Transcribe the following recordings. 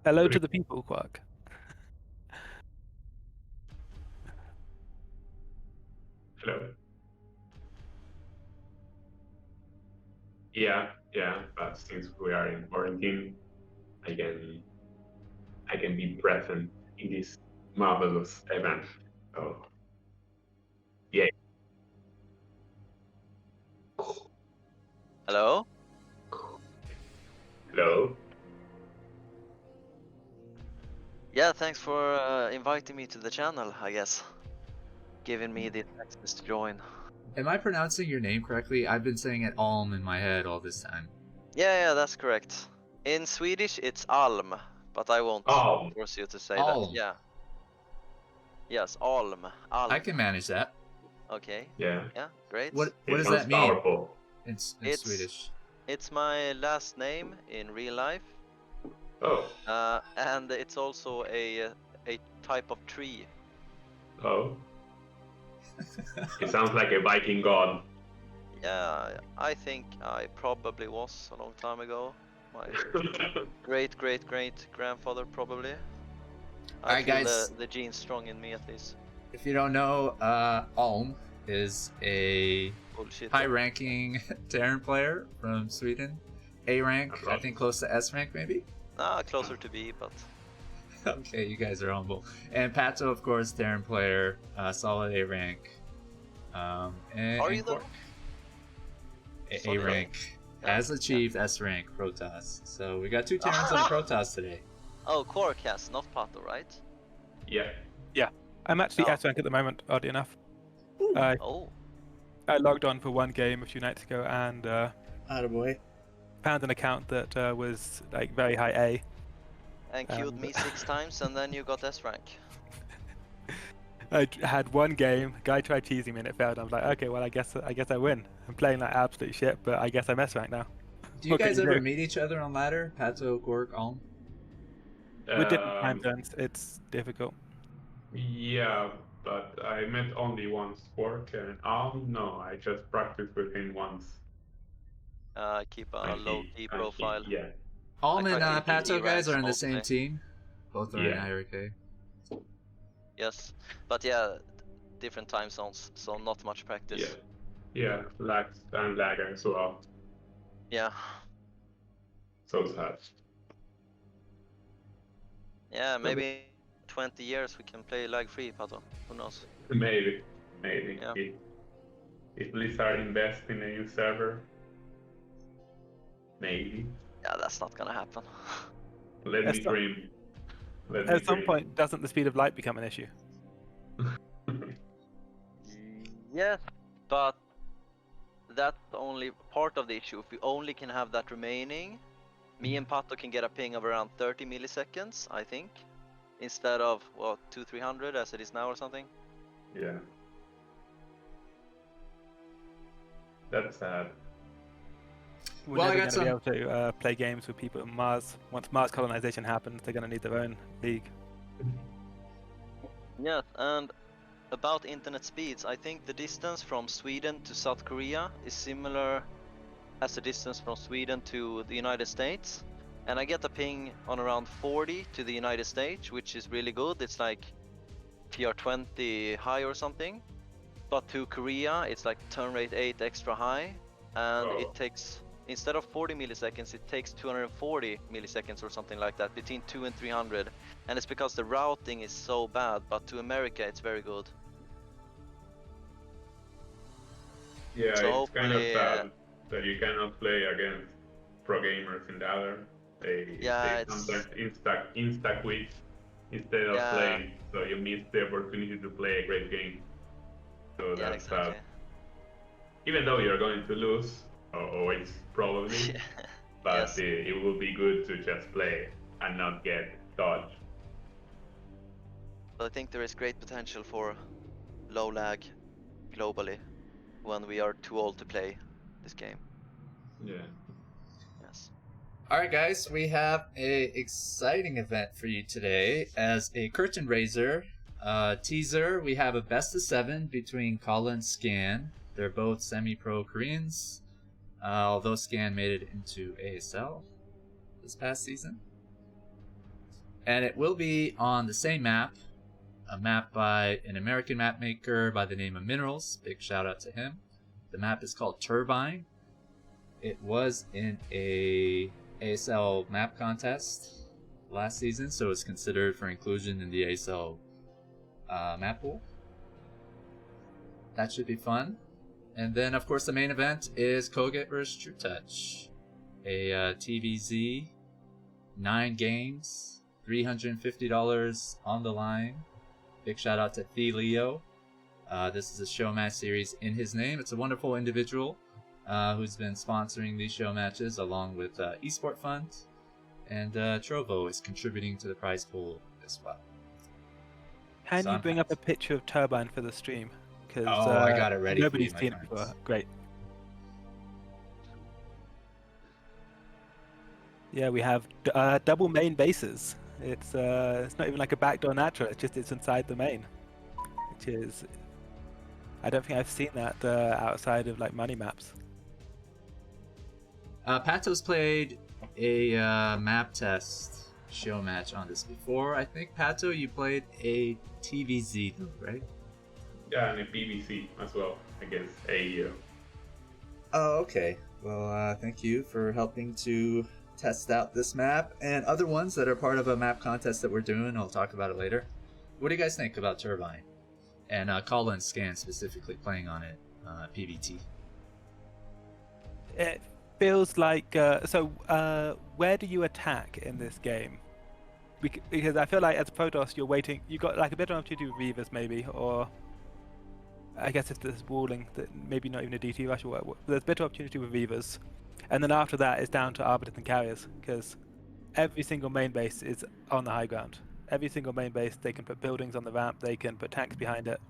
Hello to the people, Kwark. Hello. Yeah, but since we are in quarantine, I can be present in this marvelous event. So yeah. Hello? Hello. Yeah, thanks for inviting me to the channel, I guess. Giving me the access to join. Am I pronouncing your name correctly? I've been saying it Alm in my head all this time. Yeah, that's correct. In Swedish, it's Alm, but I won't Alm. force you to say Alm. that. Yeah. Yes, Alm. Alm. I can manage that. Okay. Yeah. Yeah, great. What It does sounds that mean powerful. in It's- Swedish? It's my last name in real life, Oh. and it's also a type of tree. Oh. It sounds like a Viking god. Yeah, I think I probably was a long time ago. My great grandfather probably. I Alright, feel guys. the genes strong in me at least. If you don't know, Alm is a Bullshit. high-ranking Terran player from Sweden. A rank, I think close to S rank maybe? Closer to B, but... Okay, you guys are humble. And Pato, of course, Terran player, solid A rank. And, Are you Kwark, A Solid A? rank. Yeah, Has achieved S rank Protoss. So we got 2 Terrans on a Protoss today. Oh, Kwark has, not Pato, right? Yeah. I'm actually Oh. S rank at the moment, oddly enough. Oh. I logged on for one game a few nights ago and Attaboy. found an account that was like very high A. And killed me 6 times and then you got S rank. Had one game, guy tried teasing me and it failed. I was like, okay, well I guess I win. I'm playing like absolute shit, but I guess I'm S rank now. Do you What can guys you ever do? meet each other on ladder? Pato, Kwark, Alm? With different time zones, it's difficult. Yeah, but I met only once Kwark and no, I just practiced with him once. Keep a low-key profile. Yeah. Alm I and tried to Pato E guys ranks are in the mostly. same team. Both are in Yeah. IRK. Yes, but yeah, different time zones, so not much practice. Yeah, lags and lag as well. Yeah. So sad. Yeah, maybe 20 years we can play lag-free, Pato. Who knows? Maybe. Yeah. If Blizzard invest in a new server, maybe. Yeah, that's not gonna happen. Let me dream. At some point, doesn't the speed of light become an issue? Yes, but that's only part of the issue. If we only can have that remaining, me and Pato can get a ping of around 30 milliseconds, I think, instead of, what, 200-300 as it is now or something? Yeah. That's sad. We're Well, I never got going to be able to play games with people on Mars. Once Mars colonization happens, they're going to need their own league. Yes, and about internet speeds, I think the distance from Sweden to South Korea is similar as the distance from Sweden to the United States. And I get a ping on around 40 to the United States, which is really good. It's like PR20 high or something. But to Korea, it's like turn rate 8 extra high. And it takes, instead of 40 milliseconds, it takes 240 milliseconds or something like that, between 200 and 300. And it's because the routing is so bad, but to America it's very good. Yeah, So it's kind of sad that you cannot play against pro gamers in the other. They sometimes insta quit instead of playing, so you miss the opportunity to play a great game. So that's sad. Even though you're going to lose, always probably, but it will be good to just play and not get dodged. I think there is great potential for low lag globally when we are too old to play this game. Yeah. Yes. Alright guys, we have a exciting event for you today. As a curtain raiser teaser, we have a best of 7 between Khala and Scan. They're both semi-pro Koreans, although Scan made it into ASL this past season. And it will be on the same map, a map by an American map maker by the name of Minerals. Big shout out to him. The map is called Turbine. It was in a ASL map contest last season, so it's considered for inclusion in the ASL map pool. That should be fun. And then, of course, the main event is Koget vs Trutacz, a TVZ, 9 games, $350 on the line. Big shout out to Leo. This is a Showmatch series in his name. It's a wonderful individual who's been sponsoring these show matches along with Esport Fund, and Trovo is contributing to the prize pool as well. Can you bring up a picture of Turbine for the stream? Because I got it ready. Nobody's seen it before. Great. Yeah, we have double main bases. It's not even like a backdoor natural. It's inside the main, which is, I don't think I've seen that outside of like money maps. Pato's played a map test show match on this before. I think, Pato, you played a TVZ, right? Yeah, and a PVC as well against AEO. Oh, okay. Well, thank you for helping to test out this map and other ones that are part of a map contest that we're doing. I'll talk about it later. What do you guys think about Turbine? And Khala and Scan specifically playing on it, PVT. It feels like where do you attack in this game? Because I feel like as Protoss you're waiting, you got like a bit of opportunity with Reavers maybe, or I guess if there's walling, that maybe not even a DT rush or whatever. There's a bit of opportunity with Reavers, and then after that it's down to Arbiters and Carriers, because every single main base is on the high ground. Every single main base, they can put buildings on the ramp, they can put tanks behind it,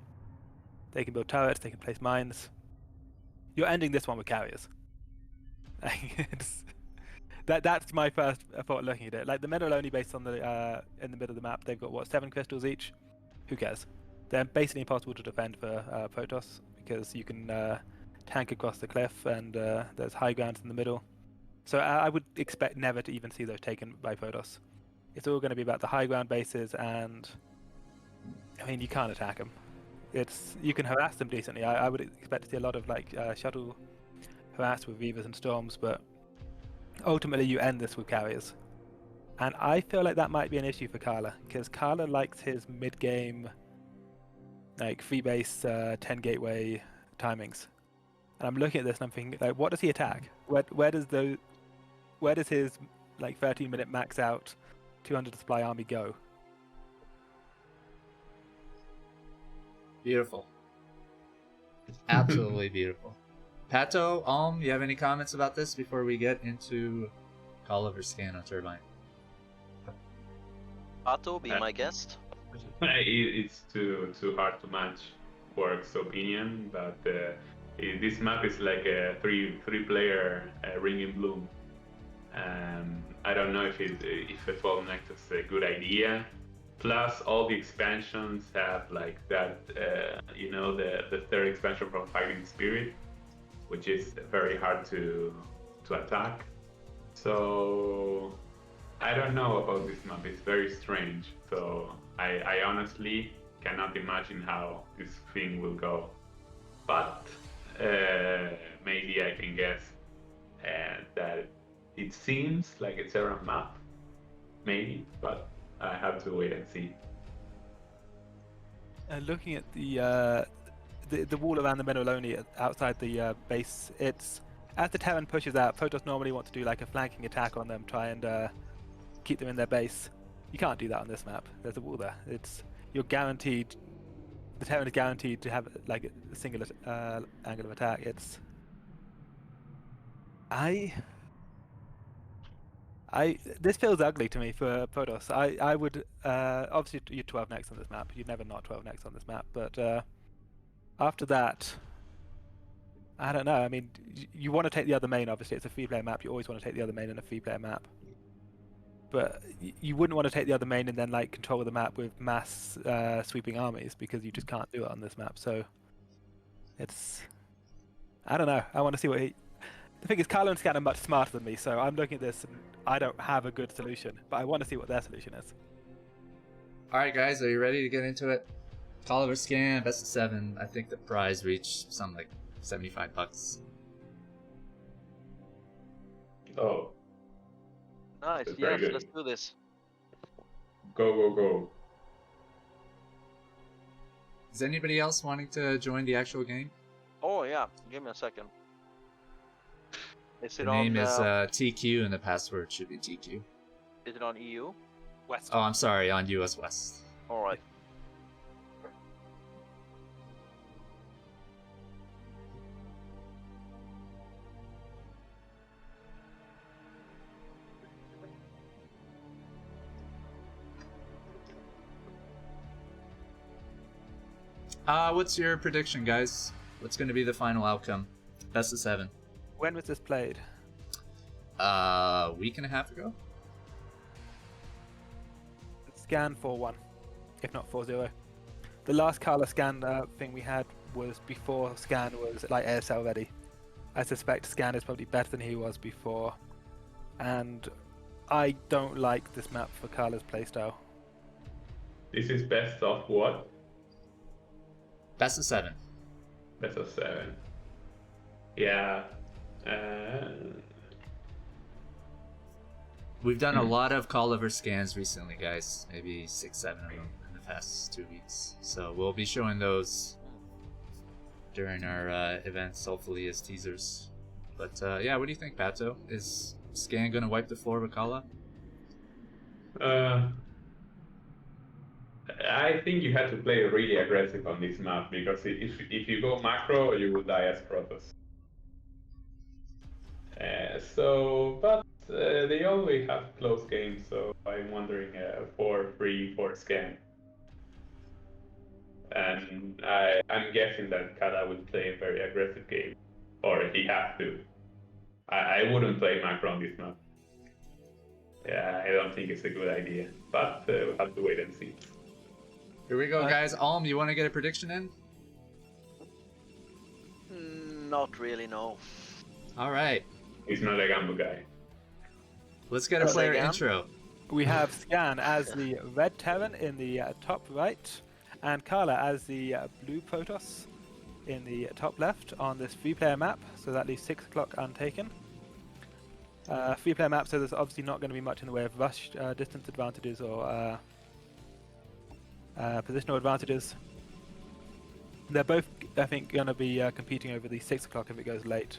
they can build turrets, they can place mines. You're ending this one with Carriers. That's my first thought looking at it. Like the mineral only base on the in the middle of the map, they've got what, 7 crystals each? Who cares? They're basically impossible to defend for Protoss, because you can tank across the cliff and there's high grounds in the middle. So I would expect never to even see those taken by Protoss. It's all going to be about the high ground bases, and I mean, you can't attack them. You can harass them decently. I would expect to see a lot of like shuttle harass with Reavers and Storms, but ultimately you end this with Carriers. And I feel like that might be an issue for Khala, because Khala likes his mid-game like free base 10 gateway timings. And I'm looking at this and I'm thinking, like, what does he attack? Where does his like 13-minute max out 200 supply army go? Beautiful. Absolutely beautiful. Pato, you have any comments about this before we get into Khala vs Scan on Turbine? Pato, be my guest. It's too hard to match Kwark's opinion, but this map is like a three-player Ring in Bloom. I don't know if a 12 Nexus is a good idea. Plus, all the expansions have like that, the third expansion from Fighting Spirit, which is very hard to attack. So I don't know about this map. It's very strange. So I honestly cannot imagine how this thing will go. But maybe I can guess that it seems like it's a run map. Maybe, but I have to wait and see. Looking at the wall around the middle only outside the base, it's as the Terran pushes out, Protoss normally want to do like a flanking attack on them, try and keep them in their base. You can't do that on this map. There's a wall there. You're guaranteed. The Terran is guaranteed to have like a single angle of attack. This feels ugly to me for Protoss. I would obviously you're 12 next on this map. You'd never not 12 next on this map, but after that, I don't know. I mean, you want to take the other main. Obviously, it's a free-player map. You always want to take the other main in a free-player map. But you wouldn't want to take the other main and then like control the map with mass sweeping armies, because you just can't do it on this map. So I don't know. I want to see what the thing is, Khala and Scan are much smarter than me, so I'm looking at this and I don't have a good solution, but I want to see what their solution is. Alright guys, are you ready to get into it? Khala vs. Scan, best of 7. I think the prize reached something like $75. Oh. Nice. That's Yes, very good. let's do this. Go, go, go. Is anybody else wanting to join the actual game? Oh yeah, give me a second. Is The it name on? is TQ and the password should be TQ. Is it on EU? West. Oh, I'm sorry, on US West. All right. What's your prediction, guys? What's going to be the final outcome? Best of 7. When was this played? A week and a half ago? Scan 4-1, if not 4-0. The last Khala Scan thing we had was before Scan was like ASL ready. I suspect Scan is probably better than he was before, and I don't like this map for Khala's playstyle. This is best of what? Best of 7. Best of 7. Yeah. We've done a lot of Khala vs. Scans recently, guys. Maybe 6-7 of them in the past 2 weeks. So we'll be showing those during our events, hopefully as teasers. But yeah, what do you think, Pato? Is Scan gonna wipe the floor with Khala? I think you have to play really aggressive on this map, because if you go macro, you will die as Protoss. But they always have close games, so I'm wondering 4-3 for Scan. And I'm guessing that Khala will play a very aggressive game, or he has to. I wouldn't play macro on this map. Yeah, I don't think it's a good idea, but we'll have to wait and see. Here we go, guys. Alm, you want to get a prediction in? Not really, no. All right. He's not a Gamble guy. Let's get a player intro. We have Scan as the red Terran in the top right, and Khala as the blue Protoss in the top left on this 3-player map, so that leaves 6 o'clock untaken. 3-player map, so there's obviously not going to be much in the way of rush distance advantages or positional advantages. They're both, I think, going to be competing over the 6 o'clock if it goes late.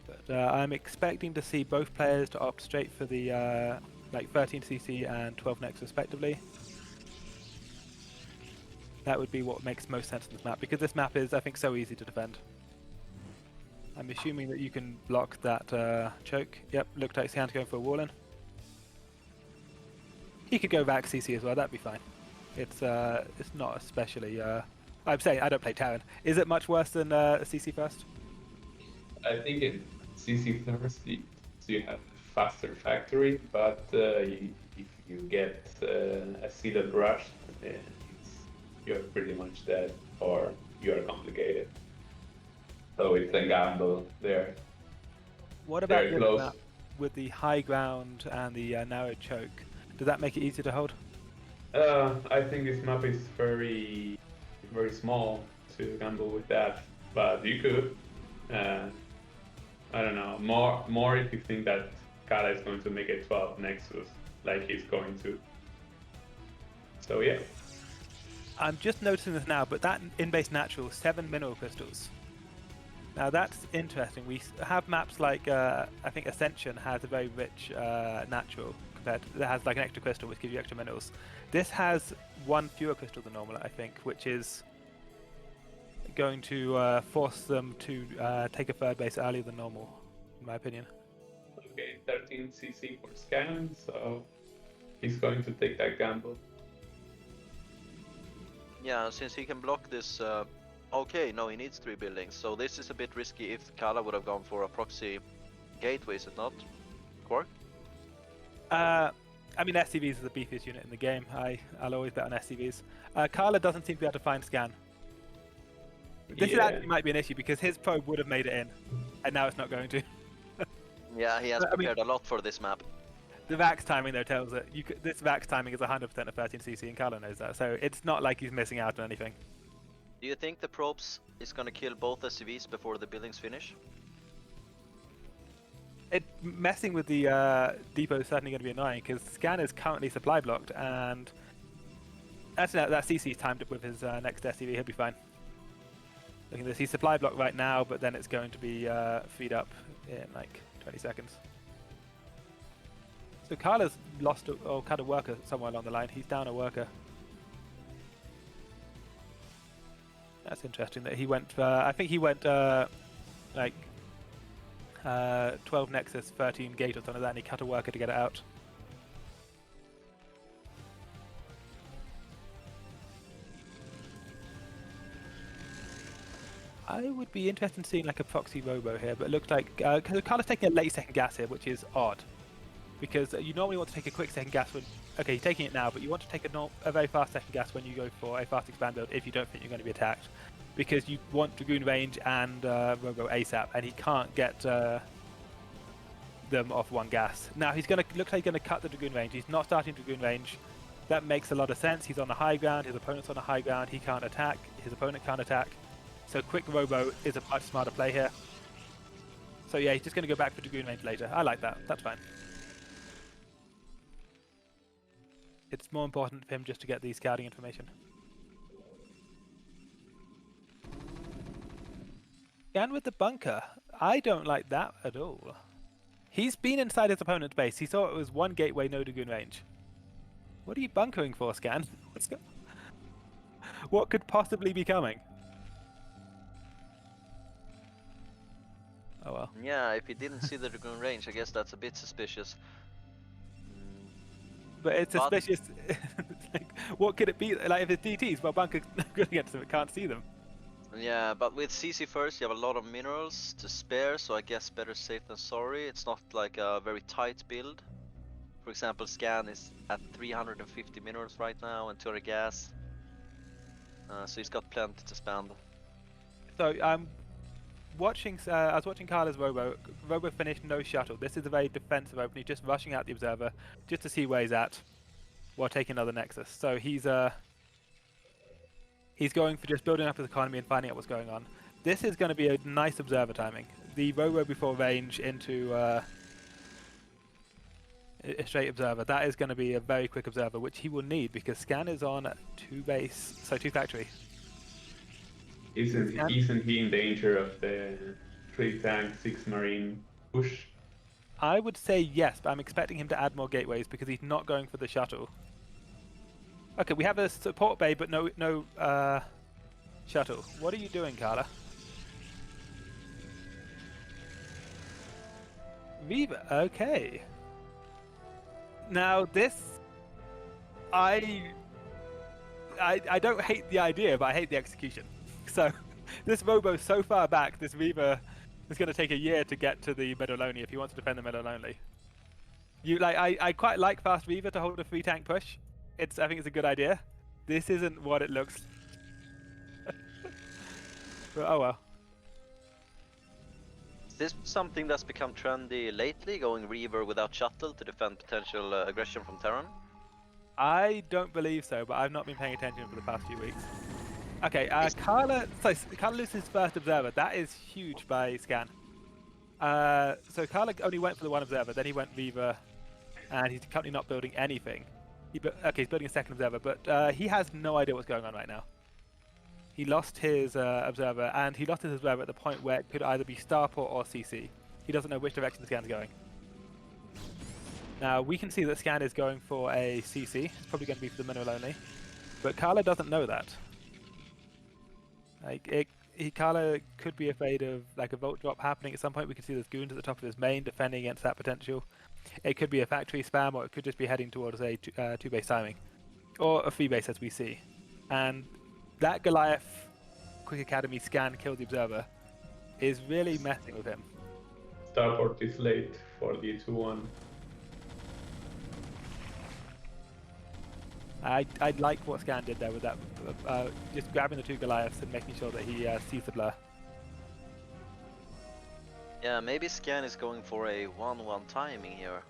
But I'm expecting to see both players to opt straight for the like 13cc and 12 next respectively. That would be what makes most sense in this map, because this map is, I think, so easy to defend. I'm assuming that you can block that choke. Yep, looked like Scan's going for a wall in. He could go back CC as well, that'd be fine. It's not especially... I'm saying I don't play Terran. Is it much worse than CC first? I think in CC first, you have faster factory, but if you get a seeded rush, you're pretty much dead, or you're complicated. So it's a gamble there. What about the map with the high ground and the narrow choke? Does that make it easier to hold? I think this map is very, very small to gamble with that, but you could. I don't know. More if you think that Khala is going to make a 12 Nexus, like he's going to. So yeah. I'm just noticing this now, but that in-base natural 7 mineral crystals. Now that's interesting. We have maps like I think Ascension has a very rich natural. That has like an extra crystal which gives you extra minerals. This has 1 fewer crystal than normal, I think, which is going to force them to take a third base earlier than normal, in my opinion. Okay, 13cc for Scan, so he's going to take that gamble. Yeah, since he can block this... okay, no, he needs 3 buildings, so this is a bit risky if Khala would have gone for a proxy gateway, is it not? Kwark? I mean, SCVs is the beefiest unit in the game. I'll always bet on SCVs. Khala doesn't seem to be able to find Scan. This actually might be an issue, because his probe would have made it in, and now it's not going to. Yeah, he has prepared a lot for this map. The Vax timing though tells it. This Vax timing is 100% a 13cc, and Khala knows that. So it's not like he's missing out on anything. Do you think the probes is gonna kill both SCVs before the buildings finish? Messing with the depot is certainly going to be annoying because Scan is currently supply blocked, and actually that CC's timed up with his next SCV. He'll be fine. Looking at this, he's supply blocked right now, but then it's going to be feed up in like 20 seconds. So Khala's lost or cut a worker somewhere along the line. He's down a worker. That's interesting that he went. I think he went like 12 Nexus, 13 Gate or something like that, and he cut a worker to get it out. I would be interested in seeing like a proxy robo here, but it looks like Khala's taking a late second gas here, which is odd. Because you normally want to take a quick second gas when... Okay, you're taking it now, but you want to take a very fast second gas when you go for a fast expand build if you don't think you're going to be attacked. Because you want Dragoon range and robo ASAP, and he can't get them off one gas. Now, looks like he's going to cut the Dragoon range. He's not starting Dragoon range. That makes a lot of sense. He's on the high ground, his opponent's on the high ground, he can't attack, his opponent can't attack. So quick robo is a much smarter play here. So yeah, he's just going to go back for Dragoon range later. I like that, that's fine. It's more important for him just to get the scouting information. And with the bunker, I don't like that at all. He's been inside his opponent's base. He saw it was one gateway, no Dragoon range. What are you bunkering for, Scan? What could possibly be coming? Oh well. Yeah, if he didn't see the Dragoon range, I guess that's a bit suspicious. But it's suspicious. Like, what could it be? Like if it's DTs, well, bunker's good against them. It can't see them. Yeah, but with CC first, you have a lot of minerals to spare, so I guess better safe than sorry. It's not like a very tight build. For example, Scan is at 350 minerals right now and 200 gas. So he's got plenty to spend. So I was watching Khala's robo. Robo finished no shuttle. This is a very defensive opening. He's just rushing out the observer just to see where he's at while taking another Nexus. So he's going for just building up his economy and finding out what's going on. This is going to be a nice observer timing. The robo before range into a straight observer. That is going to be a very quick observer, which he will need because Scan is on 2 base, so 2 factory. Isn't he in danger of the 3 tank, 6 marine push? I would say yes, but I'm expecting him to add more gateways because he's not going for the shuttle. Okay, we have a support bay, but no shuttle. What are you doing, Khala? Viva, okay. Now this, I don't hate the idea, but I hate the execution. So this robo so far back, this Reaver is going to take a year to get to the middle only if he wants to defend the middle only. I quite like fast Reaver to hold a 3 tank push. I think it's a good idea. This isn't what it looks. But, oh well. Is this something that's become trendy lately, going Reaver without shuttle to defend potential aggression from Terran? I don't believe so, but I've not been paying attention for the past few weeks. Okay, Khala loses his first observer. That is huge by Scan. So Khala only went for the 1 observer, then he went Reaver, and he's currently not building anything. He's building a 2nd observer, but he has no idea what's going on right now. He lost his observer, and he lost his observer at the point where it could either be Starport or CC. He doesn't know which direction Scan's going. Now, we can see that Scan is going for a CC. It's probably going to be for the mineral only. But Khala doesn't know that. Khala could be afraid of like a Volt drop happening at some point. We can see there's goons at the top of his main defending against that potential. It could be a factory spam, or it could just be heading towards a 2 base timing. Or a 3 base as we see. And that Goliath Quick Academy Scan kill the observer is really messing with him. Starport is late for the 2-1. I like what Scan did there with that, just grabbing the 2 Goliaths and making sure that he sees the blur. Yeah, maybe Scan is going for a 1-1 timing here.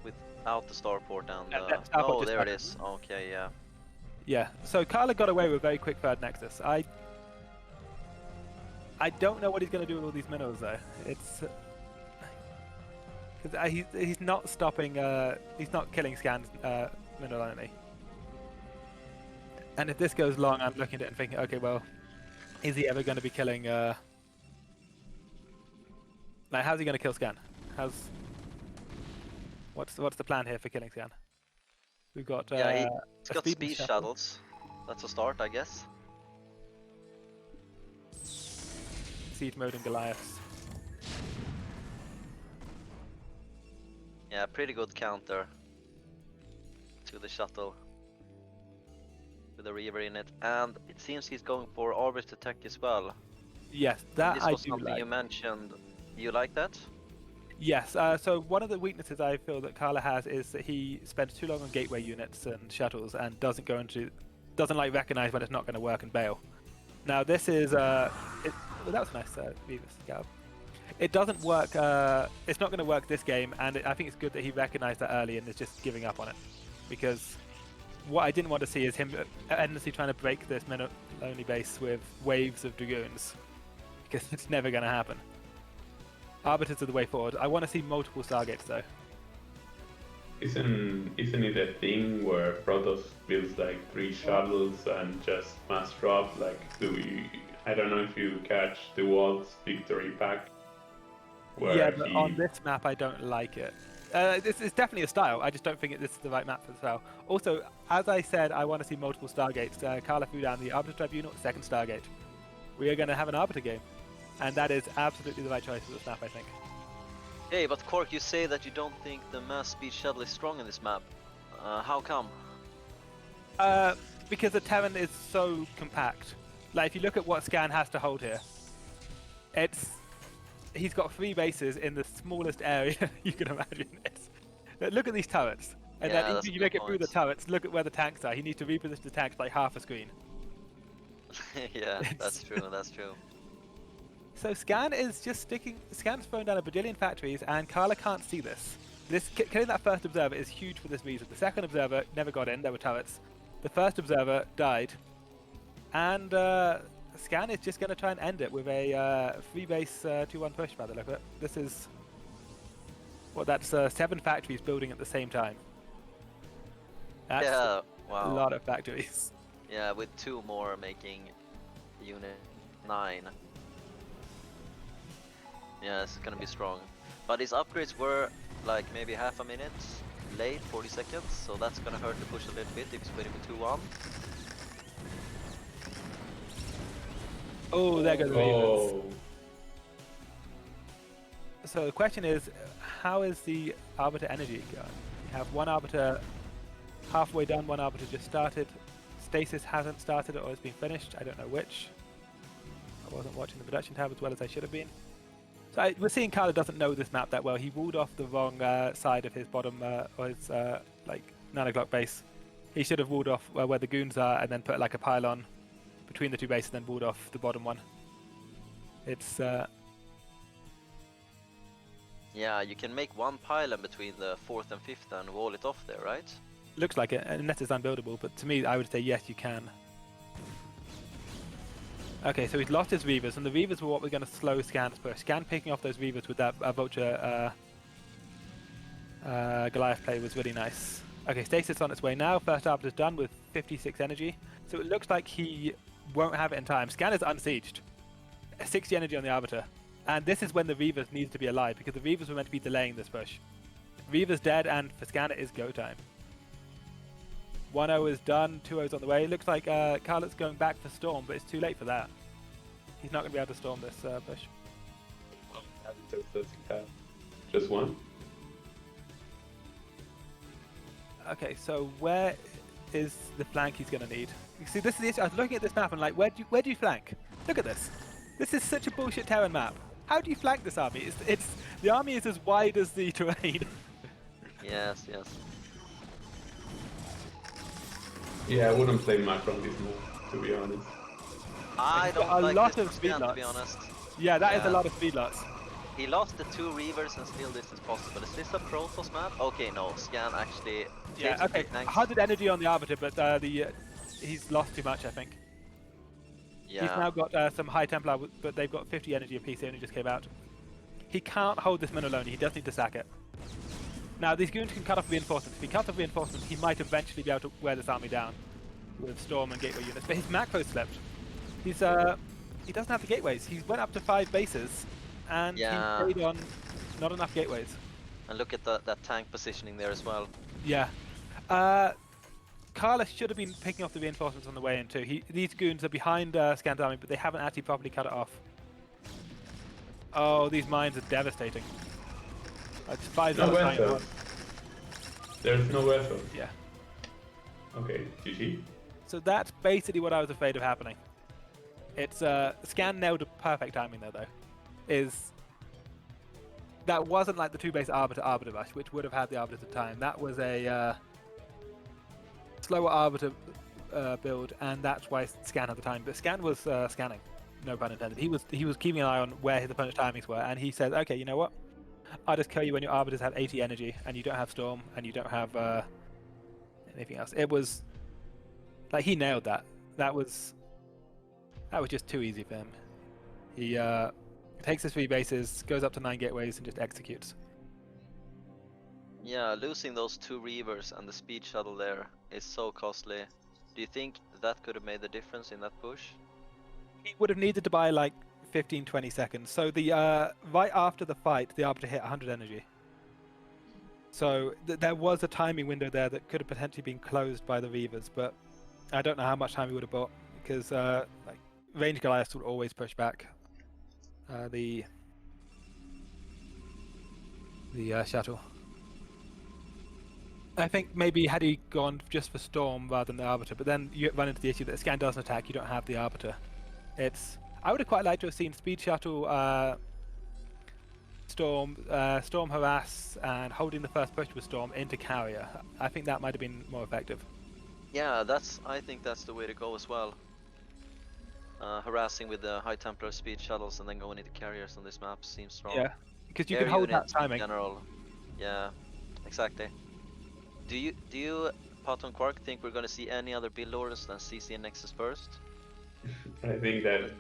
without the starport and... Starport oh, just there it happened. is. Okay, yeah. Yeah, so Khala got away with a very quick third Nexus. I don't know what he's going to do with all these minerals though. It's... Because he's not stopping, he's not killing Scan's mineral only. And if this goes long, I'm looking at it and thinking, okay, well, is he ever going to be killing, like, how's he going to kill Scan? What's the plan here for killing Scan? We've got, yeah, he's got speed speed shuttles. That's a start, I guess. Siege mode and Goliaths. Yeah, pretty good counter to the shuttle with the Reaver in it, and it seems he's going for Arbiter's attack as well. Yes, that this I was do something like. you mentioned. You like that? Yes, so one of the weaknesses I feel that Khala has is that he spends too long on gateway units and shuttles and doesn't like recognize when it's not going to work and bail. Now this is well, that was a nice Reaver scout. It doesn't work. It's not going to work this game, and I think it's good that he recognized that early and is just giving up on it, because what I didn't want to see is him endlessly trying to break this mineral-only base with waves of dragoons, because it's never going to happen. Arbiters are the way forward. I want to see multiple Stargates though. Isn't it a thing where Protoss builds like 3 shuttles and just mass drop? Like, I don't know if you catch the Waltz victory pack. Yeah, but on this map I don't like it. It's definitely a style, I just don't think this is the right map for the style. Also, as I said, I want to see multiple Stargates. Khala threw down the Arbiter Tribunal, second Stargate. We are going to have an Arbiter game, and that is absolutely the right choice for this map, I think. Hey, but Kwark, you say that you don't think the mass speed shuttle is strong in this map. How come? Because the Terran is so compact. Like, if you look at what Scan has to hold here, he's got 3 bases in the smallest area you can imagine. Look at these turrets. And Yeah, then that's if a you good make it through the point. turrets, look at where the tanks are. He needs to reposition the tanks like half a screen. Yeah, that's true, that's true. So Scan is just sticking... Scan's thrown down a bajillion factories, and Khala can't see this. Killing that first observer is huge for this reason. The second observer never got in, there were turrets. The first observer died. And Scan is just going to try and end it with a 3-base 2-1 push by the look of it. This is... that's 7 factories building at the same time. That's Yeah, wow. a lot of factories. Yeah, with 2 more making unit 9. Yeah, this is gonna be strong. But his upgrades were like maybe half a minute late, 40 seconds, so that's gonna hurt the push a little bit if he's waiting with 2-1. Oh, there goes the Oh. Reavers. So the question is, how is the Arbiter energy going? You have one Arbiter halfway done, one Arbiter just started. Stasis hasn't started or has been finished, I don't know which. I wasn't watching the production tab as well as I should have been. So we're seeing Khala doesn't know this map that well. He walled off the wrong side of his bottom, or his like 9 o'clock base. He should have walled off where the goons are and then put like a pylon between the 2 bases and then walled off the bottom one. It's Yeah, you can make 1 pylon between the 4th and 5th and wall it off there, right? looks like it, unless it's unbuildable, but to me I would say yes, you can. Okay, so he's lost his Reavers, and the Reavers were what we're going to slow Scan's push. Scan picking off those Reavers with that Vulture Goliath play was really nice. Okay, Stasis on its way now. First Arbiter's done with 56 energy. So it looks like he won't have it in time. Scan is unsieged. 60 energy on the Arbiter. And this is when the Reavers need to be alive, because the Reavers were meant to be delaying this push. Reaver's dead, and for Scan it is go time. 1-0 is done, 2-0's on the way. It looks like Khalat's going back for Storm, but it's too late for that. He's not going to be able to storm this push. Just 1? Okay, so where is the flank he's going to need? You see, this is the issue. I was looking at this map and like, where do you flank? Look at this. This is such a bullshit Terran map. How do you flank this army? The army is as wide as the terrain. Yes, yes. Yeah, I wouldn't play Macro on this map, to be honest. I don't a like lot this of Scan, to be speedlots. honest. Yeah, that is a Yeah. lot of speedlots. He lost the 2 Reavers and still this is possible. Is this a Protoss map? Okay, no. Scan actually takes okay. 3 tanks. 100 energy on the Arbiter, but he's lost too much, I think. Yeah. He's now got some High Templar, but they've got 50 energy apiece. They only just came out. He can't hold this min alone. He does need to sack it. Now, these goons can cut off reinforcements. If he cuts off reinforcements, he might eventually be able to wear this army down with Storm and Gateway units. But his macro slipped. He doesn't have the gateways. He went up to 5 bases, and he stayed on not enough gateways. And look at that tank positioning there as well. Yeah. Khala should have been picking off the reinforcements on the way in too. These goons are behind Scan's army, but they haven't actually properly cut it off. Oh, these mines are devastating. It's 5 no vessel. There's no vessel. Yeah. Okay, GG. So that's basically what I was afraid of happening. It's Scan nailed a perfect timing though. That wasn't like the 2-base Arbiter rush, which would have had the Arbiter time. That was a slower Arbiter build, and that's why Scan had the time. But Scan was scanning, no pun intended. He was keeping an eye on where his opponent's timings were, and he said, okay, you know what? I'll just kill you when your Arbiters have 80 energy, and you don't have Storm, and you don't have anything else. It was like he nailed that. That was just too easy for him. He takes his 3 bases, goes up to 9 gateways, and just executes. Yeah, losing those 2 Reavers and the speed shuttle there is so costly. Do you think that could have made the difference in that push? He would have needed to buy like 15-20 seconds. So the right after the fight, the Arbiter hit 100 energy. So there was a timing window there that could have potentially been closed by the Reavers, but I don't know how much time he would have bought, because like range Goliaths would always push back the shuttle. I think maybe had he gone just for Storm rather than the Arbiter, but then you run into the issue that Scan doesn't attack, you don't have the Arbiter. I would have quite liked to have seen Speed Shuttle, Storm harass, and holding the first push with Storm into Carrier. I think that might have been more effective. Yeah, I think that's the way to go as well. Harassing with the High Templar Speed Shuttles and then going into Carriers on this map seems strong. Yeah, because you can hold that timing. In general. Yeah, exactly. Do you, Pato and Kwark, think we're going to see any other build orders than CC and Nexus first? I think that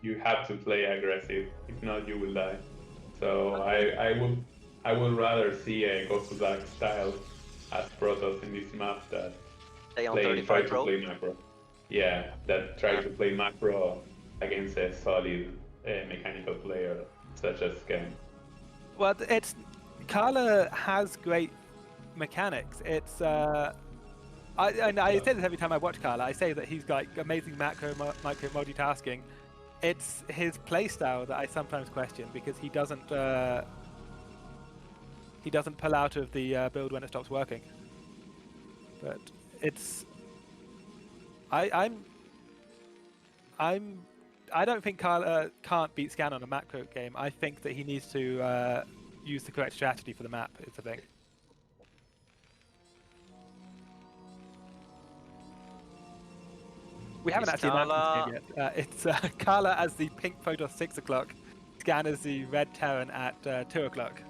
you have to play aggressive. If not, you will die. So I would rather see a Ghost to Dark style as Protoss in this map that try to play macro. Yeah, that try to play macro against a solid mechanical player such as Scan. Well, Khala has great mechanics. I say this every time I watch Khala. I say that he's got amazing micro multitasking. It's his playstyle that I sometimes question, because he doesn't pull out of the build when it stops working. But I don't think Khala can't beat Scan on a macro game. I think that he needs to use the correct strategy for the map. Is the thing. We haven't actually announced this game yet. It's Khala as the pink Protoss 6 o'clock, Scan as the red Terran at 2 o'clock.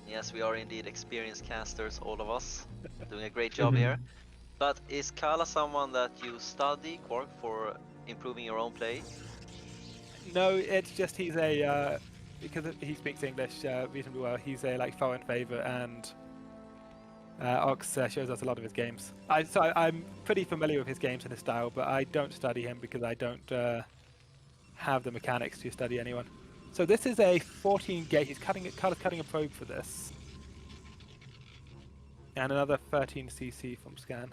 Yes, we are indeed experienced casters, all of us, doing a great job here. But is Khala someone that you study, Kwark, for improving your own play? No, it's just he's a because he speaks English reasonably well. He's a foreign favourite, and Ox shows us a lot of his games. I'm pretty familiar with his games and his style, but I don't study him because I don't have the mechanics to study anyone. So this is a 14 gate. Kala's cutting a probe for this, and another 13 CC from Scan.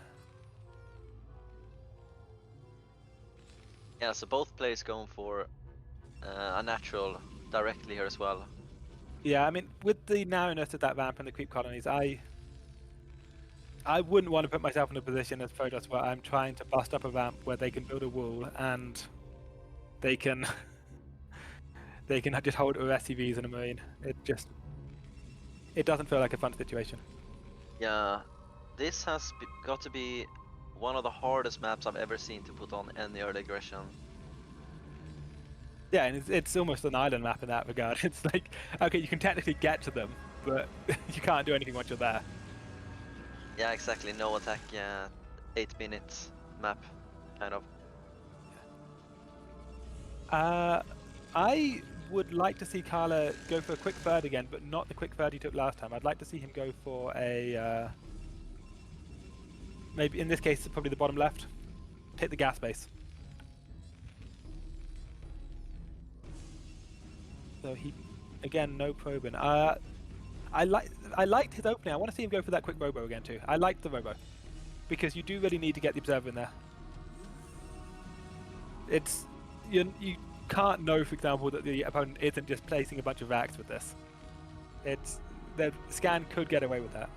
Yeah, so both players going for a natural directly here as well. Yeah, I mean, with the narrowness of that ramp and the creep colonies, I wouldn't want to put myself in a position as Protoss where I'm trying to bust up a ramp where they can build a wall and they can just hold SCVs and a Marine. It doesn't feel like a fun situation. Yeah, this has got to be one of the hardest maps I've ever seen to put on any early aggression. Yeah, and it's almost an island map in that regard. It's like, okay, you can technically get to them, but you can't do anything once you're there. Yeah, exactly. No attack, 8 minutes map, kind of. I would like to see Khala go for a quick third again, but not the quick third he took last time. I'd like to see him go for a, maybe in this case, probably the bottom left. Hit the gas base. So he, again, no probing. I liked his opening. I want to see him go for that quick robo again too. I liked the robo because you do really need to get the observer in there. It's you can't know, for example, that the opponent isn't just placing a bunch of racks with this. It's the scan could get away with that.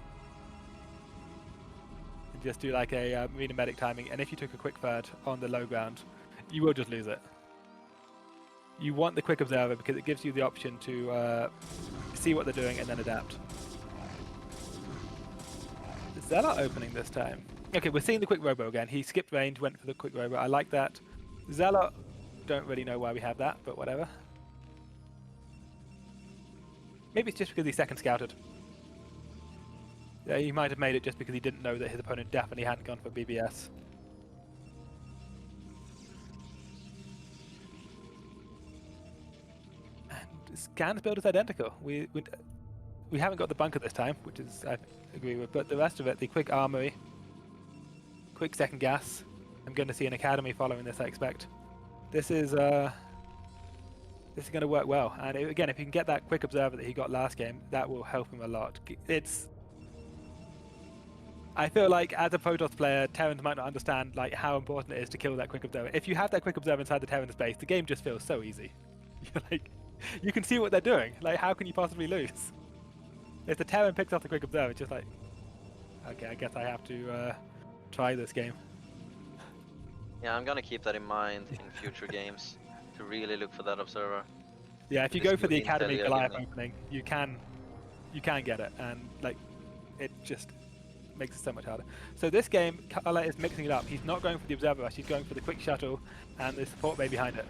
And just do like a marina medic timing, and if you took a quick third on the low ground, you will just lose it. You want the quick observer because it gives you the option to see what they're doing and then adapt. Zealot opening this time. Okay, we're seeing the quick robo again. He skipped range, went for the quick robo. I like that. Zealot, don't really know why we have that, but whatever. Maybe it's just because he's second scouted. Yeah, he might have made it just because he didn't know that his opponent definitely hadn't gone for BBS. And Scan's build is identical. We haven't got the bunker this time, which is I agree with, but the rest of it, the quick armory, quick second gas. I'm going to see an academy following this, I expect. This is going to work well, and again, if you can get that quick observer that he got last game, that will help him a lot. I feel like as a Protoss player, Terrans might not understand like how important it is to kill that quick observer. If you have that quick observer inside the Terran space, the game just feels so easy. You're like, you can see what they're doing. Like, how can you possibly lose? If the Terran picks off the quick observer, it's just like, okay, I guess I have to try this game. Yeah, I'm gonna keep that in mind in future games to really look for that observer. Yeah, if you go for the Academy Goliath opening, you can get it, and like it just makes it so much harder. So this game, Khala is mixing it up. He's not going for the observer rush, he's going for the quick shuttle and the support bay behind it.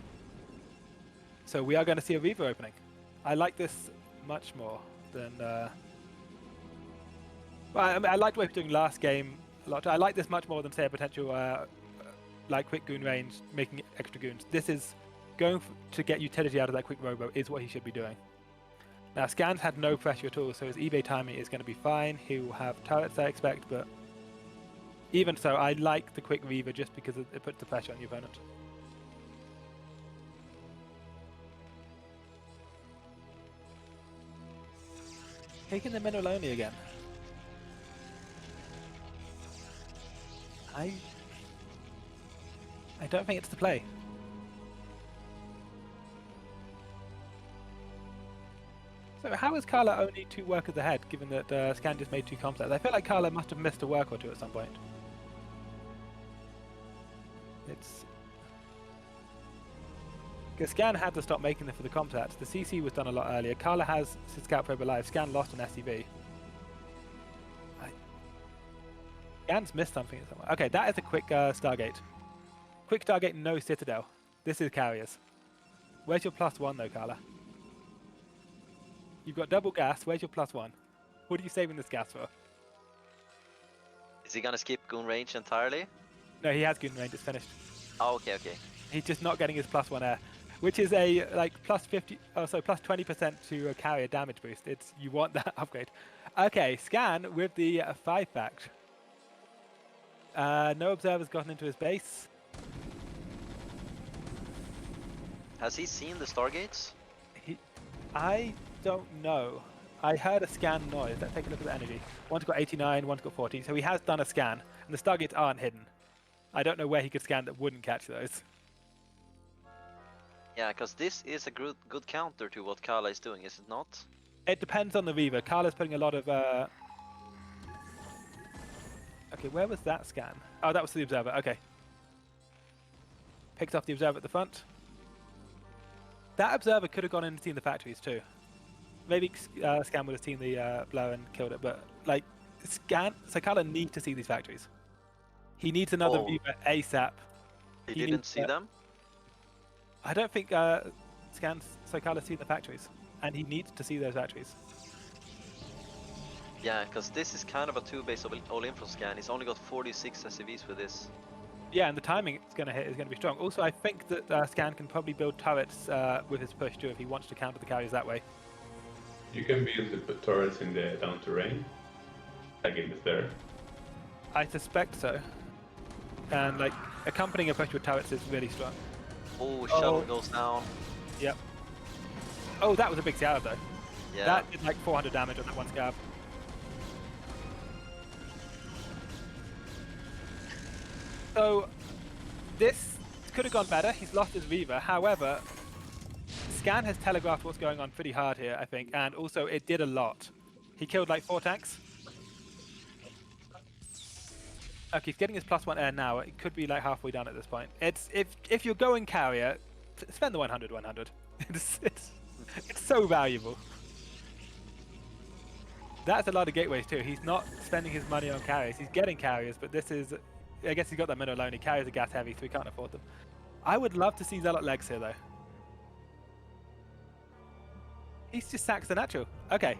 So we are going to see a Reaver opening. I like this much more than well, I mean, I liked what he was doing last game a lot. I like this much more than say a potential like quick goon range, making extra goons. This is going to get utility out of that quick robo is what he should be doing. Now Scans had no pressure at all, so his eBay timing is going to be fine. He will have turrets, I expect, but even so, I like the quick Reaver just because it puts the pressure on the opponent. Taking the middle only again. I don't think it's the play. So how is Khala only 2 workers ahead, given that Scan just made 2 comp sets? I feel like Khala must have missed a work or 2 at some point. It's... because Scan had to stop making them for the comp sets. The CC was done a lot earlier. Khala has his Scout Probe alive. Scan lost an SCV. Scan's missed something somewhere. Okay, that is a quick Stargate. Quick Stargate, no Citadel. This is carriers. Where's your +1 though, Khala? You've got double gas. Where's your +1? What are you saving this gas for? Is he gonna skip goon range entirely? No, he has goon range. It's finished. Oh, okay. He's just not getting his +1 air, which is a like +50. Oh, so +20% to a carrier damage boost. It's you want that upgrade. Okay, Scan with the 5 fact. No observers gotten into his base. Has he seen the Stargates? I don't know. I heard a scan noise. Let's take a look at the energy. One's got 89, one's got 40. So he has done a scan, and the Stargates aren't hidden. I don't know where he could scan that wouldn't catch those. Yeah, because this is a good counter to what Khala is doing, is it not? It depends on the Reaver. Kala's putting a lot of... Okay, where was that scan? Oh, that was the observer. Okay. Picked off the observer at the front. That observer could have gone in and seen the factories too. Maybe Scan would have seen the blow and killed it, but like Scan, so Khala needs to see these factories. He needs another Reaver ASAP. He didn't see them? I don't think so Kala's seen the factories, and he needs to see those factories. Yeah, because this is kind of a 2-base all-info scan. He's only got 46 SCVs with this. Yeah, and the timing it's going to hit is going to be strong. Also, I think that Scan can probably build turrets with his push too if he wants to counter the carriers that way. You can build the turrets in the down terrain, like in the stair. I suspect so. And like accompanying a push with turrets is really strong. Oh, shuttle goes down. Yep. Oh, that was a big scarab though. Yeah. That did like 400 damage on that one scarab. So this could have gone better. He's lost his Reaver. However, Scan has telegraphed what's going on pretty hard here, I think, and also it did a lot. He killed like 4 tanks. Okay, he's getting his +1 air now. It could be like halfway done at this point. It's if you're going carrier, spend the 100. It's so valuable. That's a lot of gateways too. He's not spending his money on carriers. He's getting carriers, but this is, I guess he's got that middle alone. He carries are gas heavy, so he can't afford them. I would love to see Zealot legs here though. He's just sacks the natural. Okay.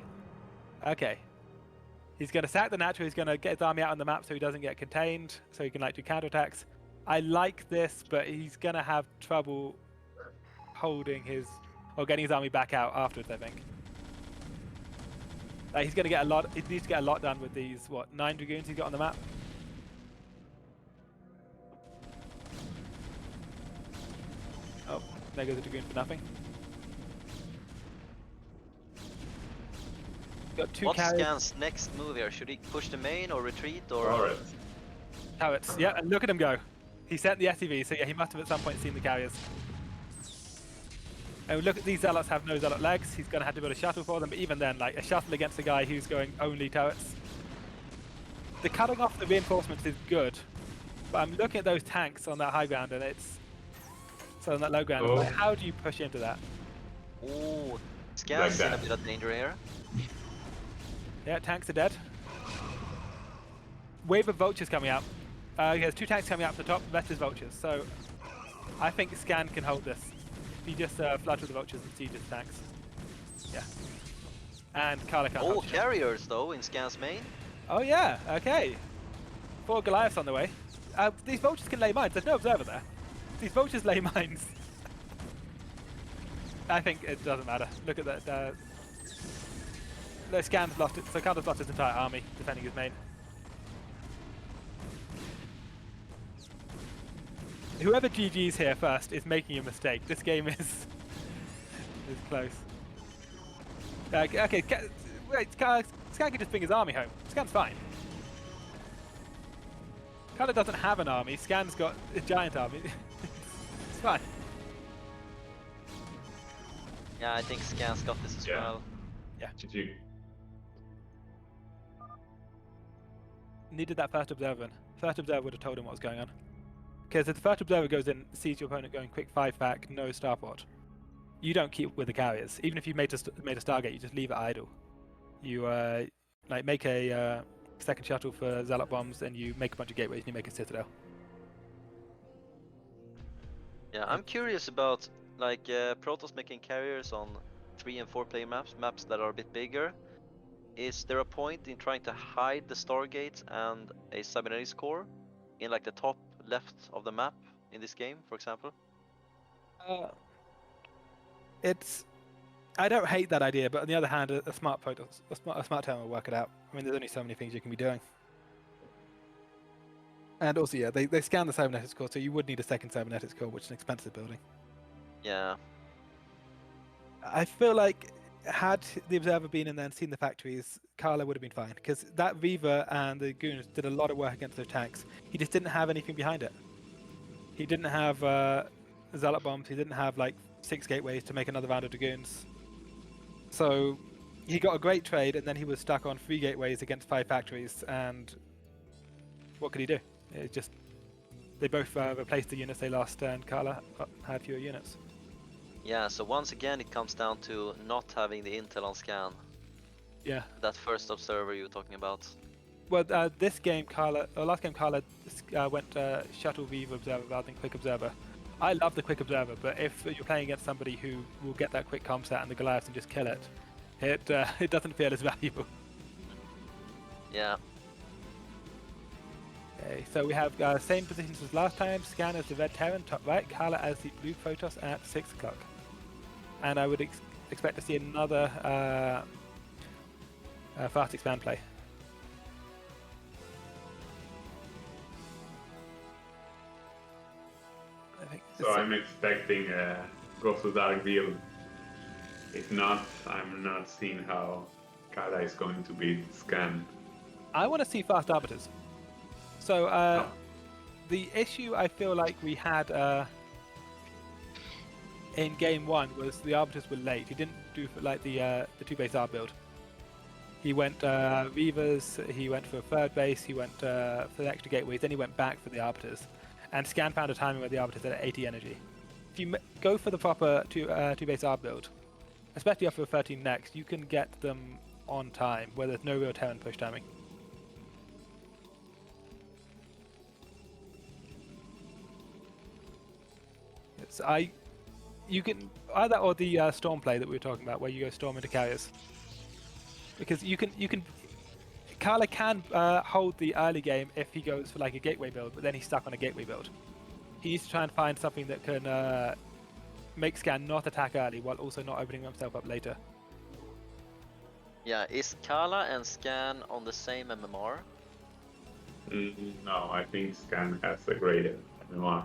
He's going to sack the natural. He's going to get his army out on the map so he doesn't get contained, so he can like do counterattacks. I like this, but he's going to have trouble holding his, or getting his army back out afterwards, I think. He's going to get a lot, he needs to get a lot done with these, what, 9 Dragoons he's got on the map? Oh, there goes the Dragoon for nothing. Got 2 What's carriers. Scan's next move here? Should he push the main or retreat or? Turrets. Turrets, yeah, and look at him go. He sent the SCV, so yeah, he must have at some point seen the carriers. And look at these Zealots have no Zealot legs. He's going to have to build a shuttle for them, but even then, like a shuttle against a guy who's going only turrets. The cutting off the reinforcements is good, but I'm looking at those tanks on that high ground, and it's so on that low ground. Like, how do you push into that? Oh, Scan's in a bit of danger here. Yeah, tanks are dead. Wave of vultures coming out. There's 2 tanks coming out from the top, the rest is vultures. So I think Scan can hold this. If he just floods with the vultures and sieges tanks. Yeah. And Khala can't hold it. Carriers though in Scan's main. Oh yeah, okay. 4 Goliaths on the way. These vultures can lay mines, there's no observer there. These vultures lay mines. I think it doesn't matter. Look at that. No, Scan's lost it, so Kala's lost his entire army defending his main. Whoever GG's here first is making a mistake. This game is close. Okay, wait, Scan can just bring his army home. Scan's fine. Khala doesn't have an army. Scan's got a giant army. It's fine. Yeah, I think Scan's got this as well. Yeah. GG. Needed that first observer in. First observer would have told him what was going on. Because if the first observer goes in, sees your opponent going quick 5-fac, no starport, you don't keep with the carriers. Even if you made a Stargate, you just leave it idle. You like make a second shuttle for Zealot bombs, and you make a bunch of gateways, and you make a citadel. Yeah, I'm curious about like Protoss making carriers on 3 and 4 player maps that are a bit bigger. Is there a point in trying to hide the Stargates and a cybernetics core in like the top left of the map in this game, for example? I don't hate that idea, but on the other hand, a smart Protoss, a smart term will work it out. I mean, there's only so many things you can be doing. And also, yeah, they scan the cybernetics core, so you would need a second cybernetics core, which is an expensive building. Yeah. I feel like had the observer been in there and seen the factories, Khala would have been fine, because that Reaver and the Goons did a lot of work against those tanks. He just didn't have anything behind it. He didn't have Zealot bombs, he didn't have like 6 gateways to make another round of Dragoons. So he got a great trade, and then he was stuck on 3 gateways against 5 factories, and what could he do? It just, they both replaced the units they lost, and Khala had fewer units. Yeah, so once again it comes down to not having the intel on Scan. Yeah. That first observer you were talking about. Well, this game, last game, Khala went Shuttle Reaver Observer rather than Quick Observer. I love the quick observer, but if you're playing against somebody who will get that quick comp set and the Goliaths and just kill it, it doesn't feel as valuable. Yeah. Okay, so we have same positions as last time. Scan as the red Terran, top right. Khala as the blue Protoss at 6 o'clock. And I would expect to see another fast expand play. So I'm expecting Go to Dark build. If not, I'm not seeing how Khala is going to beat Scan. I want to see fast arbiters. So the issue I feel like we had in game 1 was the arbiters were late. He didn't do like the 2-base R build. He went Reavers, he went for a 3rd base, he went for the extra gateways, then he went back for the arbiters. And Scan found a timing where the arbiters are at 80 energy. If you go for the proper 2-base R build, especially after 13 next, you can get them on time where there's no real Terran push timing. You can either or the storm play that we were talking about, where you go storm into carriers, because you can. Khala can hold the early game if he goes for like a gateway build, but then he's stuck on a gateway build. He needs to try and find something that can make Scan not attack early while also not opening himself up later. Yeah, is Khala and Scan on the same MMR? No, I think Scan has a greater MMR.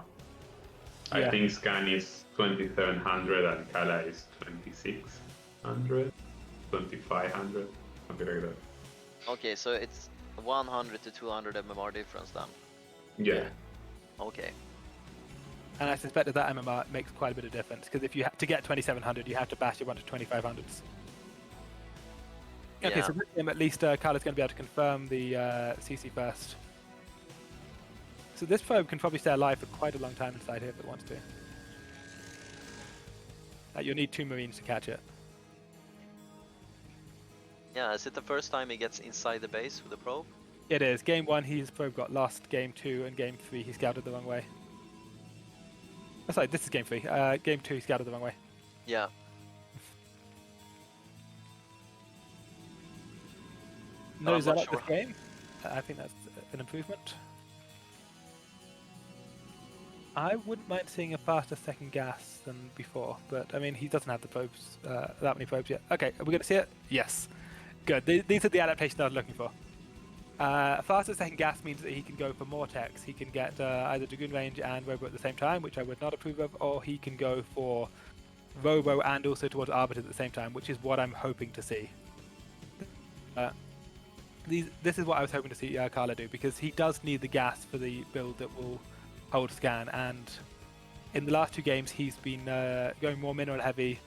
Yeah. I think Scan is 2700 and Khala is 2600, 2500, something like that. Okay, so it's 100 to 200 MMR difference then? Yeah. Okay. And I suspect that MMR makes quite a bit of difference, because if you to get 2700, you have to bash your 1 to 2500s. Okay, Yeah. so this game at least Kala's going to be able to confirm the CC first. So this probe can probably stay alive for quite a long time inside here if it wants to. You'll need 2 Marines to catch it. Yeah, is it the first time he gets inside the base with the probe? It is. Game 1, his probe got lost. Game 2 and Game 3, he scouted the wrong way. Oh, sorry, this is Game 3. Game 2, he scouted the wrong way. Yeah. No I'm not Zealot sure. this game. I think that's an improvement. I wouldn't mind seeing a faster second gas than before, but I mean, he doesn't have the probes, that many probes yet. Okay, are we going to see it? Yes. Good. These are the adaptations I was looking for. Faster second gas means that he can go for more techs. He can get either Dragoon range and Robo at the same time, which I would not approve of, or he can go for Robo and also towards Arbiter at the same time, which is what I'm hoping to see. This is what I was hoping to see Khala do, because he does need the gas for the build that will hold Scan, and in the last 2 games he's been going more mineral heavy,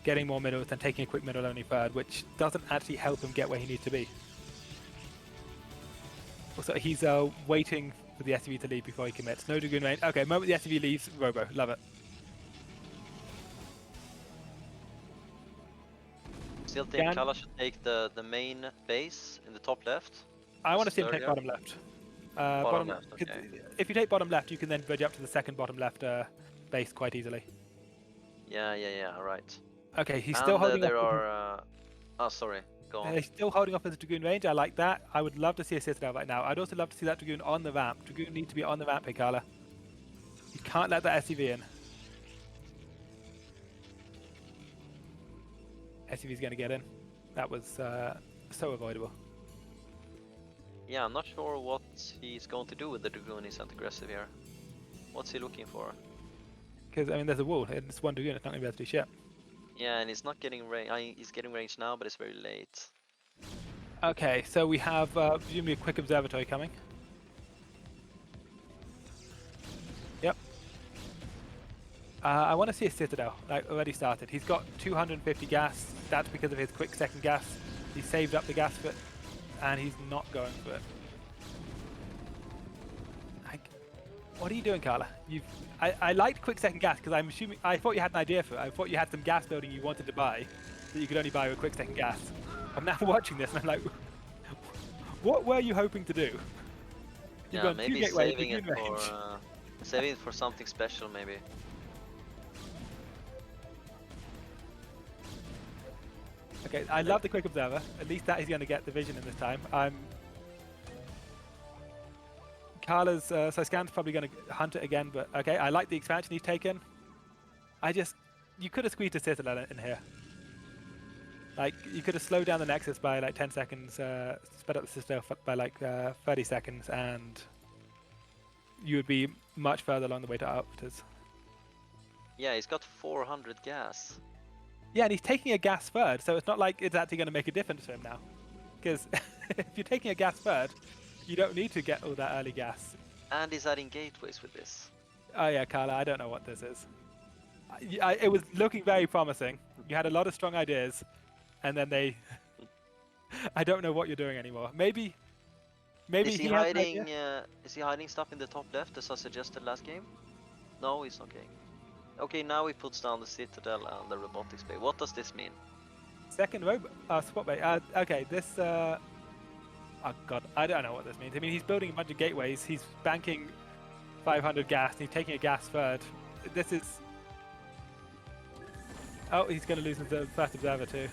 getting more minerals and taking a quick mineral only 3rd, which doesn't actually help him get where he needs to be. Also, he's waiting for the SUV to leave before he commits. No Dragoon range. Okay, moment the SUV leaves, Robo. Love it. Still think Khala should take the main base in the top left. I want to see him take bottom left. Bottom left, okay. If you take bottom left, you can then bridge up to the second bottom left base quite easily. Yeah, right. Okay, he's still holding there off. are... Oh, sorry. Go on. He's still holding off his Dragoon range. I like that. I would love to see a Citadel right now. I'd also love to see that Dragoon on the ramp. Dragoon needs to be on the ramp here, Khala. You can't let that SUV in. SUV's going to get in. That was so avoidable. Yeah, I'm not sure what he's going to do with the Dragoon. He's not aggressive here. What's he looking for? Because, I mean, there's a wall. It's one Dragoon. It's not going to be able to do shit. Yeah, and he's not getting range. He's getting range now, but it's very late. Okay, so we have presumably a quick observatory coming. Yep. I want to see a Citadel, like already started. He's got 250 gas. That's because of his quick second gas. He saved up the gas for it, and he's not going for it. What are you doing, Khala? I liked quick second gas because I'm assuming I thought you had an idea for it. I thought you had some gas building you wanted to buy that you could only buy with quick second gas. I'm now watching this and I'm like, what were you hoping to do? Yeah, maybe saving it for something special, maybe. Okay, I love the quick observer. At least that he's going to get the vision in this time. Khala's so Scan's probably going to hunt it again, but okay, I like the expansion he's taken. You could have squeezed a Citadel in here. Like, you could have slowed down the Nexus by like 10 seconds, sped up the Citadel by like 30 seconds, and you would be much further along the way to Arbiters. Yeah, he's got 400 gas. Yeah, and he's taking a gas third, so it's not like it's actually going to make a difference to him now. Because if you're taking a gas third, you don't need to get all that early gas. And he's adding gateways with this. Oh yeah, Khala, I don't know what this is. It was looking very promising. You had a lot of strong ideas, and then they... I don't know what you're doing anymore. Maybe is he hiding? Is he hiding stuff in the top left as I suggested last game? No, he's not getting. Okay, now he puts down the Citadel and the robotics bay. What does this mean? Second spot bay. Okay, this. Oh god, I don't know what this means. I mean, he's building a bunch of gateways. He's banking 500 gas. And he's taking a gas third. This is. Oh, he's going to lose the first observer too.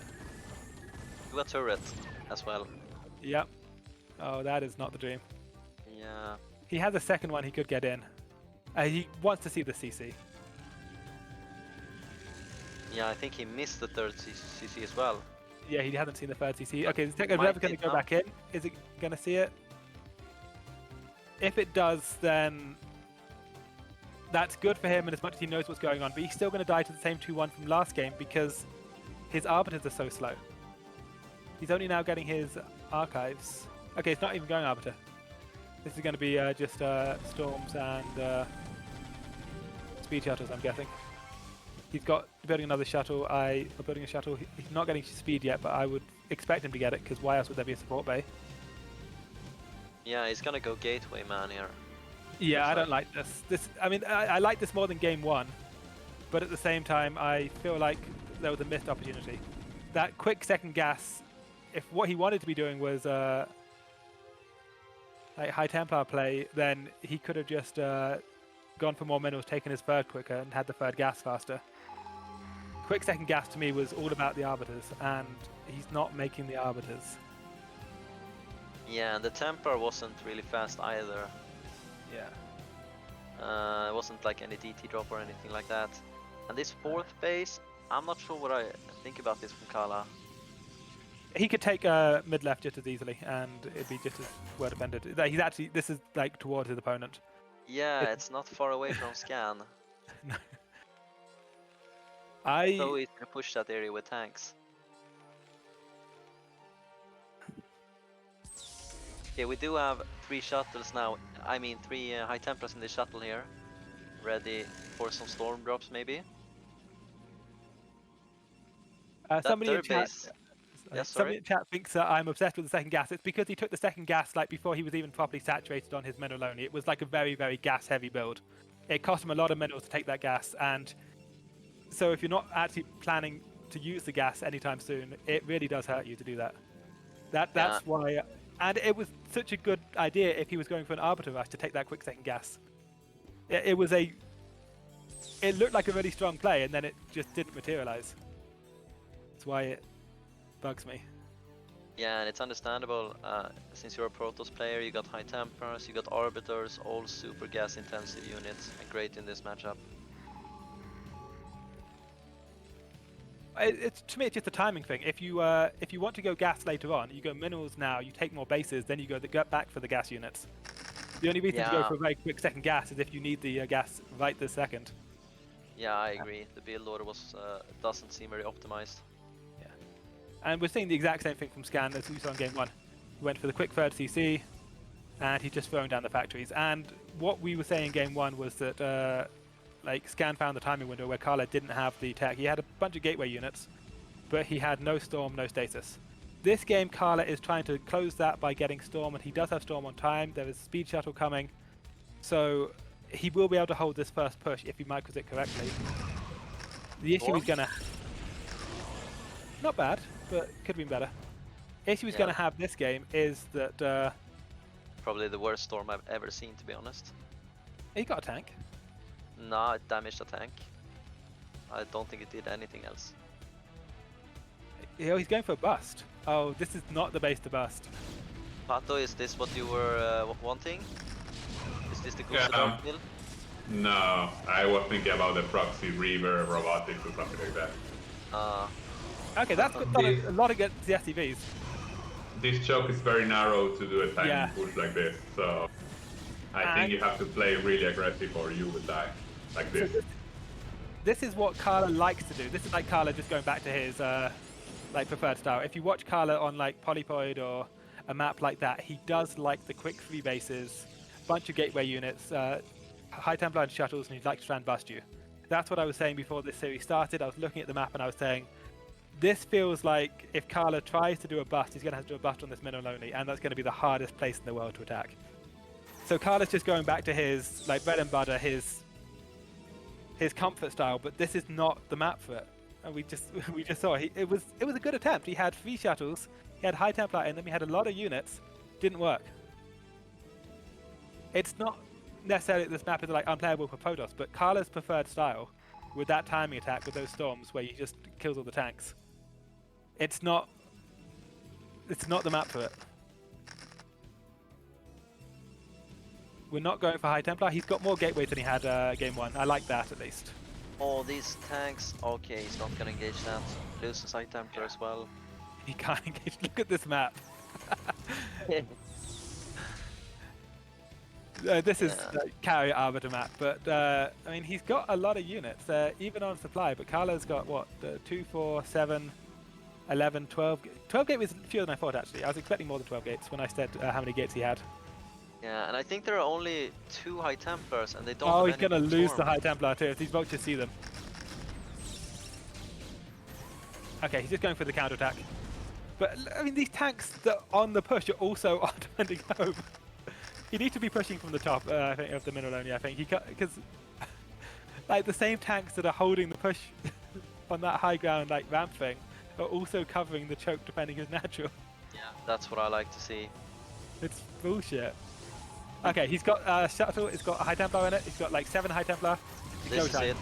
You got turret as well. Yep. Oh, that is not the dream. Yeah. He has a second one he could get in. He wants to see the CC. Yeah, I think he missed the third CC as well. Yeah, he hasn't seen the third CC. Okay, the second observer going to go back in. Is it going to see it? If it does, then that's good for him, and as much as he knows what's going on. But he's still going to die to the same 2-1 from last game because his arbiters are so slow. He's only now getting his archives. Okay, it's not even going arbiter. This is going to be just storms and speed shuttles, I'm guessing. He's got building another shuttle. Building a shuttle. He's not getting speed yet, but I would expect him to get it because why else would there be a support bay? Yeah, he's gonna go gateway man here. Yeah, I don't like this. I mean, I like this more than game 1, but at the same time, I feel like there was a missed opportunity. That quick second gas. If what he wanted to be doing was like High Templar play, then he could have just gone for more minerals, taken his third quicker, and had the third gas faster. Quick second gas to me was all about the arbiters, and he's not making the arbiters. Yeah, and the Templar wasn't really fast either. Yeah. It wasn't like any DT drop or anything like that. And this fourth base, I'm not sure what I think about this from Khala. He could take mid left just as easily, and it'd be just as well defended. He's actually, this is like towards his opponent. Yeah, it's not far away from Scan. No. So he's gonna push that area with tanks. Okay, we do have 3 shuttles now. I mean, 3 High Templars in the shuttle here, ready for some storm drops maybe. Somebody in chat. Yes, somebody in chat thinks that I'm obsessed with the second gas. It's because he took the second gas like before he was even properly saturated on his mineral only. It was like a very, very gas heavy build. It cost him a lot of minerals to take that gas, and so if you're not actually planning to use the gas anytime soon, it really does hurt you to do that. That's why, and it was such a good idea if he was going for an arbiter rush to take that quick second gas. It looked like a really strong play, and then it just didn't materialize. That's why it bugs me. Yeah, and it's understandable, since you're a Protoss player, you got High Templars, you got Arbiters, all super gas intensive units, and great in this matchup. To me, it's just a timing thing. If you want to go gas later on, you go minerals now, you take more bases, then you go back for the gas units. The only reason to go for a very quick second gas is if you need the gas right this second. Yeah, I agree. The build order doesn't seem very optimized. And we're seeing the exact same thing from Scan as we saw in game 1. He went for the quick third CC, and he's just throwing down the factories. And what we were saying in game 1 was that like Scan found the timing window where Khala didn't have the tech. He had a bunch of gateway units, but he had no storm, no stasis. This game, Khala is trying to close that by getting storm, and he does have storm on time. There is speed shuttle coming, so he will be able to hold this first push if he micros it correctly. The issue is gonna... Not bad, but could have been better. Issue he's going to have this game is that... Probably the worst storm I've ever seen, to be honest. He got a tank. No, it damaged a tank. I don't think it did anything else. He's going for a bust. Oh, this is not the base to bust. Pato, is this what you were wanting? Is this the Gustavon build? No, I was thinking about the proxy reaver robotics or something like that. Okay, that's done a lot against the SCVs. This choke is very narrow to do a timing push like this, so I think you have to play really aggressive or you would die like this. So this is what Khala likes to do. This is like Khala just going back to his like preferred style. If you watch Khala on like Polypoid or a map like that, he does like the quick free bases, bunch of gateway units, high Templar and shuttles, and he'd like to try and bust you. That's what I was saying before this series started. I was looking at the map and I was saying, this feels like if Khala tries to do a bust, he's going to have to do a bust on this minnow only, and that's going to be the hardest place in the world to attack. So Khala's just going back to his like bread and butter, his comfort style, but this is not the map for it. And we just saw it was a good attempt. He had 3 shuttles, he had high Templar in them, he had a lot of units, didn't work. It's not necessarily that this map is like unplayable for Protoss, but Khala's preferred style with that timing attack with those storms where he just kills all the tanks. It's not the map for it. We're not going for high Templar. He's got more gateways than he had game 1. I like that at least. Oh, these tanks. Okay, he's not gonna engage that. Loses high Templar as well. He can't engage. Look at this map. This is carrier arbiter map, but I mean he's got a lot of units even on supply. But Khala's got what 2, 4, 7, 11, 12. 12 gateways fewer than I thought actually. I was expecting more than 12 gates when I said how many gates he had. Yeah, and I think there are only 2 high Templars, and they don't. Oh, have he's gonna any lose storm. the high Templar too. If these vultures see them. Okay, he's just going for the counter attack. But I mean, these tanks that are on the push are also on defending home. You need to be pushing from the top, I think, of the middle only. I think because like the same tanks that are holding the push on that high ground like ramp thing are also covering the choke defending his natural. Yeah, that's what I like to see. It's bullshit. Okay, he's got a shuttle. It's got a high Templar in it. He's got like 7 high Templar. This is it.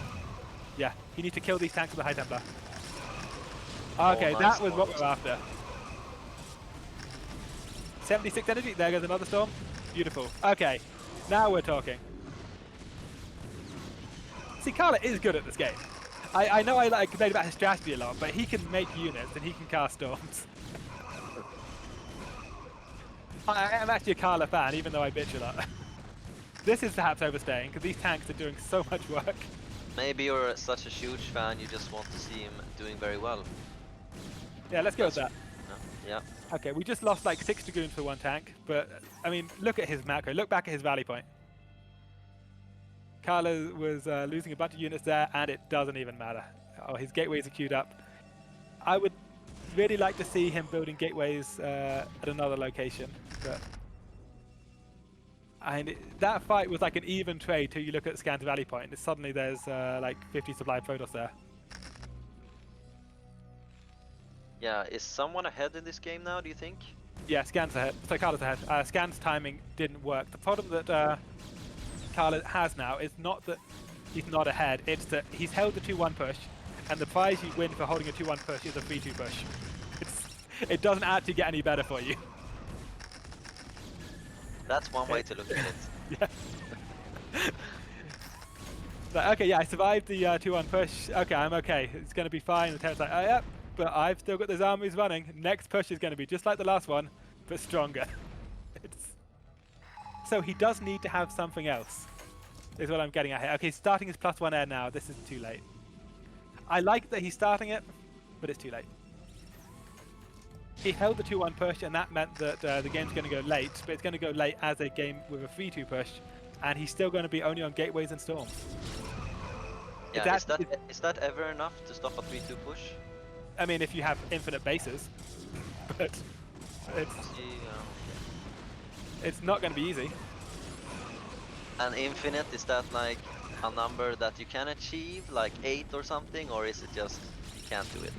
Yeah, you need to kill these tanks with the high Templar. Okay, nice that was what we're after. 76 energy. There goes another storm. Beautiful. Okay, now we're talking. See, Khala is good at this game. I know I like complain about his strategy a lot, but he can make units and he can cast storms. I am actually a Khala fan, even though I bitch a lot. This is perhaps overstaying, because these tanks are doing so much work. Maybe you're such a huge fan, you just want to see him doing very well. Yeah, let's go with that. Yeah. Okay, we just lost like 6 Dragoons for 1 tank, but I mean, look at his macro. Look back at his rally point. Khala was losing a bunch of units there, and it doesn't even matter. Oh, his gateways are queued up. I would really like to see him building gateways at another location, but that fight was like an even trade till you look at Scan's rally point, and suddenly there's like 50 supply Protoss there. Yeah, is someone ahead in this game now, do you think? Yeah, Scan's ahead. So Khala's ahead. Scan's timing didn't work. The problem that Khala has now is not that he's not ahead, it's that he's held the 2-1 push, and the prize you win for holding a 2-1 push is a 3-2 push. It doesn't actually get any better for you. That's one way to look at it. Yeah. But, okay, yeah, I survived the 2-1 push. Okay, I'm okay. It's going to be fine. The Terror's like, oh, yep, but I've still got those armies running. Next push is going to be just like the last one, but stronger. So he does need to have something else, is what I'm getting at here. Okay, starting his +1 air now. This is too late. I like that he's starting it, but it's too late. He held the 2-1 push, and that meant that the game's going to go late, but it's going to go late as a game with a 3-2 push, and he's still going to be only on gateways and storms. Yeah, is that ever enough to stop a 3-2 push? I mean, if you have infinite bases, but it's not going to be easy. And infinite, is that like a number that you can achieve, like 8 or something, or is it just you can't do it?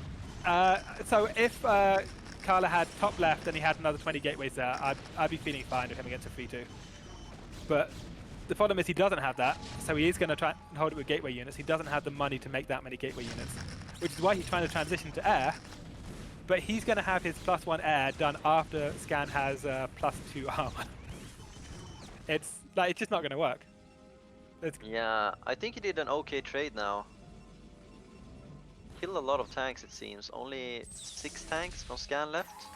So if Khala had top left and he had another 20 gateways there, I'd be feeling fine with him against a 3-2. But the problem is he doesn't have that, so he is going to try and hold it with gateway units. He doesn't have the money to make that many gateway units, which is why he's trying to transition to air, but he's going to have his +1 air done after Scan has +2 armor. It's just not going to work. Yeah, I think he did an okay trade now. Killed a lot of tanks, it seems. Only 6 tanks from Scan left.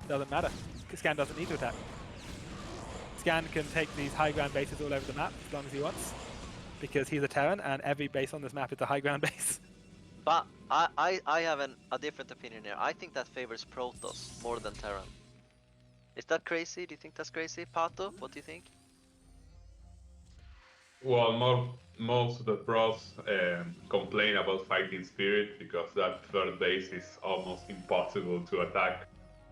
Doesn't matter. Scan doesn't need to attack. Scan can take these high ground bases all over the map as long as he wants, because he's a Terran and every base on this map is a high ground base. But I have a different opinion here. I think that favors Protoss more than Terran. Is that crazy? Do you think that's crazy? Pato, what do you think? Well, most of the pros complain about fighting spirit because that third base is almost impossible to attack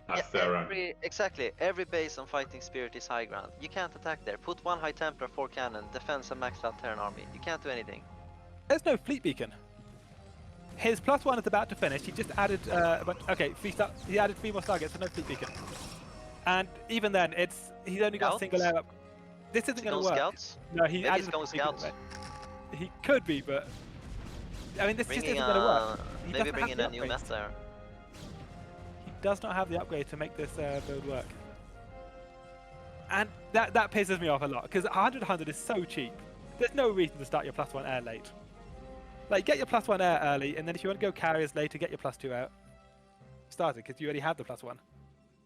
as Terran. Exactly. Every base on fighting spirit is high ground. You can't attack there. Put 1 high Templar, 4 cannon, defense and maxed out Terran army. You can't do anything. There's no fleet beacon. His +1 is about to finish. He just added, he added 3 more targets, so no fleet beacon. And even then, he's only got a single air up. This isn't going to work. Scouts? No, he Maybe added he's going scouts. He could be, but I mean, this just isn't going to work. Maybe bring in a new meta. He does not have the upgrade to make this build work. And that pisses me off a lot, because 100 is so cheap. There's no reason to start your +1 air late. Like, get your +1 air early, and then if you want to go carriers later, get your +2 out. Start it, because you already have the +1.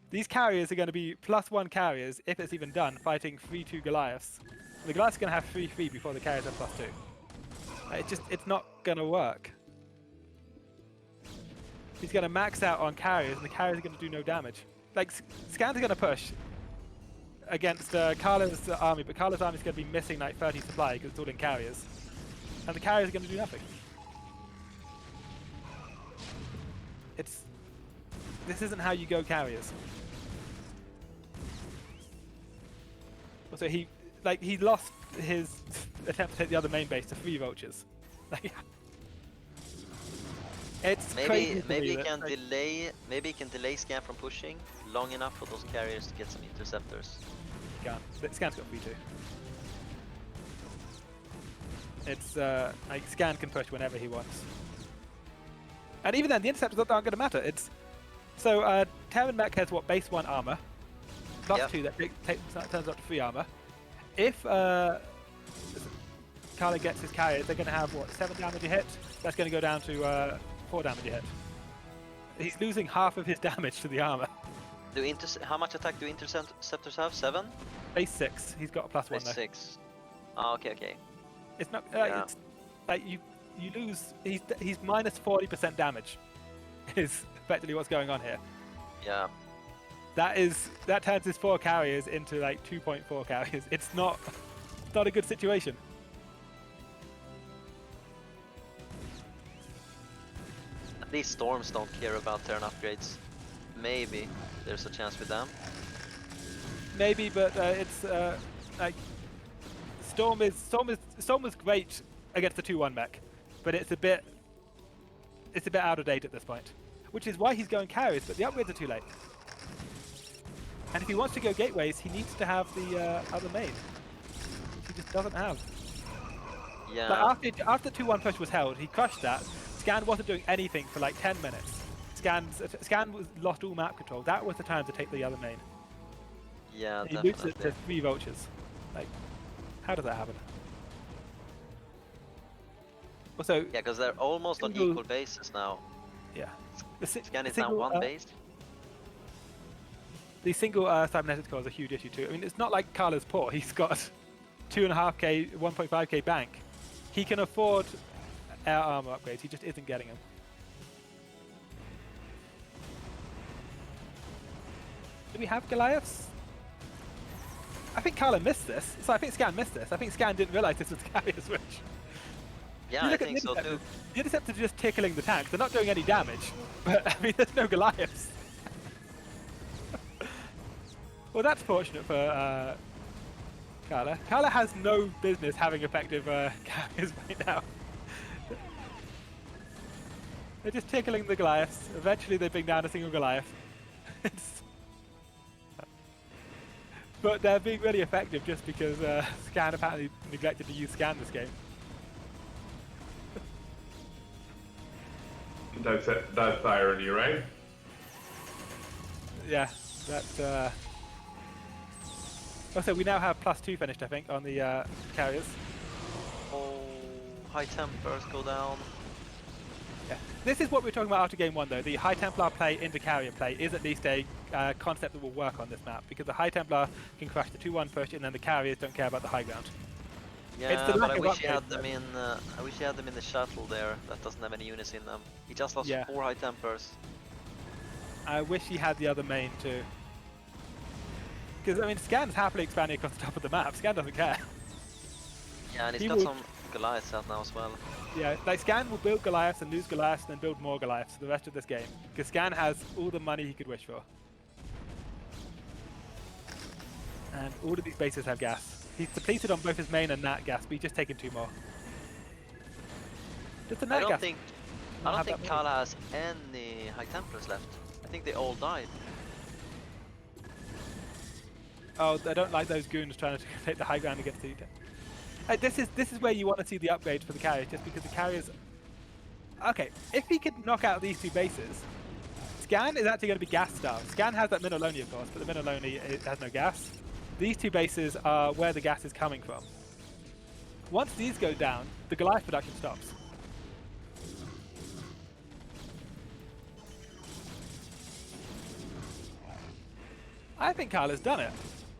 These carriers are going to be +1 carriers, if it's even done, fighting 3-2 Goliaths. The Goliaths are going to have 3-3 before the carriers have +2. It's not going to work. He's going to max out on carriers, and the carriers are going to do no damage. Like, Scans are going to push against Khala's army, but Khala's army is going to be missing like 30 supply because it's all in carriers. And the carriers are going to do nothing. This isn't how you go carriers. Also, he lost his attempt to take the other main base to 3 vultures. It's crazy. Maybe he can delay Scan from pushing long enough for those carriers to get some interceptors. Scan's got 3-2. It's like Scan can push whenever he wants. And even then, the interceptors aren't going to matter. So Terran Mech has what, base 1 armor, +2 that turns up to 3 armor. If Khala gets his carriers, they're going to have what, 7 damage a hit. That's going to go down to 4 damage a hit. He's losing half of his damage to the armor. How much attack do interceptors have? 7? Base 6. He's got a +1 base though. 6. Oh, okay. It's not. It's like you lose. He's -40% damage. Is effectively what's going on here. Yeah. That turns his 4 carriers into like 2.4 carriers. It's not a good situation. These storms don't care about Terran upgrades. Maybe there's a chance with them. Maybe, but it's like Storm was great against the 2-1 mech, but it's a bit out of date at this point, which is why he's going carriers. But the upgrades are too late. And if he wants to go gateways, he needs to have the other main. He just doesn't have. Yeah. Like after 2-1 push was held, he crushed that. Scan wasn't doing anything for like 10 minutes. Scan lost all map control. That was the time to take the other main. Yeah, and he definitely. loses it to 3 vultures. Like, how does that happen? Also, yeah, because they're almost on equal bases now. Yeah. Scan is now 1 base. The single cybernetics core is a huge issue too. I mean, it's not like Khala's poor. He's got 2.5k, 1.5k bank. He can afford air armor upgrades. He just isn't getting them. Do we have Goliaths? I think Khala missed this. So I think Scan missed this. I think Scan didn't realize this was a carrier switch. Yeah, I think so too. The interceptors are just tickling the tanks. They're not doing any damage. But I mean, there's no Goliaths. Well, that's fortunate for Khala. Khala has no business having effective carriers right now. They're just tickling the Goliaths. Eventually they bring down a single Goliath. But they're being really effective just because Scan apparently neglected to use Scan this game. That's irony, right? Yeah, that. Also, we now have +2 finished, I think, on the carriers. Oh, high tempers go down. Yeah. This is what we were talking about after game 1, though. The High Templar play into carrier play is at least a concept that will work on this map, because the High Templar can crush the 2-1 push, and then the carriers don't care about the high ground. Yeah, but I wish he had them in. I wish he had them in the shuttle there. That doesn't have any units in them. He just lost 4 high tempers. I wish he had the other main too. Because I mean, Scan's happily expanding across the top of the map. Scan doesn't care. Yeah, and he's got some Goliaths out now as well. Yeah, like Scan will build Goliaths and lose Goliaths and then build more Goliaths for the rest of this game. Because Scan has all the money he could wish for. And all of these bases have gas. He's depleted on both his main and Nat gas, but he's just taken 2 more. Just the Nat gas. I don't think Khala has any high templars left. I think they all died. Oh, I don't like those goons trying to take the high ground against the... This is where you want to see the upgrades for the carriers, just because the carriers... Okay, if he could knock out these 2 bases, Scan is actually going to be gas style. Scan has that Minoloni, of course, but the Minoloni has no gas. These 2 bases are where the gas is coming from. Once these go down, the Goliath production stops. I think Khala's done it.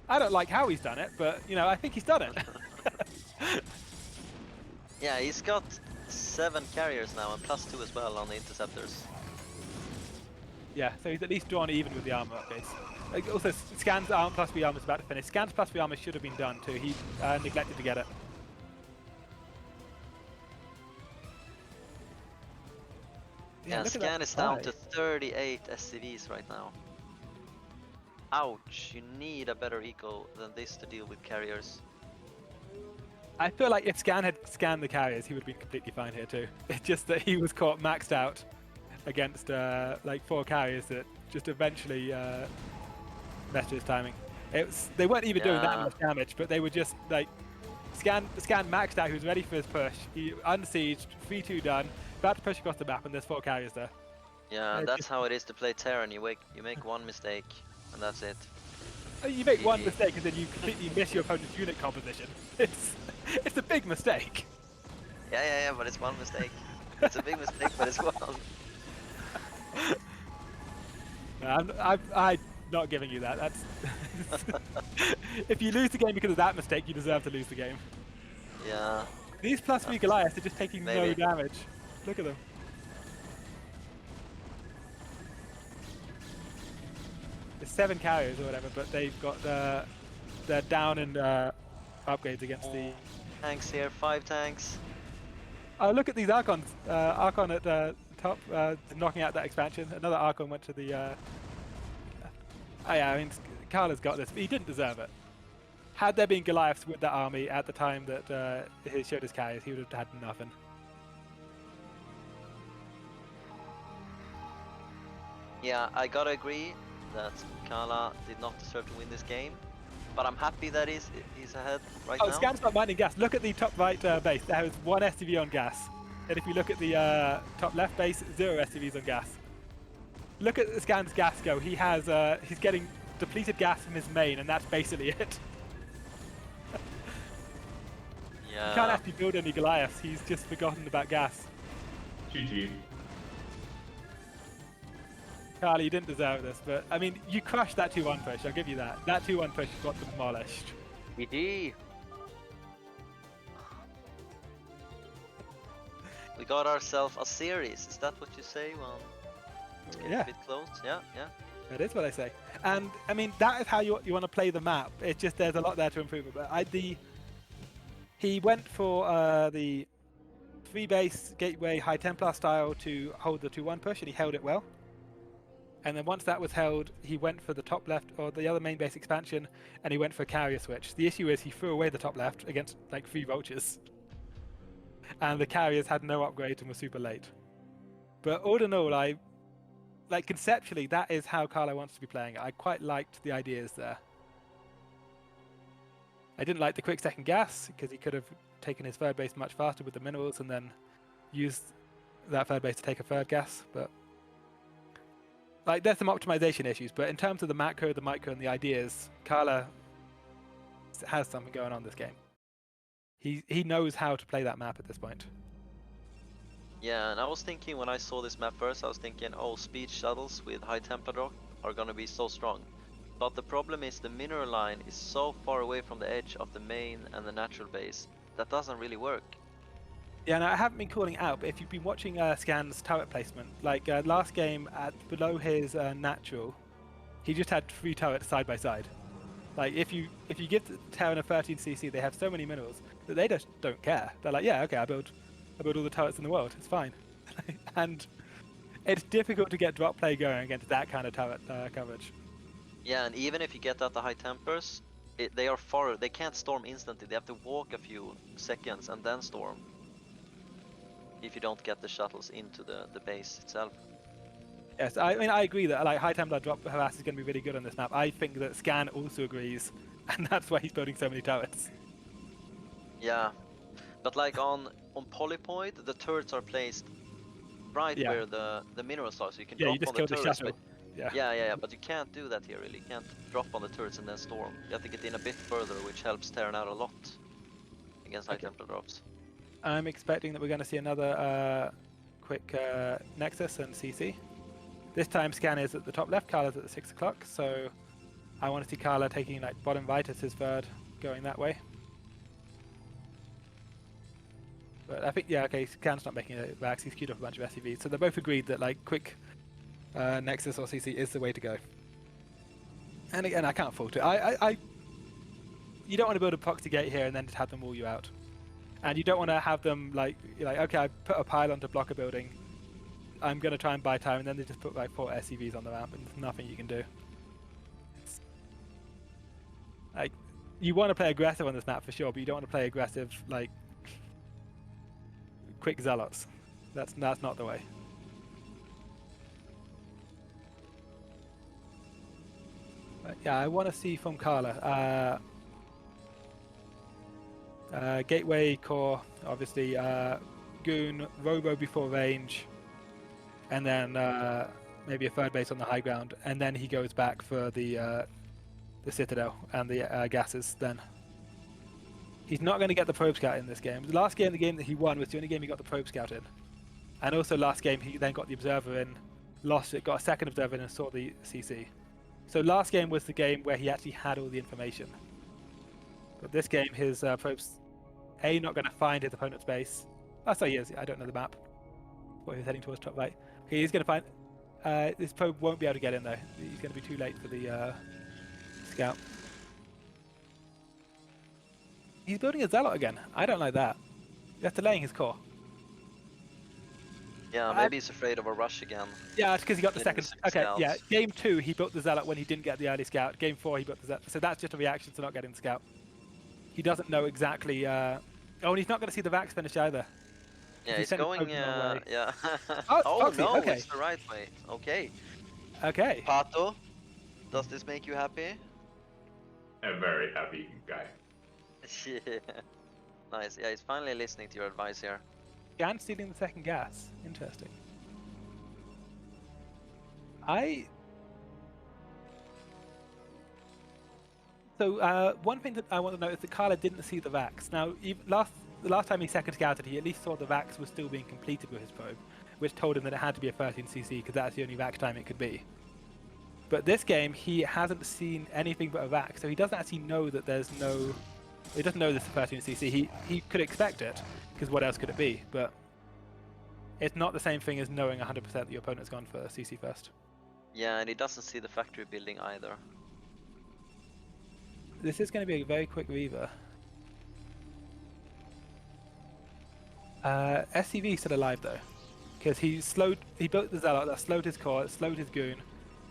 I don't like how he's done it, but, you know, I think he's done it. Yeah, he's got 7 carriers now and +2 as well on the interceptors. Yeah, so he's at least drawn even with the armor updates. Like, also, Scan's +3 armor is about to finish. Scan's +3 armor should have been done too. He neglected to get it. Yeah, Scan is down to 38 SCVs right now. Ouch, you need a better eco than this to deal with carriers. I feel like if Scan had scanned the carriers, he would have been completely fine here too. It's just that he was caught maxed out against like 4 carriers that just eventually messed with his timing. They weren't even doing that much damage, but they were just like Scan maxed out. He was ready for his push. He unsieged, 3-2 done, about to push across the map, and there's 4 carriers there. Yeah, that's how it is to play Terran. You make one mistake, and that's it. You make one mistake and then you completely miss your opponent's unit composition. It's a big mistake. Yeah, but it's one mistake. It's a big mistake, but it's one. No, I'm not giving you that. That's if you lose the game because of that mistake, you deserve to lose the game. Yeah. These +3 Goliaths are just taking no damage. Look at them. There's 7 carriers or whatever, but they've got they're down in upgrades against the tanks here. 5 tanks. Oh, look at these Archons. Archon at the top, knocking out that expansion. Another Archon went to the... Oh yeah, I mean, Khala's got this, but he didn't deserve it. Had there been Goliaths with that army at the time that he showed his carriers, he would have had nothing. Yeah, I gotta agree that Khala did not deserve to win this game, but I'm happy that he's ahead right now. Oh, Scan's not mining gas. Look at the top right base. There was 1 STV on gas. And if you look at the top left base, 0 STVs on gas. Look at Scan's gas go. He has he's getting depleted gas from his main, and that's basically it. Yeah. He can't actually build any Goliaths. He's just forgotten about gas. GG. Khala, you didn't deserve this, but I mean, you crushed that 2-1 push. I'll give you that. That 2-1 push got demolished. GG. We got ourselves a series. Is that what you say? Well, it's getting a bit close. Yeah. That is what I say. And I mean, that is how you want to play the map. It's just there's a lot there to improve. But he went for the 3-base gateway high Templar style to hold the 2-1 push, and he held it well. And then once that was held, he went for the top left, or the other main base expansion, and he went for a carrier switch. The issue is he threw away the top left against like 3 vultures. And the carriers had no upgrade and were super late. But all in all, like conceptually, that is how Khala wants to be playing it. I quite liked the ideas there. I didn't like the quick second gas, because he could have taken his 3rd base much faster with the minerals and then used that third base to take a third gas, but like there's some optimization issues. But in terms of the macro, the micro, and the ideas, Khala has something going on this game. He knows how to play that map at this point. Yeah, and I was thinking when I saw this map first, I was thinking, oh, speed shuttles with high Templar drop are gonna be so strong. But the problem is the mineral line is so far away from the edge of the main and the natural base that doesn't really work. Yeah, and I haven't been calling it out, but if you've been watching Scan's turret placement, like last game below his natural, he just had 3 turrets side by side. Like if you give Terran a 13cc, they have so many minerals that they just don't care. They're like, yeah, okay, I build all the turrets in the world. It's fine. And it's difficult to get drop play going against that kind of turret coverage. Yeah, and even if you get out the high Tempers, they are far. They can't storm instantly. They have to walk a few seconds and then storm. If you don't get the shuttles into the base itself. Yes, I mean I agree that like high Templar drop harass is going to be really good on this map. I think that Scan also agrees, and that's why he's building so many turrets. Yeah, but like on Polypoid, the turrets are placed right where the minerals are, so you can drop you just on the kill turrets. The shuttle. Yeah, but you can't do that here really. You can't drop on the turrets and then storm. You have to get in a bit further, which helps Terran out a lot against high Templar drops. I'm expecting that we're going to see another quick Nexus and CC. This time Scan is at the top left, Khala's at the 6 o'clock, so I want to see Khala taking like bottom right as his third, going that way. But I think, yeah, okay, Scan's not making it back, he's queued up a bunch of SCVs, so they're both agreed that like quick Nexus or CC is the way to go. And again, I can't fault it. You don't want to build a proxy gate here and then just have them wall you out. And you don't want to have them like okay, I put a pylon to block a building, I'm going to try and buy time, and then they just put like 4 SCVs on the ramp, and there's nothing you can do. Like, you want to play aggressive on this map for sure, but you don't want to play aggressive, like, quick zealots. That's not the way. But yeah, I want to see from Khala. Gateway core, obviously, Goon, Robo before range, and then maybe a third base on the high ground, and then he goes back for the Citadel and the gases then. He's not going to get the probe scout in this game. The last game, the game that he won, was the only game he got the probe scout in. And also last game, he then got the observer in, lost it, got a second observer in, and saw the CC. So last game was the game where he actually had all the information. But this game, his probe's not going to find his opponent's base. Oh, so he is. I don't know the map. Well, he's heading towards top right. Okay, he's going to find... this probe won't be able to get in, though. He's going to be too late for the scout. He's building a zealot again. I don't like that. That's delaying his core. Yeah, maybe he's afraid of a rush again. Yeah, it's because he got the second... Okay, yeah. Game 2, he built the zealot when he didn't get the early scout. Game 4, he built the zealot. So that's just a reaction to not getting the scout. He doesn't know exactly... Oh, and he's not going to see the Vax finish either. Yeah, he's going... yeah. Oh, no, okay. It's the right way. Okay. Okay. Pato, does this make you happy? A very happy guy. Yeah. Nice. Yeah, he's finally listening to your advice here. And stealing the second gas. Interesting. So one thing that I want to note is that Khala didn't see the Vax. Now, the last time he second scouted, he at least saw the Vax was still being completed with his probe, which told him that it had to be a 13cc because that's the only Vax time it could be. But this game, he hasn't seen anything but a Vax, so he doesn't actually know that there's no... He doesn't know this is 13cc. He could expect it, because what else could it be? But it's not the same thing as knowing 100% that your opponent's gone for CC first. Yeah, and he doesn't see the factory building either. This is going to be a very quick Reaver. SCV still alive though, because he built the Zealot, that slowed his core, it slowed his Goon,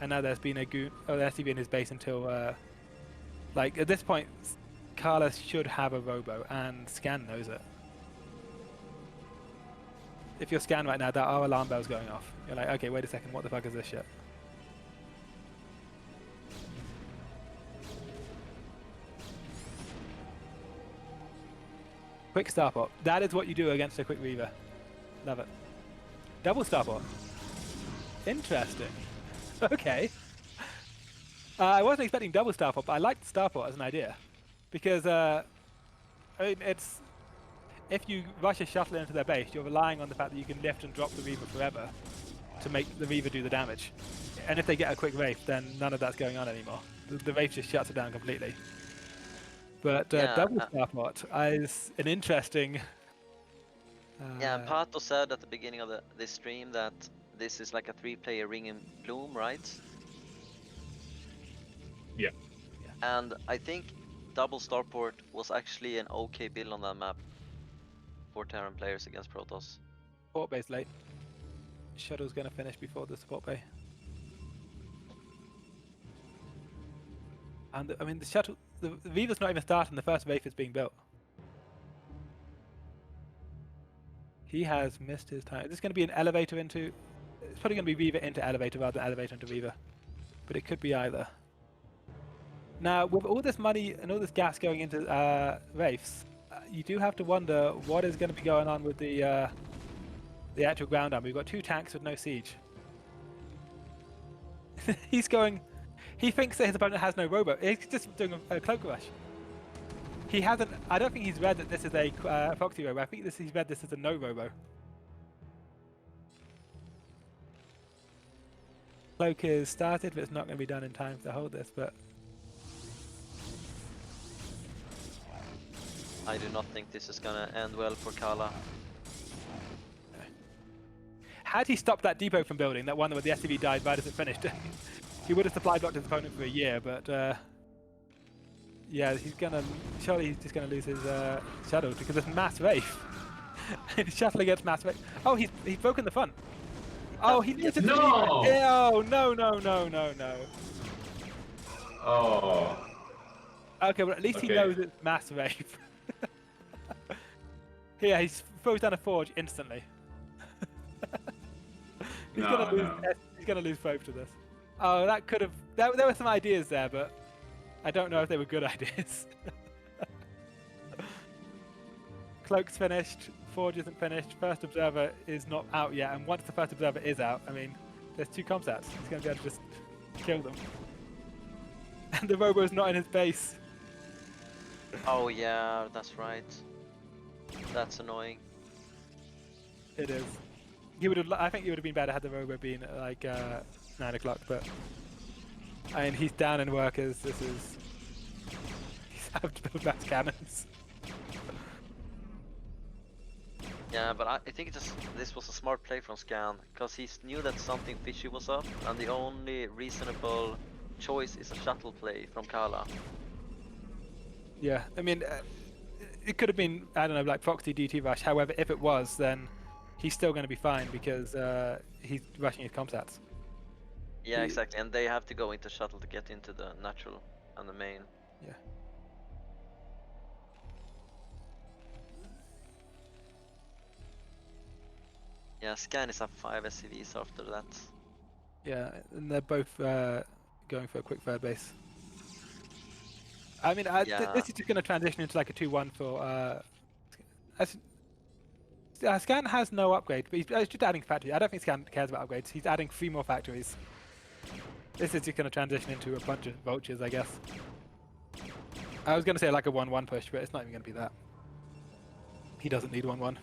and now there's been a Goon, SCV in his base until, like at this point, Khala should have a Robo, and Scan knows it. If you're Scan right now, there are alarm bells going off. You're like, okay, wait a second, what the fuck is this shit? Quick Starpot. That is what you do against a quick Reaver. Love it. Double starport. Interesting. Okay. I wasn't expecting double starport, but I liked starport as an idea. Because, I mean, it's... If you rush a shuttle into their base, you're relying on the fact that you can lift and drop the Reaver forever to make the Reaver do the damage. And if they get a quick Wraith, then none of that's going on anymore. The Wraith just shuts it down completely. But double starport is an interesting... yeah, and Pato said at the beginning of this stream that this is like a 3-player Ring in Bloom, right? Yeah. And I think double starport was actually an okay build on that map for Terran players against Protoss. Support base late. Shuttle's going to finish before the support bay. And I mean, the shuttle, the Reaver's not even starting, the first Wraith is being built. He has missed his time. Is this going to be an elevator into... It's probably going to be Reaver into elevator rather than elevator into Reaver. But it could be either. Now, with all this money and all this gas going into Wraiths, you do have to wonder what is going to be going on with the actual ground army. We've got 2 tanks with no siege. He's going... He thinks that his opponent has no robo. He's just doing a cloak rush. He hasn't... I don't think he's read that this is a proxy robo. I think he's read this as a no robo. Cloak is started, but it's not going to be done in time to hold this, but... I do not think this is gonna end well for Khala. Had he stopped that depot from building, that one where the SCV died right as it finished, he would have supply blocked his opponent for a year, but yeah, he's gonna... Surely he's just gonna lose his shuttle because there's mass Wraith. Shuttle against mass Wraith. Oh, he's broken the front. Oh, he loses the... Oh, no. Oh. Okay, well at least he knows it's mass Wraith. Yeah, he throws down a forge instantly. He's gonna lose both to this. Oh, that could have... There were some ideas there, but I don't know if they were good ideas. Cloak's finished, Forge isn't finished, First Observer is not out yet, and once the First Observer is out, I mean, there's 2 comsats. He's gonna be able to just kill them. And the Robo's not in his base. Oh yeah, that's right. That's annoying. It is. He would have. I think he would have been better had the Robo been at like 9 o'clock. But I mean, he's down in workers. This is. He's having to build mass cannons. Yeah, but I think this was a smart play from Scan, because he knew that something fishy was up, and the only reasonable choice is a shuttle play from Khala. Yeah, I mean, it could have been, I don't know, like proxy DT rush. However, if it was, then he's still going to be fine because he's rushing his comsats. Yeah, exactly, and they have to go into shuttle to get into the natural and the main. Yeah. Yeah, Scan is up 5 SCVs after that. Yeah, and they're both going for a quick third base. I mean, this is just going to transition into like a 2-1 for... Scan has no upgrade, but he's just adding factories. I don't think Scan cares about upgrades. He's adding 3 more factories. This is just going to transition into a bunch of vultures, I guess. I was going to say like a 1-1 push, but it's not even going to be that. He doesn't need 1-1.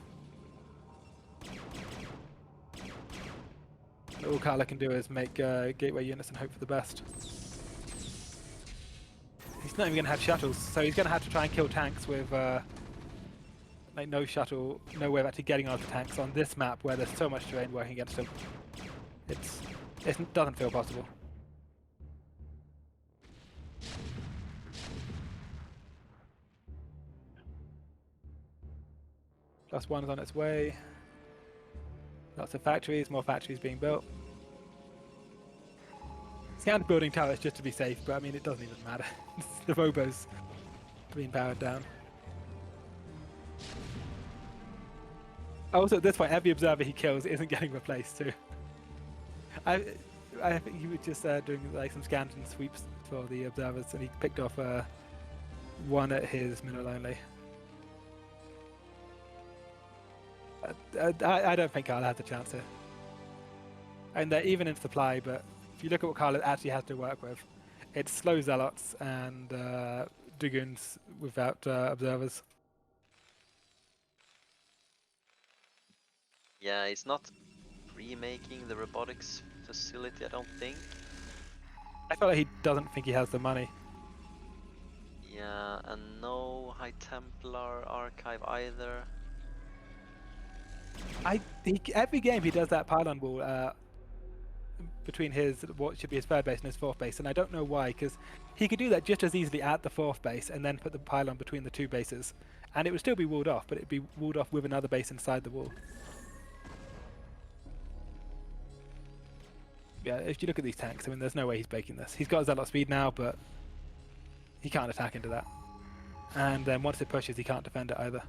All Khala can do is make gateway units and hope for the best. He's not even going to have shuttles, so he's going to have to try and kill tanks with like no shuttle, no way of actually getting onto tanks on this map where there's so much terrain working against him. It doesn't feel possible. +1 is on its way. Lots of factories, more factories being built. Scan's building towers just to be safe, but I mean it doesn't even matter. The Robo's being powered down. Also at this point, every observer he kills isn't getting replaced too. I think he was just doing like some scans and sweeps for the observers, and he picked off one at his mineral only. I don't think Khala has a chance here. And they're even in supply, but if you look at what Khala actually has to work with, it's slow Zealots and Dragoons without observers. Yeah, he's not remaking the robotics facility, I don't think. I feel like he doesn't think he has the money. Yeah, and no High Templar archive either. Every game he does that pylon wall between his what should be his third base and his fourth base, and I don't know why, because he could do that just as easily at the fourth base and then put the pylon between the two bases, and it would still be walled off, but it'd be walled off with another base inside the wall. Yeah, if you look at these tanks, I mean, there's no way he's breaking this. He's got Zealot speed now, but he can't attack into that. And then once it pushes, he can't defend it either.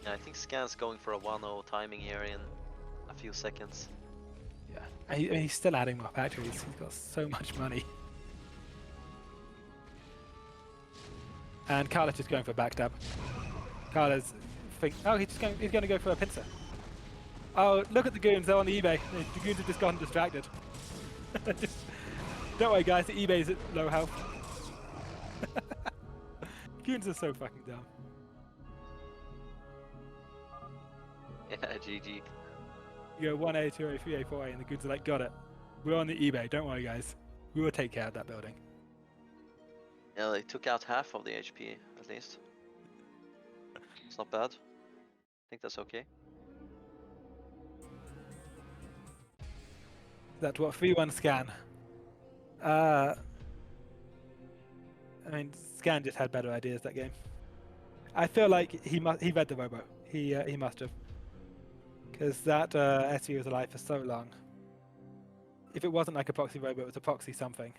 Yeah, I think Scan's going for a 1-0 timing here in a few seconds. Yeah, and he's still adding more factories. He's got so much money. And Khala's just going for a backstab. Khala's he's going to go for a pincer. Oh, look at the goons, they're on the eBay. The goons have just gotten distracted. Don't worry guys, the eBay's at low health. Goons are so fucking dumb. Yeah, GG. You go 1A, 2A, 3A, 4A, and the goons are like, got it. We're on the eBay, don't worry guys. We will take care of that building. Yeah, they took out half of the HP, at least. It's not bad. I think that's okay. That's what 3-1 Scan. I mean, Scan just had better ideas that game. I feel like he read the robo. He must have, because that SV was alive for so long. If it wasn't like a proxy robo, it was a proxy something,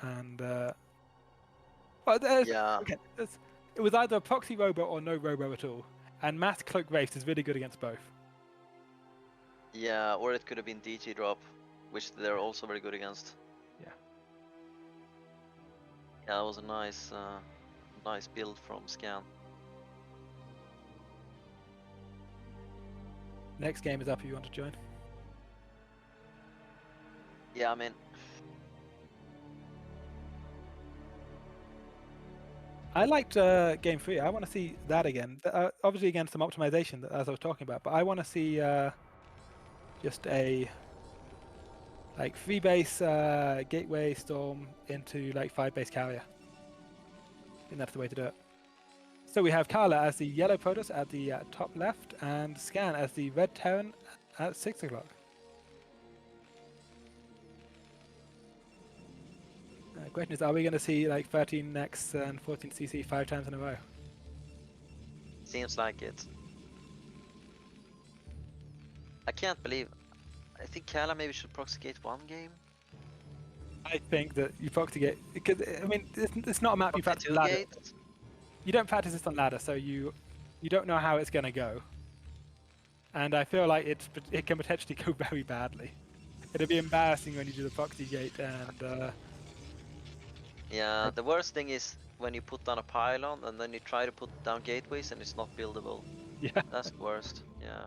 and yeah. Okay, it was either a proxy robo or no robo at all. And mass cloak wraith is really good against both. Yeah, or it could have been DG drop, which they're also very good against. Yeah. Yeah, that was a nice build from Scan. Next game is up if you want to join. Yeah, I mean, I liked game 3. I want to see that again. Obviously against some optimization, as I was talking about, but I want to see just a like 3 base gateway storm into like 5 base carrier. I think that's the way to do it. So we have Khala as the yellow Protoss at the top left, and Scan as the red Terran at 6 o'clock. Question is, are we going to see like 13 Nex and 14 CC 5 times in a row? seems like it. I can't believe. I think Khala maybe should proxy gate one game. I think that you proxy gate, because I mean, it's not a map you practice on ladder. Gates? You don't practice this on ladder, so you don't know how it's going to go. And I feel like it can potentially go very badly. It'll be embarrassing when you do the proxy gate and. Yeah, the worst thing is when you put down a pylon and then you try to put down gateways and it's not buildable. Yeah. That's the worst. Yeah.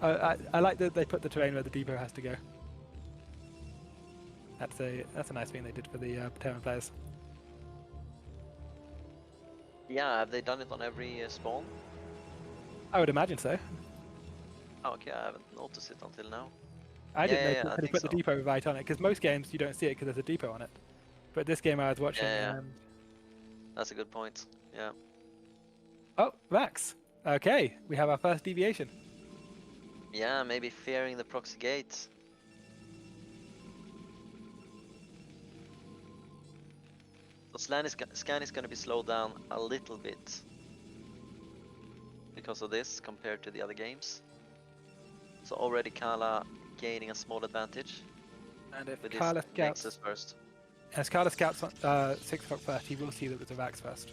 I like that they put the terrain where the depot has to go. That's a nice thing they did for the Terran players. Yeah, have they done it on every spawn? I would imagine so. Oh, okay, I haven't noticed it until now. I didn't yeah, know I they think put so. the depot right on it, because most games you don't see it because there's a depot on it. But this game I was watching. Yeah. That's a good point. Yeah. Oh, Vax. Okay, we have our first deviation. Yeah, maybe fearing the proxy gate. So scan is going to be slowed down a little bit because of this compared to the other games. So already Khala gaining a small advantage. And if with Khala his scouts, Nexus first. as Khala scouts on 6 o'clock first, he will see that there's a Vax first.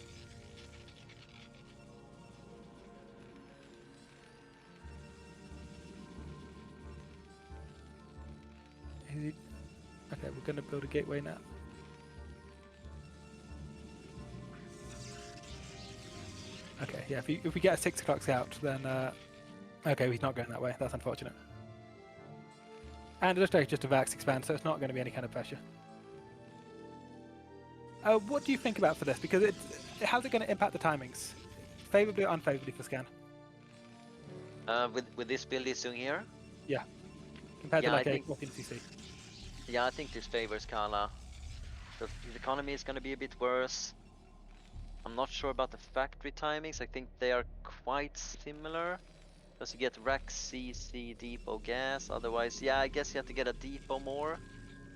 Okay, we're going to build a gateway now. Okay, yeah, if we get a 6 o'clock scout, then Okay, he's not going that way. That's unfortunate. And it looks like it's just a Vax expand, so it's not going to be any kind of pressure. What do you think about for this? Because how's it going to impact the timings? Favorably or unfavorably for Scan? With this build he's doing here? Yeah. Compared to like a 14cc. Yeah, I think this favors Khala. The economy is going to be a bit worse. I'm not sure about the factory timings. I think they are quite similar. Because you get rack CC depot gas. Otherwise, yeah, I guess you have to get a depot more.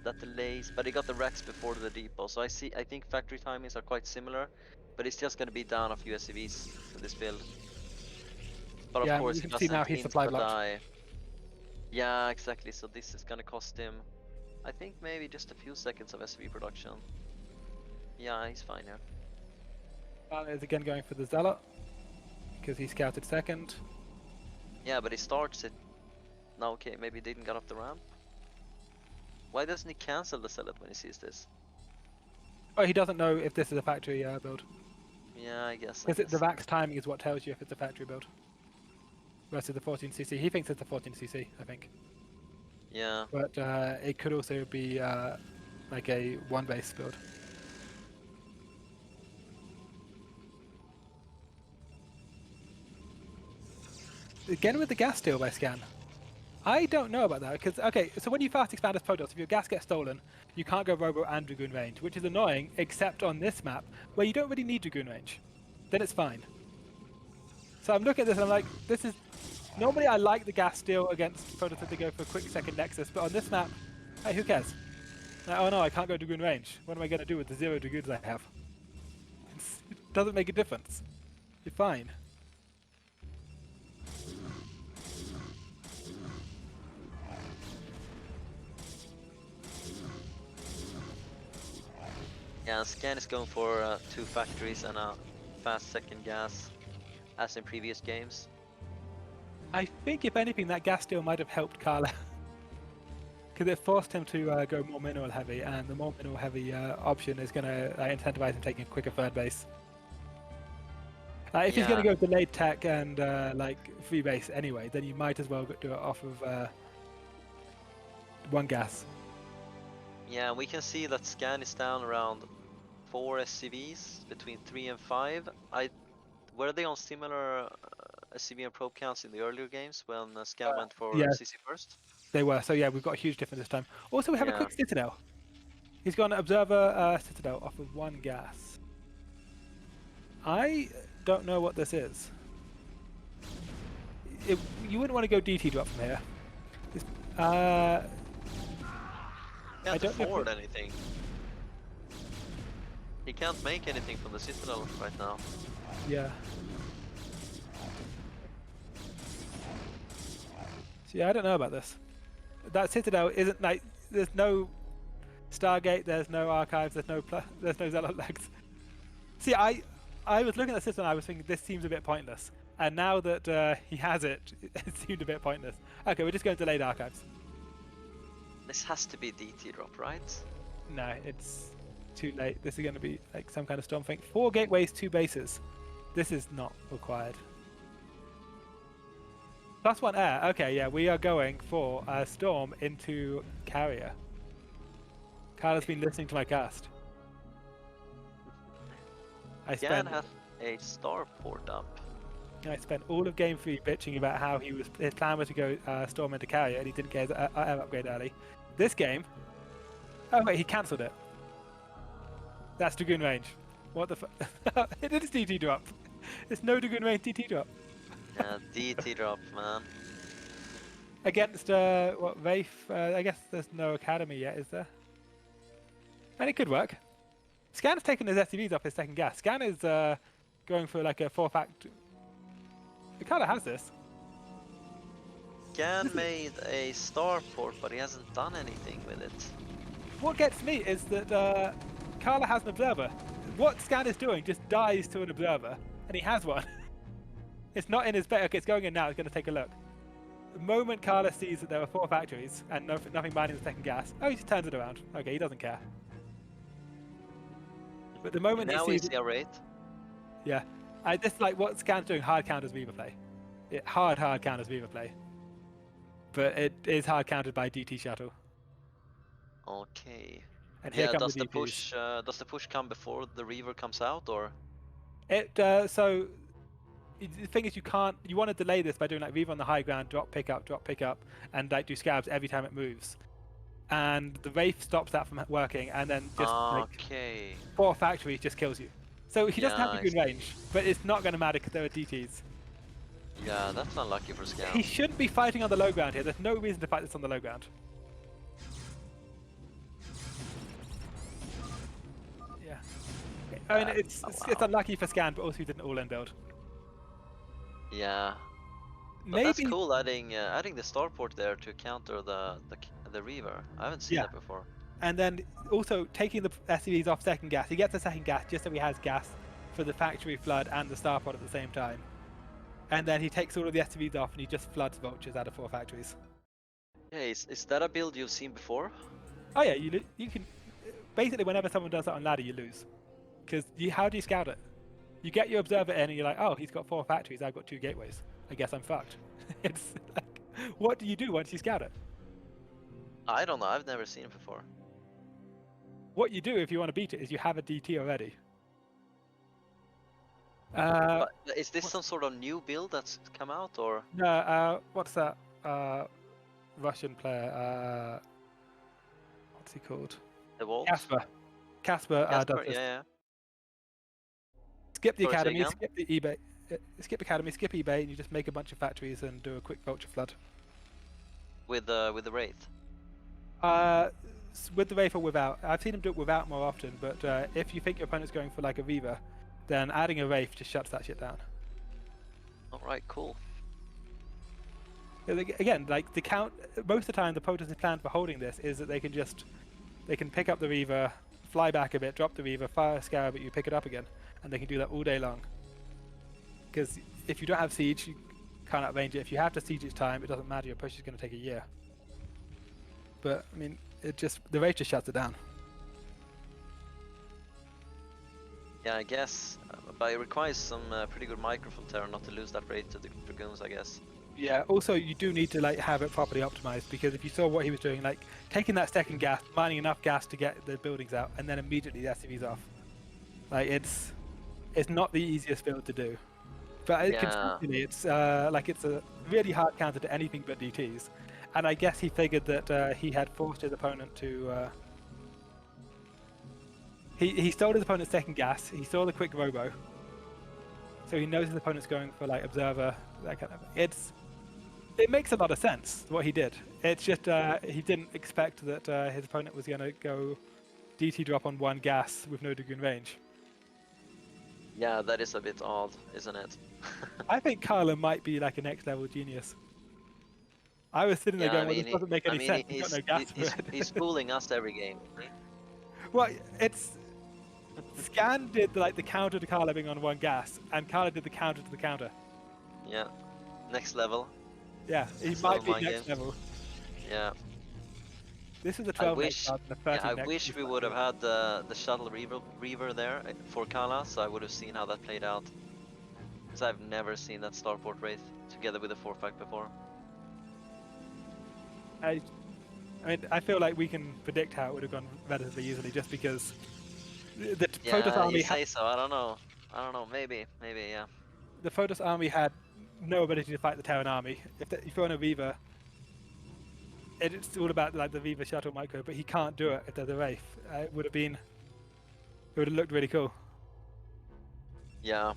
That delays, but he got the racks before the depot. So I think factory timings are quite similar. But it's just going to be down a few SCVs with this build. But of course, you he can see now doesn't he's supply blocked. die. Yeah, exactly. So this is going to cost him, I think maybe just a few seconds of SCV production. Yeah, he's fine here. Is again going for the Zealot because he scouted second. Yeah, but he starts it. Now, okay, maybe he didn't get off the ramp. Why doesn't he cancel the Zealot when he sees this? Oh, he doesn't know if this is a factory build. Yeah, I guess. Because the Vax timing is what tells you if it's a factory build. Versus the 14cc. He thinks it's a 14cc, I think. Yeah. But it could also be like a one base build. Again with the gas steal by Scan. I don't know about that because, okay, so when you fast expand as Protoss, if your gas gets stolen, you can't go Robo and Dragoon range, which is annoying, except on this map, where you don't really need Dragoon range. Then it's fine. So I'm looking at this and I'm like, this is... Normally I like the gas steal against Protoss if they go for a quick second Nexus, but on this map, hey, who cares? Like, oh no, I can't go Dragoon range. What am I going to do with the 0 Dragoons I have? It doesn't make a difference. You're fine. Yeah, Scan is going for 2 factories and a fast second gas, as in previous games. I think, if anything, that gas steal might have helped Khala. Because it forced him to go more mineral heavy, and the more mineral heavy option is going to incentivize him taking a quicker third base. If he's going to go delayed tech and like free base anyway, then you might as well do it off of one gas. Yeah, we can see that Scan is down around 4 SCVs, between 3 and 5. Were they on similar SCV and probe counts in the earlier games when Scan went for CC first? They were, so yeah, we've got a huge difference this time. Also, we have a quick Citadel. He's got an Observer Citadel off of 1 gas. I don't know what this is. You wouldn't want to go DT drop from here. Can't afford anything. He can't make anything from the Citadel right now. Yeah. So yeah, I don't know about this. That Citadel isn't like, there's no Stargate, there's no archives, there's no Zealot legs. See, I was looking at the Citadel and I was thinking this seems a bit pointless. And now that he has it, it seemed a bit pointless. Okay, we're just going to delayed archives. This has to be DT drop, right? No, it's too late. This is going to be like some kind of storm thing. 4 gateways, 2 bases. This is not required. +1 air. Okay, yeah, we are going for a storm into carrier. Khala's been listening to my cast. Jan has a starport up. I spent all of game 3 bitching about how his plan was to go storm into carrier and he didn't get his air upgrade early. This game... Oh wait, he cancelled it. That's Dragoon range. What the fuck? It is DT drop. It's no Dragoon range DT drop. Yeah, DT drop, man. Against, what, Wraith? I guess there's no academy yet, is there? And it could work. Scan has taken his SCVs off his second gas. Scan is going for like a 4-fact... He kind of has this. Scan made a starport, but he hasn't done anything with it. What gets me is that Khala has an observer. What Scan is doing just dies to an observer, and he has one. It's not in his base. Okay, it's going in now. It's going to take a look. The moment Khala sees that there are 4 factories and nothing mining the second gas, oh, he just turns it around. Okay, he doesn't care. But the moment now he sees we see a rate. Yeah. This is like what Scan's doing hard counters Reaver play. It hard counters Reaver play. But it is hard countered by DT shuttle. Okay. And here comes does the the DPs. push come before the Reaver comes out, or? So the thing is, you want to delay this by doing like Reaver on the high ground, drop pick up, and like do scabs every time it moves. And the Wraith stops that from working, and then just okay. like 4 factories just kills you. So he doesn't have the I good see. range, but it's not going to matter because there are DTs. Yeah, that's unlucky for scabs. He shouldn't be fighting on the low ground here. There's no reason to fight this on the low ground. Yeah. I mean, it's unlucky for Scan, but also he did an all-in build. Yeah. But Maybe that's cool adding the starport there to counter the Reaver. I haven't seen that before. And then also taking the SCVs off second gas. He gets a second gas just so he has gas for the factory flood and the starport at the same time. And then he takes all of the SCVs off and he just floods vultures out of 4 factories. Yeah, is that a build you've seen before? Oh yeah, you can basically whenever someone does that on ladder, you lose. Because how do you scout it? You get your observer in and you're like, oh, he's got 4 factories, I've got 2 gateways. I guess I'm fucked. It's like, what do you do once you scout it? I don't know, I've never seen it before. What you do if you want to beat it is you have a DT already. But is this some sort of new build that's come out, or? No, what's that Russian player? What's he called? The Wolf? Casper does this. Yeah. Skip the academy, skip the eBay, skip academy, skip eBay, and you just make a bunch of factories and do a quick vulture flood. With the Wraith? With the Wraith or without. I've seen him do it without more often, but if you think your opponent's going for like a Reaver, then adding a Wraith just shuts that shit down. Alright, cool. Again, like the count, most of the time the Protoss' plan for holding this is that they can pick up the Reaver, fly back a bit, drop the Reaver, fire a Scarab at you, pick it up again, and they can do that all day long. Because if you don't have siege, you can't outrange it. If you have to siege each time, it doesn't matter, your push is going to take a year. But, I mean, the Wraith just shuts it down. Yeah, I guess, but it requires some pretty good microfilter not to lose that Wraith to the Dragoons, I guess. Yeah, also you do need to like have it properly optimized, because if you saw what he was doing, like taking that second gas, mining enough gas to get the buildings out, and then immediately the SCV's off. Like it's not the easiest build to do. But conceptually, it's it's a really hard counter to anything but DTs. And I guess he figured that he had forced his opponent to... He stole his opponent's second gas, he saw the quick robo. So he knows his opponent's going for like observer, that kind of thing. It makes a lot of sense what he did. It's just he didn't expect that his opponent was going to go DT drop on 1 gas with no Dragoon range. Yeah, that is a bit odd, isn't it? I think Khala might be like a next level genius. I was sitting there going, well, this doesn't make any sense. He's got no gas for it. He's fooling us every game. Well, Scan did the counter to Khala being on 1 gas, and Khala did the counter to the counter. Yeah, next level. Yeah, he might be next level. Yeah. This is a 12 I wish we would have had the shuttle Reaver there for Khala, so I would have seen how that played out. Because I've never seen that starport Wraith together with the 4-fact before. I mean, I feel like we can predict how it would have gone relatively easily, just because the Protoss army. You say so. I don't know. Maybe, yeah. The Protoss army had no ability to fight the Terran army. If you're on a Reaver, it's all about like the Reaver shuttle micro, but he can't do it if there's a Wraith. It would have looked really cool. Yeah.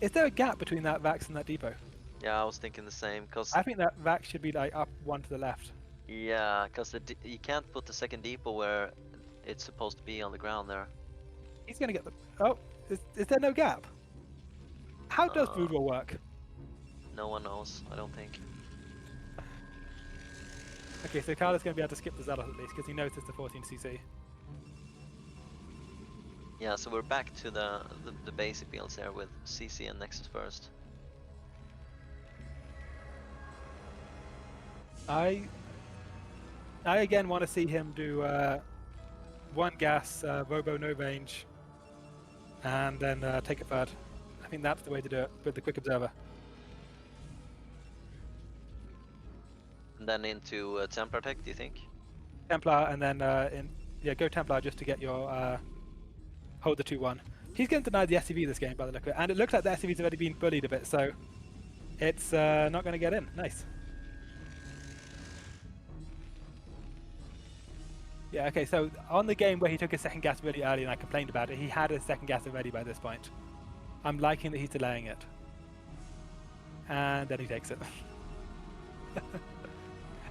Is there a gap between that Vax and that depot? Yeah, I was thinking the same. Cause I think that Vax should be like up 1 to the left. Yeah, because you can't put the second depot where it's supposed to be on the ground there. He's gonna get the. Oh, is there no gap? How does Brood War work? No one knows, I don't think. Okay, so Kala's gonna be able to skip the Zealot at least, because he knows it's the 14cc. Yeah, so we're back to the basic builds here with CC and Nexus first. I again want to see him do 1 gas, robo no range, and then take a third. I think that's the way to do it with the quick observer. And then into Templar Tech, do you think? Templar, and then go Templar just to get your hold the 2-1. He's getting denied the SCV this game by the look of it, and it looks like the SCV's already been bullied a bit, so it's not going to get in. Nice. Yeah, okay, so on the game where he took his second gas really early and I complained about it, he had his second gas already by this point. I'm liking that he's delaying it. And then he takes it.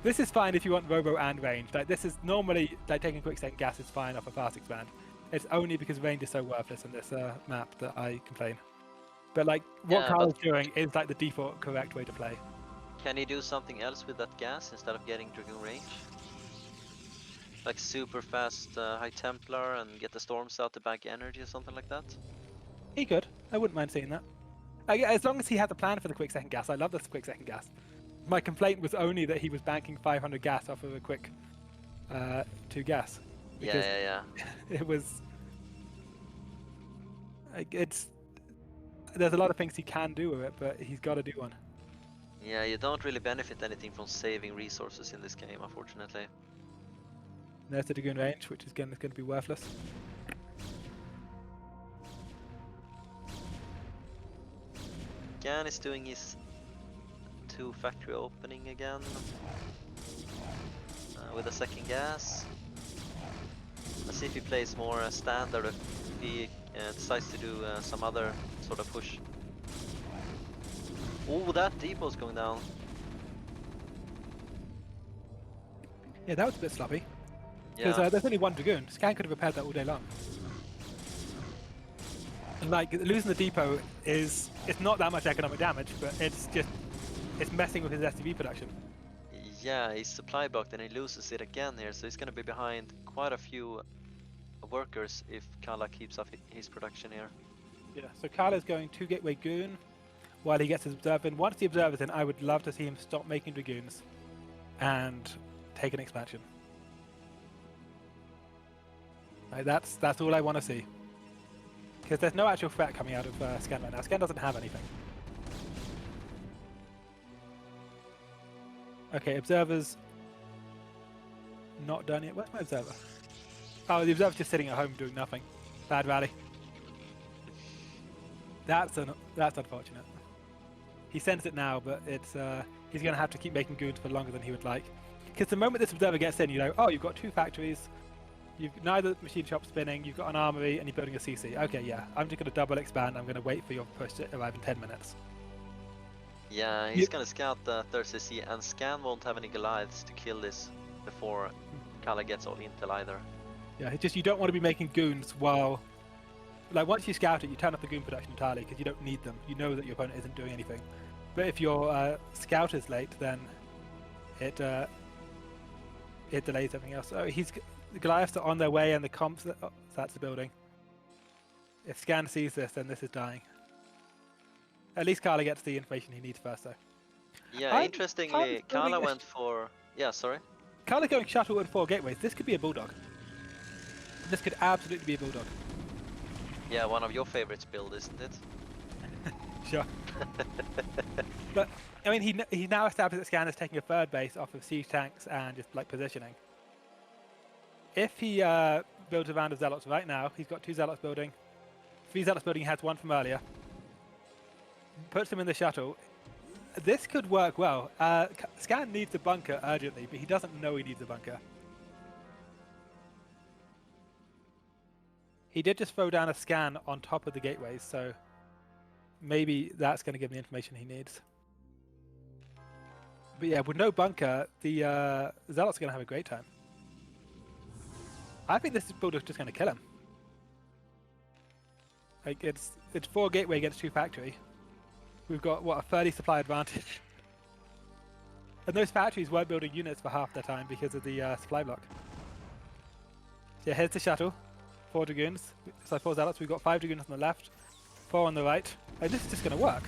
This is fine if you want robo and range. Like, this is normally, like, taking a quick second gas is fine off a fast expand. It's only because range is so worthless in this map that I complain. But like, what Khala's doing is like the default correct way to play. Can he do something else with that gas instead of getting Dragoon range? Like super fast High Templar and get the storms out to bank energy or something like that? He could. I wouldn't mind seeing that. As long as he has a plan for the quick second gas. I love this quick second gas. My complaint was only that he was banking 500 gas off of a quick 2 gas. Yeah. It was... There's a lot of things he can do with it, but he's got to do one. Yeah, you don't really benefit anything from saving resources in this game, unfortunately. There's the Dragoon range, which is going to be worthless. Gan is doing his 2 factory opening again with a second gas. Let's see if he plays more standard, if he decides to do some other sort of push. Oh, that depot's going down. Yeah, that was a bit sloppy. Yeah. Because there's only 1 Dragoon. Scan could have repaired that all day long. And like, losing the depot it's not that much economic damage, but it's messing with his SCV production. Yeah, he's supply blocked and he loses it again here, so he's gonna be behind quite a few workers if Khala keeps up his production here. Yeah, so Khala's going 2 Gateway Goon while he gets his Observer in. Once the Observer's in, I would love to see him stop making Dragoons and take an expansion. Like, that's all I want to see. Because there's no actual threat coming out of Scan right now. Scan doesn't have anything. Okay, Observer's not done yet. Where's my Observer? Oh, the Observer's just sitting at home doing nothing. Bad rally. That's unfortunate. He sends it now, but it's he's going to have to keep making goons for longer than he would like. Because the moment this Observer gets in, you know, oh, you've got 2 factories. You've neither machine shop spinning, you've got an armory, and you're building a CC. Okay, yeah, I'm just going to double expand. I'm going to wait for your push to arrive in 10 minutes. Yeah, he's going to scout the 3rd CC, and Scan won't have any Goliaths to kill this before Khala gets all intel either. Yeah, it's just you don't want to be making goons while... Like, once you scout it, you turn off the goon production entirely, because you don't need them. You know that your opponent isn't doing anything. But if your scout is late, then it delays everything else. So the Goliaths are on their way, and the comps that's the building. If Scan sees this, then this is dying. At least Khala gets the information he needs first, though. Yeah, interestingly, Khala went for... Yeah, sorry? Khala going shuttle and 4 gateways. This could be a bulldog. This could absolutely be a bulldog. Yeah, one of your favorites build, isn't it? Sure. But I mean, he now established that Scan is taking a 3rd base off of siege tanks and just like positioning. If he builds a round of Zealots right now, he's got 2 Zealots building. 3 Zealots building, he has 1 from earlier. Puts them in the shuttle. This could work well. Scan needs a bunker urgently, but he doesn't know he needs a bunker. He did just throw down a Scan on top of the gateways, so maybe that's going to give him the information he needs. But yeah, with no bunker, the Zealots are going to have a great time. I think this bulldog's just going to kill him. Like, it's 4 gateway against 2 factory. We've got, what, a 30 supply advantage. And those factories weren't building units for half their time because of the supply block. So yeah, here's the shuttle. 4 Dragoons. So 4 Zealots. We've got 5 Dragoons on the left, 4 on the right. And this is just going to work.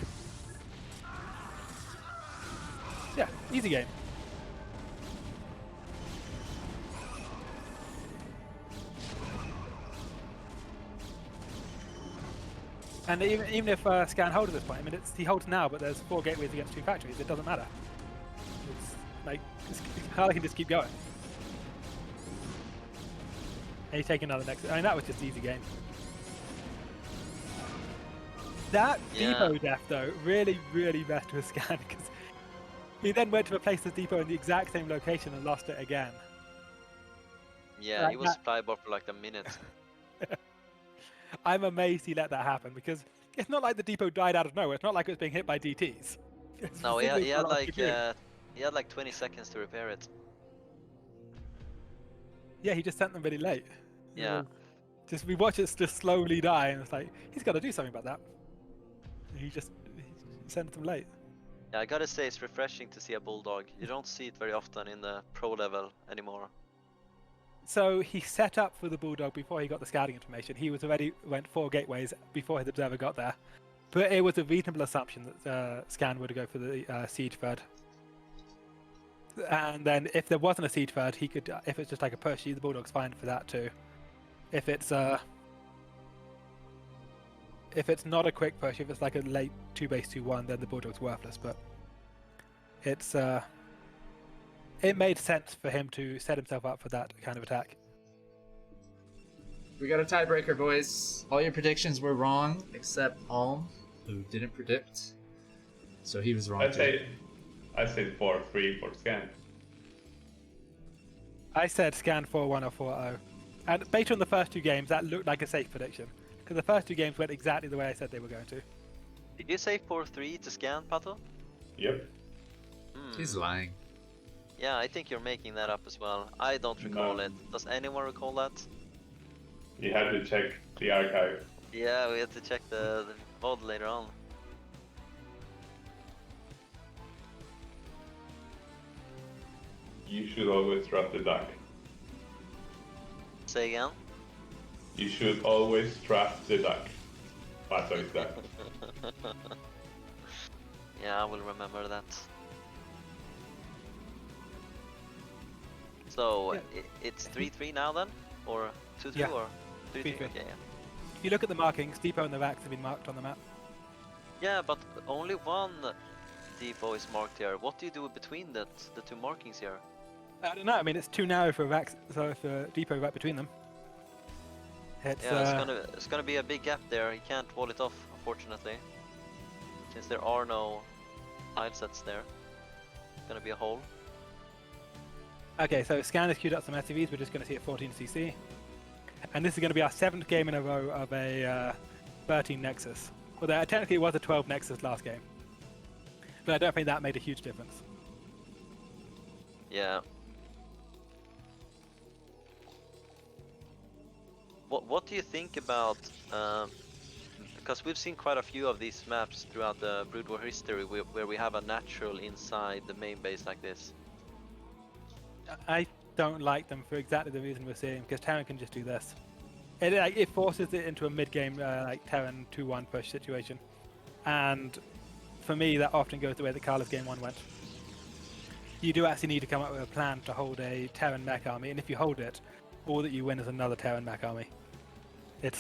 Yeah, easy game. And even if Scan holds at this point, I mean, he holds now, but there's 4 gateways against 2 factories. It doesn't matter. Like, Khala can just keep going. And he's taking another Nexus. I mean, that was just easy game. That depot death, though, really, really messed with Scan, because he then went to replace the depot in the exact same location and lost it again. Yeah, he was flyable for like a minute. I'm amazed he let that happen, because it's not like the depot died out of nowhere. It's not like it was being hit by DTs. No, he had like 20 seconds to repair it. Yeah, he just sent them really late. Yeah. Just we watch it just slowly die, and it's like he's got to do something about that. And he sent them late. Yeah, I gotta say it's refreshing to see a bulldog. You don't see it very often in the pro level anymore. So he set up for the bulldog before he got the scouting information. He was already went 4 gateways before his observer got there, but it was a reasonable assumption that Scan would go for the siege third. And then if there wasn't a siege third, he could. If it's just like a push, the bulldog's fine for that too. If it's not a quick push, if it's like a late 2 base 2-1, then the bulldog's worthless. But it's it made sense for him to set himself up for that kind of attack. We got a tiebreaker, boys. All your predictions were wrong, except Alm, who didn't predict. So he was wrong I said 4-3 for Scan. I said Scan 4-1 or 4-0. And based on the first 2 games, that looked like a safe prediction. Because the first 2 games went exactly the way I said they were going to. Did you say 4-3 to Scan, Pato? Yep. He's lying. Yeah, I think you're making that up as well. I don't recall it. Does anyone recall that? You had to check the archive. Yeah, we had to check the VOD later on. You should always trust the duck. Say again? You should always trust the duck. Pato is that. Yeah, I will remember that. So, it's 3-3 now then? Or 2-2 Yeah. or 3-3? 3-3. Okay, yeah. If you look at the markings, Depot and the Vax have been marked on the map. Yeah, but only one depot is marked here. What do you do between the 2 markings here? I don't know, I mean it's too narrow for Vax, so if Depot right between them. It's gonna be a big gap there. You can't wall it off, unfortunately. Since there are no tile sets there. It's gonna be a hole. Okay, so Scan has queued up some SCVs, we're just going to see a 14cc. And this is going to be our 7th game in a row of a 13 Nexus. Well, technically it was a 12 Nexus last game. But I don't think that made a huge difference. Yeah. What do you think about... because we've seen quite a few of these maps throughout the Brood War history where we have a natural inside the main base like this. I don't like them for exactly the reason we're seeing, because Terran can just do this. It forces it into a mid-game like Terran 2-1 push situation, and for me that often goes the way that Khala's game 1 went. You do actually need to come up with a plan to hold a Terran mech army, and if you hold it, all that you win is another Terran mech army. It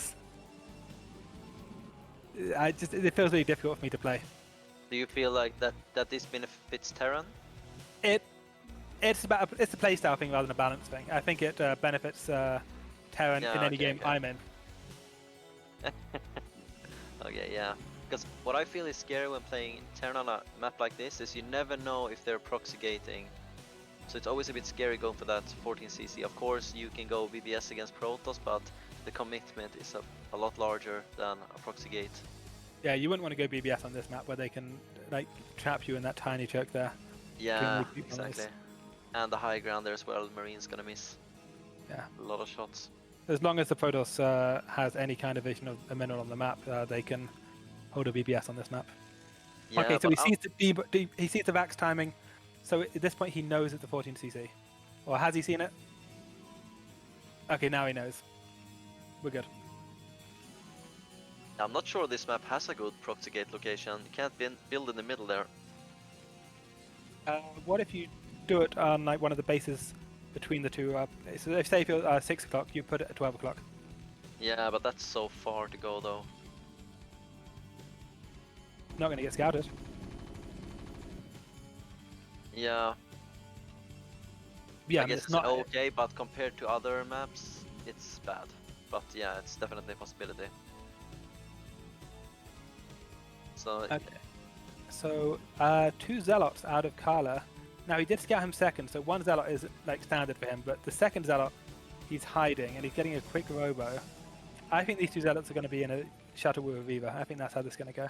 feels really difficult for me to play. Do you feel like that this benefits Terran? It's a playstyle thing rather than a balance thing. I think it benefits Terran in any game I'm in. Okay, yeah. Because what I feel is scary when playing Terran on a map like this is you never know if they're proxy gating. So it's always a bit scary going for that 14cc. Of course, you can go BBS against Protoss, but the commitment is a lot larger than a proxy gate. Yeah, you wouldn't want to go BBS on this map where they can like trap you in that tiny choke there. Yeah, exactly. And the high ground there as well, Marine's gonna miss. Yeah. A lot of shots. As long as the Protoss has any kind of vision of a mineral on the map, they can hold a BBS on this map. Yeah, okay, so he sees the Vax timing, so at this point he knows it's the 14cc. Or has he seen it? Okay, now he knows. We're good. I'm not sure this map has a good proxy gate location. You can't build in the middle there. What if you do it on like one of the bases between the two? So if say if you're 6 o'clock, you put it at 12 o'clock. Yeah, but that's so far to go though. Not going to get scouted. Yeah. Yeah, I guess it's not okay, but compared to other maps, it's bad. But yeah, it's definitely a possibility. So okay. So 2 Zealots out of Khala. Now he did scout him second, so 1 Zealot is like standard for him, but the second Zealot, he's hiding and he's getting a quick robo. I think these 2 Zealots are going to be in a shuttle with a Reaver. I think that's how this is going to go.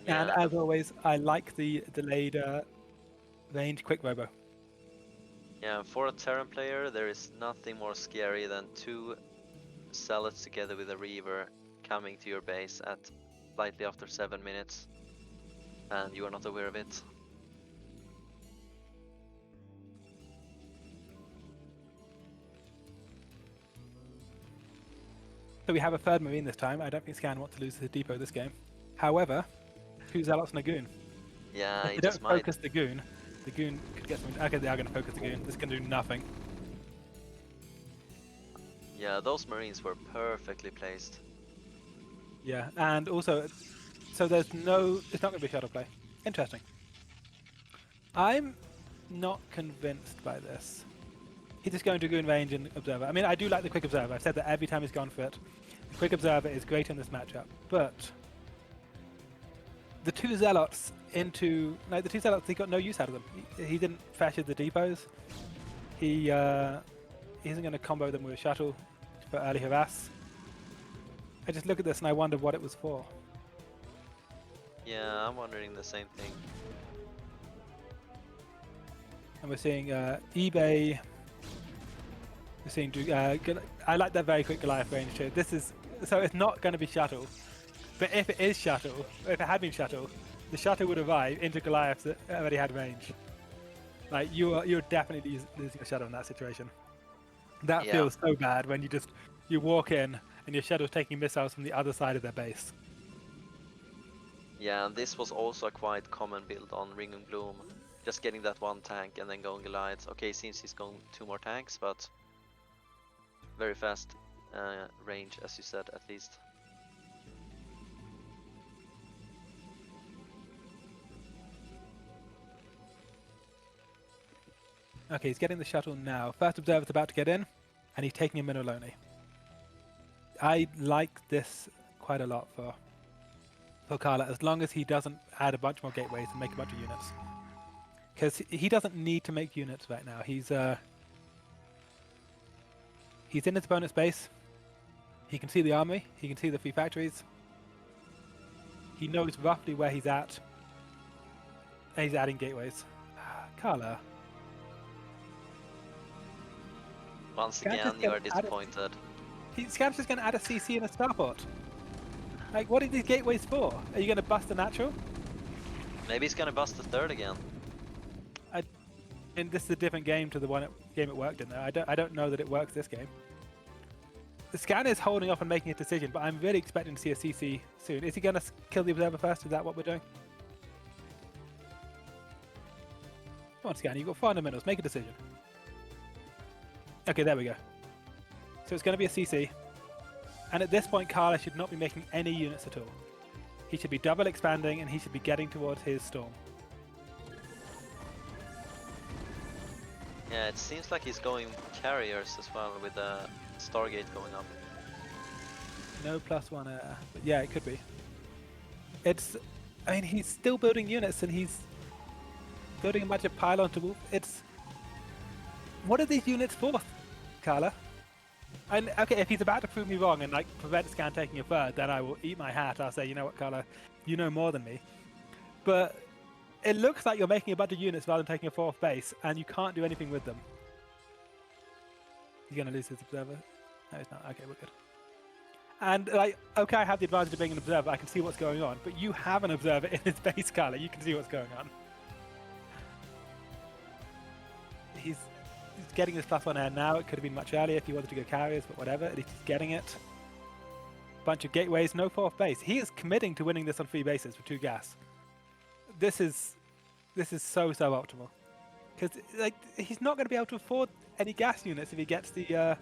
yeah, And as always, I like the delayed range quick robo. yeah, for a Terran player, there is nothing more scary than 2 Zealots together with a Reaver coming to your base at slightly after 7 minutes, and you are not aware of it. So we have a 3rd Marine this time. I don't think Scan wants to lose his depot this game. However, 2 Zealots and a Goon. Yeah, If he they just don't might. focus the Goon could get something. Okay, they are going to focus the Goon. This can do nothing. Yeah, those Marines were perfectly placed. Yeah, and also, so there's no, it's not going to be shuttle play. Interesting. I'm not convinced by this. He's just going to Goon range and Observer. I mean, I do like the Quick Observer. I've said that every time he's gone for it. The Quick Observer is great in this matchup, but the 2 Zealots into, no, the 2 Zealots, he got no use out of them. He didn't fashion the depots. He isn't going to combo them with a shuttle for early harass. I just look at this and I wonder what it was for. Yeah, I'm wondering the same thing. And we're seeing eBay. We're seeing. I like that very quick Goliath range too. This is so it's not going to be shuttle, but if it is shuttle, if it had been shuttle, the shuttle would arrive into Goliaths that already had range. Like you're definitely losing a shuttle in that situation. That feels so bad when you walk in and your shuttle's taking missiles from the other side of their base. Yeah, and this was also a quite common build on Ring and Gloom. Just getting that 1 tank and then going Goliaths. Okay, seems he's going 2 more tanks, but very fast range, as you said, at least. Okay, he's getting the shuttle now. First Observer's about to get in, and he's taking a Minoloni. I like this quite a lot for Khala, as long as he doesn't add a bunch more gateways and make a bunch of units. Because he doesn't need to make units right now. He's in his opponent's base. He can see the army. He can see the 3 factories. He knows roughly where he's at. And he's adding gateways. Khala. Once again, you are disappointed. Scam's just going to add a CC and a starport. Like, what are these gateways for? Are you going to bust the natural? Maybe he's going to bust the 3rd again. And this is a different game to the game it worked in there. I don't know that it works this game. The Scan is holding off on making a decision, but I'm really expecting to see a CC soon. Is he going to kill the Observer first? Is that what we're doing? Come on, Scan, you've got 400 minutes. Make a decision. Okay, there we go. So it's going to be a CC. And at this point, Khala should not be making any units at all. He should be double expanding, and he should be getting towards his storm. Yeah, it seems like he's going carriers as well with the Stargate going up. No +1 air, but yeah, it could be. I mean, he's still building units and he's building a bunch of pylon to move. What are these units for, Khala? And okay, if he's about to prove me wrong and like prevent Scan taking a 3rd, then I will eat my hat. I'll say, you know what, Khala, you know more than me. But it looks like you're making a bunch of units rather than taking a 4th base, and you can't do anything with them. He's going to lose his Observer. No, he's not. Okay, we're good. And, like, okay, I have the advantage of being an Observer. I can see what's going on. But you have an Observer in his base, Khala. You can see what's going on. He's getting his +1 air now. It could have been much earlier if he wanted to go carriers, but whatever. At least he's getting it. Bunch of gateways, no 4th base. He is committing to winning this on 3 bases with 2 gas. This is so optimal, because like he's not going to be able to afford any gas units if he gets the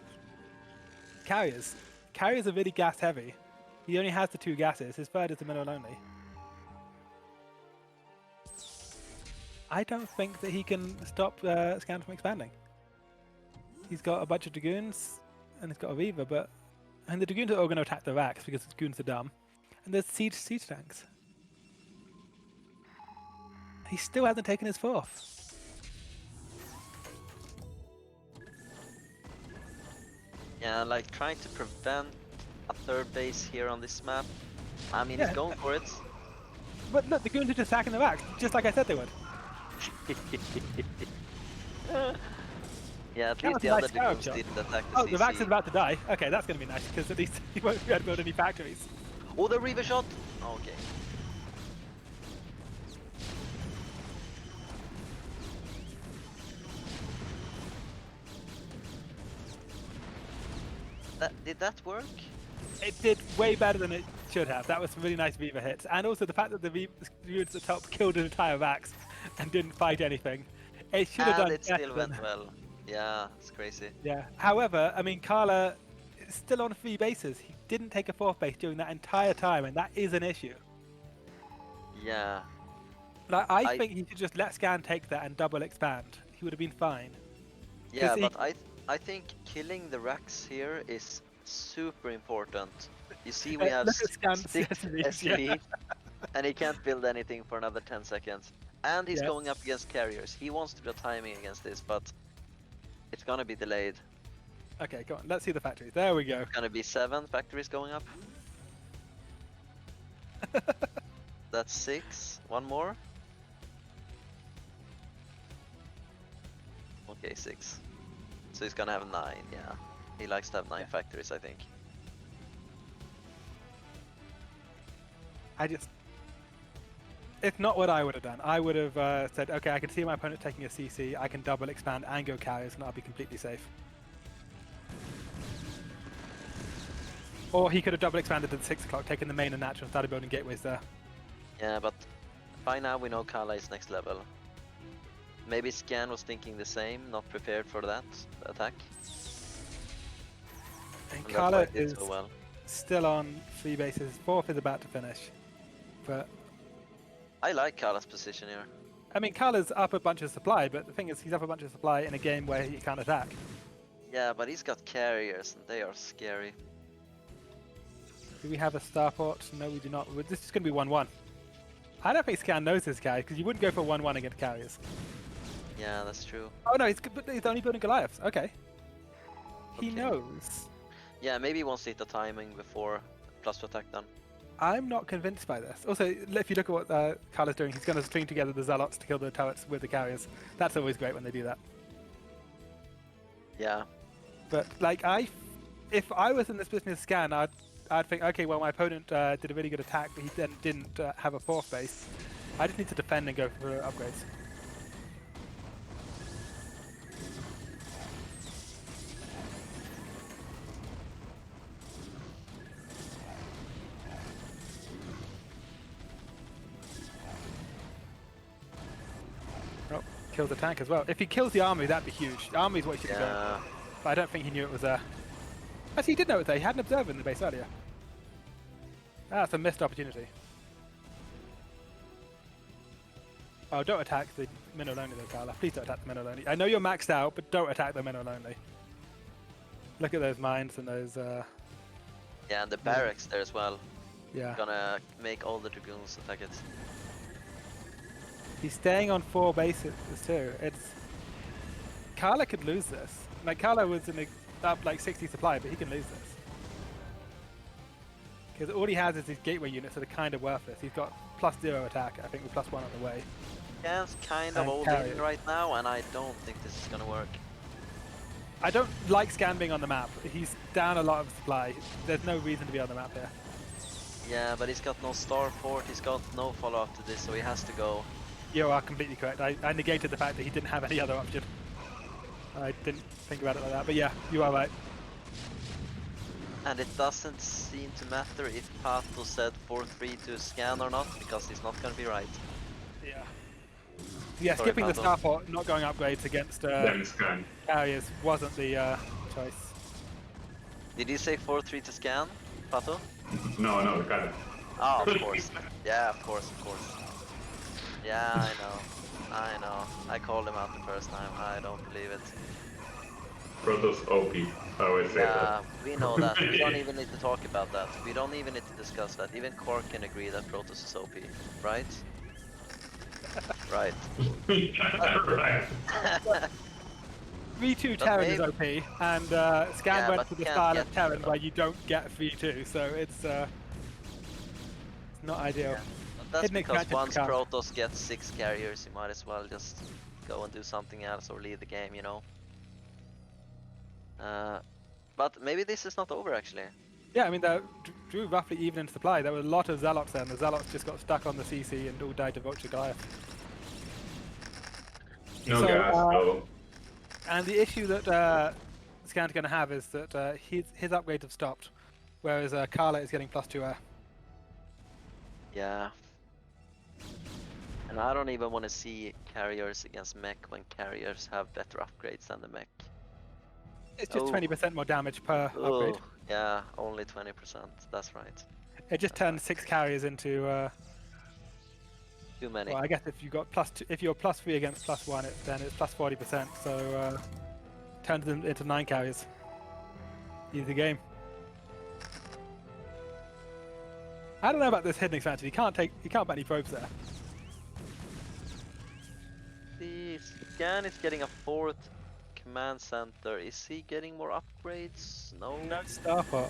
carriers. Carriers are really gas heavy. He only has the 2 gases. His 3rd is the mineral only. I don't think that he can stop Scan from expanding. He's got a bunch of Dragoons, and he's got a Reaver, and the Dragoons are all going to attack the Rax because the Dragoons are dumb. And there's siege tanks. He still hasn't taken his 4th. Yeah, like trying to prevent a 3rd base here on this map. I mean, Yeah. he's going for it. But look, the Dragoons are just attacking the Rax, just like I said they would. Yeah, at That least was the a other nice scarab Dragoons shot. didn't attack the Oh, CC. the Rax is about to die. Okay, that's going to be nice, because at least he won't be able to build any factories. Oh, the Reaver shot! Okay. Did that work? It did way better than it should have. That was some really nice Reaver hits. And also the fact that the Dragoons at the top killed an entire Rax and didn't fight anything. It should have And done it better still than- went well. Yeah, it's crazy. Yeah. However, I mean, Khala is still on 3 bases. He didn't take a 4th base during that entire time, and that is an issue. Yeah. Like, I think he should just let Scan take that and double expand. He would have been fine. Yeah, 'Cause he- but I think killing the Rax here is super important. You see, we have look at Scan's 6 SCVs, yeah. SCV, and he can't build anything for another 10 seconds. And he's Yes. going up against carriers. He wants to do timing against this, but it's gonna be delayed. Okay, go on. Let's see the factories. There we go. It's gonna be 7 factories going up. That's 6. One more. Okay, 6. So he's gonna have 9, yeah. He likes to have 9 factories, I think. It's not what I would have done. I would have said, okay, I can see my opponent taking a CC. I can double expand and go carriers, and I'll be completely safe. Or he could have double expanded at 6 o'clock, taken the main and natural, and started building gateways there. Yeah, but by now we know Khala is next level. Maybe Scan was thinking the same, not prepared for that attack. And And that's why Khala it did is so well. still on 3 bases. 4th is about to finish. But, I like Khala's position here. I mean, Khala's up a bunch of supply, but the thing is, he's up a bunch of supply in a game where he can't attack. Yeah, but he's got carriers and they are scary. Do we have a starport? No, we do not. This is going to be 1-1. I don't think Scan knows this guy, because you wouldn't go for 1-1 against carriers. Yeah, that's true. Oh no, he's only building Goliaths. Okay. He Okay. knows. Yeah, maybe he wants to hit the timing before plus to attack then. I'm not convinced by this. Also, if you look at what Kala's doing, he's going to string together the Zealots to kill the turrets with the carriers. That's always great when they do that. Yeah. But like, if I was in this business Scan, I'd think, okay, well, my opponent did a really good attack, but he then didn't have a 4th base. I just need to defend and go for upgrades. Oh, kills the tank as well. If he kills the army, that'd be huge. The army is what he should have done. Yeah. But I don't think he knew it was there. Actually, he did know it was there. He had an observer in the base earlier. That's a missed opportunity. Oh, don't attack the Minnow Lonely though, Khala. Please don't attack the Minnow Lonely. I know you're maxed out, but don't attack the Minnow Lonely. Look at those mines and those, Yeah, and the barracks there as well. yeah. Gonna make all the Dragoons attack it. He's staying on 4 bases too. Khala could lose this. Like, Khala was up like 60 supply, but he can lose this. Because all he has is his gateway units that are kind of worthless. He's got +0 attack, I think, with +1 on the way. Scan's kind of And old carrier. in right now, and I don't think this is gonna work. I don't like Scan being on the map. He's down a lot of supply. There's no reason to be on the map here. Yeah, but he's got no starport, he's got no follow-up to this, so he has to go. You are completely correct. I negated the fact that he didn't have any other option. I didn't think about it like that, but yeah, you are right. And it doesn't seem to matter if Pato said 4-3 to Scan or not, because he's not gonna be right. Yeah. Yeah, Sorry, skipping the Pato. starport, not going upgrades against Then Scan. carriers wasn't the choice. Did he say 4-3 to Scan, Pato? No, Khala. Oh, of course. Yeah, of course. Yeah, I know. I know. I called him out the first time. I don't believe it. Protoss OP. I always say that. Yeah, we know that. We don't even need to talk about that. We don't even need to discuss that. Even Kwark can agree that Protoss is OP, right? Right. Right. V2 But Terran is maybe- OP, and Scan Yeah, went but for you the can't style get of Terran Terran. where you don't get V2, so it's not ideal. Yeah. But that's Hidden because expansion once counts. Protoss gets 6 carriers, you might as well just go and do something else or leave the game, you know? But maybe this is not over actually. Yeah, I mean, they drew roughly even in supply. There were a lot of Zealots there, and the Zealots just got stuck on the CC and all died to Vulture Goliath. No So, gas, though. And the issue that Scan's going to have is that his upgrades have stopped, whereas Khala is getting +2 air. Yeah. And I don't even want to see carriers against mech when carriers have better upgrades than the mech. It's just 20% more damage per upgrade. Yeah, only 20%. That's right. It just turns 6 carriers into. Too many. Well, I guess if you got +2, if you're +3 against +1, then it's +40%. So turns them into 9 carriers. Easy game. I don't know about this hidden expansion. You can't put any probes there. The Scan is getting a 4th command center. Is he getting more upgrades? No. No star pot.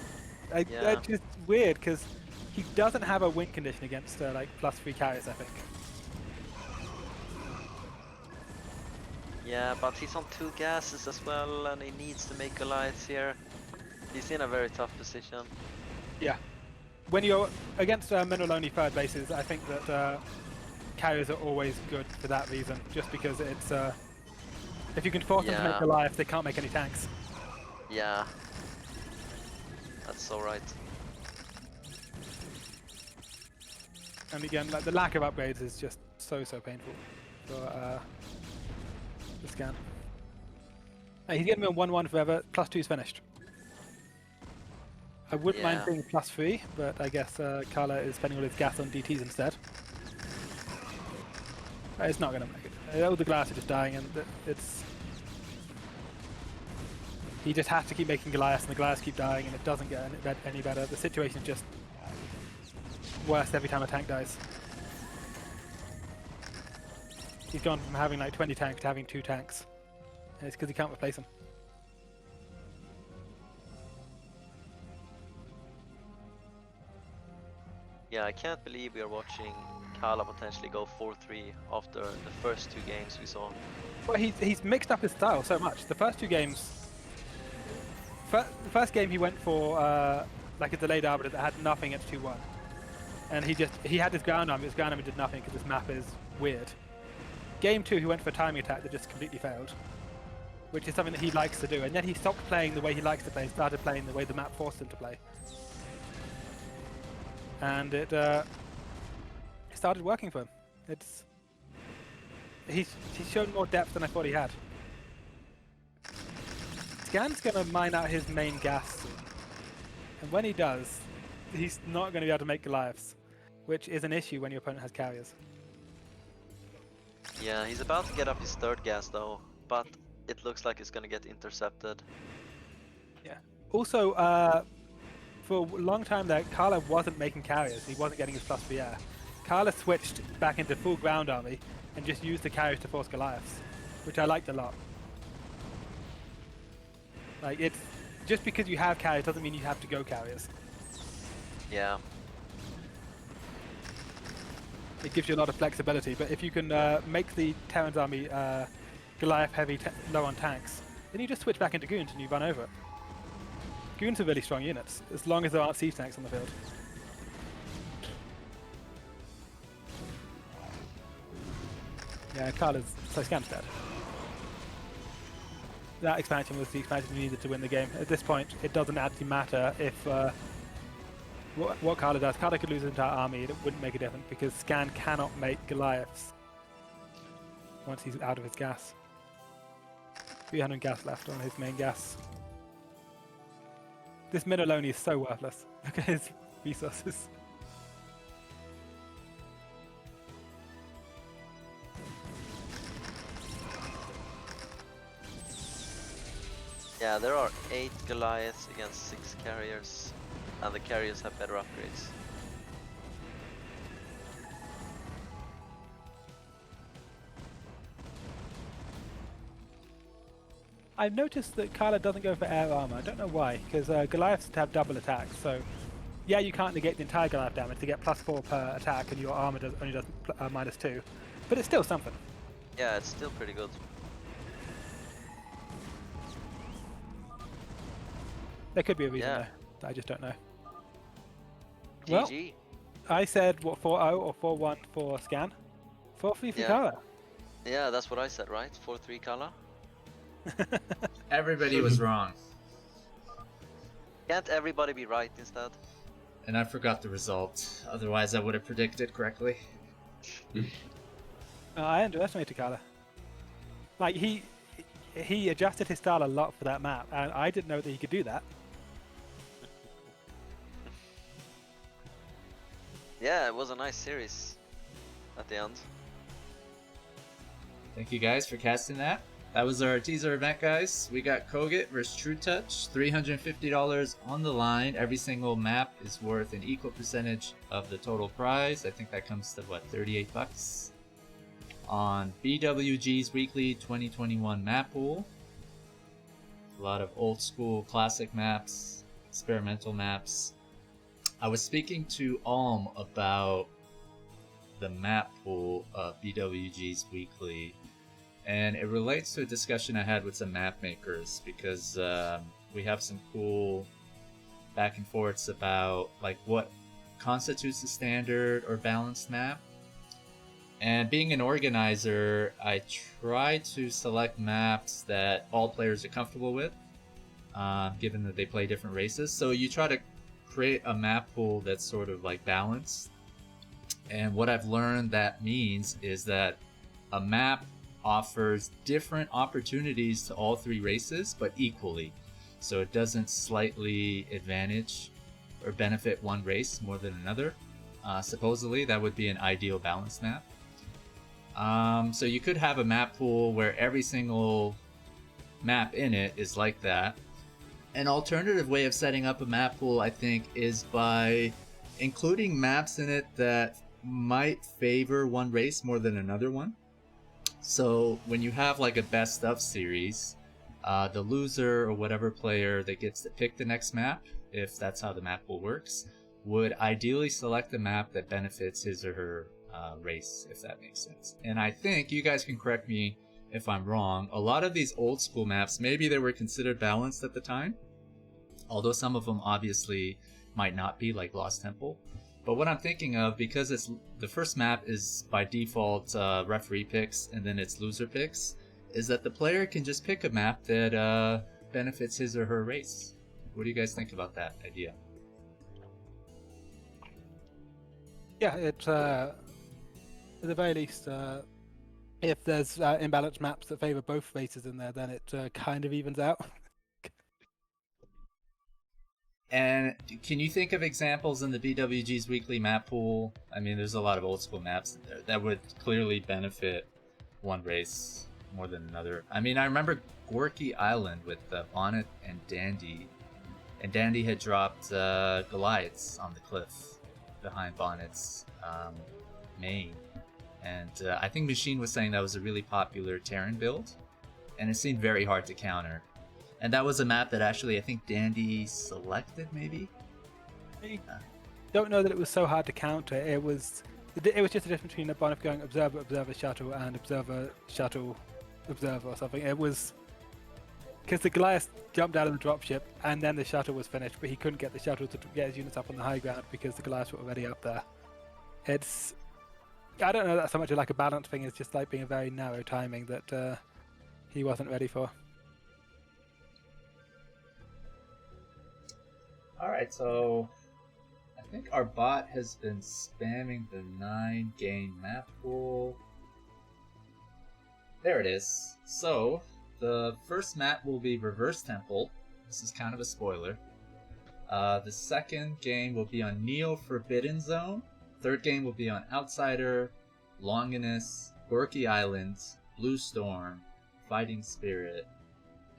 Yeah. That's just weird because he doesn't have a win condition against like +3 carriers, I think. Yeah, but he's on 2 gases as well, and he needs to make allies here. He's in a very tough position. Yeah. When you're against mineral-only third bases, I think that carriers are always good for that reason. Just because it's if you can force them to make Goliath, they can't make any tanks. Yeah. That's so right. And again, like the lack of upgrades is just so painful for the Scan. He's going to be on 1-1 forever. +2's finished. I wouldn't mind being +3, but I guess Khala is spending all his gas on DTs instead. It's not going to make it. All the glass are just dying, and it's. He just has to keep making Goliaths, and the Goliaths keep dying, and it doesn't get any better. The situation is just worse every time a tank dies. He's gone from having like 20 tanks to having 2 tanks. And it's because he can't replace them. Yeah, I can't believe we are watching Khala potentially go 4-3 after the first 2 games we saw. Well, he's mixed up his style so much. The first 2 games... The first game he went for like a delayed arbiter that had nothing at 2-1. And he had his ground army, did nothing because this map is weird. Game 2 he went for a timing attack that just completely failed. Which is something that he likes to do. And then he stopped playing the way he likes to play and started playing the way the map forced him to play. And it started working for him. He's shown more depth than I thought he had. Scan's going to mine out his main gas soon. And when he does, he's not going to be able to make Goliaths, which is an issue when your opponent has carriers. Yeah, he's about to get up his 3rd gas though, but it looks like it's going to get intercepted. Yeah. Also, for a long time there, Khala wasn't making carriers. He wasn't getting his +3 air. Khala switched back into full ground army and just used the carriers to force Goliaths, which I liked a lot. Like, it's just because you have carriers doesn't mean you have to go carriers. Yeah. It gives you a lot of flexibility, but if you can make the Terran's army Goliath heavy low on tanks, then you just switch back into Goons and you run over it. Goons are really strong units, as long as there aren't siege tanks on the field. Yeah, Khala's so Scan's dead. That expansion was the expansion you needed to win the game. At this point, it doesn't actually matter if what Khala does. Khala could lose his entire army, it wouldn't make a difference because Scan cannot make Goliaths once he's out of his gas. 300 gas left on his main gas. This mid alone is so worthless. Look at his resources. Yeah, there are 8 Goliaths against 6 carriers, and the carriers have better upgrades. I've noticed that Khala doesn't go for air armor. I don't know why, because Goliaths have double attacks, so yeah, you can't negate the entire Goliath damage to get +4 per attack, and your armor only does -2, but it's still something. Yeah, it's still pretty good. There could be a reason though, I just don't know. GG. Well, I said what 4-0 or 4-1 for Scan, 4-3 for Khala. Yeah, that's what I said, right? 4-3 Khala. Everybody was wrong. Can't everybody be right instead? And I forgot the result. Otherwise, I would have predicted correctly. I underestimated Khala. Like he adjusted his style a lot for that map, and I didn't know that he could do that. Yeah, it was a nice series at the end. Thank you guys for casting that. That was our teaser event, guys. We got Koget versus Trutacz, $350 on the line. Every single map is worth an equal percentage of the total prize. I think that comes to what, 38 bucks? On BWG's weekly 2021 map pool. A lot of old school classic maps, experimental maps. I was speaking to Alm about the map pool of BWG's weekly, and it relates to a discussion I had with some map makers, because we have some cool back and forths about like what constitutes a standard or balanced map. And being an organizer, I try to select maps that all players are comfortable with, given that they play different races. So you try to create a map pool that's sort of like balanced. And what I've learned that means is that a map offers different opportunities to all 3 races, but equally. So it doesn't slightly advantage or benefit one race more than another. Supposedly, that would be an ideal balanced map. So you could have a map pool where every single map in it is like that. An alternative way of setting up a map pool, I think, is by including maps in it that might favor one race more than another one. So when you have like a best of series, the loser or whatever player that gets to pick the next map, if that's how the map pool works, would ideally select a map that benefits his or her race, if that makes sense. And I think, you guys can correct me if I'm wrong, a lot of these old school maps, maybe they were considered balanced at the time, although some of them obviously might not be, like Lost Temple. But what I'm thinking of, because it's the first map is by default referee picks and then it's loser picks, is that the player can just pick a map that benefits his or her race. What do you guys think about that idea? Yeah, it's at the very least, if there's imbalanced maps that favor both races in there, then it kind of evens out. And can you think of examples in the BWG's weekly map pool? I mean, there's a lot of old school maps that would clearly benefit one race more than another. I mean, I remember Gorky Island with Bonnet and Dandy. And Dandy had dropped Goliaths on the cliff behind Bonnet's main. And I think Machine was saying that was a really popular Terran build. And it seemed very hard to counter. And that was a map that actually I think Dandy selected, maybe? I don't know that it was so hard to counter. It was just a difference between a Bonnet going observer, observer, shuttle, and observer, shuttle, observer or something. It was because the Goliath jumped out of the dropship and then the shuttle was finished, but he couldn't get the shuttle to get his units up on the high ground because the Goliaths were already up there. I don't know that's so much like a balance thing. It's just like being a very narrow timing that he wasn't ready for. Alright, so I think our bot has been spamming the 9-game map pool. There it is. So, the first map will be Reverse Temple. This is kind of a spoiler. The second game will be on Neo Forbidden Zone. Third game will be on Outsider, Longinus, Gorky Island, Blue Storm, Fighting Spirit,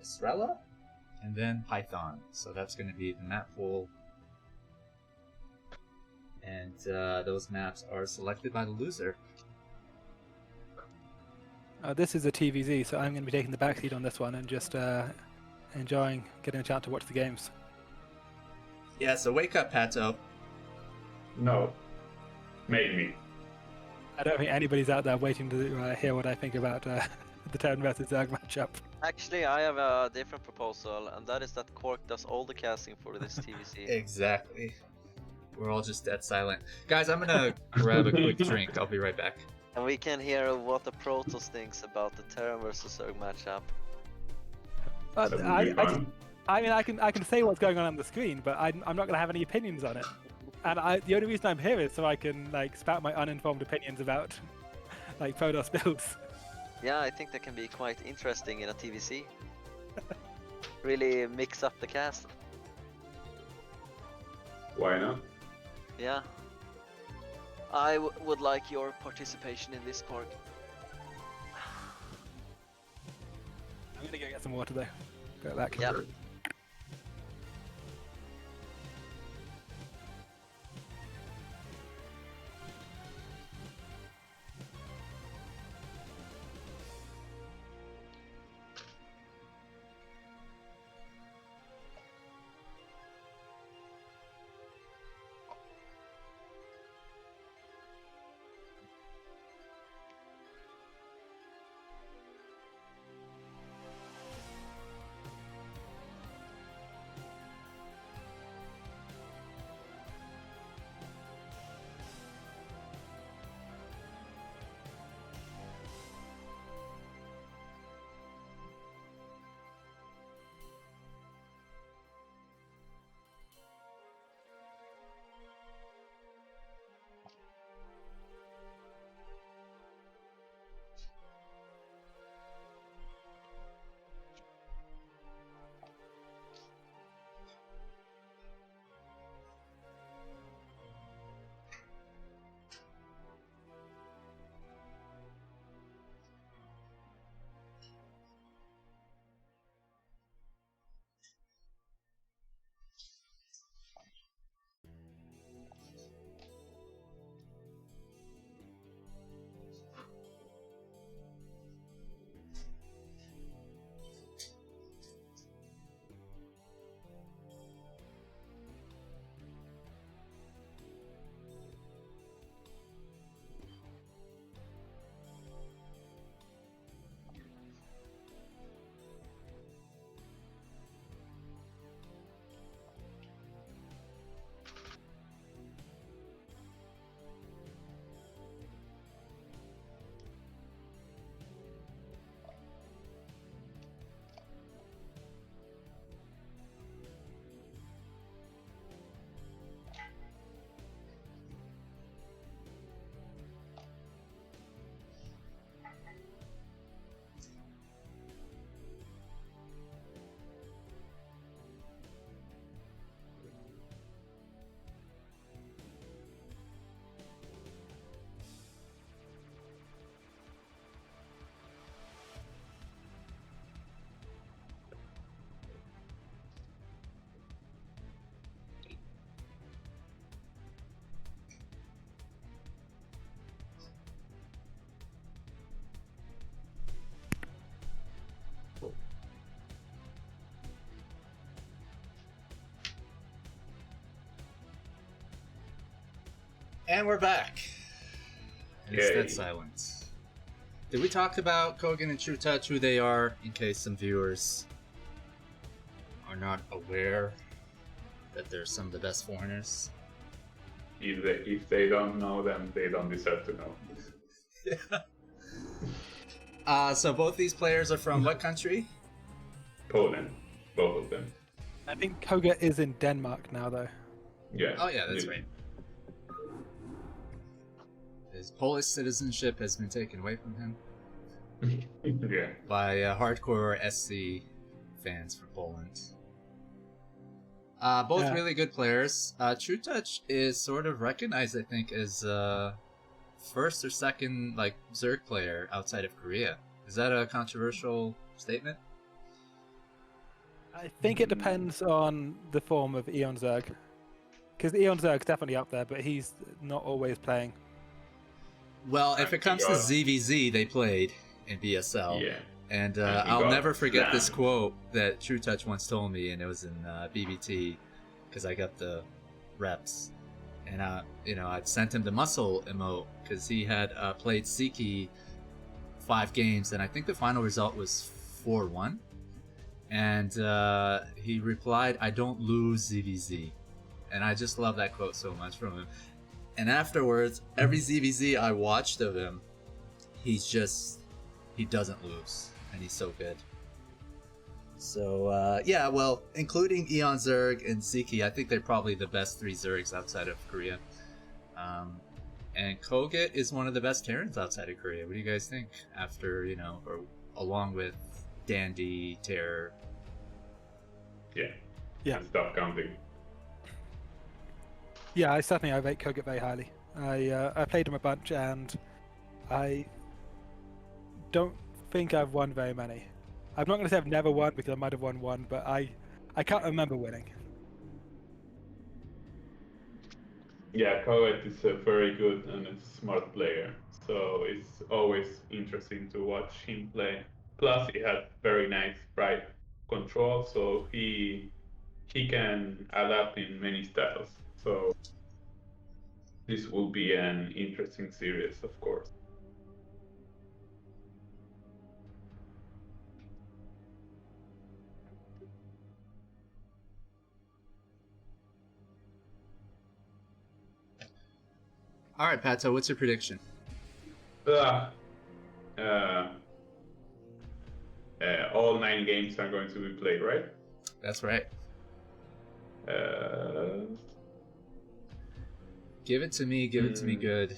Estrella? and then Python. So that's going to be the map pool. And those maps are selected by the loser. This is a TVZ, so I'm going to be taking the backseat on this one and just enjoying getting a chance to watch the games. Yeah, so wake up, Pato. No. Make me. I don't think anybody's out there waiting to hear what I think about the Terran versus Zerg matchup. Actually, I have a different proposal, and that is that Kwark does all the casting for this TVC. Exactly. We're all just dead silent. Guys, I'm gonna grab a quick drink. I'll be right back. And we can hear what the Protoss thinks about the Terran versus Zerg matchup. I mean, I can say what's going on the screen, but I'm not going to have any opinions on it. And the only reason I'm here is so I can like spout my uninformed opinions about like Protoss builds. Yeah, I think that can be quite interesting in a TVC. Really mix up the cast. Why not? Yeah. I would like your participation in this, Kwark. I'm gonna go get some water though. Go back. Yeah. And we're back. And it's Yay. dead silence. Did we talk about Koget and Trutacz, who they are, in case some viewers are not aware that they're some of the best foreigners? If they don't know, then they don't deserve to know. Yeah. So both these players are from what country? Poland, both of them. I think Koget is in Denmark now, though. Yeah. Oh yeah, that's right. His Polish citizenship has been taken away from him Yeah. by hardcore SC fans from Poland. Both really good players. Trutacz is sort of recognized, I think, as first or second like Zerg player outside of Korea. Is that a controversial statement? I think it depends on the form of Eon Zerg. Because Eon Zerg's definitely up there, but he's not always playing. Well, if it comes to ZVZ, they played in BSL. Yeah. And I'll never forget this quote that Trutacz once told me, and it was in BBT, because I got the reps. And I'd sent him the muscle emote because he had played Siki 5 games, and I think the final result was 4-1. And he replied, "I don't lose ZVZ," and I just love that quote so much from him. And afterwards, every ZVZ I watched of him, he doesn't lose, and he's so good. So yeah, well, including Eon Zerg and Siki, I think they're probably the best 3 Zergs outside of Korea. And Koget is one of the best Terrans outside of Korea. What do you guys think? After, or along with Dandy, Terror. Yeah. Stop counting. Yeah, I certainly rate Koget very highly. I played him a bunch, and I don't think I've won very many. I'm not going to say I've never won because I might have won one, but I can't remember winning. Yeah, Koget is a very good and a smart player, so it's always interesting to watch him play. Plus, he has very nice sprite control, so he can adapt in many styles. So this will be an interesting series, of course. All right, Pato, what's your prediction? All 9 games are going to be played, right? That's right. Give it to me. Give it to me good.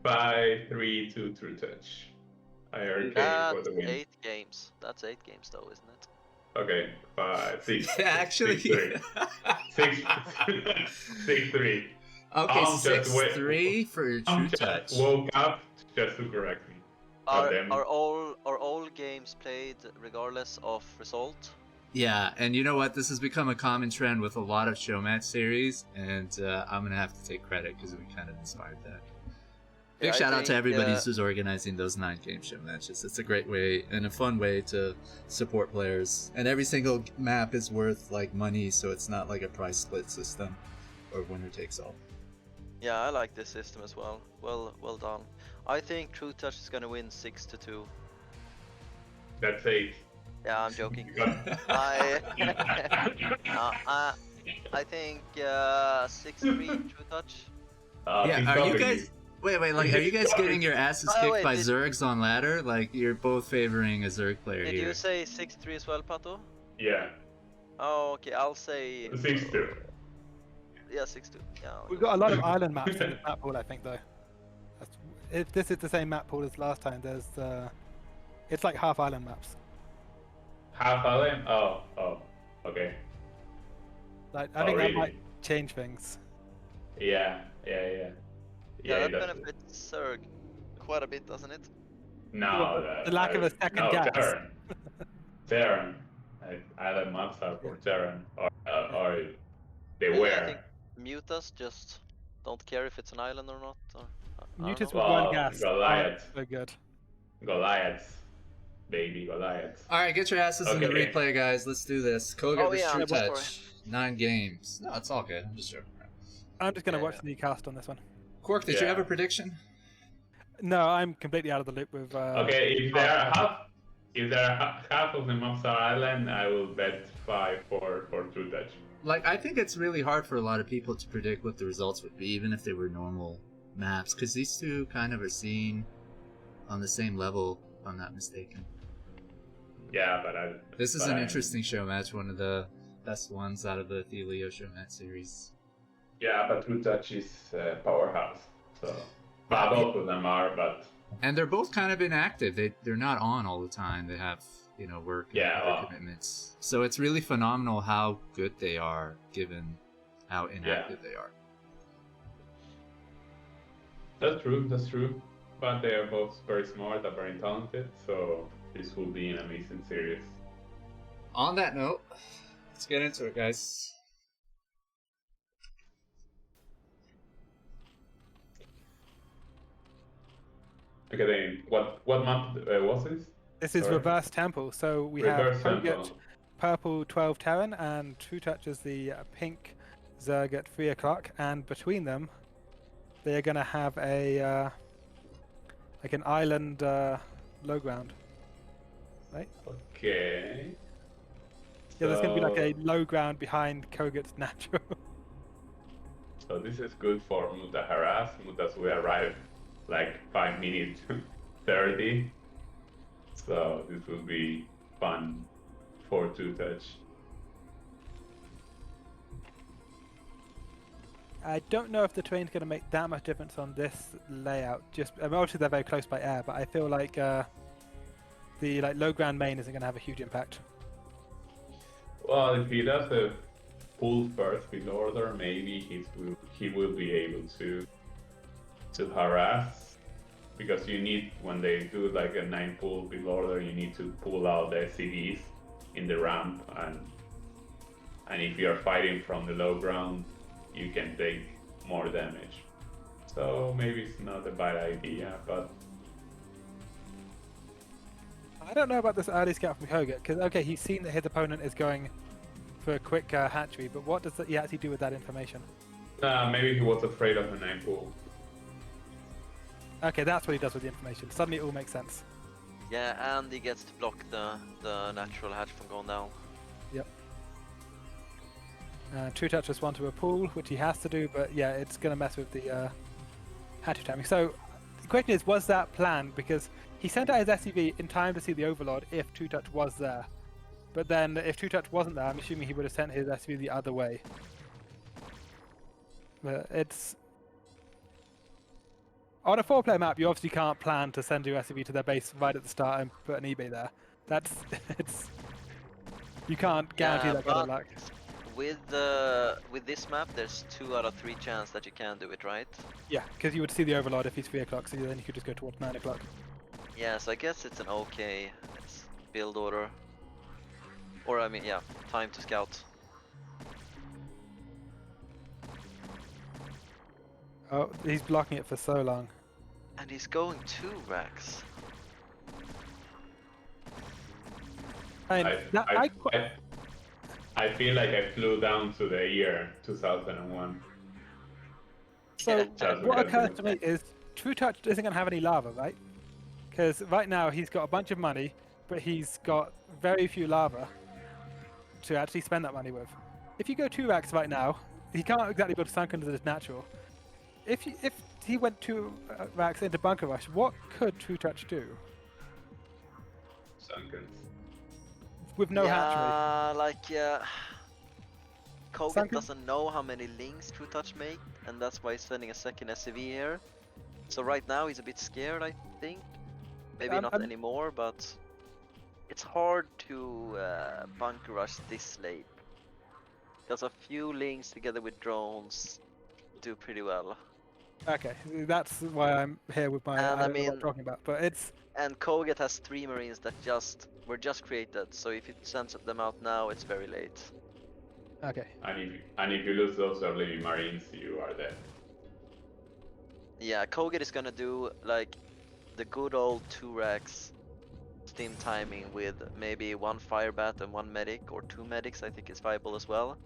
5-3 to Trutacz. I heard for the win. 8 games. That's 8 games, though, isn't it? Okay, 6. Actually, 6-3. 6-3. Okay, 6-3 for Trutacz. Just woke up just to correct me. Are all games played regardless of result? Yeah, and you know what? This has become a common trend with a lot of Showmatch series, and I'm gonna have to take credit because we kind of inspired that. Big shout out to everybody who's organizing those 9-game show matches. It's a great way and a fun way to support players. And every single map is worth like money, so it's not like a price split system or winner takes all. Yeah, I like this system as well. Well done. I think Trutacz is gonna win 6-2. That's 8. Yeah, I'm joking. I think 6-3 Trutacz. Yeah, are you guys? Wait, like, are you guys getting your asses kicked by Zergs on ladder? Like, you're both favoring a Zerg player here. Did you say 6-3 as well, Pato? Yeah. Oh, okay, I'll say... 6-2. Yeah, 6-2. Yeah, We've got a lot of island maps in the map pool, I think, though. If this is the same map pool as last time, there's... it's like half island maps. Half island? Oh, okay. Like, I think that might change things. Yeah, that benefits Zerg quite a bit, doesn't it? No, the lack of a second gas. Terran. Island maps are for Terran, or they were. I think Mutas just don't care if it's an island or not. Mutas with one gas. Goliaths. Very good. Goliaths. Baby Goliaths. Alright, get your asses in the replay, guys. Let's do this. Koget vs Trutacz. 9 games. No, it's all good. I'm just joking. I'm just going to watch the cast on this one. Kwark, did you have a prediction? No, I'm completely out of the loop with... okay, if there are half of the maps are island, I will bet 5 for Trutacz. Like, I think it's really hard for a lot of people to predict what the results would be, even if they were normal maps, because these two kind of are seen on the same level, if I'm not mistaken. Yeah, but this is an interesting show match, one of the best ones out of the Thelio show match series. Yeah, but Trutacz is a powerhouse, so both of them are, but... And they're both kind of inactive. They're not on all the time. They have, work and other commitments. So it's really phenomenal how good they are, given how inactive they are. That's true. But they are both very smart and very talented, so this will be an amazing series. on that note, let's get into it, guys. Okay, then what map was this? This is Reverse Temple. So we Reverse have Koget, Temple. purple 12 Terran, and Trutacz is the pink Zerg at 3 o'clock. And between them, they are going to have a like an island low ground, right? Okay. Yeah, there's going to be like a low ground behind Koget's natural. So this is good for Muta harass. Mutas will arrive like 5 minutes 30. So this will be fun for Trutacz. I don't know if the terrain's going to make that much difference on this layout. Obviously they're very close by air, but I feel like the low ground main isn't going to have a huge impact. Well, if he does a pull first with order, maybe he will be able to harass, because you need, when they do like a 9 pull with order, you need to pull out the SCVs in the ramp, and if you are fighting from the low ground, you can take more damage. So maybe it's not a bad idea, but I don't know about this early scout from Koget, because okay, he's seen that his opponent is going for a quick hatchery, but what does he actually do with that information? maybe he was afraid of the 9 pull. Okay, that's what he does with the information. Suddenly it all makes sense. Yeah, and he gets to block the natural hatch from going down. Yep. Trutacz just wanted a pool, which he has to do, but yeah, it's going to mess with the hatchery timing. So the question is, was that planned? Because he sent out his SCV in time to see the Overlord if Trutacz was there. But then if Trutacz wasn't there, I'm assuming he would have sent his SCV the other way. But it's... On a 4-player map, you obviously can't plan to send your SCV to their base right at the start and put an eBay there. That's... it's... You can't guarantee that kind of luck. With this map, there's 2 out of 3 chance that you can do it, right? Yeah, because you would see the Overlord if he's 3 o'clock, so then you could just go towards 9 o'clock. Yeah, so I guess it's an okay build order. Or I mean, yeah, time to scout. Oh, he's blocking it for so long. And he's going 2 racks. I feel like I flew down to the year 2001. So what occurs to me is Trutacz isn't going to have any lava, right? Because right now he's got a bunch of money, but he's got very few lava to actually spend that money with. If you go 2 racks right now, he can't exactly build Sunken as his natural. If he went 2 racks into Bunker Rush, what could Trutacz do? Sunken. With no hatchery. Koget doesn't know how many links Trutacz make, and that's why he's sending a second SCV here. So right now he's a bit scared, I think. Maybe not anymore, but it's hard to bunker rush this late. Because a few links together with drones do pretty well. Okay, that's why I'm here with my. I don't know what I'm talking about, but it's. And Koget has 3 Marines that were just created, so if it sends them out now, it's very late. Okay. And if you lose those early Marines, you are dead. Yeah, Koget is gonna do like the good old 2 racks steam timing with maybe 1 Firebat and 1 medic, or 2 medics I think is viable as well.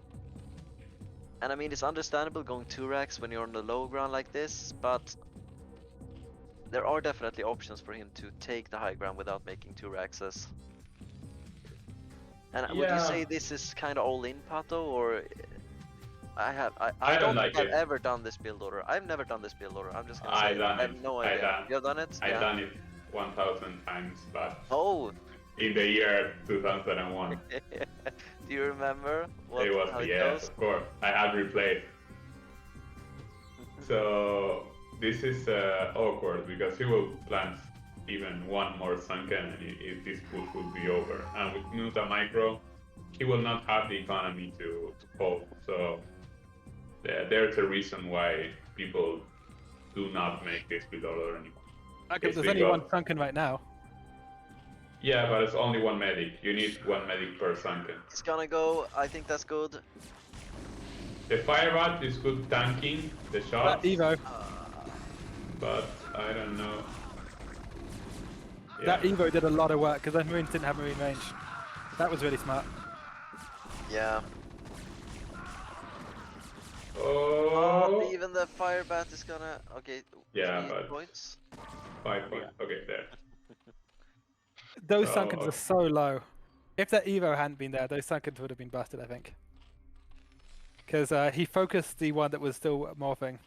And I mean, it's understandable going 2 racks when you're on the low ground like this, but there are definitely options for him to take the high ground without making 2 racks. And would you say this is kind of all in, Pato, or I don't think I've ever done this build order. I've never done this build order. I'm just gonna say I have no idea. You've done it? I've done it 1,000 times, but in the year 2001. Do you remember what it was? Yes, of course. I had replayed. So this is awkward because he will plant even 1 more Sunken, and this push will be over. And with Muta Micro, he will not have the economy to hold. So there's a reason why people do not make this build order anymore. Okay, there's only 1 Sunken right now. Yeah, but it's only one medic. You need one medic per sunken. It's gonna go. I think that's good. The Firebat is good tanking the shots. Evo. But I don't know. That Evo did a lot of work because those Marines didn't have Marine range. That was really smart. Yeah. Oh. Even the Firebat is gonna. Okay. Yeah, 3 but points. 5 points. Okay, there. Those sunkens are so low. If that Evo hadn't been there, those sunkens would have been busted, I think. Because he focused the one that was still morphing,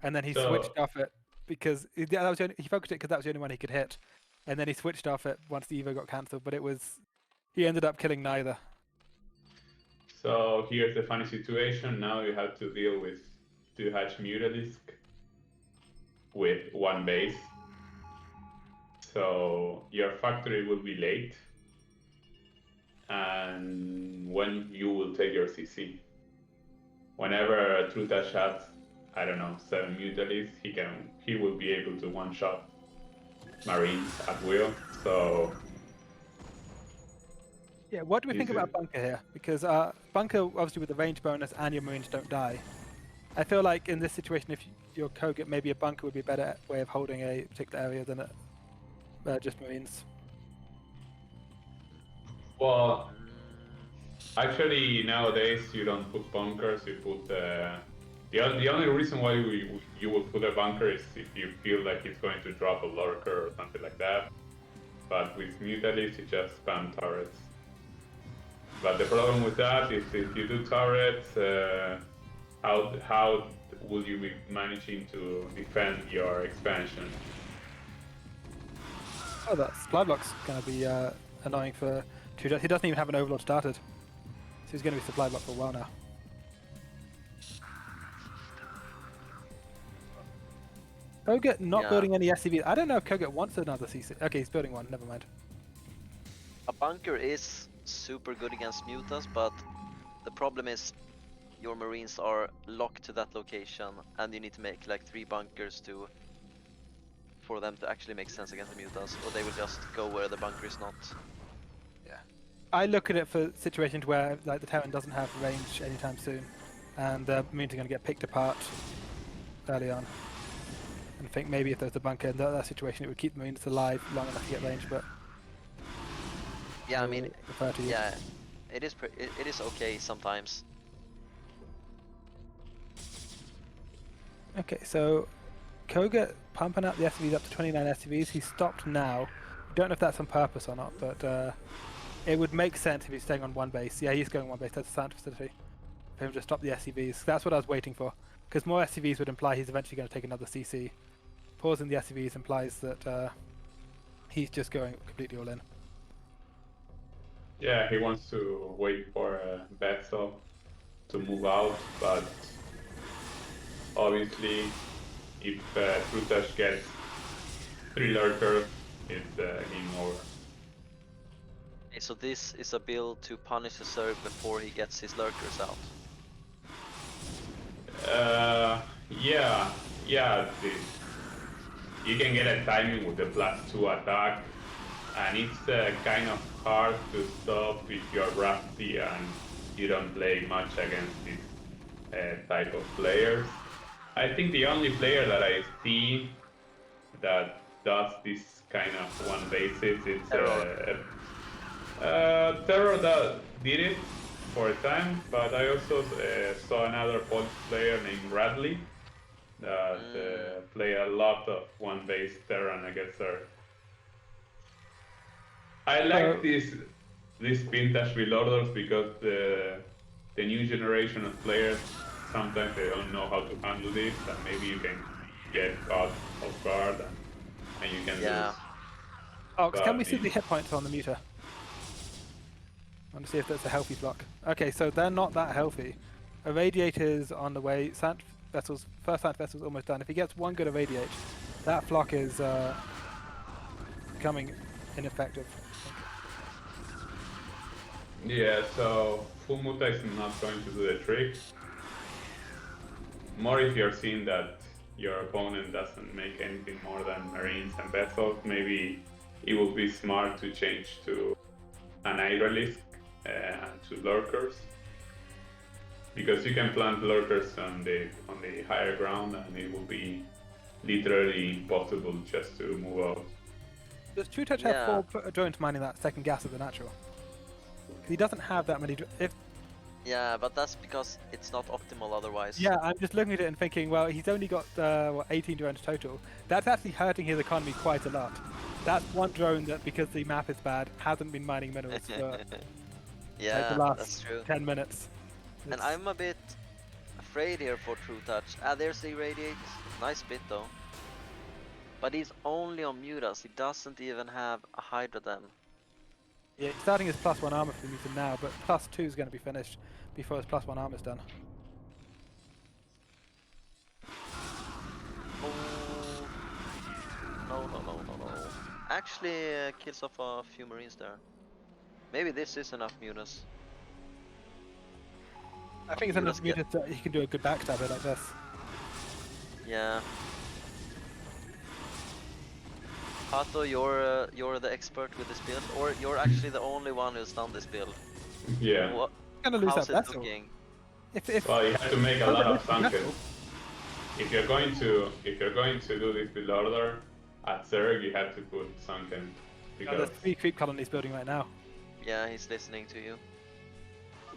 and then he switched off it because he focused it because that was the only one he could hit, and then he switched off it once the Evo got cancelled. But he ended up killing neither. So here's the funny situation. Now you have to deal with 2 hatch Mutalisk with 1 base. So your factory will be late, and when you will take your CC. Whenever Trutacz has, I don't know, 7 Mutalisks, he will be able to one-shot Marines at will. So yeah, what do we think about Bunker here? Because Bunker, obviously with the range bonus and your Marines don't die. I feel like in this situation, if you're Koget, maybe a Bunker would be a better way of holding a particular area than just Marines. Well, actually nowadays you don't put bunkers. You put the only reason why you would put a bunker is if you feel like it's going to drop a lurker or something like that. But with Mutalisks, you just spam turrets. But the problem with that is if you do turrets, how will you be managing to defend your expansion? Oh, that supply block's going to be annoying for Trutacz. He doesn't even have an Overlord started. So he's going to be supply blocked for a while now. Koget not building any SCVs. I don't know if Koget wants another CC. Okay, he's building one. Never mind. A bunker is super good against mutas, but the problem is your Marines are locked to that location, and you need to make like 3 bunkers for them to actually make sense against the mutas, or they will just go where the bunker is not. Yeah. I look at it for situations where like the Terran doesn't have range anytime soon, and the Marines are going to get picked apart early on. And I think maybe if there's a bunker in that situation, it would keep the Marines alive long enough to get range, but... Yeah, I mean, yeah, it is okay sometimes. Okay, so Koget pumping out the SCVs up to 29 SCVs. He stopped now. Don't know if that's on purpose or not, but it would make sense if he's staying on 1 base. Yeah, he's going 1 base. That's the sound facility. For him to stop the SCVs. That's what I was waiting for. Because more SCVs would imply he's eventually going to take another CC. Pausing the SCVs implies that he's just going completely all in. Yeah, he wants to wait for a vessel to move out, but obviously if Trutacz gets 3 lurkers, it's game over. Okay, so this is a build to punish the Zerg before he gets his lurkers out. Yeah. You can get a timing with the +2 attack, and it's kind of hard to stop if you're rusty and you don't play much against this type of players. I think the only player that I see that does this kind of 1 basis is Terror that did it for a time, but I also saw another Polish player named Radley that play a lot of 1 base Terran against her. I like these vintage build orders because the new generation of players, sometimes they don't know how to handle this, and maybe you can get caught off guard and you can lose. Oh, can we see the hit points on the muta? I want to see if that's a healthy block. Okay, so they're not that healthy. Irradiator's on the way. First Sant Vessel's almost done. If he gets 1 good Irradiate, that flock is becoming ineffective. Yeah, so full muta is not going to do the trick. More if you're seeing that your opponent doesn't make anything more than Marines and vessels, maybe it would be smart to change to an Hydralisk to lurkers, because you can plant lurkers on the higher ground, and it will be literally impossible just to move out. Does Trutacz have 4 drones mining that second gas of the natural? He doesn't have that many. Yeah, but that's because it's not optimal otherwise. Yeah, I'm just looking at it and thinking, well, he's only got 18 drones total. That's actually hurting his economy quite a lot. That's one drone that, because the map is bad, hasn't been mining minerals for yeah, the last that's true. 10 minutes. And I'm a bit afraid here for Trutacz. Ah, there's the Irradiate. Nice bit though. But he's only on Mutas. He doesn't even have a Hydra then. Yeah, he's starting his +1 armor for the Mutant now, but +2 is going to be finished before his +1 armor is done. Oh. No. Actually, kills off a few Marines there. Maybe this is enough Mutas. I think it's enough Mutas that he can do a good backstab it like this. Yeah. Pato, you're the expert with this build, or you're actually the only one who's done this build. Yeah. What? Gonna lose How's that it vessel. looking? Well, you have to make a lot of sunken. If you're going to do this build order at Zerg, you have to put sunken. Because there's 3 creep colonies building right now. Yeah, he's listening to you.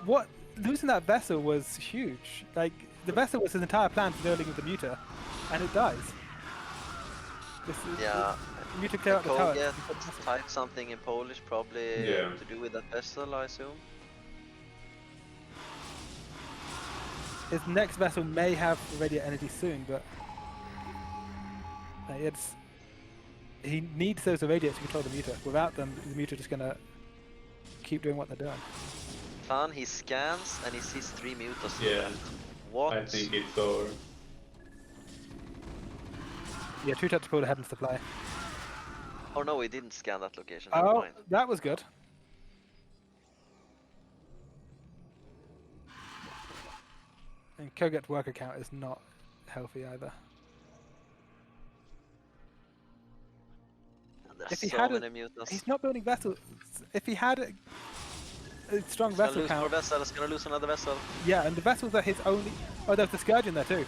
What? Losing that vessel was huge. Like, the vessel was his entire plan for building with the Muta, and it dies. Yeah. Muta clear out the tower. Koget type something in Polish, probably to do with that vessel, I assume. His next vessel may have radiant energy soon, but he needs those irradiates to control the Muta. Without them, the Muta just gonna keep doing what they're doing. Fun, he scans and he sees 3 Mutas. Yeah. What? I think it's over. Yeah, Trutacz pulled ahead in supply. Oh no, he didn't scan that location. Oh, Never mind. that was good. And Koget's worker count is not healthy either. There's If he so had many Mutas. he's not building vessels. If he had a strong vessel count, He's gonna lose another vessel. Yeah, and the vessels are his only. Oh, there's the Scourge in there too.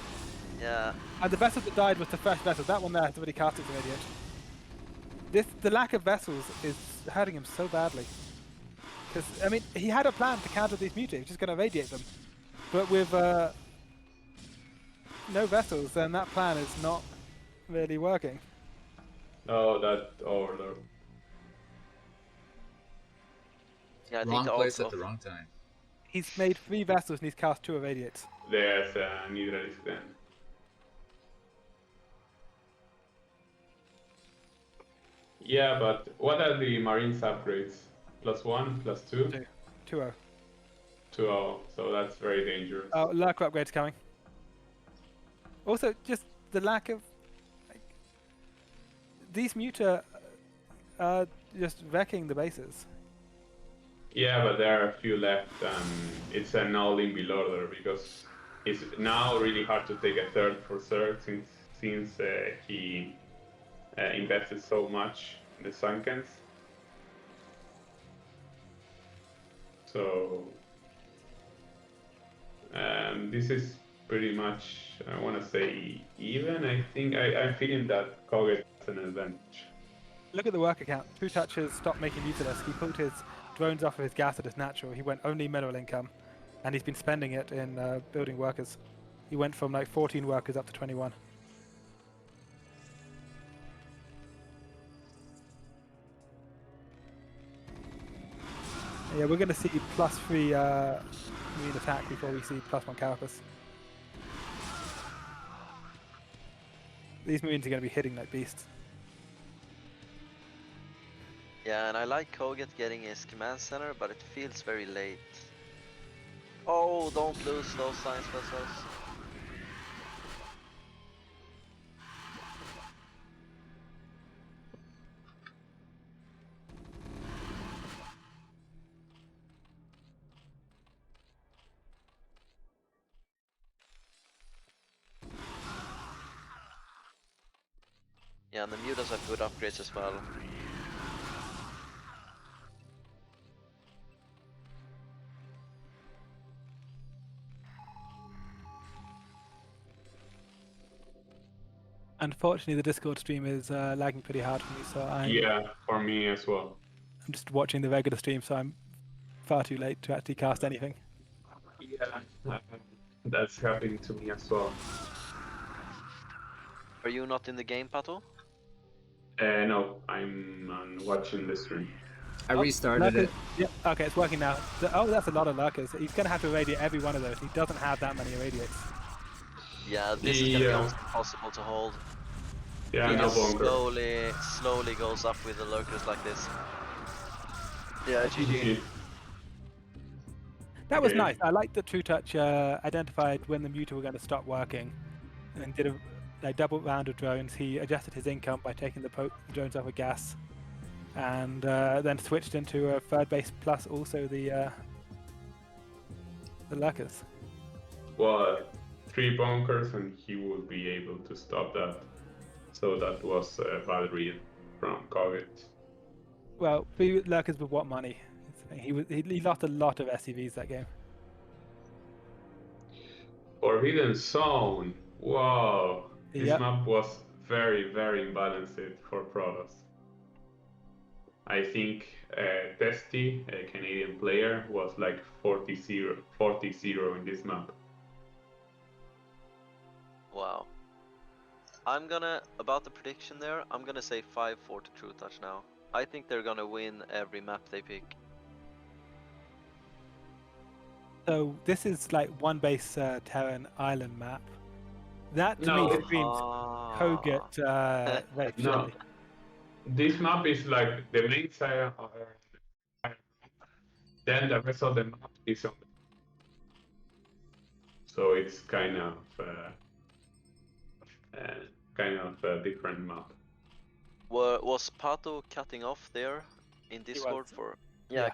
Yeah. And the vessel that died was the fresh vessel. That one there has already cast its irradiate. The lack of vessels is hurting him so badly. Because I mean, he had a plan to counter these Muta. He was just going to irradiate them, but with no vessels, then that plan is not really working. Oh, that order. Yeah, I Wrong think place at the wrong time. He's made 3 vessels and he's cast 2 irradiates. There's an Hydralisk then. Yeah, but what are the Marines upgrades? +1, +2? 2-0. 2-0, so that's very dangerous. Oh, lurker upgrade's coming. Also, just the lack of these Muta are just wrecking the bases. Yeah, but there are a few left, and it's an all-in build order because it's now really hard to take a third for Zerg since he invested so much in the Sunkens. So this is pretty much, I want to say, even. I think I'm feeling that Koget has an advantage. Look at the worker count. Trutacz has stopped making Mutalisk. He pulled his drones off of his gas at his natural. He went only mineral income, and he's been spending it in building workers. He went from like 14 workers up to 21. Yeah, we're going to see +3 marine attack before we see +1 carapace. These marines are going to be hitting like beasts. Yeah, and I like Koget getting his command center, but it feels very late. Oh, don't lose those science vessels. Yeah, and the Mutas have good upgrades as well. Unfortunately, the Discord stream is lagging pretty hard for me, so Yeah, for me as well. I'm just watching the regular stream, so I'm far too late to actually cast anything. Yeah, that's happening to me as well. Are you not in the game, Pato? No, I'm watching the stream. I restarted it. Yeah, okay, it's working now. Oh, that's a lot of lurkers. He's going to have to irradiate every one of those. He doesn't have that many irradiates. Yeah, this is gonna be almost impossible to hold. Yeah, He no just bunker. slowly goes up with the lurkers like this. Yeah, GG. That was nice. I liked that Trutacz identified when the muta were going to stop working and did a double round of drones. He adjusted his income by taking the drones off of gas and then switched into a third base plus also the lurkers. Well, 3 bunkers and he would be able to stop that. So that was a bad read from Koget. Well, 3 lurkers with what money? He lost a lot of SCVs that game. Forbidden Zone. Wow. This map was very, very imbalanced for Protoss. I think Testy, a Canadian player, was like 40-0 in this map. Wow. About the prediction there, I'm gonna say 5-4 to Trutacz now. I think they're gonna win every map they pick. So this is like one base Terran island map. That to me screams Koget very surely. This map is like the main side are then the rest of the map is on. So it's kind of a different map. Was Pato cutting off there in Discord for? Yeah.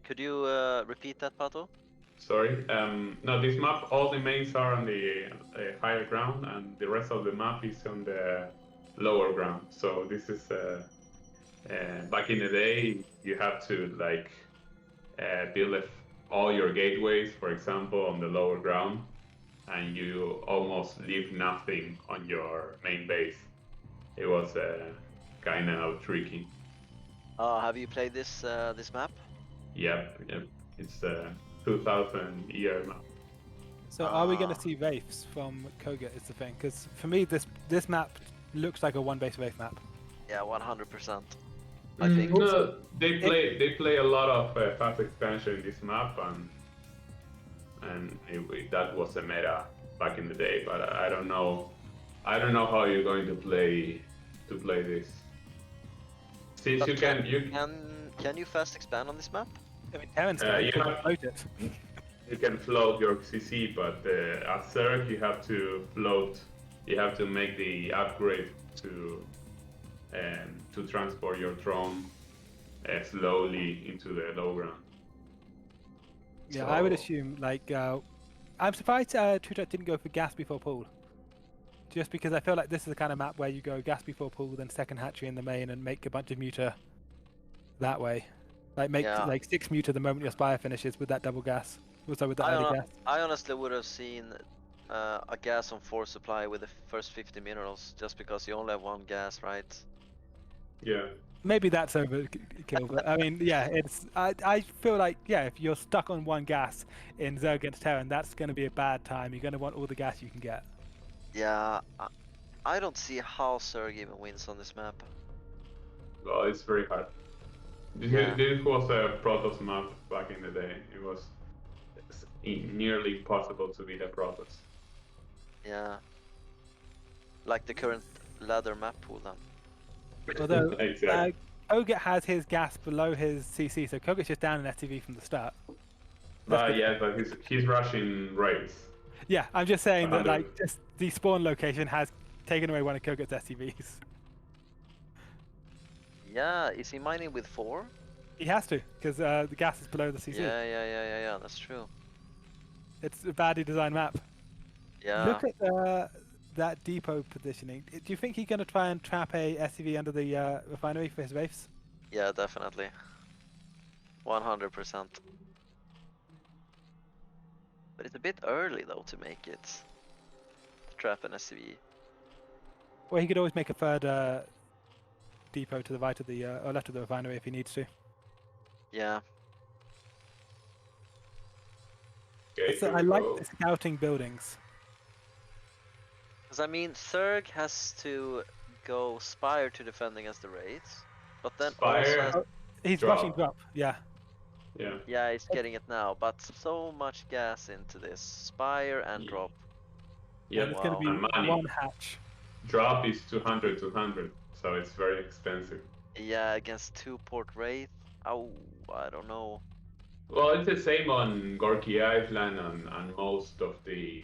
Could you repeat that, Pato? Sorry. No, this map, all the mains are on the higher ground, and the rest of the map is on the lower ground. So this is back in the day, you have to like build all your gateways, for example, on the lower ground, and you almost leave nothing on your main base. It was kind of tricky. Have you played this map? Yep. It's 2000 year map. So are we going to see Wraiths from Koget is the thing? Because for me, this map looks like a one-base Wraith map. Yeah, 100%. I think. No, they play a lot of fast expansion in this map, and that was a meta back in the day. But I don't know how you're going to play this. Since but can you fast expand on this map? I mean, Terran's can float it. You can float your CC, but as Zerg you have to float. You have to make the upgrade to transport your drone slowly into the low ground. Yeah, so I would assume like I'm surprised Trutacz didn't go for gas before pool. Just because I feel like this is the kind of map where you go gas before pool, then second hatchery in the main, and make a bunch of muta that way. Like make like 6 muta the moment your spire finishes with that double gas. Also with the early gas. I honestly would have seen a gas on 4 supply with the first 50 minerals, just because you only have 1 gas, right? Yeah. Maybe that's overkill, but I mean, yeah, it's. I feel like if you're stuck on 1 gas in Zerg against Terran, that's going to be a bad time. You're going to want all the gas you can get. Yeah, I don't see how Zerg even wins on this map. Well, it's very hard. This was a Protoss map back in the day. It was nearly impossible to beat a Protoss. Yeah. Like the current ladder map pool then. Although exactly. Koget has his gas below his CC, so Koget's just down in STV from the start. But he's rushing raids. Yeah, I'm just saying that like just the spawn location has taken away one of Koget's STVs. Yeah, is he mining with 4? He has to, because the gas is below the CC. Yeah, that's true. It's a badly designed map. Yeah. Look at that depot positioning. Do you think he's going to try and trap a SCV under the refinery for his Wraiths? Yeah, definitely. 100%. But it's a bit early though to make it. To trap an SCV. Or he could always make a third depot to the right of the or left of the refinery if he needs to. Yeah. Okay, So I like the scouting buildings. Because I mean, Thurg has to go Spire to defend against the Wraiths, but then Spire? also has... He's Drop. rushing drop. Yeah. Yeah. Yeah, he's getting it now, but so much gas into this. Spire and Yeah. drop. Yeah, And it's going to be and money. one hatch. Drop is 200, so it's very expensive. Yeah, against 2-port Wraith. Oh, I don't know. Well, it's the same on Gorky Island and most of the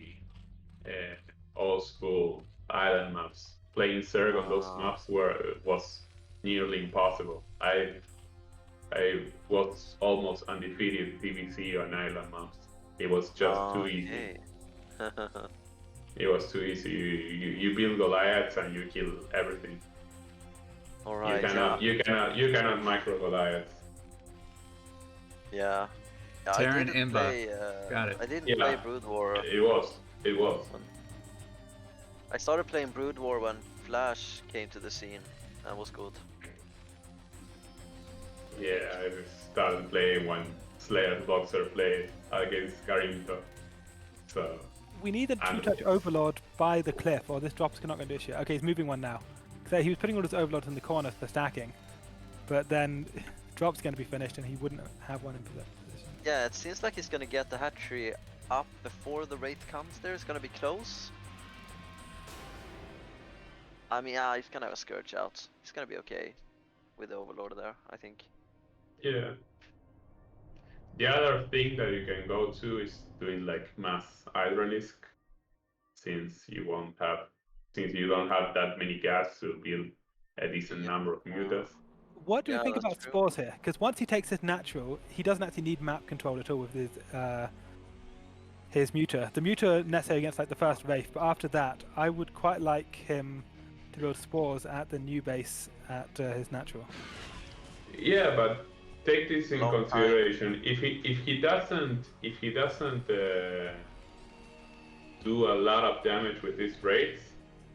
old school island maps. Playing Zerg on those maps was nearly impossible. I was almost undefeated PvC on island maps. It was just too easy. It was too easy. You build Goliaths and you kill everything. All right. You cannot micro Goliaths. Yeah. Terran I didn't Imba. play. Got it. I didn't play Brood War. It was. I started playing Brood War when Flash came to the scene. That was good. Yeah, I started playing when Slayer Boxer played against Garimto. So. We need a two-touch Overlord by the cliff, or this drop's not going to do shit. Okay, he's moving one now. So he was putting all his Overlords in the corner for stacking, but then drop's going to be finished, and he wouldn't have one in position. Yeah, it seems like he's going to get the hatchery up before the Wraith comes there. It's going to be close. I mean, yeah, he's going to have a Scourge out. He's going to be okay with the Overlord there, I think. Yeah. The other thing that you can go to is doing like mass Hydralisk, since you don't have that many gas to build a decent number of mutas. What do we think about Spores here? Because once he takes his natural, he doesn't actually need map control at all with his muta. The muta necessary against like the first Wraith, but after that, I would quite like him to build Spores at the new base at his natural. Yeah, but take this in consideration. If he doesn't do a lot of damage with these raids,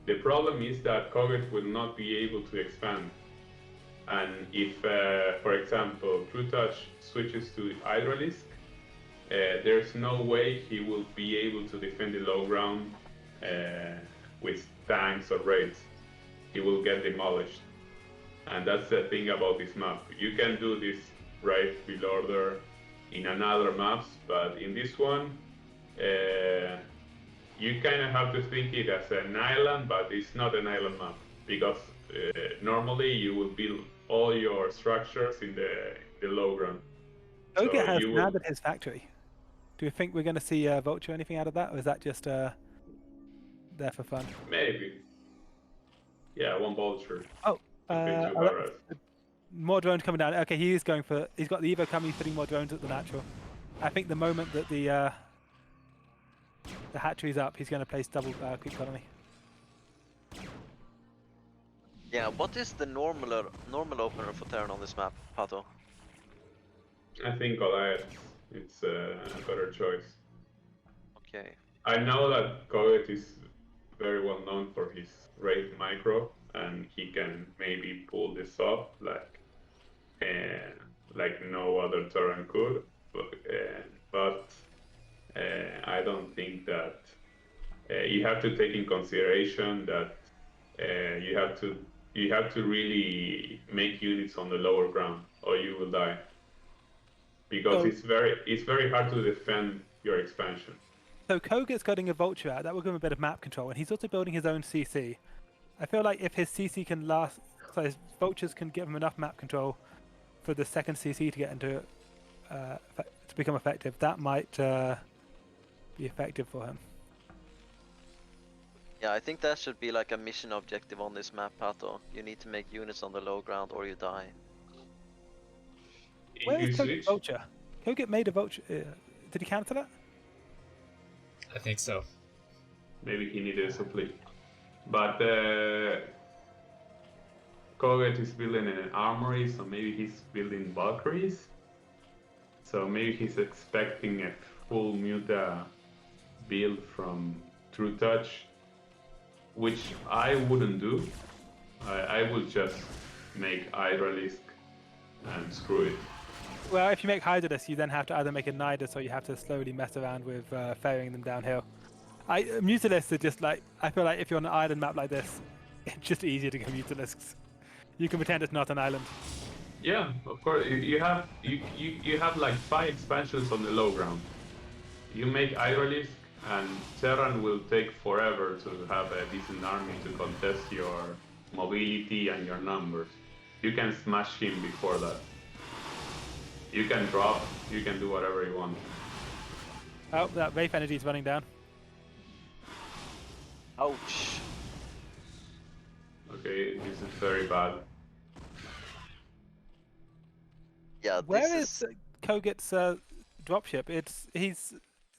the problem is that Koget will not be able to expand. And if, for example, Trutacz switches to Hydralisk, there's no way he will be able to defend the low ground with tanks or raids. He will get demolished. And that's the thing about this map. You can do this right build order in another maps, but in this one, you kind of have to think it as an island, but it's not an island map, because normally you will build all your structures in the low ground. Koget has landed his factory. Do you think we're going to see Vulture or anything out of that, or is that just there for fun? Maybe. Yeah, one Vulture. Oh, more drones coming down. Okay, he's got the Evo coming, putting more drones at the natural. I think the moment that the hatchery's up, he's going to place double creep colony. Yeah, what is the normal opener for Terran on this map, Pato? I think Goliath. It's a better choice. Okay. I know that Koget is very well known for his raid micro, and he can maybe pull this off like no other Terran could, but I don't think that you have to take in consideration that you have to really make units on the lower ground, or you will die, because it's very hard to defend your expansion. So Koget's getting a Vulture out. That will give him a bit of map control, and he's also building his own CC. I feel like if his CC can last, so his Vultures can give him enough map control for the second CC to get into to become effective, that might be effective for him. Yeah, I think that should be like a mission objective on this map, Pato. You need to make units on the low ground or you die. Where is Koget's Vulture? Koget made a Vulture. Did he cancel it? I think so. Maybe he needed a supply. But Koget is building an armory, so maybe he's building Valkyries. So maybe he's expecting a full Muta build from Trutacz which I wouldn't do. I would just make Hydralisk and screw it. Well, if you make Hydralisk, you then have to either make a Nidus or you have to slowly mess around with ferrying them downhill. Mutalisks are just like, I feel like if you're on an island map like this, it's just easier to go Mutalisks. You can pretend it's not an island. Yeah, of course. You have like 5 expansions on the low ground. You make Hydralisk, and Terran will take forever to have a decent army to contest your mobility and your numbers. You can smash him before that. You can drop, you can do whatever you want. Oh, that Wraith energy is running down. Ouch. Okay, this is very bad. Yeah, Where is Koget's dropship? He's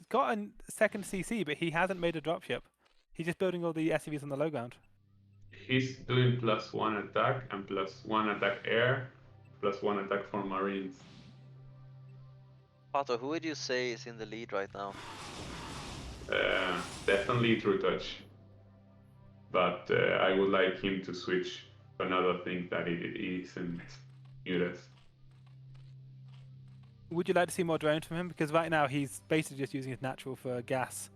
got a second CC, but he hasn't made a dropship. He's just building all the SCVs on the low ground. He's doing +1 attack and +1 attack air, +1 attack for marines. Pato, who would you say is in the lead right now? Definitely Trutacz. But I would like him to switch to another thing that it isn't Mutas. Would you like to see more drones from him? Because right now he's basically just using his natural for gas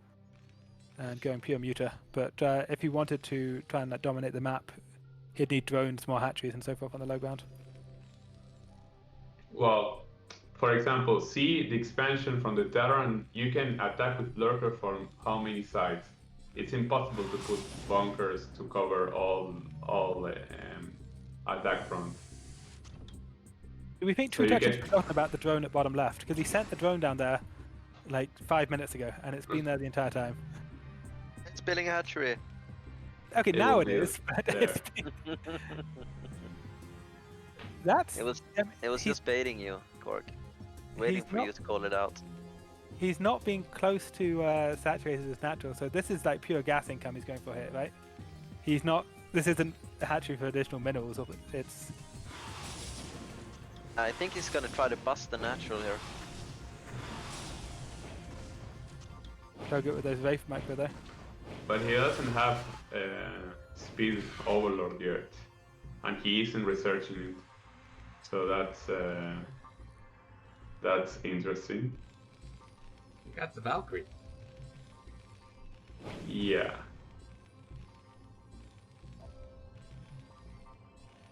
and going pure muta. But if he wanted to try and dominate the map, he'd need drones, more hatcheries, and so forth on the low ground. Well, for example, see the expansion from the Terran. You can attack with Lurker from how many sides? It's impossible to put bunkers to cover all attack fronts. Do we think Trutacz has forgotten about the drone at bottom left? Because he sent the drone down there like 5 minutes ago, and it's been there the entire time. It's building a hatchery. Okay, now it is. But it's been... That's. It was just baiting you, Kwark. Waiting for you to call it out. He's not being close to saturated as natural, so this is like pure gas income he's going for here, right? He's not. This isn't a hatchery for additional minerals. It's. I think he's gonna try to bust the natural here. Go good with those Wraith micro there. But he doesn't have speed overload yet, and he isn't researching it. So that's interesting. You got the Valkyrie. Yeah.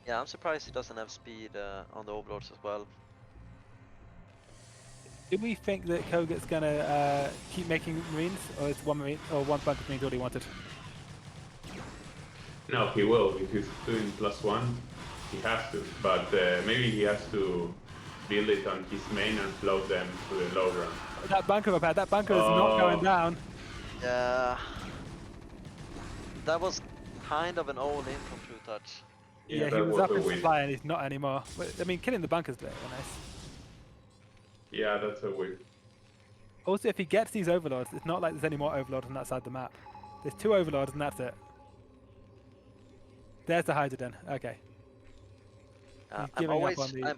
Yeah, I'm surprised he doesn't have speed on the overlords as well. Do we think that Koget's gonna keep making marines, or is one marine or one bunch of marines all he wanted? No, he will. If he's doing +1, he has to. But maybe he has to build it on his main and float them to the low ground. That bunker up, that bunker is not going down. Yeah. That was kind of an all-in from Trutacz. Yeah, he was up in supply and he's not anymore. But, I mean, killing the bunkers there, nice. Yeah, that's a win. Also, if he gets these overlords, it's not like there's any more overlords on that side of the map. There's 2 overlords and that's it. There's the Hydrogen. Okay. I'm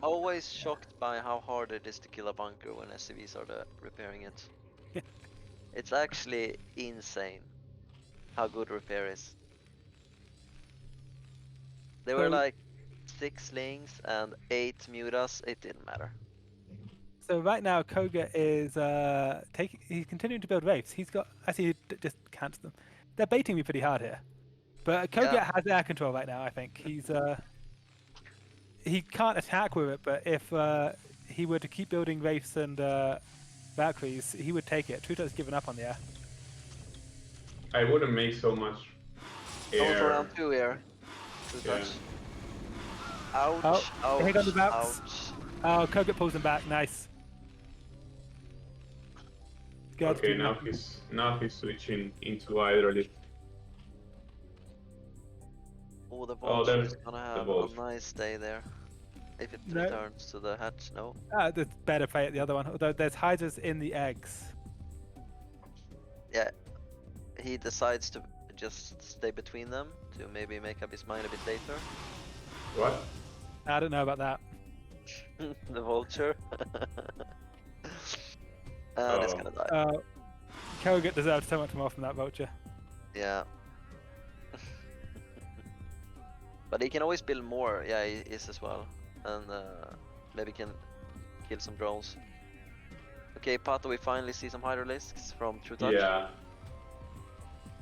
always shocked by how hard it is to kill a bunker when SCVs are repairing it. It's actually insane how good repair is. There were like 6 lings and 8 mutas, it didn't matter. So right now Koget is he's continuing to build Wraiths. He's got, actually just cancel them. They're baiting me pretty hard here. But Koget has air control right now, I think. He's he can't attack with it, but if he were to keep building Wraiths and Valkyries, he would take it. Trutacz has given up on the air. I wouldn't make so much air. Going for round 2 air. Trutacz. Ouch, ouch, here goes the bounce. ouch. Oh, Koget pulls him back. Nice. Okay, now he's switching into Hydralisk. Oh, the vulture is gonna have a nice day there. If it returns to the hatch, no. There's better play at the other one, although there's Hydras in the eggs. Yeah, he decides to just stay between them to maybe make up his mind a bit later. What? I don't know about that. The vulture. And it's gonna die. Koget deserves so much more from that vulture. Yeah. But he can always build more. Yeah, he is as well, and maybe can kill some drones. Okay, Pato, we finally see some Hydralisks from Trutacz. Yeah.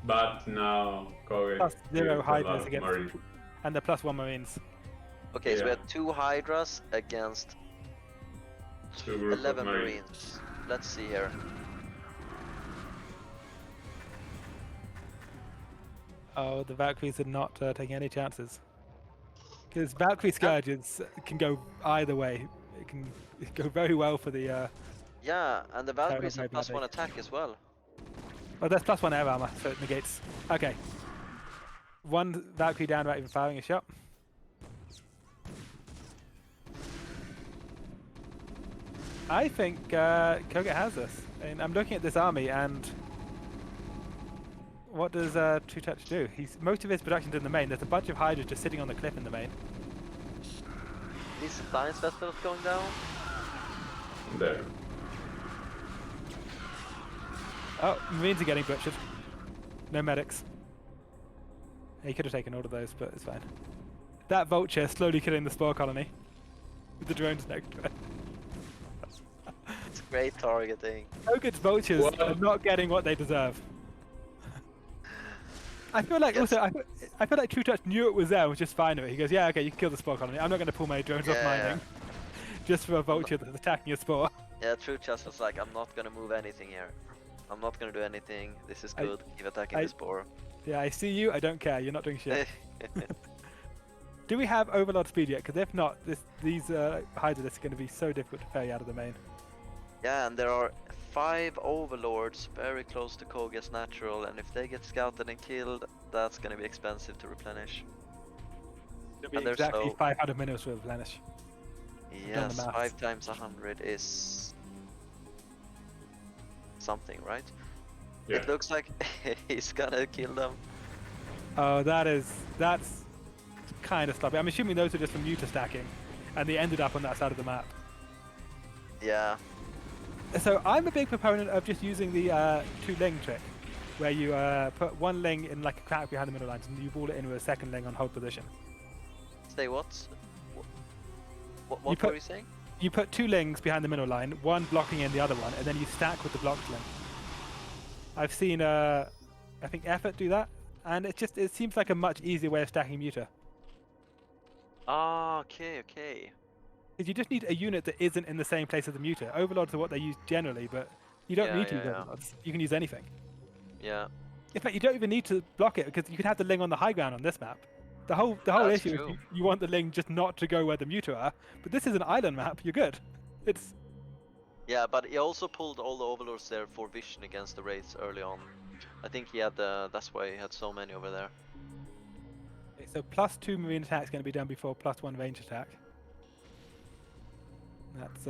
But now Koget Plus 0 uses a Hydras lot of against, Marines. and the +1 Marines. Okay, so we Yeah. had 2 Hydras against 2 groups 11 of Marines. Let's see here. Oh, the Valkyries are not taking any chances. Because Valkyrie Scourges can go either way. It can go very well for the... Yeah, and the Valkyries very have +1 badly. attack as well. Oh, there's +1 air armor, so it negates. Okay. 1 Valkyrie down without even firing a shot. I think Koget has this. And I'm looking at this army, and what does Trutacz do? Most of his production's in the main. There's a bunch of Hydras just sitting on the cliff in the main. These science vessels going down. There. Oh, Marines are getting butchered. No medics. He could have taken all of those, but it's fine. That vulture slowly killing the spore colony. With the drones next to it. It's great targeting. Koget's vultures are not getting what they deserve. I feel like also, I feel like Trutacz knew it was there and was just fine with it. He goes, yeah, okay, you can kill the spore colony. I'm not going to pull my drones off mining. Just for a vulture that's attacking a spore. Yeah, Trutacz was like, I'm not going to move anything here. I'm not going to do anything. This is good. Keep attacking the spore. Yeah, I see you. I don't care. You're not doing shit. Do we have Overlord speed yet? Because if not, these Hydralisks are going to be so difficult to ferry out of the main. Yeah, and there are 5 Overlords very close to Koget's natural, and if they get scouted and killed, that's going to be expensive to replenish. It'll be exactly 500 minutes to replenish. Yes, 5 times 100 is something, right? Yeah. It looks like he's gonna kill them. Oh, that's kind of sloppy. I'm assuming those are just from Muta stacking, and they ended up on that side of the map. Yeah. So I'm a big proponent of just using the 2 Ling trick, where you put 1 Ling in like a crack behind the middle lines, and you ball it in with a 2nd Ling on hold position. Say what? What were you saying? You put 2 Lings behind the middle line, 1 blocking in the other one, and then you stack with the blocked Ling. I've seen, I think Effort do that, and it seems like a much easier way of stacking Muta. Ah, okay. Because you just need a unit that isn't in the same place as the Muta. Overlords are what they use generally, but you don't need to use Overlords. You can use anything. Yeah. In fact, you don't even need to block it, because you can have the Ling on the high ground on this map. The whole issue is you want the Ling just not to go where the Muta are, but this is an island map, you're good. It's... Yeah, but he also pulled all the Overlords there for vision against the Wraiths early on. I think he had that's why he had so many over there. Okay, so +2 Marine attack is going to be done before +1 range attack. That's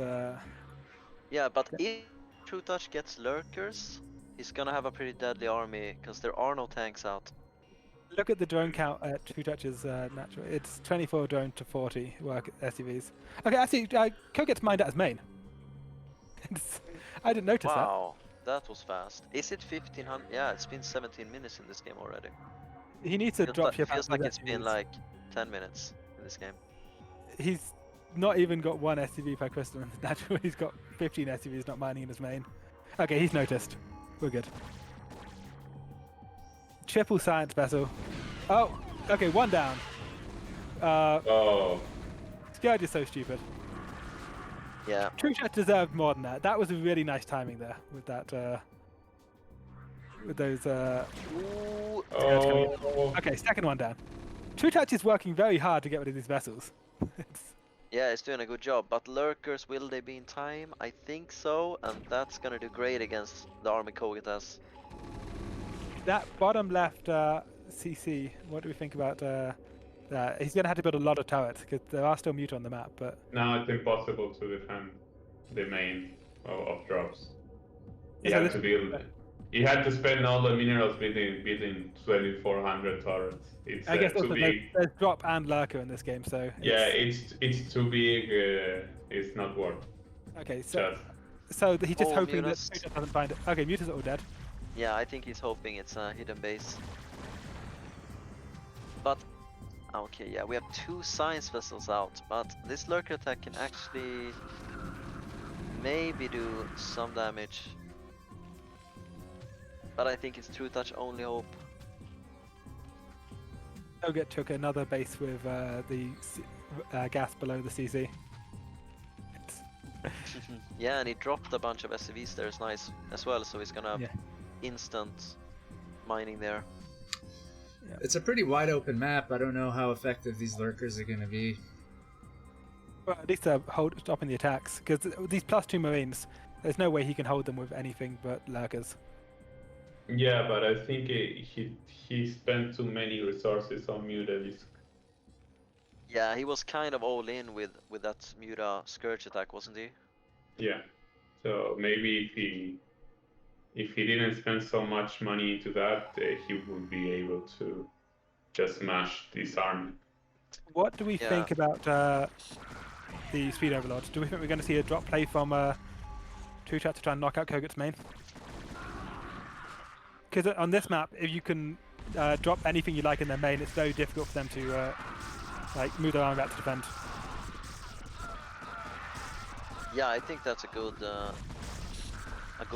Yeah, but if Trutacz gets lurkers, he's gonna have a pretty deadly army, because there are no tanks out. Look at the drone count at Trutacz's natural. It's 24 drone to 40 work SUVs. Okay, actually, Koget's mined out as main. I didn't notice that. Wow, that was fast. Is it 1500? Yeah, it's been 17 minutes in this game already. He needs to drop ship. Feels like it's been like 10 minutes in this game. He's not even got 1 SUV per crystal in his natural. He's got 15 SUVs not mining in his main. Okay, he's noticed. We're good. Triple science vessel. Oh, okay, 1 down. Scourge is so stupid. Yeah. Trutacz deserved more than that. That was a really nice timing there with that. With those. Okay, 2nd one down. Trutacz is working very hard to get rid of these vessels. Yeah, he's doing a good job. But lurkers, will they be in time? I think so, and that's gonna do great against the army Koget has. That bottom left CC, what do we think about that? He's going to have to build a lot of turrets, because there are still Muta on the map, but... Now it's impossible to defend the main of drops. He So had to build... He had to spend all the minerals building 2,400 turrets. It's I guess too also big. there's drop and lurker in this game, so... Yeah, it's too big, it's not worth. Okay, so he's just hoping Mutas. that Trutacz doesn't find it. Okay, Mutas are all dead. Yeah, I think he's hoping it's a hidden base. But Okay, yeah, we have 2 science vessels out, but this lurker attack can actually maybe do some damage. But I think it's Trutacz only hope. Koget took another base with the gas below the CC. Yeah, and he dropped a bunch of SCVs there, it's nice as well, so he's gonna have Yeah. instant mining there. Yeah. It's a pretty wide open map. I don't know how effective these lurkers are going to be. Well, at least stopping the attacks, because these +2 Marines, there's no way he can hold them with anything but lurkers. Yeah, but I think he spent too many resources on Mutalisk. Yeah, he was kind of all in with that Muta Scourge attack, wasn't he? Yeah. So maybe if he didn't spend so much money into that, he would be able to just smash this army. What do we think about the speed overlord? Do we think we're going to see a drop play from Trutacz to try and knock out Koget's main? Because on this map, if you can drop anything you like in their main, it's very difficult for them to like move their army back to defend. Yeah, I think that's a good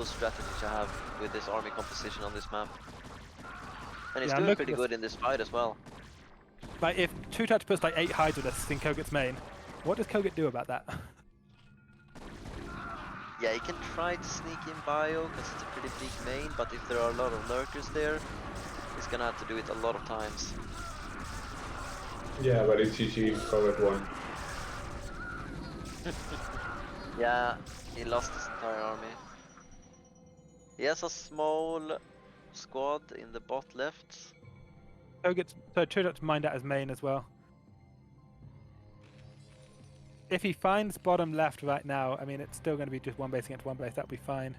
strategy to have with this army composition on this map. And he's doing pretty good in this fight as well. Like if Trutacz puts like 8 Hydralisks in Koget's main, what does Koget do about that? Yeah, he can try to sneak in bio because it's a pretty big main, but if there are a lot of lurkers there, he's gonna have to do it a lot of times. Yeah, but it's GG, Koget won. Yeah, he lost his entire army. He has a small squad in the bot left. So Trutacz mined out his main as well. If he finds bottom left right now, I mean, it's still going to be just one base against one base. That'll be fine.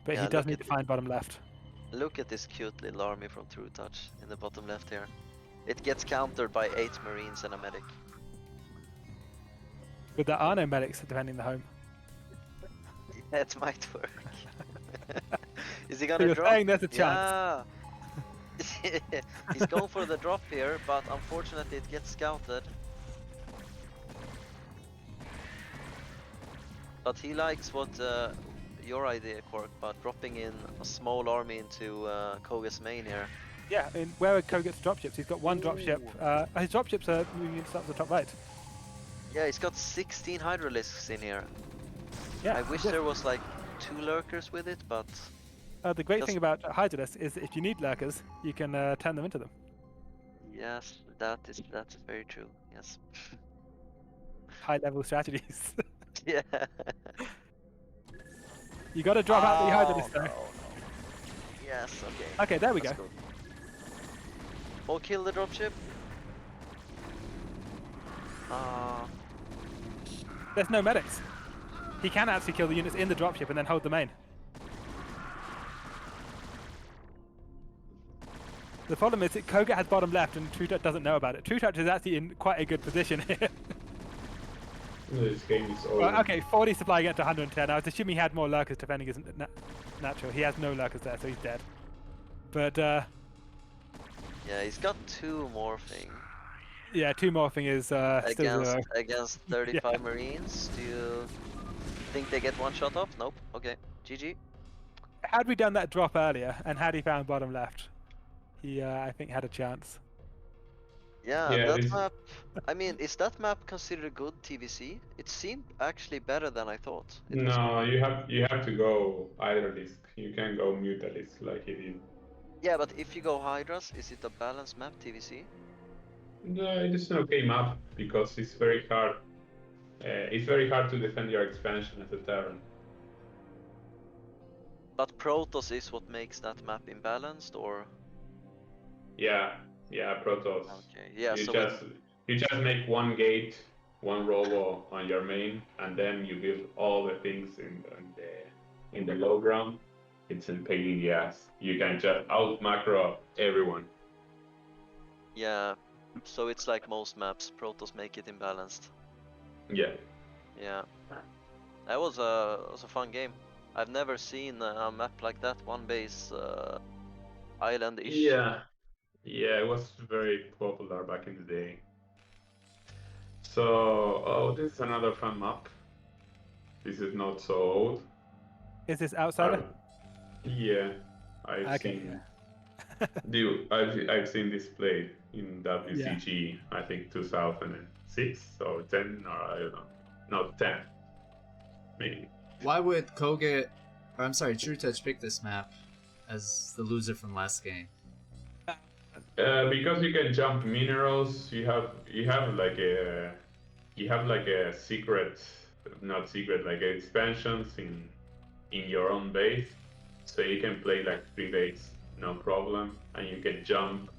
But he does need to find bottom left. Look at this cute little army from Trutacz in the bottom left here. It gets countered by 8 Marines and a medic. But there are no medics defending the home. Yeah, it might work. Is he gonna drop? Saying there's a chance. Yeah. He's going for the drop here, but unfortunately it gets scouted. But he likes what your idea, Kwark, about dropping in a small army into Koget's main here. Yeah, where are Koget's dropships? He's got one dropship. His dropships are moving into the top right. Yeah, he's got 16 Hydralisks in here. Yeah, I wish there was like 2 lurkers with it, but... the great thing about Hydralisk is if you need lurkers, you can turn them into them. Yes, that is very true, yes. High-level strategies. Yeah. You gotta drop out the Hydralisk though. No. Yes, okay. Okay, there we go. Or kill the dropship. There's no medics. He can actually kill the units in the dropship and then hold the main. The problem is that Koget has bottom left and Trutacz doesn't know about it. Trutacz is actually in quite a good position here. This game is over. Well, okay, 40 supply against 110. I was assuming he had more lurkers defending his natural. He has no lurkers there, so he's dead. But, yeah, he's got 2 morphing. Yeah, 2 morphing is still against 35 Marines. Do you think they get 1 shot off? Nope. Okay. GG. Had we done that drop earlier, and had he found bottom left, he, I think, had a chance. Yeah, that map... I mean, is that map considered a good TVC? It seemed actually better than I thought. No, you have to go Hydralisk. You can't go Mutalisk like he did. Yeah, but if you go Hydras, is it a balanced map TVC? No, it is an okay map because it's very hard. It's very hard to defend your expansion as a Terran. But Protoss is what makes that map imbalanced, or? Yeah, Protoss. Okay, yeah. You just make 1 gate, 1 robo on your main, and then you build all the things in the low ground. It's a pain in the ass. You can just out macro everyone. Yeah, so it's like most maps, Protoss make it imbalanced. Yeah. Yeah. That was a fun game. I've never seen a map like that, 1 base island-ish. Yeah. Yeah, it was very popular back in the day. So, this is another fun map. This is not so old. Is this Outsider? Yeah, I've seen. I've seen this played in WCG. I think 2006 or 10 or I don't know. No, 10 maybe. Why would Trutacz pick this map as the loser from last game? Because you can jump minerals. You have like a secret, not secret, like expansions in your own base, so you can play like 3 base no problem, and you can jump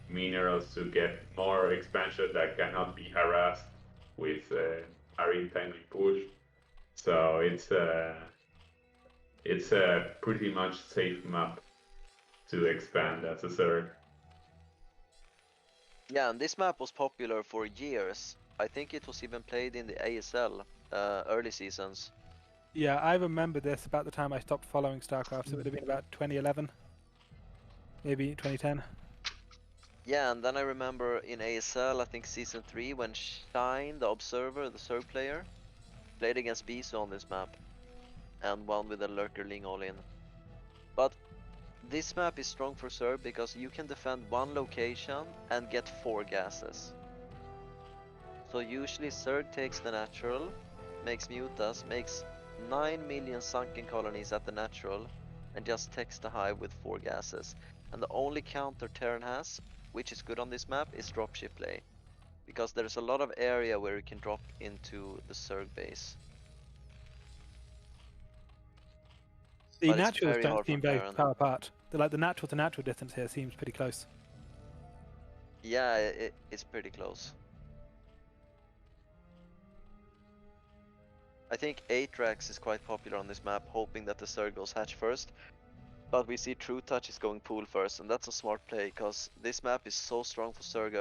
minerals to get more expansion that cannot be harassed with marine timely push. So it's a pretty much safe map to expand as a Zerg. Yeah, and this map was popular for years. I think it was even played in the ASL early seasons. Yeah, I remember this about the time I stopped following StarCraft, so it would have been about 2011, maybe 2010. Yeah, and then I remember in ASL, I think Season 3, when Shine, the Observer, the Zerg player, played against Bisu on this map, and won with a Lurker Ling all-in. But this map is strong for Zerg because you can defend one location and get 4 gases. So usually Zerg takes the natural, makes Mutas, makes 9 million sunken colonies at the natural, and just takes the hive with 4 gases. And the only counter Terran has, which is good on this map, is dropship play. Because there's a lot of area where you can drop into the Zerg base. The But naturals very don't hard seem for very Terran. far apart. Like the natural to natural distance here seems pretty close. Yeah, it's pretty close. I think Atrax is quite popular on this map, hoping that the Zerg goes hatch first. But we see Trutacz is going pool first, and that's a smart play, because this map is so strong for Zerg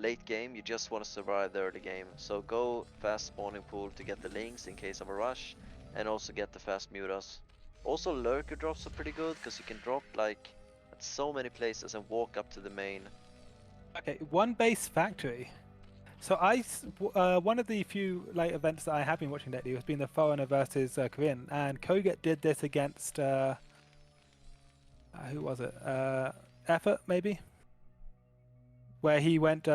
late game, you just want to survive the early game. So go fast spawning pool to get the links in case of a rush, and also get the fast mutas. Also Lurker drops are pretty good, because you can drop like at so many places and walk up to the main. Okay, one base factory. So one of the few like events that I have been watching lately has been the Foreigner versus Korean, and Koget did this against who was it? Effort maybe, where he went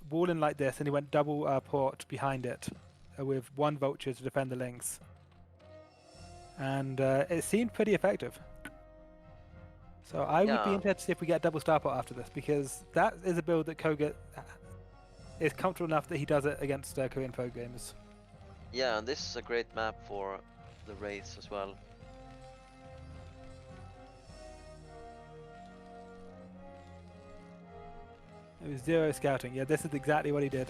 walling like this, and he went double port behind it with 1 vulture to defend the links, and it seemed pretty effective. So I would be interested if we get double star pot after this, because that is a build that Koget is comfortable enough that he does it against Korean pro gamers. Yeah, and this is a great map for the Wraiths as well. It was 0 scouting. Yeah, this is exactly what he did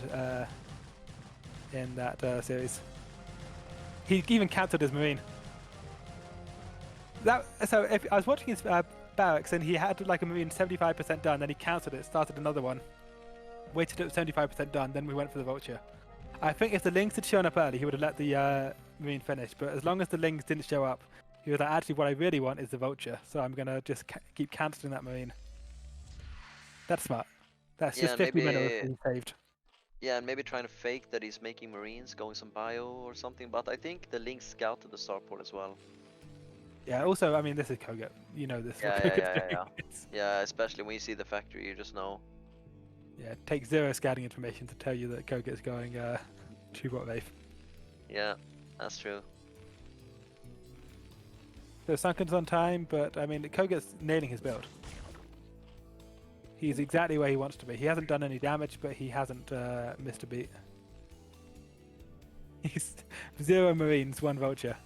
in that series. He even cancelled his marine. So if I was watching his barracks and he had like a marine 75% done, then he cancelled it, started another one, waited at 75% done, then we went for the vulture. I think if the links had shown up early, he would have let the marine finish. But as long as the links didn't show up, he was like, actually, what I really want is the vulture. So I'm gonna just keep cancelling that marine. That's smart. That's just 50 minutes saved. Yeah, and maybe trying to fake that he's making marines, going some bio or something. But I think the links scouted the starport as well. Yeah. Also, I mean, this is Koget. You know this. Yeah, especially when you see the factory, you just know. Yeah, it takes 0 scouting information to tell you that Koget's going 2-bot Wraith. Yeah, that's true. So Sunken's on time, but I mean, Koget's nailing his build. He's exactly where he wants to be. He hasn't done any damage, but he hasn't missed a beat. He's 0 marines, 1 vulture.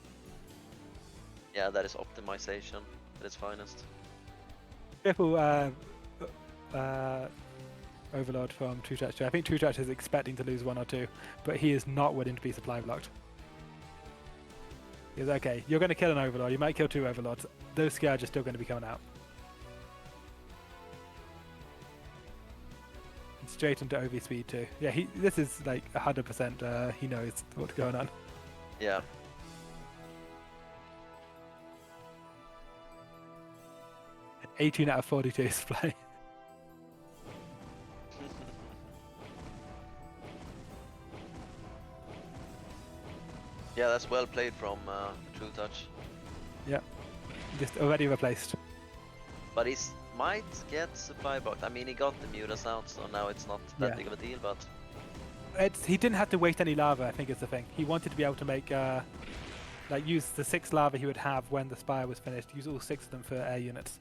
Yeah, that is optimization at its finest. Triple overlord from Trutacz. I think Trutacz is expecting to lose 1 or 2, but he is not willing to be supply blocked. He's okay. You're going to kill an overlord. You might kill 2 overlords. Those scourge are still going to be coming out. And straight into OV speed too. Yeah, this is like 100%. He knows what's going on. Yeah. 18 out of 42 display. Yeah, that's well played from Trutacz. Yeah, just already replaced. But he might get supply blocked. I mean, he got the mutas out, so now it's not that big of a deal, but... He didn't have to waste any lava, I think is the thing. He wanted to be able to make, like use the 6 lava he would have when the Spire was finished, use all 6 of them for air units.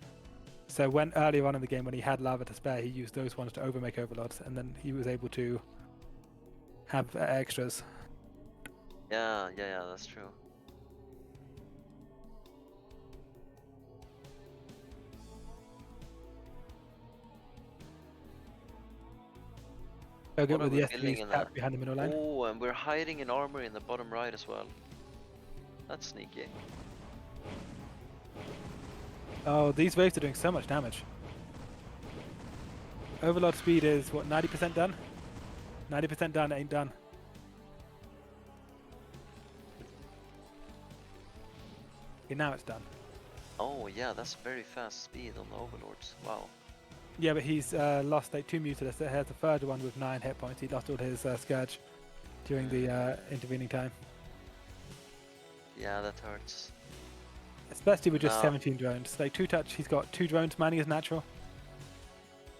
So when earlier on in the game, when he had lava to spare, he used those ones to overmake overlords, and then he was able to have extras. Yeah, that's true. Koget with the SPs behind the middle line. Oh, and we're hiding an armor in the bottom right as well. That's sneaky. Oh, these waves are doing so much damage. Overlord speed is, what, 90% done? 90% done, ain't done. Okay, now it's done. Oh yeah, that's very fast speed on the Overlords. Wow. Yeah, but he's lost like 2 Mutalisks. He has the third one with 9 hit points. He lost all his Scourge during the intervening time. Yeah, that hurts. Especially with just 17 drones. Like Trutacz, he's got 2 drones mining his natural.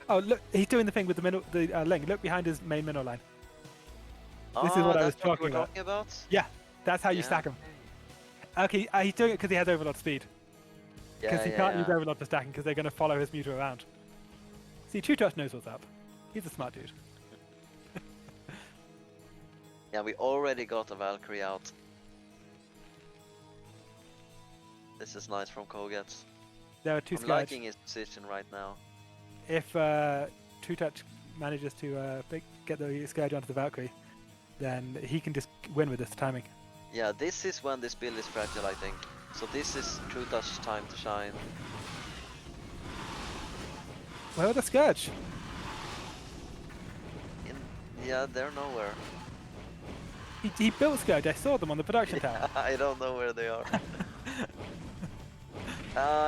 Oh look, he's doing the thing with the middle, link. Look behind his main middle line. This is what I was talking about. Yeah, that's how you stack him. Okay, he's doing it because he has Overlord speed. Because he can't use Overlord for stacking because they're going to follow his Muta around. See, Trutacz knows what's up. He's a smart dude. Yeah, we already got a Valkyrie out. This is nice from Koget. There are 2 I'm liking his position right now. If Trutacz manages to get the Scourge onto the Valkyrie, then he can just win with this timing. Yeah, this is when this build is fragile, I think. So this is Trutacz's time to shine. Where are the Scourge? Yeah, they're nowhere. He built Scourge, I saw them on the production tower. I don't know where they are.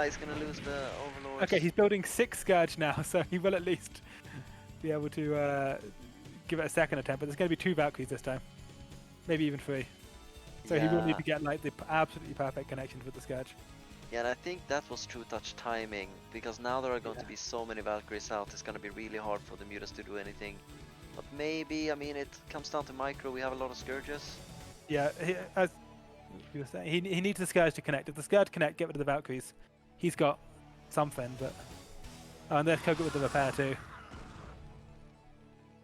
He's gonna lose the Overlord. Okay, he's building 6 Scourge now, so he will at least be able to give it a second attempt, but there's going to be 2 Valkyries this time. Maybe even 3. So he will need to get like the absolutely perfect connections with the Scourge. Yeah, and I think that was Trutacz timing, because now there are going to be so many Valkyries out, it's going to be really hard for the Mutas to do anything. But maybe, I mean, it comes down to micro, we have a lot of Scourges. Yeah, as you were saying, he needs the Scourge to connect. If the Scourge connect, get rid of the Valkyries. He's got something, but... Oh, and there's Koget with the repair too.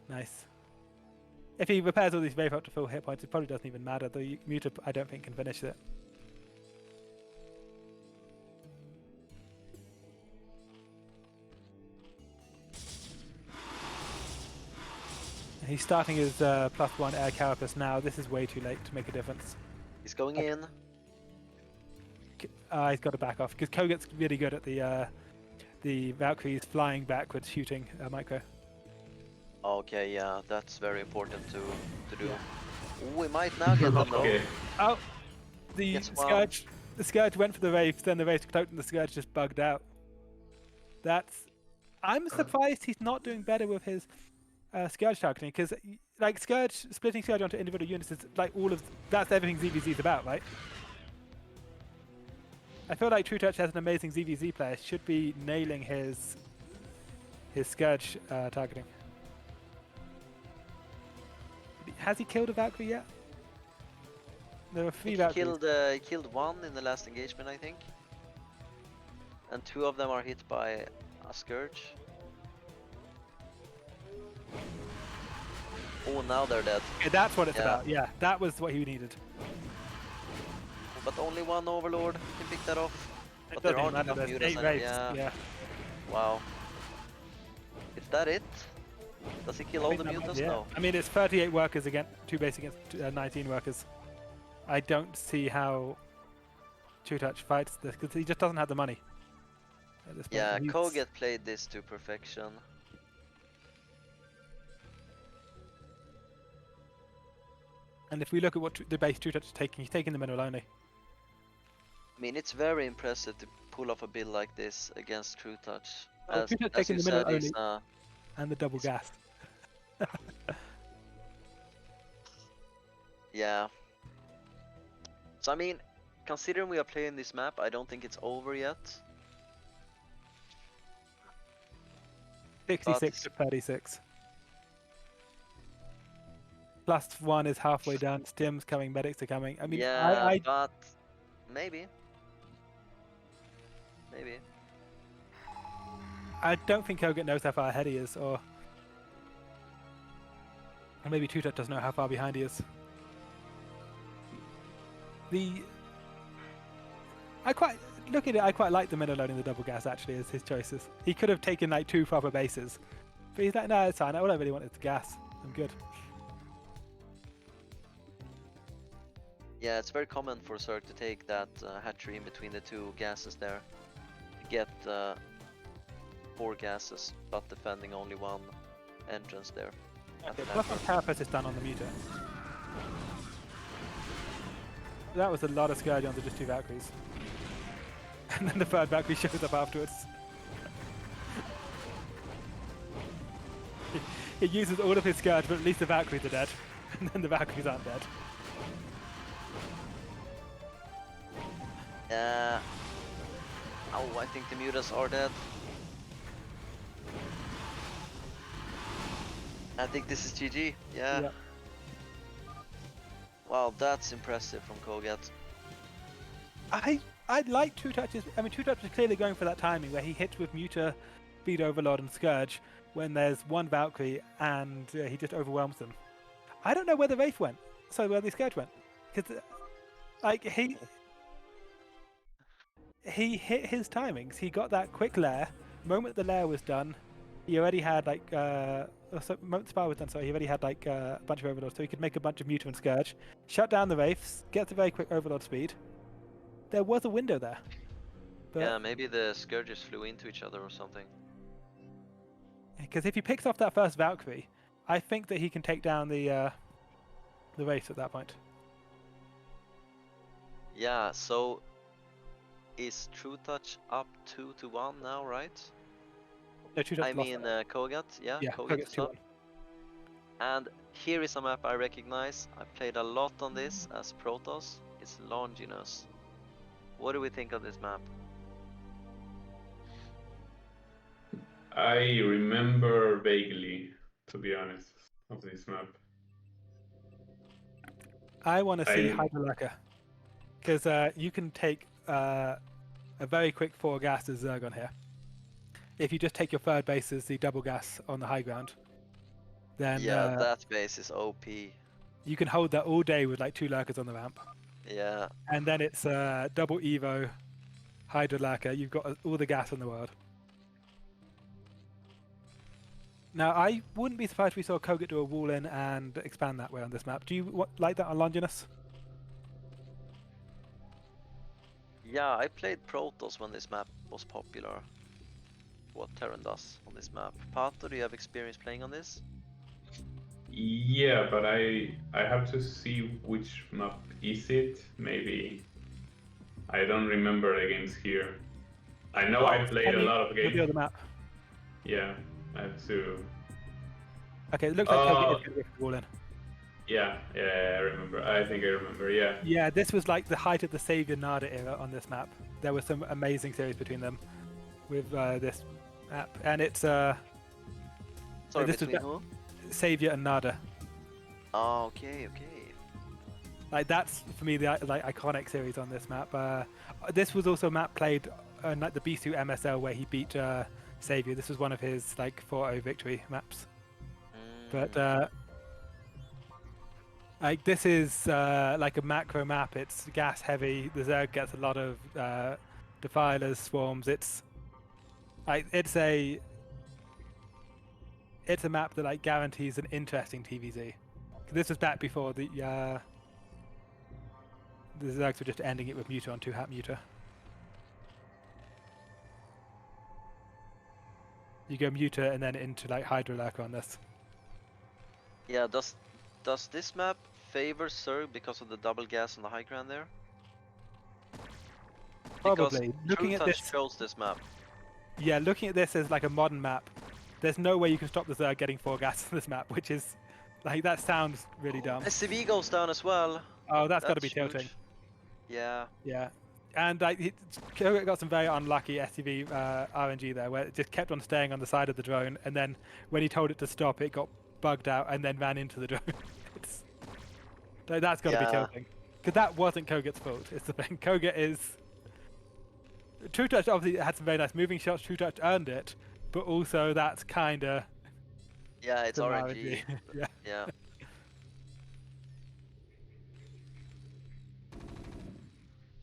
Nice. If he repairs all these wave up to full hit points, it probably doesn't even matter. The Muta, I don't think, can finish it. He's starting his +1 air carapace now. This is way too late to make a difference. He's going in. He's got to back off because Koget's really good at the Valkyries flying backwards, shooting micro. Okay, yeah, that's very important to do. Yeah. Ooh, we might now get them though. Oh, the Scourge went for the Wraith, then the Wraith cloaked and the Scourge just bugged out. I'm surprised he's not doing better with his Scourge targeting, because like splitting Scourge onto individual units is like that's everything ZVZ is about, right? I feel like Trutacz has an amazing ZVZ player, should be nailing his Scourge targeting. Has he killed a Valkyrie yet? There are 3 Valkyries. He killed 1 in the last engagement, I think. And 2 of them are hit by a Scourge. Oh, now they're dead. Okay, that's what it's about. Yeah, that was what he needed. But only 1 Overlord can pick that off. But there there aren't enough mutas. Yeah. Wow. Is that it? Does he kill all the mutas? No. I mean, it's 38 workers against 2 base against 19 workers. I don't see how Trutacz fights this because he just doesn't have the money. At this point. Yeah, Koget played this to perfection. And if we look at what the base Trutacz is taking, he's taking the mineral only. I mean, it's very impressive to pull off a build like this against Trutacz. Oh, As taking you the middle said, only and the double gas. yeah. So I mean, considering we are playing this map, I don't think it's over yet. 66 to 36. +1 is halfway done. Stims coming, medics are coming. I mean, yeah, but maybe. I don't think Koget knows how far ahead he is, or maybe Trutacz doesn't know how far behind he is. I quite like the middle loading the double gas actually as his choices. He could have taken like 2 proper bases, but he's like, no, it's fine. All I really want is the gas. I'm good. Yeah, it's very common for Zerg to take that hatchery in between the 2 gases there. To get 4 gases, but defending only 1 entrance there. Okay, +1 carapace is done on the muter. That was a lot of Scourge onto just 2 Valkyries. And then the 3rd Valkyrie shows up afterwards. He uses all of his Scourge, but at least the Valkyries are dead. And then the Valkyries aren't dead. Oh, I think the mutas are dead. I think this is GG. Yeah. Yep. Wow, that's impressive from Koget. I like Trutacz. I mean, Trutacz is clearly going for that timing where he hits with Muta, Speed Overlord, and Scourge when there's 1 Valkyrie and he just overwhelms them. I don't know where the Wraith went. Sorry, where the Scourge went. Because, like, he hit his timings. He got that quick lair. Moment the lair was done, he already had like moment the spell was done. So he already had like a bunch of overlords, so he could make a bunch of Muta and Scourge, shut down the Wraiths, get the very quick overlord speed. There was a window there. But yeah, maybe the Scourges flew into each other or something. Because if he picks off that first Valkyrie, I think that he can take down the Wraiths at that point. Yeah, so is Trutacz up 2-1 now, right? No, Trutacz I lost mean, that. Koget, yeah, Koget Koget's is up. 2-1. And here is a map I recognize. I played a lot on this as Protoss. It's Longinus. What do we think of this map? I remember vaguely, to be honest, of this map. I want to see Hydrolurker, because you can take a very quick 4 gas as Zerg on here. If you just take your 3rd base as the double gas on the high ground, then yeah, that base is OP. you can hold that all day with like 2 lurkers on the ramp. Yeah. And then it's double Evo, Hydrolurker. You've got all the gas in the world. Now, I wouldn't be surprised if we saw Koget do a wall in and expand that way on this map. Do you like that on Longinus? Yeah, I played Protoss when this map was popular. What Terran does on this map. Pato, do you have experience playing on this? Yeah, but I have to see which map is it. Maybe I don't remember the games here. I know I played a lot of games. Reveal the map. Yeah, I have to. Okay, it looks like Koget is going to get the wall in. Yeah, I remember. I think I remember. Yeah. Yeah, this was like the height of the Savior Nada era on this map. There was some amazing series between them with this map, and it's Sorry, this between who? Savior and Nada. Oh, okay. Like that's for me the like iconic series on this map. This was also a map played on like the B2 MSL where he beat Savior. This was one of his like 4-0 victory maps. But like this is like a macro map. It's gas heavy. The Zerg gets a lot of defilers, swarms. It's like it's a map that like guarantees an interesting TVZ. This was back before the Zergs were just ending it with Muta on 2-hat Muta. You go Muta and then into like Hydrolurker on this. Yeah, does this map favor Zerg because of the double gas on the high ground there? Probably. Looking at Trutacz this, chose this map. yeah, looking at this as like a modern map, there's no way you can stop the Zerg getting 4 gas on this map, which is like that sounds really dumb. SCV goes down as well. Oh, that's got to be huge. tilting. Yeah. Yeah, and like Koget got some very unlucky SCV RNG there, where it just kept on staying on the side of the drone, and then when he told it to stop, it got bugged out and then ran into the drone. That's got to be tilting, because that wasn't Koget's fault. It's the thing. Koget is. Trutacz obviously had some very nice moving shots. Trutacz earned it, but also that's kind of. Yeah, it's RNG. Yeah. Yeah.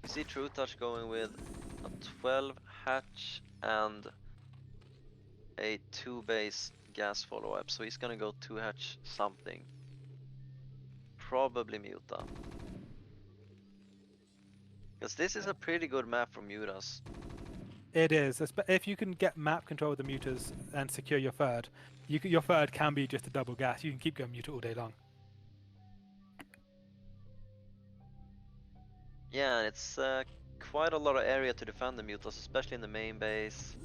You see Trutacz going with a 12 hatch and a 2 base gas follow-up, so he's gonna go 2 hatch something. Probably Muta. Because this is a pretty good map for Mutas. It is. If you can get map control with the mutas and secure your third, your third can be just a double gas. You can keep going muta all day long. Yeah, and it's quite a lot of area to defend the Mutas, especially in the main base.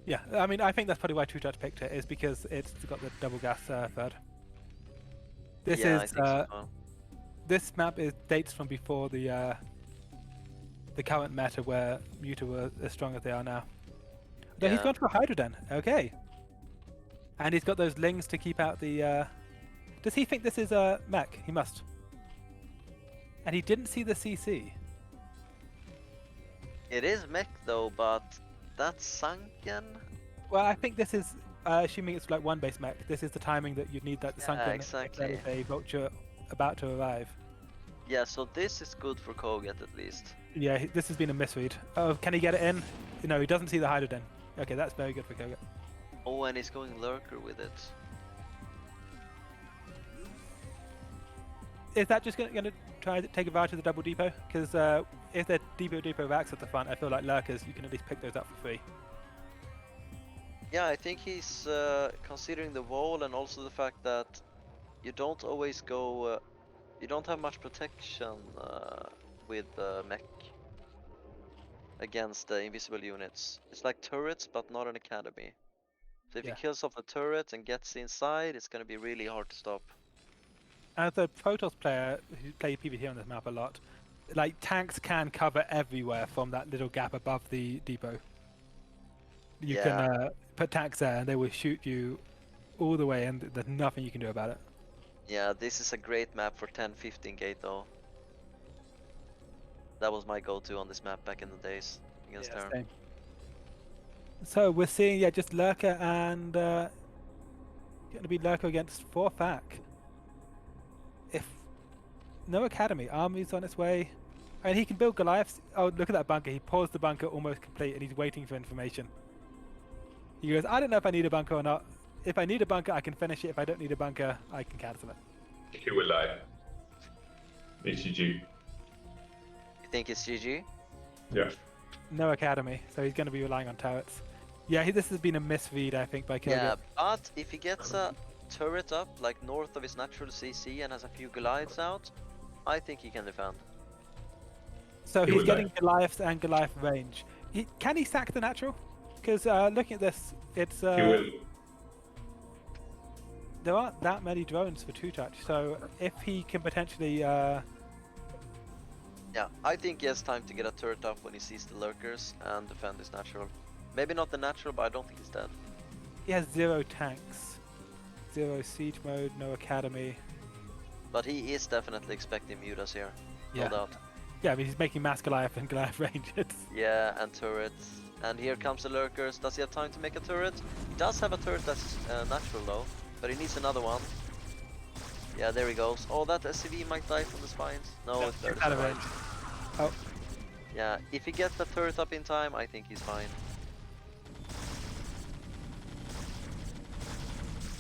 Yeah, I mean, I think that's probably why Trutacz picked it, is because it's got the double gas third. This yeah, is I think so well. This map dates from before the current meta where Muta were as strong as they are now. Though he's gone for Hydroden, okay. And he's got those lings to keep out the. Does he think this is a mech? He must. And he didn't see the CC. It is mech though, but that's sunken. Well, I think this is assuming it's like one base mech. This is the timing that you'd need like the sunken. Exactly. If there is a vulture about to arrive. Yeah, so this is good for Koget at least. Yeah, this has been a misread. Oh, can he get it in? No, he doesn't see the Hydroden. Okay, that's very good for Koget. Oh, and he's going lurker with it. Is that just going to try to take advantage of the double depot? Because if they're depot racks at the front, I feel like lurkers, you can at least pick those up for free. Yeah, I think he's considering the wall and also the fact that you don't always go. You don't have much protection with mech against the invisible units. It's like turrets, but not an academy. So if he kills off the turret and gets inside, it's going to be really hard to stop. As a Protoss player who played PvP on this map a lot, like tanks can cover everywhere from that little gap above the depot. You can put tanks there and they will shoot you all the way, and there's nothing you can do about it. Yeah, this is a great map for 10-15 gate though. That was my go-to on this map back in the days against Terran. Same. So we're seeing just lurker and going to be lurker against 4 FAC. If no academy, army's on its way, and he can build Goliaths. Oh, look at that bunker! He paused the bunker almost complete, and he's waiting for information. He goes, "I don't know if I need a bunker or not. If I need a bunker, I can finish it. If I don't need a bunker, I can cancel it." He will die. It's GG. You think it's GG? Yeah. No academy, so he's going to be relying on turrets. Yeah, this has been a misread, I think, by Koget. Yeah, but if he gets a turret up, like north of his natural CC, and has a few Goliaths out, I think he can defend. So he's getting Goliaths and Goliath range. Can he sack the natural? Because looking at this, it's he will. There aren't that many drones for Trutacz, so if he can potentially yeah, I think he has time to get a turret up when he sees the lurkers and defend his natural. Maybe not the natural, but I don't think he's dead. He has 0 tanks, 0 siege mode, no academy. But he is definitely expecting mutas here, no doubt. Yeah, I mean he's making mass Goliath and Goliath range. Yeah, and turrets. And here comes the lurkers. Does he have time to make a turret? He does have a turret that's natural though, but he needs another one. Yeah, there he goes. Oh, that SCV might die from the spines. No, it's there. Out of range. Oh. Yeah, if he gets the turret up in time, I think he's fine.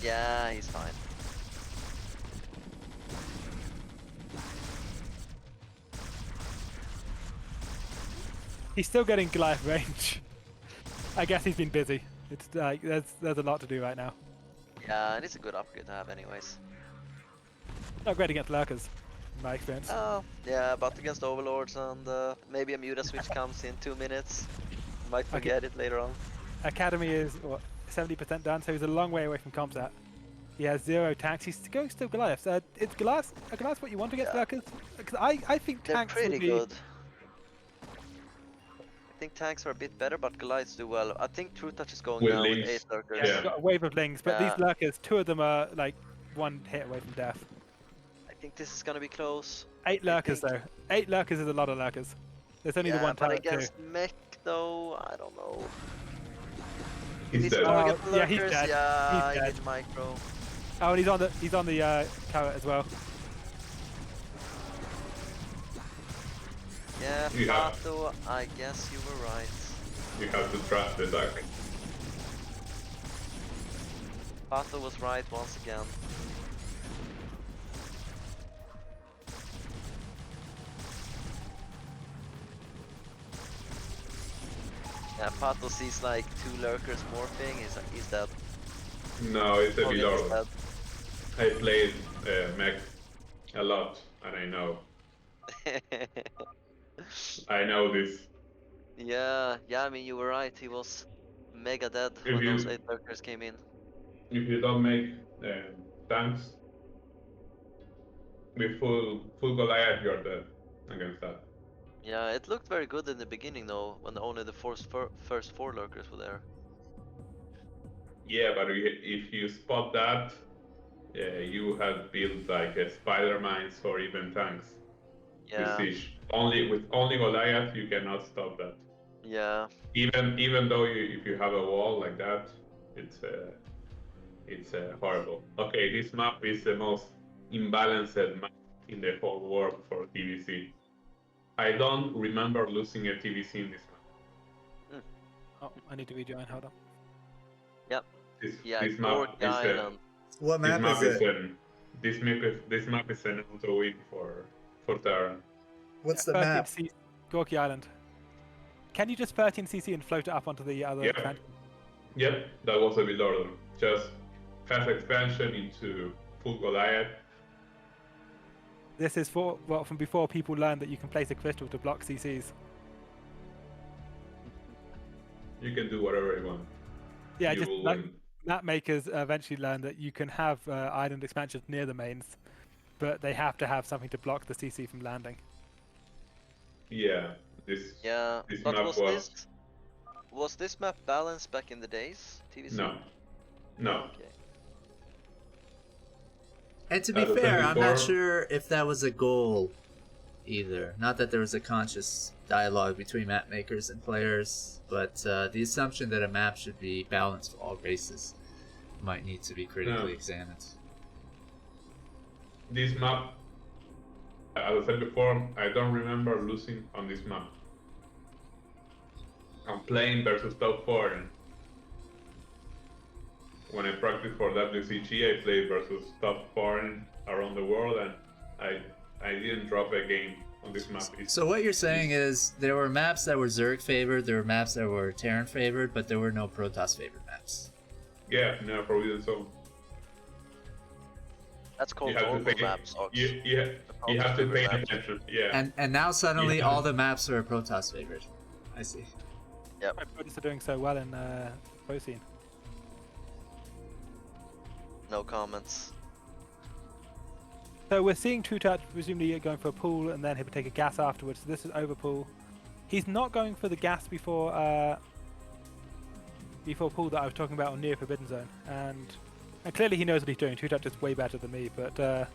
Yeah, he's fine. He's still getting Goliath range. I guess he's been busy. It's like there's a lot to do right now. Yeah, and it's a good upgrade to have anyways. Not great against lurkers. in my experience. Oh, yeah, but against Overlords and maybe a Muta switch comes in 2 minutes. Might forget it later on. Academy is what 70% done, so he's a long way away from Comsat. He has 0 tanks. He's going still Goliath. Is Goliath what you want against Lurkers? Because I think They're tanks pretty will be good. I think tanks are a bit better, but Goliaths do well. I think Trutacz is going With now with links. 8 Lurkers. Yeah, he's got a wave of lings, but these Yeah. Lurkers, 2 of them are like 1 hit away from death. I think this is gonna be close. 8 Lurkers though. 8 Lurkers is a lot of Lurkers. There's only the one but turret too. against mech though, I don't know. He's He's dead. target the Yeah, he's Lurkers. dead. Yeah, He's he dead. did micro. Oh, and he's on the turret as well. Yeah, You have- Pato, I guess you were right. You have to trust the duck. Pato was right once again. Yeah, Pato sees like 2 lurkers morphing, he's dead. No, it's a Koget is Villardo. dead. I played mech a lot, and I know. I know this. Yeah, I mean you were right, he was mega dead If when you- those 8 lurkers came in. If you don't make tanks with full Goliath, you're dead against that. Yeah, it looked very good in the beginning though, when only the first 4 lurkers were there. Yeah, but if you spot that, you have built like a spider mines or even tanks. Yeah, The siege. With only Goliath, you cannot stop that. yeah, Even though if you have a wall like that, it's horrible. Okay, this map is the most imbalanced map in the whole world for TVC. I don't remember losing a TVC in this map. Oh, I need to rejoin. Hold on. yep. This Kwark map is Island. What map is it? This map is an auto win for Terra. What's the 13 map? Gorky Island. Can you just 13 CC and float it up onto the other Yeah. expansion? Yep, that was a build order. Just fast expansion into full Goliath. This is from before people learned that you can place a crystal to block CCs. You can do whatever you want. Yeah, You just will like win. map makers eventually learned that you can have island expansions near the mains, but they have to have something to block the CC from landing. Yeah, this But map was this map balanced back in the days? TVC? No. Okay. And to be As I said fair, I'm not before- sure if that was a goal either. Not that there was a conscious dialogue between map makers and players, but the assumption that a map should be balanced for all races might need to be critically No. examined. This map, as I said before, I don't remember losing on this map. I'm playing versus top 4. And when I practiced for WCG, I played versus top 4 around the world, and I didn't drop a game on this map. So what you're saying is there were maps that were Zerg favored, there were maps that were Terran favored, but there were no Protoss favored maps. Yeah, no, Forbidden Zone. That's called You have to normal pay. maps. Ox. You have to pay attention. Yeah. And now suddenly Yeah. all the maps are Protoss favored. I see. My Protoss are doing so well in pro scene. No comments. So we're seeing Trutacz presumably going for a pool, and then he'll take a gas afterwards. So this is over pool. He's not going for the gas before pool that I was talking about on near Forbidden Zone, and clearly he knows what he's doing. Trutacz is way better than me, but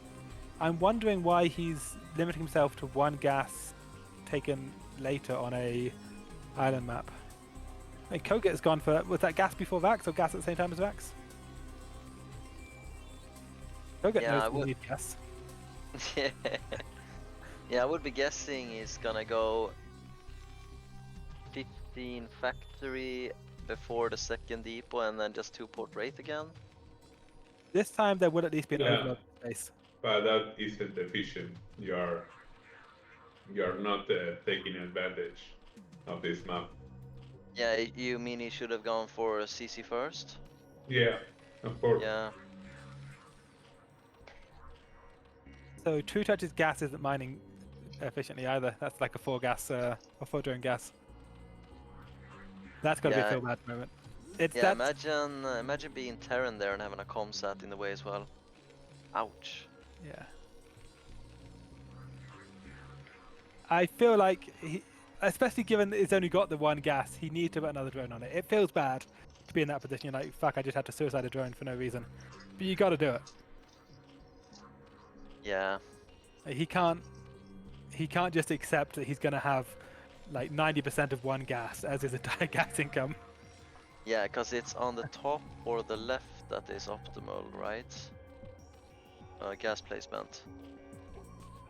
I'm wondering why he's limiting himself to 1 gas taken later on a island map. I mean, Koget has gone for, was that gas before Vax or gas at the same time as Vax? Koget Yeah, I knows we would- need gas. Yeah, I would be guessing he's gonna go 15 factory before the second depot and then just 2 port rate again. This time there would at least be an Yeah. overload space. But that isn't efficient. You're not taking advantage of this map. Yeah, you mean he should have gone for a CC first? Yeah, of course. Yeah. So Trutacz gas isn't mining efficiently either. That's like a 4 drone gas. That's got to be a feel bad moment. Yeah, imagine being Terran there and having a comsat in the way as well. Ouch. Yeah. I feel like, especially given that he's only got the 1 gas, he needs to put another drone on it. It feels bad to be in that position. You're like, fuck, I just had to suicide a drone for no reason. But you got to do it. Yeah. He can't just accept that he's going to have like 90% of 1 gas as his entire gas income. Yeah, because it's on the top or the left that is optimal, right? Gas placement.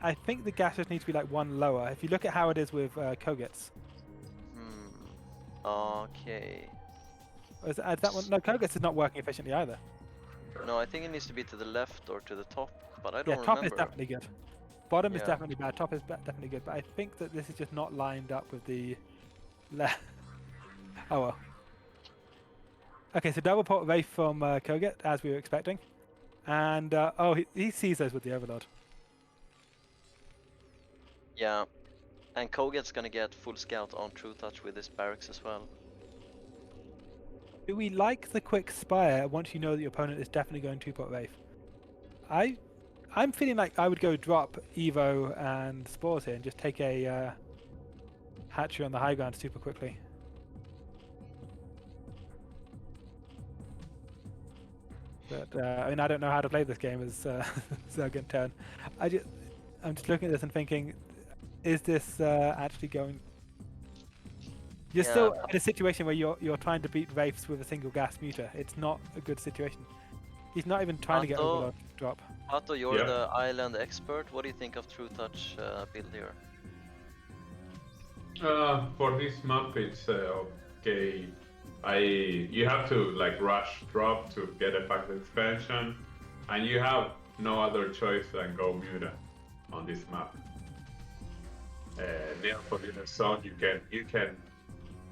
I think the gas just needs to be like 1 lower. If you look at how it is with Kogets. Okay. Is that one? No, Kogets is not working efficiently either. No, I think it needs to be to the left or to the top, but I don't remember. Yeah, top is definitely good. Bottom is Yeah. definitely bad. Top is definitely good, but I think that this is just not lined up with the left. Oh well. Okay, so double port Wraith from Koget, as we were expecting. And, he sees those with the Overlord. Yeah, and Koget's gonna get full scout on Trutacz with his barracks as well. Do we like the quick spire once you know that your opponent is definitely going 2-pot Wraith? I'm feeling like I would go drop Evo and Spores here and just take a hatchery on the high ground super quickly. But I mean, I don't know how to play this game as second turn. I'm just looking at this and thinking, is this actually going? You're still in a situation where you're trying to beat Wraiths with a single gas muter. It's not a good situation. He's not even trying to get Overlord drop. Pato, you're the island expert. What do you think of Trutacz build here? For this map, it's okay. You have to like rush drop to get a fact expansion, and you have no other choice than go Muta on this map. Neo Forbidden Zone, you can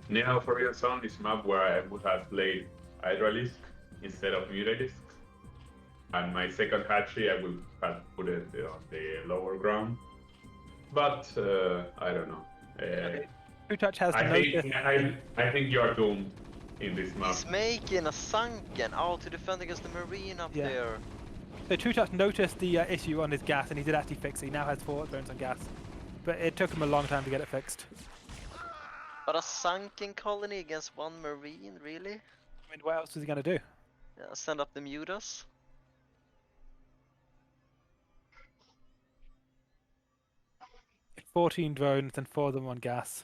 Neo Forbidden Zone is map where I would have played Hydralisk instead of Mutalisk, and my second hatchery I would have put it on the lower ground. But I don't know. Trutacz has I think you are doomed in this map. He's making a sunken to defend against the Marine up there. So Trutacz noticed the issue on his gas and he did actually fix it. He now has 4 drones on gas. But it took him a long time to get it fixed. But a sunken colony against 1 Marine, really? I mean, what else was he going to do? Yeah, send up the mutas. It's 14 drones and 4 of them on gas.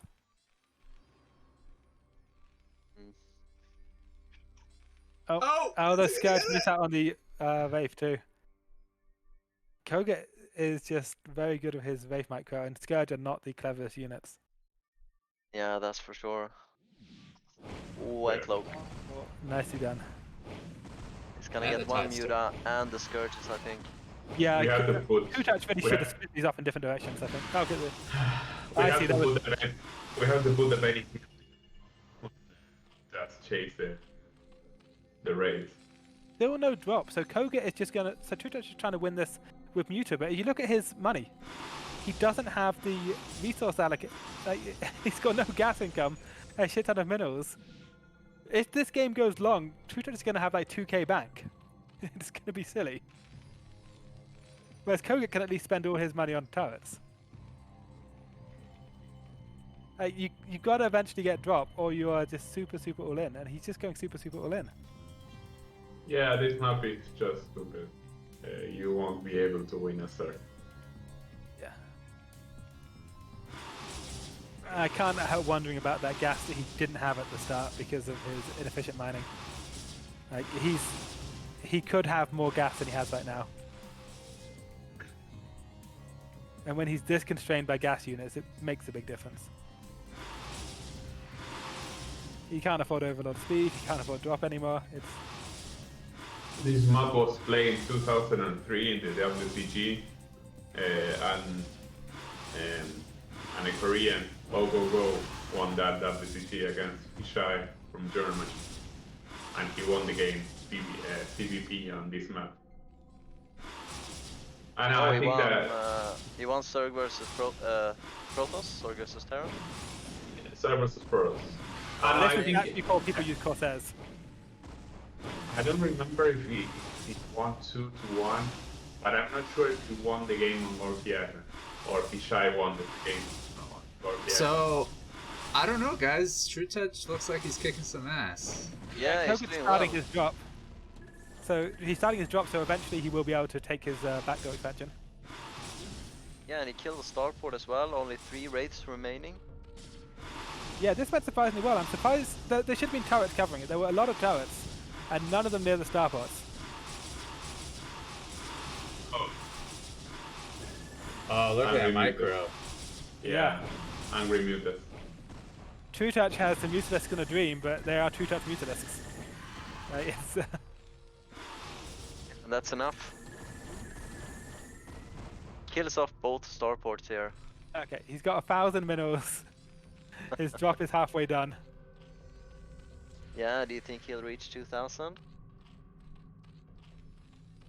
Oh, the Scourge miss out on the Wraith too. Koget is just very good with his Wraith micro, and Scourge are not the cleverest units. Yeah, that's for sure. Ooh, and cloak. Nicely done. He's gonna get 1 muta and the Scourges, I think. Yeah, Trutacz really should have split these off in different directions, I think. Oh, good. We have to put the many just chase the race. Still no drop, so Koget is just gonna. So Trutacz is trying to win this with Muta, but if you look at his money, he doesn't have the resource allocate. Like, he's got no gas income, a shit ton of minerals. If this game goes long, Trutacz is gonna have like 2k bank. It's gonna be silly. Whereas Koget can at least spend all his money on turrets. You gotta eventually get drop, or you are just super all in, and he's just going super all in. Yeah, this map is just stupid. You won't be able to win a third. Yeah. I can't help wondering about that gas that he didn't have at the start because of his inefficient mining. Like he could have more gas than he has right now. And when he's this constrained by gas units, it makes a big difference. He can't afford overload speed, he can't afford drop anymore. This map was played in 2003 in the WCG, and a Korean, Go, won that WCG against Ishai from Germany. And he won the game PvP on this map. And I think that he won Zerg versus Protoss, Zerg versus Terran. Zerg versus Protoss. And This I was think back before people used Corsairs. I don't remember if he won 2-1, but I'm not sure if he won the game on Gorkia or if Ishai won the game on Gorkia. So, I don't know, guys. Trutacz looks like he's kicking some ass. Yeah, he's Koget's doing starting well. his drop. So he's starting his drop, so eventually he will be able to take his backdoor expansion. Yeah, and he killed the starport as well. Only 3 wraiths remaining. Yeah, this went surprisingly well. I'm surprised that there should have been turrets covering it. There were a lot of turrets, and none of them near the starports. Oh, look at that Angry micro. Yeah, Angry Muted. Trutacz has the Mutalisks in a dream, but they are Trutacz Mutalisks. It's, And that's enough. Kills off both starports here. okay, he's got 1,000 minerals. His drop is halfway done. Yeah, do you think he'll reach 2,000?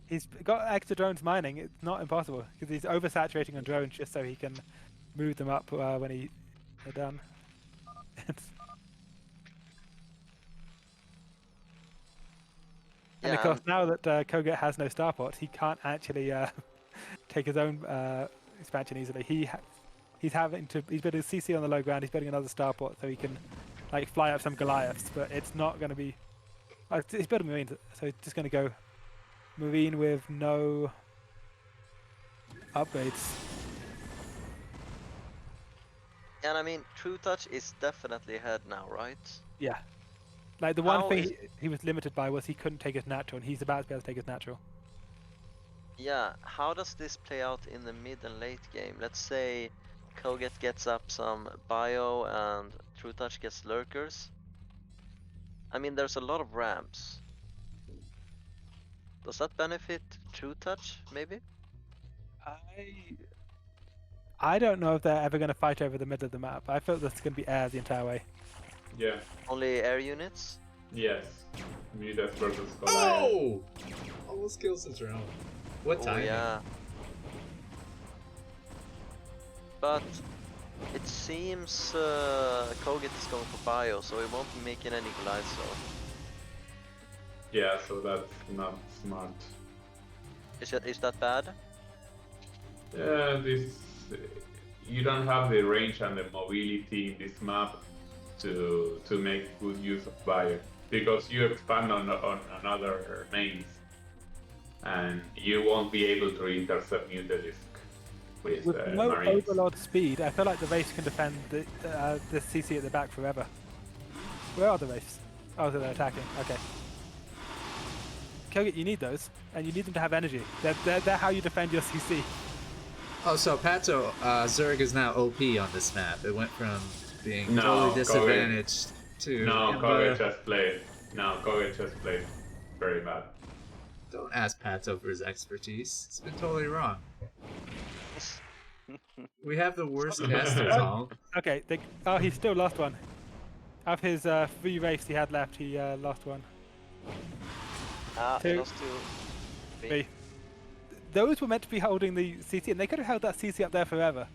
He's got extra drones mining. It's not impossible because he's oversaturating on drones just so he can move them up when they're done. And of course, now that Koget has no starports, he can't actually take his own expansion easily. He's building a CC on the low ground. He's building another starport so he can like fly up some Goliaths, but it's not going to be. He's building Marines, so he's just going to go Marine with no upgrades. And I mean, Trutacz is definitely ahead now, right? Yeah. Like the one thing he was limited by was he couldn't take his natural, and he's about to be able to take his natural. Yeah, how does this play out in the mid and late game? Let's say Koget gets up some bio and Trutacz gets lurkers. I mean, there's a lot of ramps. Does that benefit Trutacz, maybe? I don't know if they're ever going to fight over the middle of the map. I feel that's going to be air the entire way. Yeah. Only air units? Yes. Muted versus Goliath. Oh! Almost kills his drone. What timing? Yeah. But it seems Koget is going for bio, so he won't be making any glides, so. Yeah, so that's not smart. Is that bad? Yeah, you don't have the range and the mobility in this map to make good use of bio, because you expand on another mains, and you won't be able to intercept Mutalisk with no Marines. overlord speed. I feel like the Wraiths can defend the CC at the back forever. Where are the Wraiths? Oh, so they're attacking. Okay. Koget, you need those, and you need them to have energy. They're how you defend your CC. Oh, so Pato, Zerg is now OP on this map. It went from being totally disadvantaged to... No, Koget just played. No, Koget just played very bad. Don't ask Pato for his expertise. It's been totally wrong. We have the worst casters, all. Okay, he still lost one. Of his 3 Wraiths he had left, he lost one. He lost 2. 3. Those were meant to be holding the CC, and they could have held that CC up there forever.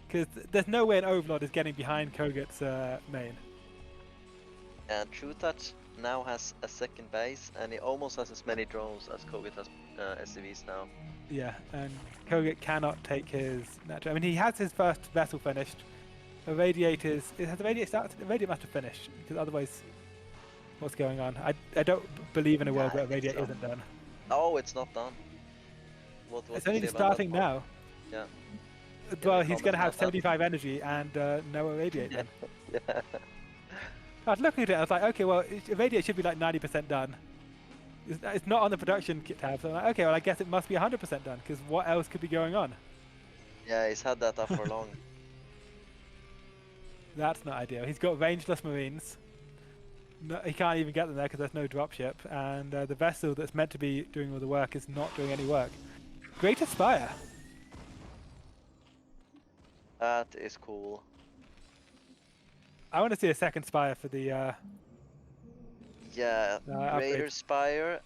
Because there's no way an Overlord is getting behind Koget's main. And Trutacz now has a second base, and he almost has as many drones as Koget has SCVs now. Yeah, and Koget cannot take his natural. I mean, he has his first vessel finished. The radiators. Has the radiator started? The radiator must have finished, because otherwise, what's going on? I don't believe in a world where a radiator isn't done. Oh, it's not done. It's only starting now. Yeah. Well, he's going to have 75 energy and no irradiate then. Yeah. I was looking at it, I was like, okay, well, irradiate should be like 90% done. It's not on the production kit tab, so I'm like, okay, well, I guess it must be 100% done, because what else could be going on? Yeah, he's had that up for long. That's not ideal. He's got rangeless Marines. No, he can't even get them there because there's no dropship, and the vessel that's meant to be doing all the work is not doing any work. Great Aspire! That is cool. I want to see a second Spire for the yeah, Raider Spire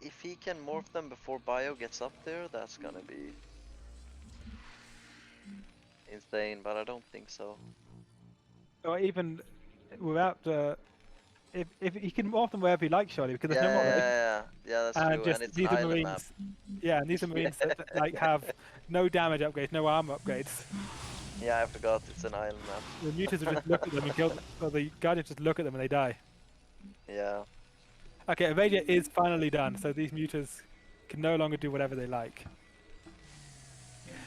if he can morph them before Bio gets up there, that's gonna be insane, but I don't think so. Or even without if he can morph them wherever he likes, surely, because there's no more Yeah, that's true. just And it's an these are island marines. map. Yeah, and these are marines that like have no damage upgrades, no armor upgrades. Yeah, I forgot it's an island map. The mutants will just look at them and kill them, or the guardians just look at them and they die. Yeah. Okay, Irradiate is finally done, so these mutants can no longer do whatever they like.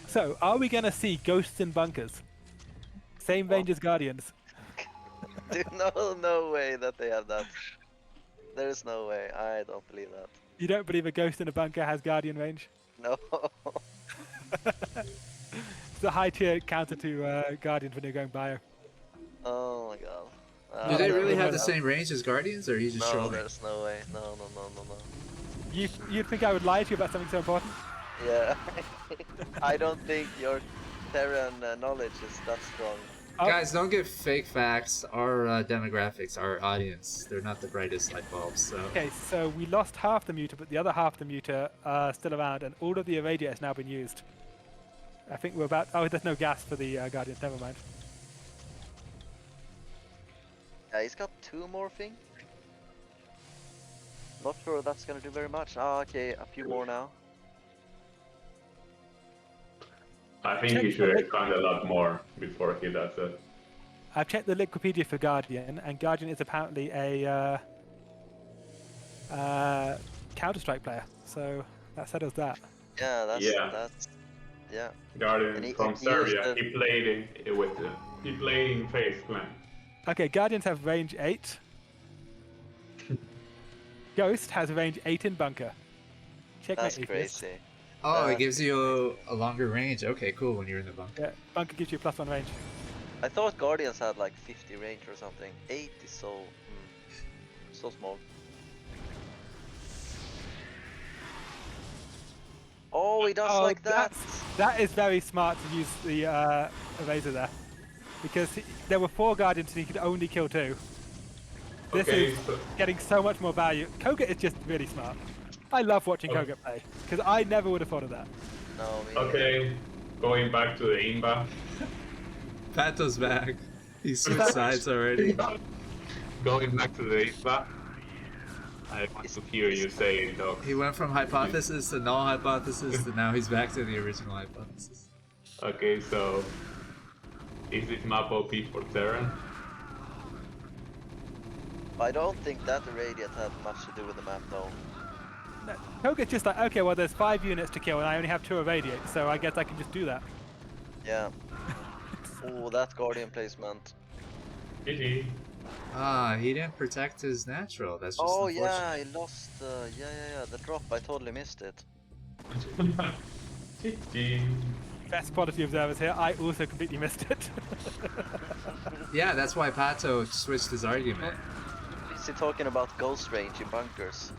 So, are we gonna see ghosts in bunkers? Same range as guardians. Dude, no way that they have that. There's no way. I don't believe that. You don't believe a ghost in a bunker has guardian range? No. It's a high tier counter to guardians when you're going bio. Oh my god. Do they really have the no. same range as Guardians, or are you just No, trolling? there's no way. No. You'd think I would lie to you about something so important? Yeah. I don't think your Terran knowledge is that strong. Oh. Guys, don't give fake facts. Our demographics, our audience, they're not the brightest light bulbs. So Okay, so we lost half the muta, but the other half of the muta are still around, and all of the Irradiate has now been used. I think we're about... Oh, there's no gas for the Guardians, never mind. Yeah, he's got 2 morphing. Not sure that's gonna do very much. Oh, okay, a few more now. I think he should expand a lot more before he does it. I've checked the Liquipedia for Guardian, and Guardian is apparently a Counter-Strike player, so that settles that. Yeah, that's yeah. Guardian from Serbia, he played in Face Clan. Okay, Guardians have range 8. Ghost has range 8 in bunker. That's crazy. oh, it gives you a longer range. Okay, cool. When you're in the bunker. Yeah, bunker gives you +1 range. I thought Guardians had like 50 range or something. 8 is so small. Oh, he does like that. That is very smart to use the eraser there, because there were 4 Guardians and he could only kill 2. This is getting so much more value. Koget is just really smart. I love watching Koget play, because I never would have thought of that. No, me Okay, going back to the Imba. Pato's back. He switched sides already. Going back to the Imba. I want to hear you say it, Doc. He went from hypothesis to null hypothesis to now he's back to the original hypothesis. Okay, so is this map OP for Terran? I don't think that Irradiate had much to do with the map though. No, Koget's just like, okay, well there's 5 units to kill and I only have 2 Irradiate, so I guess I can just do that. Yeah. Oh, that Guardian placement. GG. Ah, he didn't protect his natural. That's just Oh unfortunate. yeah, he lost. Yeah, the drop. I totally missed it. GG. Best quality observers here, I also completely missed it. Yeah, that's why Pato switched his argument. Is he talking about ghost range in bunkers?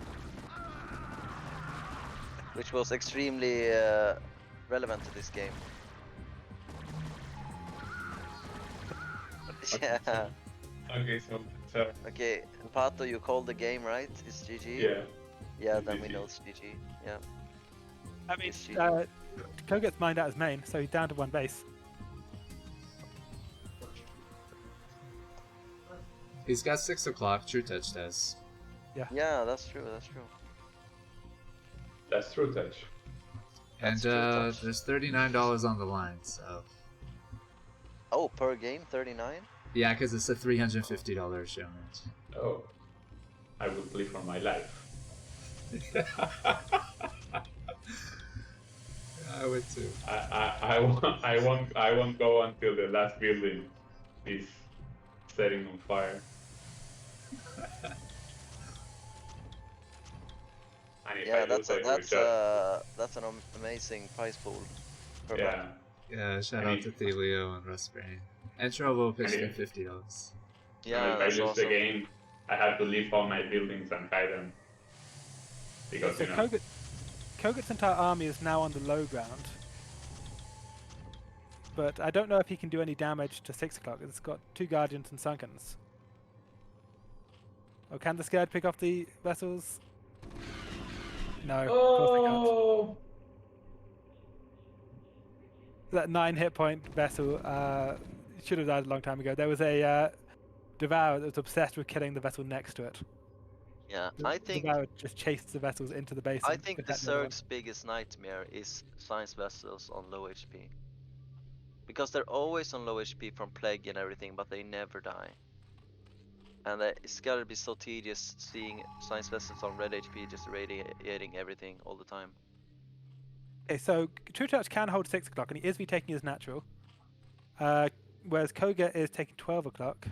Which was extremely relevant to this game. Yeah. Okay, so Okay, Pato, you called the game, right? It's GG? yeah. Yeah, then we GG. know it's GG. Yeah. I mean, It's GG. Koget's mined out his main, so he's down to 1 base. He's got 6 o'clock. Trutacz does. Yeah, that's true. That's true touch. And That's Trutacz. there's $39 on the line, so Oh, per game, 39? yeah, because it's a $350 Showmatch. Oh, I would play for my life. I would too. I won't go until the last building is setting on fire. And if Yeah, I lose, I will just that's an amazing prize pool. Per yeah. map. Yeah, shout I out mean- to Thelio and Rustbrain. And Trovo pitched in Yeah. $50. Yeah, if I that's lose awesome. the game, I have to leave all my buildings and hide them because So you know. Koget's entire army is now on the low ground. But I don't know if he can do any damage to 6 o'clock. It's got 2 Guardians and Sunkens. Oh, can the Scared pick off the vessels? No, of course they can't. Oh! That 9 hit point vessel should have died a long time ago. There was a Devourer that was obsessed with killing the vessel next to it. Yeah, The I think Devourer just chased the vessels into the base. I think the Zerg's biggest nightmare is science vessels on low HP. Because they're always on low HP from plague and everything, but they never die. And it's gotta be so tedious seeing science vessels on red HP just radiating everything all the time. Okay, so Trutacz can hold 6 o'clock, and he is taking his natural. Whereas Koget is taking 12 o'clock.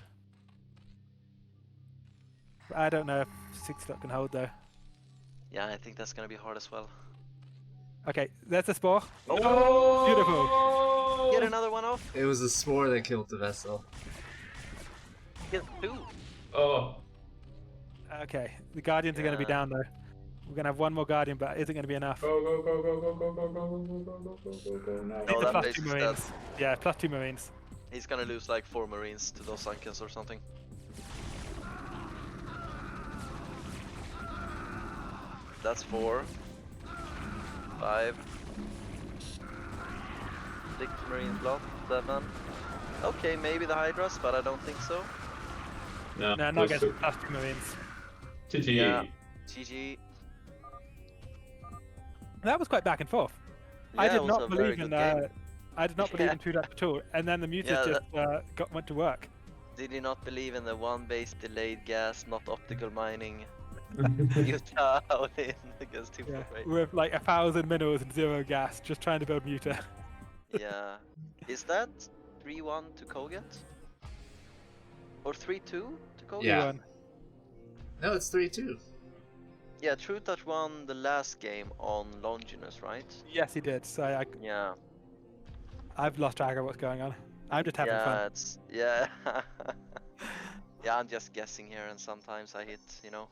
I don't know if 6 o'clock can hold though. Yeah, I think that's gonna be hard as well. Okay, there's the spore. Oh! Beautiful. Get another one off. It was a spore that killed the vessel. Get 2. Oh! Okay, the Guardians are going to be down though. We're going to have one more Guardian, but is it going to be enough? Go, go, go, go, go, go, go, go, go, go, go, go, go, go, now. Oh, that plus base 2 is Marines. dead. Yeah, plus 2 Marines. He's gonna lose like 4 Marines to those Sunkens or something. That's 4. 5. 6 Marines lost. 7. Okay, maybe the Hydras, but I don't think so. No, No, not against plus 2 Marines. GG. Yeah. GG. That was quite back and forth. Yeah, I it did was not a very believe in good game. I did not believe in Trutacz at all, and then the mutas just went to work. Did you not believe in the one base delayed gas, not optical mining? Muta out in against 2 Yeah, 4 with like 1,000 minerals and 0 gas, just trying to build muta. Yeah. Is that 3-1 to Koget? Or 3-2 to Koget? Yeah. 3-1. No, it's 3-2. Yeah, Trutacz won the last game on Longinus, right? Yes, he did. So Yeah. I've lost track of what's going on. I'm just having fun. Yeah. Yeah, I'm just guessing here, and sometimes I hit, you know.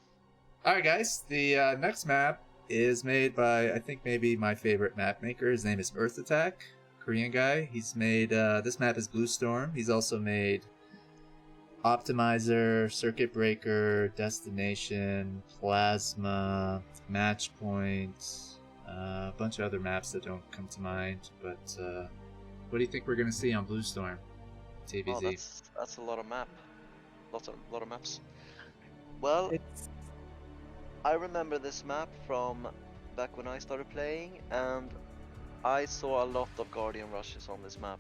Alright guys, the next map is made by, I think maybe my favorite map maker. His name is Earth Attack, Korean guy. He's made, this map is Blue Storm. He's also made Optimizer, Circuit Breaker, Destination, Plasma, Match Point, a bunch of other maps that don't come to mind. But what do you think we're going to see on Blue Storm TVZ? Oh, that's a lot of lot of maps. Well, I remember this map from back when I started playing, and I saw a lot of Guardian rushes on this map.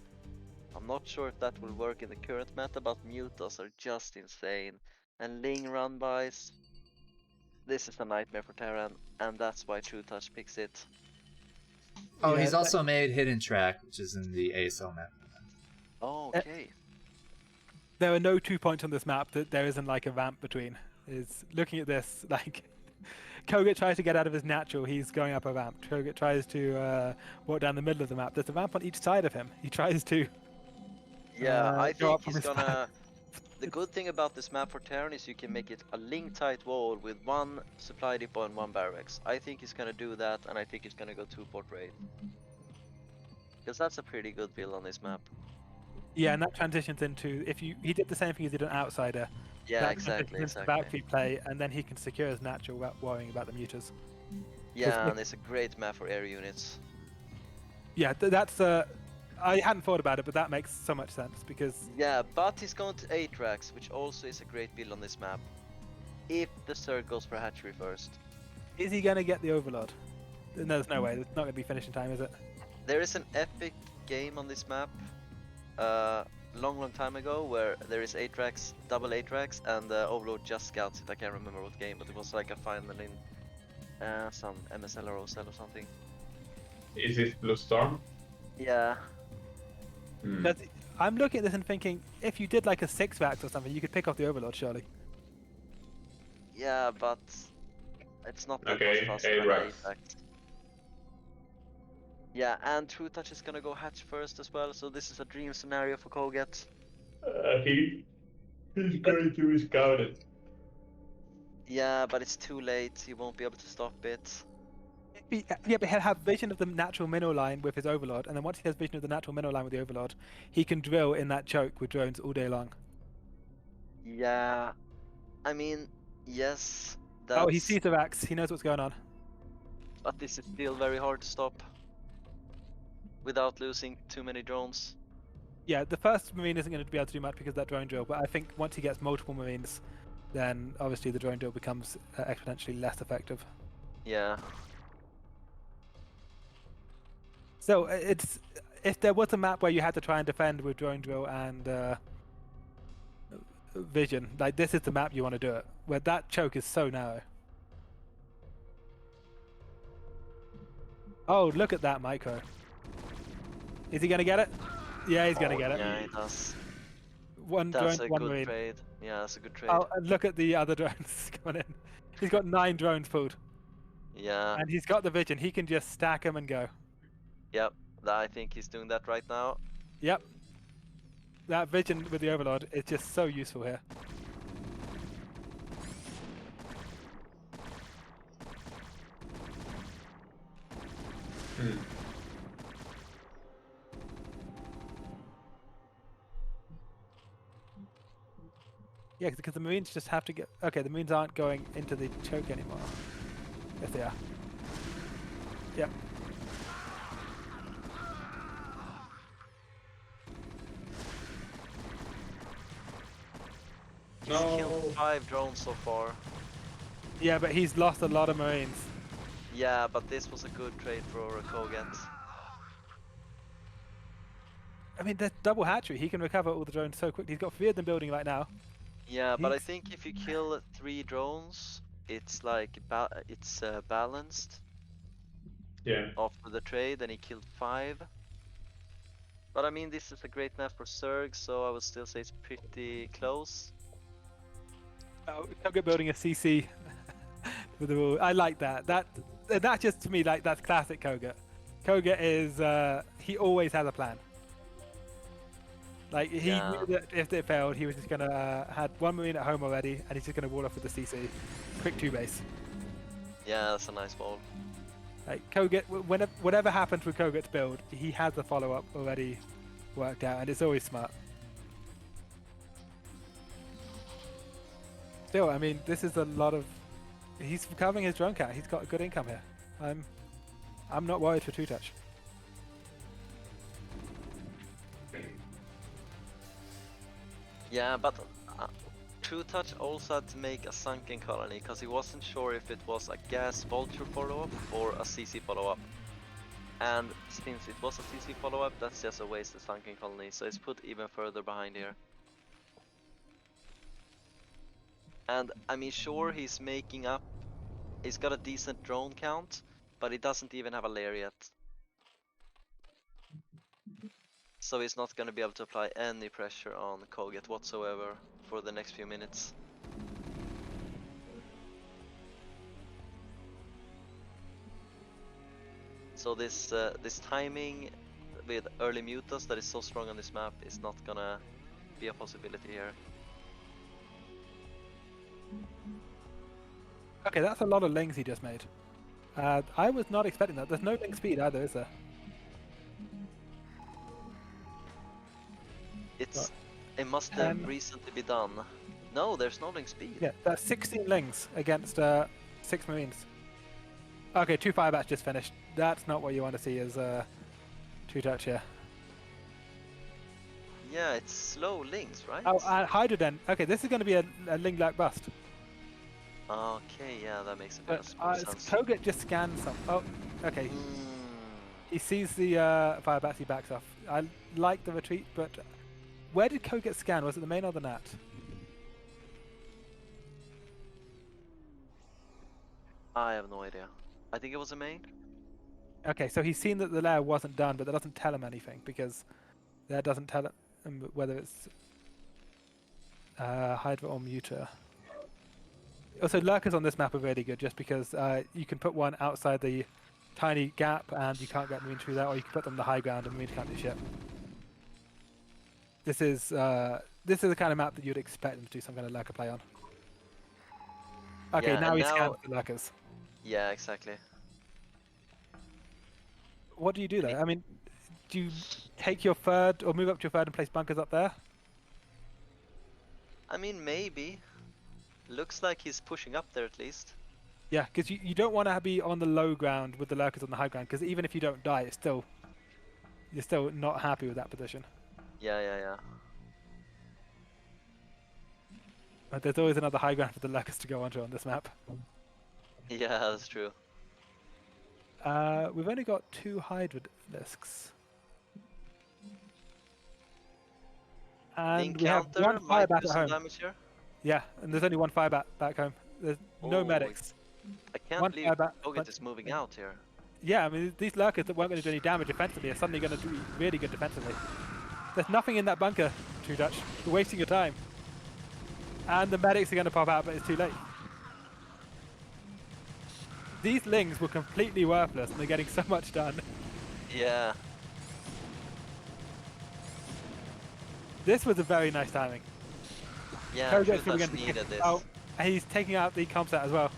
I'm not sure if that will work in the current meta, but mutas are just insane. And Ling run-bys, this is a nightmare for Terran, and that's why Trutacz picks it. Oh, he's also made Hidden Track, which is in the ASL map. Oh, okay. There are no 2 points on this map that there isn't like a ramp between. Is looking at this, like Koget tries to get out of his natural, he's going up a ramp. Koget tries to walk down the middle of the map. There's a ramp on each side of him. He tries to Yeah, I go think up from he's his gonna... side. The good thing about this map for Terran is you can make it a link-tight wall with 1 supply depot and 1 barracks. I think he's gonna do that, and I think he's gonna go 2-port raid. Because that's a pretty good build on this map. Yeah, and that transitions into he did the same thing he did on Outsider. Yeah, that exactly. Valkyrie play, and then he can secure his natural without worrying about the mutas. Yeah, and it's a great map for air units. Yeah, that's I hadn't thought about it, but that makes so much sense because Yeah, but he's going to Atrax, which also is a great build on this map. If the Zerg goes for hatchery first. is he gonna get the Overlord? No, there's no way. It's not gonna be finishing time, is it? There is an epic game on this map, long time ago, where there is Atrax, double Atrax, and the Overlord just scouts it. I can't remember what game, but it was like a final in some MSL or OSL or something. Is this Blue Storm? Yeah. I'm looking at this and thinking, if you did like a 6-vax or something, you could pick off the Overlord, surely. Yeah, but it's not that Okay, much faster than Atrax. Atrax. Yeah, and Trutacz is gonna go hatch first as well, so this is a dream scenario for Koget. He's going to be scouted. Yeah, but it's too late, he won't be able to stop it. Yeah, but he'll have vision of the natural mineral line with his Overlord, and then once he has vision of the natural mineral line with the Overlord, he can drill in that choke with drones all day long. Yeah, I mean, yes, that's... Oh, he sees the Vax, he knows what's going on. But this is still very hard to stop without losing too many drones. Yeah, the first Marine isn't going to be able to do much because of that drone drill, but I think once he gets multiple Marines, then obviously the drone drill becomes exponentially less effective. Yeah. So it's if there was a map where you had to try and defend with drone drill and vision, like this is the map you want to do it, where that choke is so narrow. Oh, look at that micro. Is he going to get it? Yeah, he's going to get it. Yeah, he does. One That's drone, a one good Marine. trade. Yeah, that's a good trade. Oh, and look at the other drones coming in. He's got 9 drones pulled. Yeah. And he's got the vision. He can just stack them and go. Yep. I think he's doing that right now. Yep. That vision with the Overlord is just so useful here. Yeah, because the Marines just have to get... Okay, the Marines aren't going into the choke anymore. Yes, they are. Yep. He's killed 5 drones so far. Yeah, but he's lost a lot of Marines. Yeah, but this was a good trade for Koget. I mean, that's double hatchery. He can recover all the drones so quickly. He's got 3 of them building right now. Yeah, but I think if you kill 3 drones, it's like balanced. Yeah. After the trade, and he killed 5. But I mean, this is a great map for Zerg, so I would still say it's pretty close. Oh, Koget building a CC with the wall. I like that. That just to me, like, that's classic Koget. Koget is he always has a plan. Like he knew that if it failed, he was just gonna had 1 Marine at home already, and he's just gonna wall off with the CC, quick 2 base. Yeah, that's a nice ball. Like Koget, whatever happens with Koget's build, he has the follow up already worked out, and it's always smart. Still, I mean, this is a lot of. He's recovering his drone count. He's got a good income here. I'm not worried for Trutacz. Yeah, but Trutacz also had to make a sunken colony because he wasn't sure if it was a gas vulture follow-up or a CC follow-up. And since it was a CC follow-up, that's just a waste of sunken colony, so it's put even further behind here. And I mean, sure, he's making up. He's got a decent drone count, but he doesn't even have a lair yet. So he's not going to be able to apply any pressure on Koget whatsoever for the next few minutes. So this timing with early mutas that is so strong on this map is not gonna be a possibility here. Okay, that's a lot of lings he just made. I was not expecting that. There's no ling speed either, is there? It must have recently been done. No, there's no link speed. Yeah, that's 16 lings against 6 Marines. Okay, 2 firebats just finished. That's not what you want to see as Trutacz here. Yeah, it's slow links, right? Oh, Hydroden. Okay, this is going to be a ling-like bust. Okay, yeah, that makes a bit of sense. Koget just scans some. Oh, okay. He sees the firebats, he backs off. I like the retreat, but where did Koget scan? Was it the main or the nat? I have no idea. I think it was a main. Okay, so he's seen that the lair wasn't done, but that doesn't tell him anything because that doesn't tell him whether it's Hydra or Muta. Also, lurkers on this map are really good just because you can put one outside the tiny gap and you can't get Marine through that, or you can put them on the high ground and Marine can't do shit. This is the kind of map that you'd expect them to do some kind of lurker play on. Okay, Yeah, now he now... scans the lurkers. Yeah, exactly. What do you do though? I mean, do you take your third or move up to your third and place bunkers up there? I mean, maybe. Looks like he's pushing up there at least. Yeah, because you don't want to be on the low ground with the lurkers on the high ground, because even if you don't die, you're still not happy with that position. Yeah. But there's always another high ground for the lurkers to go onto on this map. Yeah, that's true. We've only got 2 Hydralisks. And we have Encounter 1 might Firebat do at some home. damage here. Yeah, and there's only 1 Firebat back home. There's no Oh, medics. I can't One believe Firebat, Koget is moving out here. Yeah, I mean, these lurkers that weren't going to do any damage defensively are suddenly going to do really good defensively. There's nothing in that bunker, TrueTouch. You're wasting your time. And the medics are going to pop out, but it's too late. These lings were completely worthless, and they're getting so much done. Yeah. This was a very nice timing. Yeah, Koget's TrueTouch going to needed this. out, and he's taking out the comp set as well.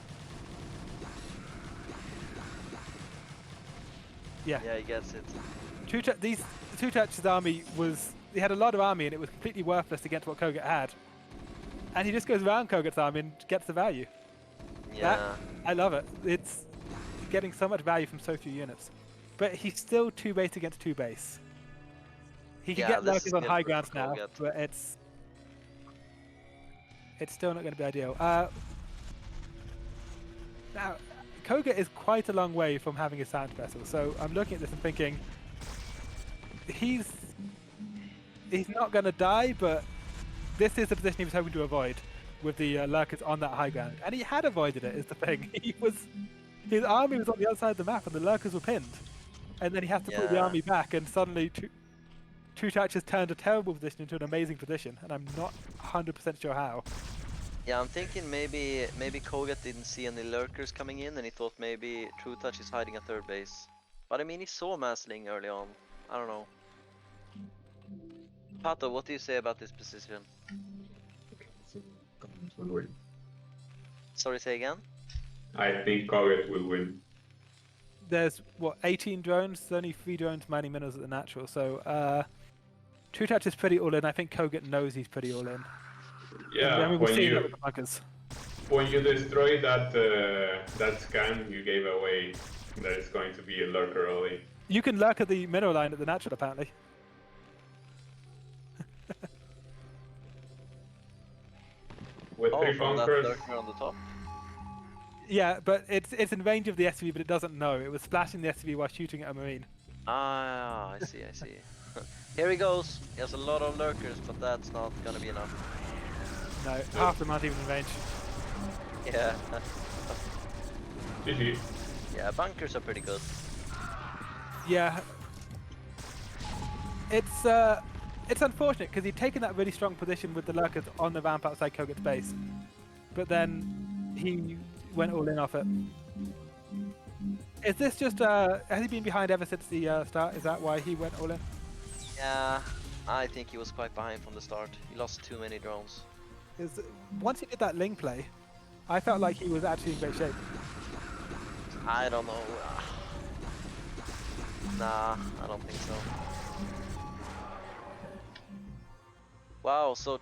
Yeah. Yeah, he gets it. TrueTouch's army he had a lot of army, and it was completely worthless against what Koget had. And he just goes around Koget's army and gets the value. Yeah. I love it. It's getting so much value from so few units. But he's still 2 base against 2 base. He can get lurkers on high grounds now, but it's still not going to be ideal. Now, Koget is quite a long way from having a sound vessel, so I'm looking at this and thinking he's not going to die, but this is the position he was hoping to avoid with the lurkers on that high ground, and he had avoided it. Is the thing. His army was on the other side of the map, and the lurkers were pinned, and then he has to put the army back, and suddenly TrueTouch has turned a terrible position into an amazing position, and I'm not 100% sure how. Yeah, I'm thinking maybe Koget didn't see any lurkers coming in, and he thought maybe TrueTouch is hiding at third base. But I mean, he saw Masling early on. I don't know. Pato, what do you say about this position? Sorry, say again? I think Koget will win. There's, 18 drones? There's only 3 drones mining minerals at the natural, so TrueTouch is pretty all in. I think Koget knows he's pretty all in. Yeah, I mean, when you destroy that scan, you gave away that it's going to be a lurker only. You can lurk at the mineral line at the natural, apparently. With 3 bunkers. On the top. Yeah, but it's in range of the SUV, but it doesn't know. It was splashing the SUV while shooting at a marine. Ah, I see. Here he goes. He has a lot of lurkers, but that's not gonna be enough. No, half them aren't even in range. Yeah. GG. Yeah, bunkers are pretty good. Yeah. It's unfortunate because he'd taken that really strong position with the lurkers on the ramp outside Koget's base, but then he went all in off it. Is this just has he been behind ever since the start? Is that why he went all in? Yeah, I think he was quite behind from the start. He lost too many drones. Once he did that Ling play, I felt like he was actually in great shape. I don't know. Nah, I don't think so. Wow, so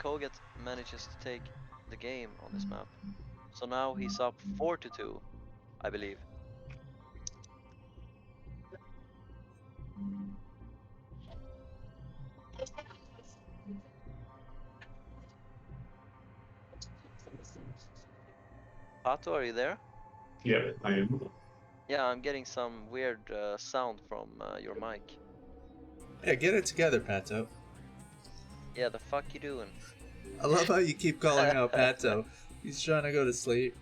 Koget manages to take the game on this map. So now he's up 4-2, I believe. Pato, are you there? Yeah, I am. Yeah, I'm getting some weird sound from your mic. Yeah, get it together, Pato. Yeah, the fuck you doing? I love how you keep calling out Pato. He's trying to go to sleep.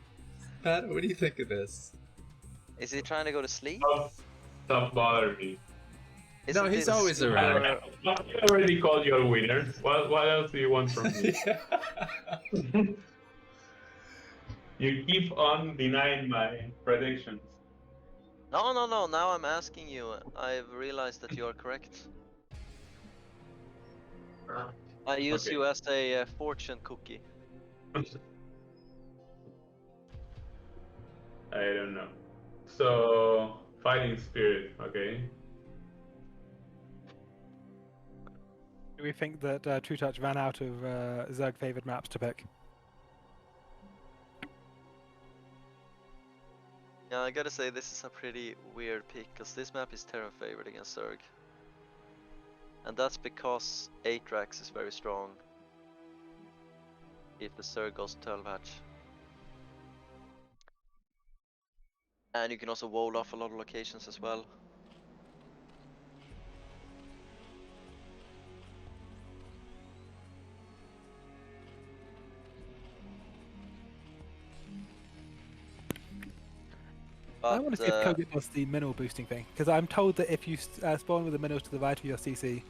Pato, what do you think of this? Is he trying to go to sleep? Stop bothering me. No, he's always around. I already called you a winner. What else do you want from me? You keep on denying my predictions. No. Now I'm asking you. I've realized that you are correct. I use you as a fortune cookie. I don't know. So, fighting spirit, okay? Do we think that TrueTouch ran out of Zerg favored maps to pick? Yeah, I gotta say this is a pretty weird pick, because this map is Terran favored against Zerg. And that's because Atrax is very strong if the Zerg goes 12 hatch. And you can also wall off a lot of locations as well. But, I want to see if Koget does the mineral boosting thing, because I'm told that if you spawn with the minerals to the right of your CC,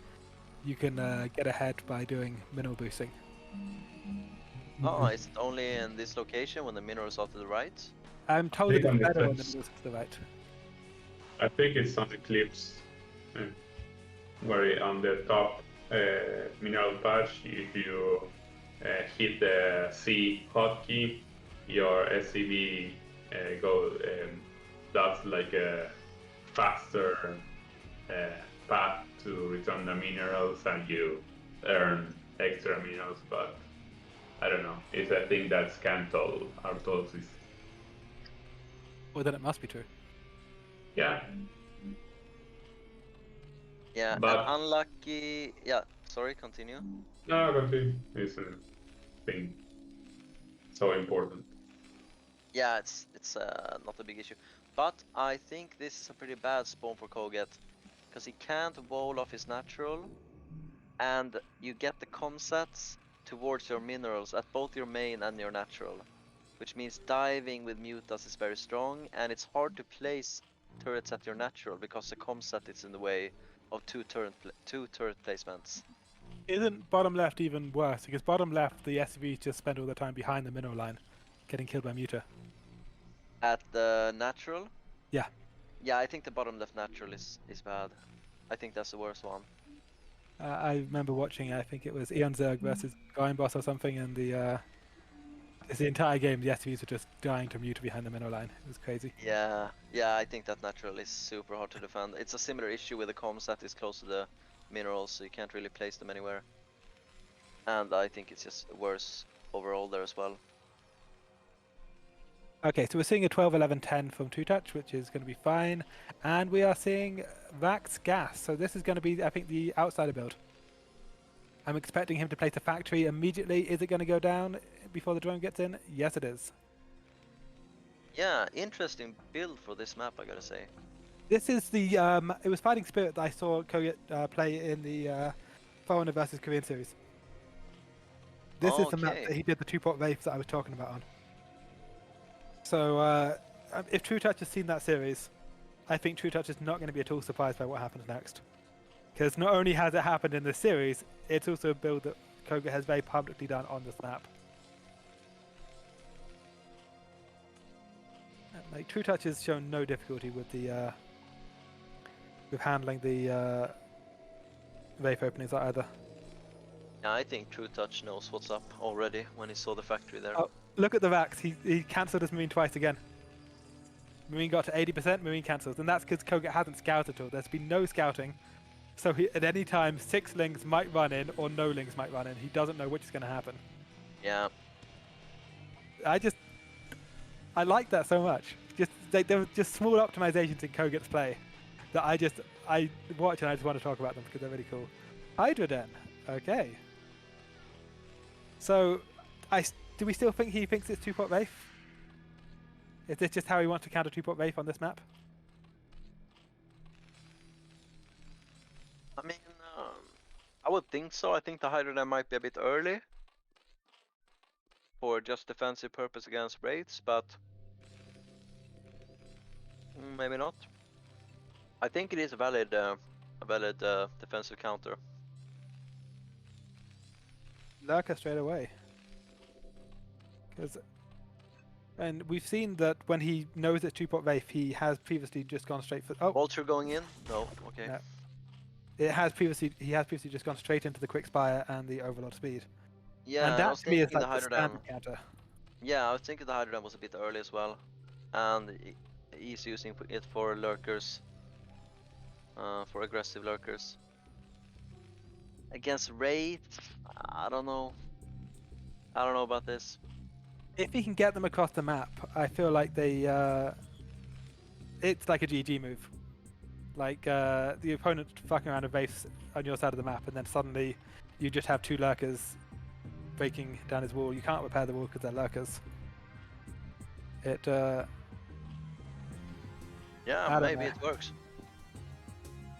you can get ahead by doing mineral boosting. oh, is it only in this location when the minerals are to the right? I'm told think that on it's the better when the fence. minerals are to the right. I think it's on Eclipse, where on the top mineral patch, if you hit the C hotkey, your SCV does like a faster path to return the minerals, and you earn extra minerals. But I don't know. It's a thing that Scantol Artosis. Well, then it must be true. Yeah. Yeah, But and unlucky. Yeah, sorry, continue. no, continue. It's a thing so important. Yeah, it's not a big issue, but I think this is a pretty bad spawn for Koget, because he can't wall off his natural, and you get the comsats towards your minerals at both your main and your natural, which means diving with mutas is very strong, and it's hard to place turrets at your natural because the comsat is in the way of two turret placements. Isn't bottom left even worse? Because bottom left, the SCVs just spend all the time behind the mineral line, getting killed by muta. At the natural? Yeah. Yeah, I think the bottom left natural is bad. I think that's the worst one. I remember watching, I think it was Eon Zerg versus Guyan Boss or something, and it's the entire game, the SCVs were just dying to muta behind the mineral line. It was crazy. Yeah, I think that natural is super hard to defend. It's a similar issue with the comsat is close to the minerals, so you can't really place them anywhere. And I think it's just worse overall there as well. Okay, so we're seeing a 12-11-10 from Trutacz, which is going to be fine. And we are seeing Vax Gas. So this is going to be, I think, the outsider build. I'm expecting him to place a factory immediately. Is it going to go down before the drone gets in? Yes, it is. Yeah, interesting build for this map, I gotta say. This is the, it was Fighting Spirit that I saw Koget play in the Foreigner versus Korean series. This is the map that he did the two-pot Wraith that I was talking about on. So if Trutacz has seen that series, I think Trutacz is not going to be at all surprised by what happens next. Because not only has it happened in this series, it's also a build that Koget has very publicly done on this map. Like Trutacz has shown no difficulty with the with handling the Wraith openings either. Yeah, I think Trutacz knows what's up already when he saw the factory there. Oh, look at the Vax. He cancelled his Marine twice again. Marine got to 80%, Marine cancels, and that's because Koget hasn't scouted at all. There's been no scouting, so at any time 6 lings might run in or no lings might run in. He doesn't know which is going to happen. Yeah. I like that so much. There were just small optimizations in Koget's play that I watch and I just want to talk about them because they're really cool. Hydra Den, okay. So, do we still think he thinks it's two-pot Wraith? Is this just how he wants to counter two-pot Wraith on this map? I mean, I would think so. I think the Hydra Den might be a bit early for just defensive purpose against Wraiths, but maybe not. I think it is a valid defensive counter. Lurker straight away. And we've seen that when he knows it's two-pot Wraith, he has previously just gone straight for... Oh! Vulture going in? No, okay. No. He has previously just gone straight into the Quick Spire and the Overlord Speed. Yeah, and that I was to me is thinking like the standard counter. Yeah, I was thinking the Hydra Den was a bit early as well. And he's using it for lurkers. For aggressive lurkers. Against Wraith, I don't know. I don't know about this. If he can get them across the map, I feel like they it's like a GG move. Like the opponent fucking around with Wraiths on your side of the map, and then suddenly you just have 2 lurkers breaking down his wall. You can't repair the wall because they're lurkers. Yeah, maybe it works.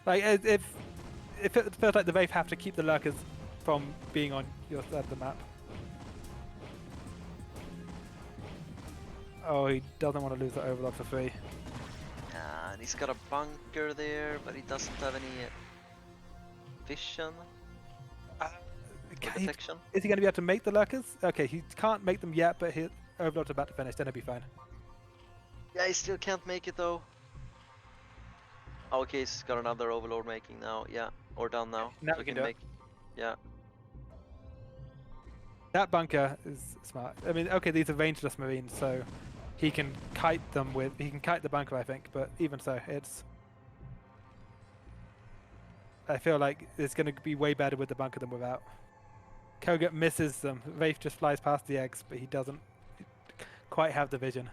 Like if it feels like the Wraith have to keep the lurkers from being on your side of the map. Oh, he doesn't want to lose the overlord for free. Yeah, and he's got a bunker there, but he doesn't have any vision or detection. Is he going to be able to make the lurkers? Okay, he can't make them yet, but his overlord's about to finish, then he'll be fine. Yeah, he still can't make it though. Oh, okay, he's got another overlord making now, yeah, or done now. Now so we can he do make, yeah. That bunker is smart. I mean, okay, these are rangeless marines, so he can kite them with. He can kite the bunker, I think, but even so, it's. I feel like it's going to be way better with the bunker than without. Koget misses them. Wraith just flies past the eggs, but he doesn't quite have the vision.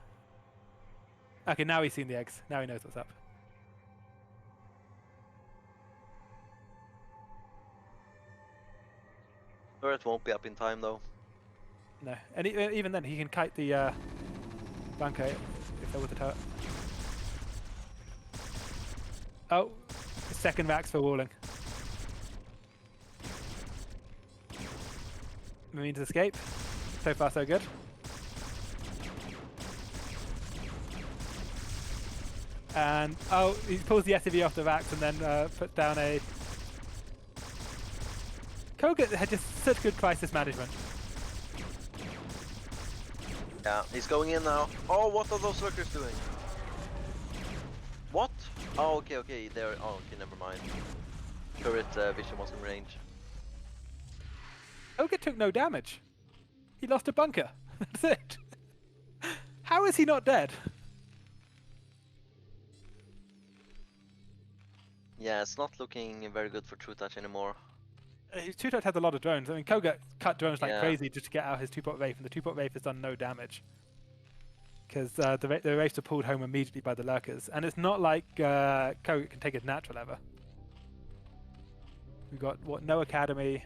Okay, now he's seen the eggs. Now he knows what's up. Turret won't be up in time though. No, and even then, he can kite the bunker if there was a turret. Oh, second Vax for walling. Marines escape. So far, so good. And oh, he pulls the SCV off the Vax and then puts down a. Koget had just such good crisis management. Yeah, he's going in now. Oh, what are those workers doing? What? Oh, okay, there. Oh, okay, never mind. Turret vision was in range. Koget took no damage. He lost a bunker. That's it. How is he not dead? Yeah, it's not looking very good for Trutacz anymore. Trutacz has a lot of drones. I mean, Koget cut drones like crazy just to get out his 2-pot Wraith, and the 2-pot Wraith has done no damage. Because the Wraiths are pulled home immediately by the lurkers. And it's not like Koget can take his natural ever. We've got, what, no academy,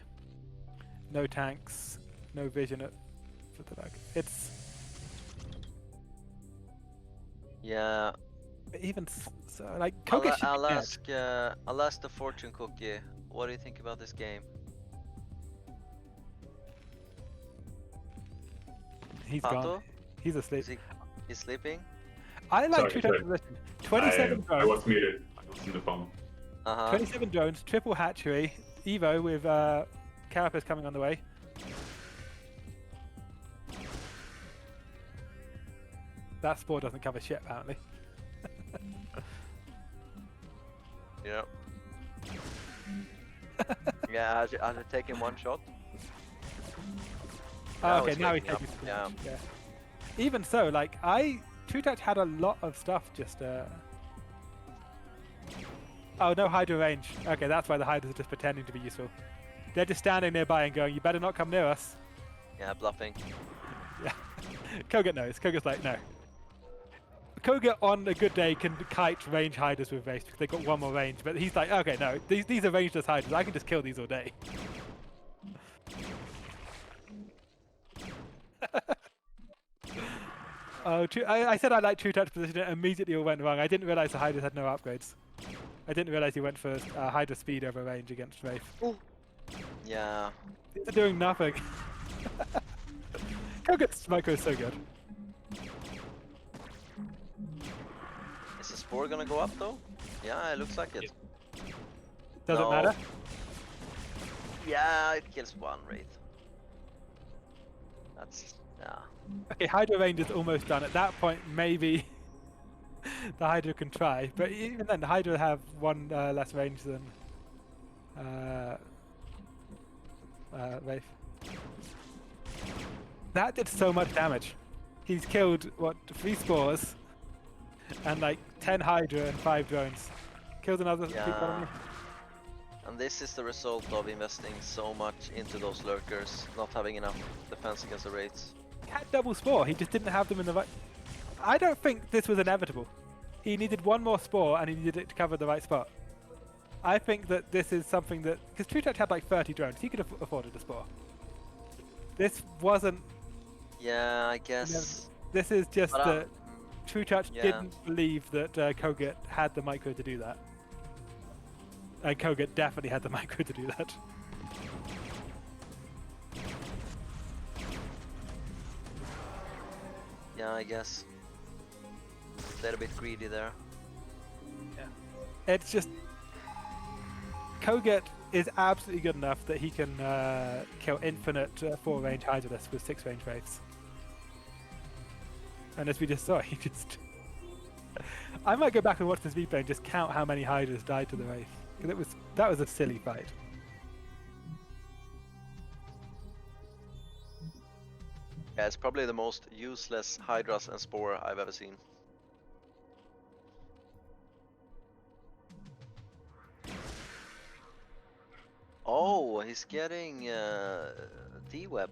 no tanks, no vision for the lurker. It's... Yeah. Even so, like, Koget should be dead. I'll ask the fortune cookie. What do you think about this game? He's Pato? gone. He's asleep. He's sleeping? I like Trutacz's position. 27 drones. I was muted. I was in the phone. 27 drones, triple hatchery, Evo with Carapace coming on the way. That spore doesn't cover shit, apparently. Yep. Yeah, I should take him one shot. Oh, okay, now he's taking some damage. Yeah. Even so, like, Trutacz had a lot of stuff just, Oh, no Hydra range. Okay, that's why the Hydras are just pretending to be useful. They're just standing nearby and going, you better not come near us. Yeah, bluffing. Yeah. Koget knows. Koget's like, no. Koget on a good day can kite range Hydras with Wraith because they've got one more range, but he's like, okay, no, these are rangeless Hydras. I can just kill these all day. Oh, I said I like Trutacz position, and immediately all went wrong. I didn't realize the Hydras had no upgrades. I didn't realize he went for Hydra speed over range against Wraith. Ooh. Yeah. They're doing nothing. Koget's micro is so good. Is the spore gonna go up though? Yeah, it looks like it. Does it matter? Yeah, it kills one Wraith. That's, yeah. Okay, Hydra range is almost done. At that point, maybe the Hydra can try. But even then, the Hydra have one less range than Wraith. That did so much damage. He's killed, what, 3 spores and like 10 Hydra and 5 drones. Killed another yeah. And this is the result of investing so much into those lurkers, not having enough defense against the Wraiths. He had double spore, he just didn't have them in the right... I don't think this was inevitable. He needed one more spore, and he needed it to cover the right spot. I think that this is something that... Because Trutacz had like 30 drones. He could have afforded a spore. This wasn't... Yeah, I guess. This is just that Trutacz didn't believe that Koget had the micro to do that. And Koget definitely had the micro to do that. Yeah, I guess. They're a bit greedy there. Yeah. It's just... Koget is absolutely good enough that he can kill infinite 4-range Hydralisk with 6-range Wraiths. And as we just saw, he just... I might go back and watch this replay and just count how many Hydras died to the Wraith. Because that was a silly fight. Yeah, it's probably the most useless Hydras and Spore I've ever seen. Oh, he's getting D-Web.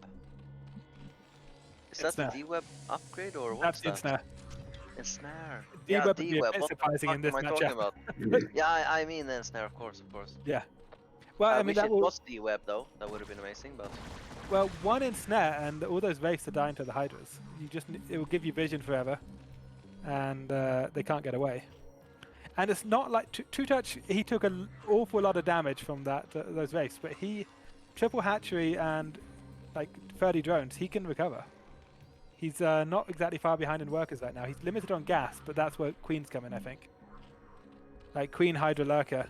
Is that the D-Web upgrade or what's that? Ensnare. Ensnare. D-Web would D-Web. be What surprising in this am I matchup. talking about? Yeah, I mean Ensnare, of course. Yeah. Well, I mean, wish that it was D-Web though. That would have been amazing, but... Well, one Ensnare and all those Wraiths are dying to the Hydras. It will give you vision forever, and they can't get away. And it's not like Trutacz. He took an awful lot of damage from those Wraiths, but he triple hatchery and like 30 drones. He can recover. He's not exactly far behind in workers right now. He's limited on gas, but that's where Queens come in, I think. Like Queen Hydra Lurker.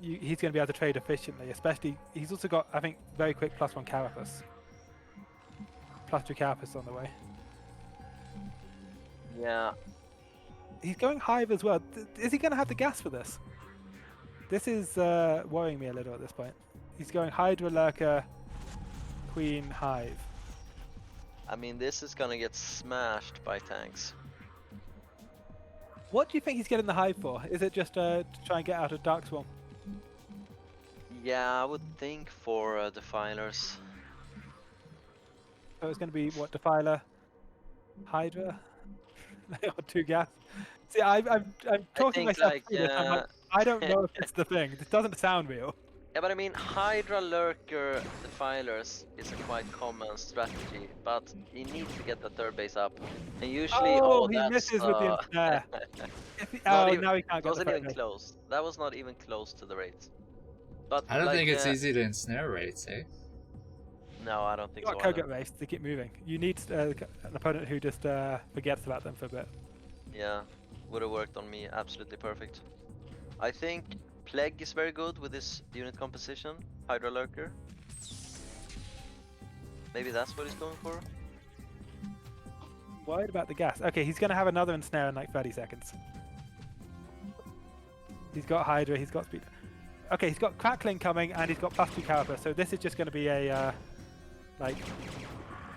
He's going to be able to trade efficiently, especially... He's also got, I think, very quick +1 Carapace. +2 Carapace on the way. Yeah. He's going Hive as well. Is he going to have the gas for this? This is worrying me a little at this point. He's going Hydra Lurker, Queen, Hive. I mean, this is going to get smashed by tanks. What do you think he's getting the Hive for? Is it just to try and get out of Dark Swarm? Yeah, I would think for Defilers. So it's going to be, what, Defiler, Hydra? Or 2 gas? See, I'm talking myself through this. I'm like, I don't know if it's the thing. This doesn't sound real. Yeah, but I mean, Hydra Lurker Defilers is a quite common strategy, but he needs to get the 3rd base up. And usually, he misses with the ensnare. Now he can't get wasn't even close. That was not even close to the rates. But I don't think it's easy to ensnare rates, eh? No, I don't think so. You got Koget race to keep moving. You need an opponent who just forgets about them for a bit. Yeah, would have worked on me absolutely perfect. I think Plague is very good with this unit composition. Hydra Lurker. Maybe that's what he's going for. Worried about the gas. Okay, he's going to have another ensnare in like 30 seconds. He's got Hydra, he's got speed. Okay, he's got Crackling coming and he's got +2 Carapace, so this is just going to be a like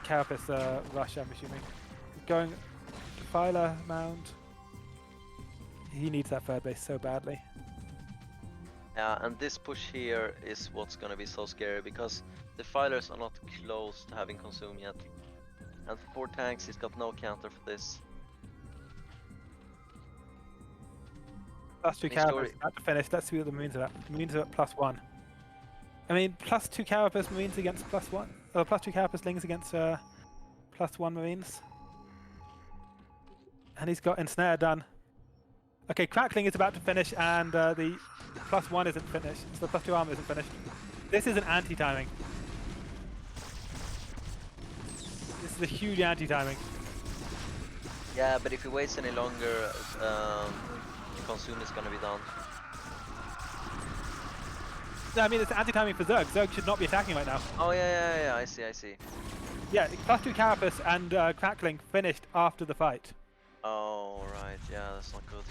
Carapace rush, I'm assuming. He's going Defiler Mound. He needs that 3rd base so badly. Yeah, and this push here is what's going to be so scary because Defilers are not close to having consume yet. And for 4 tanks, he's got no counter for this. +2 Carapace about to finish. Let's see what the Marines are at. The Marines are at +1. I mean, +2 Carapace Marines against +1. Or +2 Carapace Lings against +1 Marines. And he's got Ensnare done. Okay, Crackling is about to finish, and the +1 isn't finished. So the +2 armor isn't finished. This is an anti-timing. This is a huge anti-timing. Yeah, but if he waits any longer, Consume is gonna be done. No, I mean, it's anti-timing for Zerg. Zerg should not be attacking right now. Oh yeah, I see. Yeah, +2 Carapace and Crackling finished after the fight. Oh right, yeah, that's not good.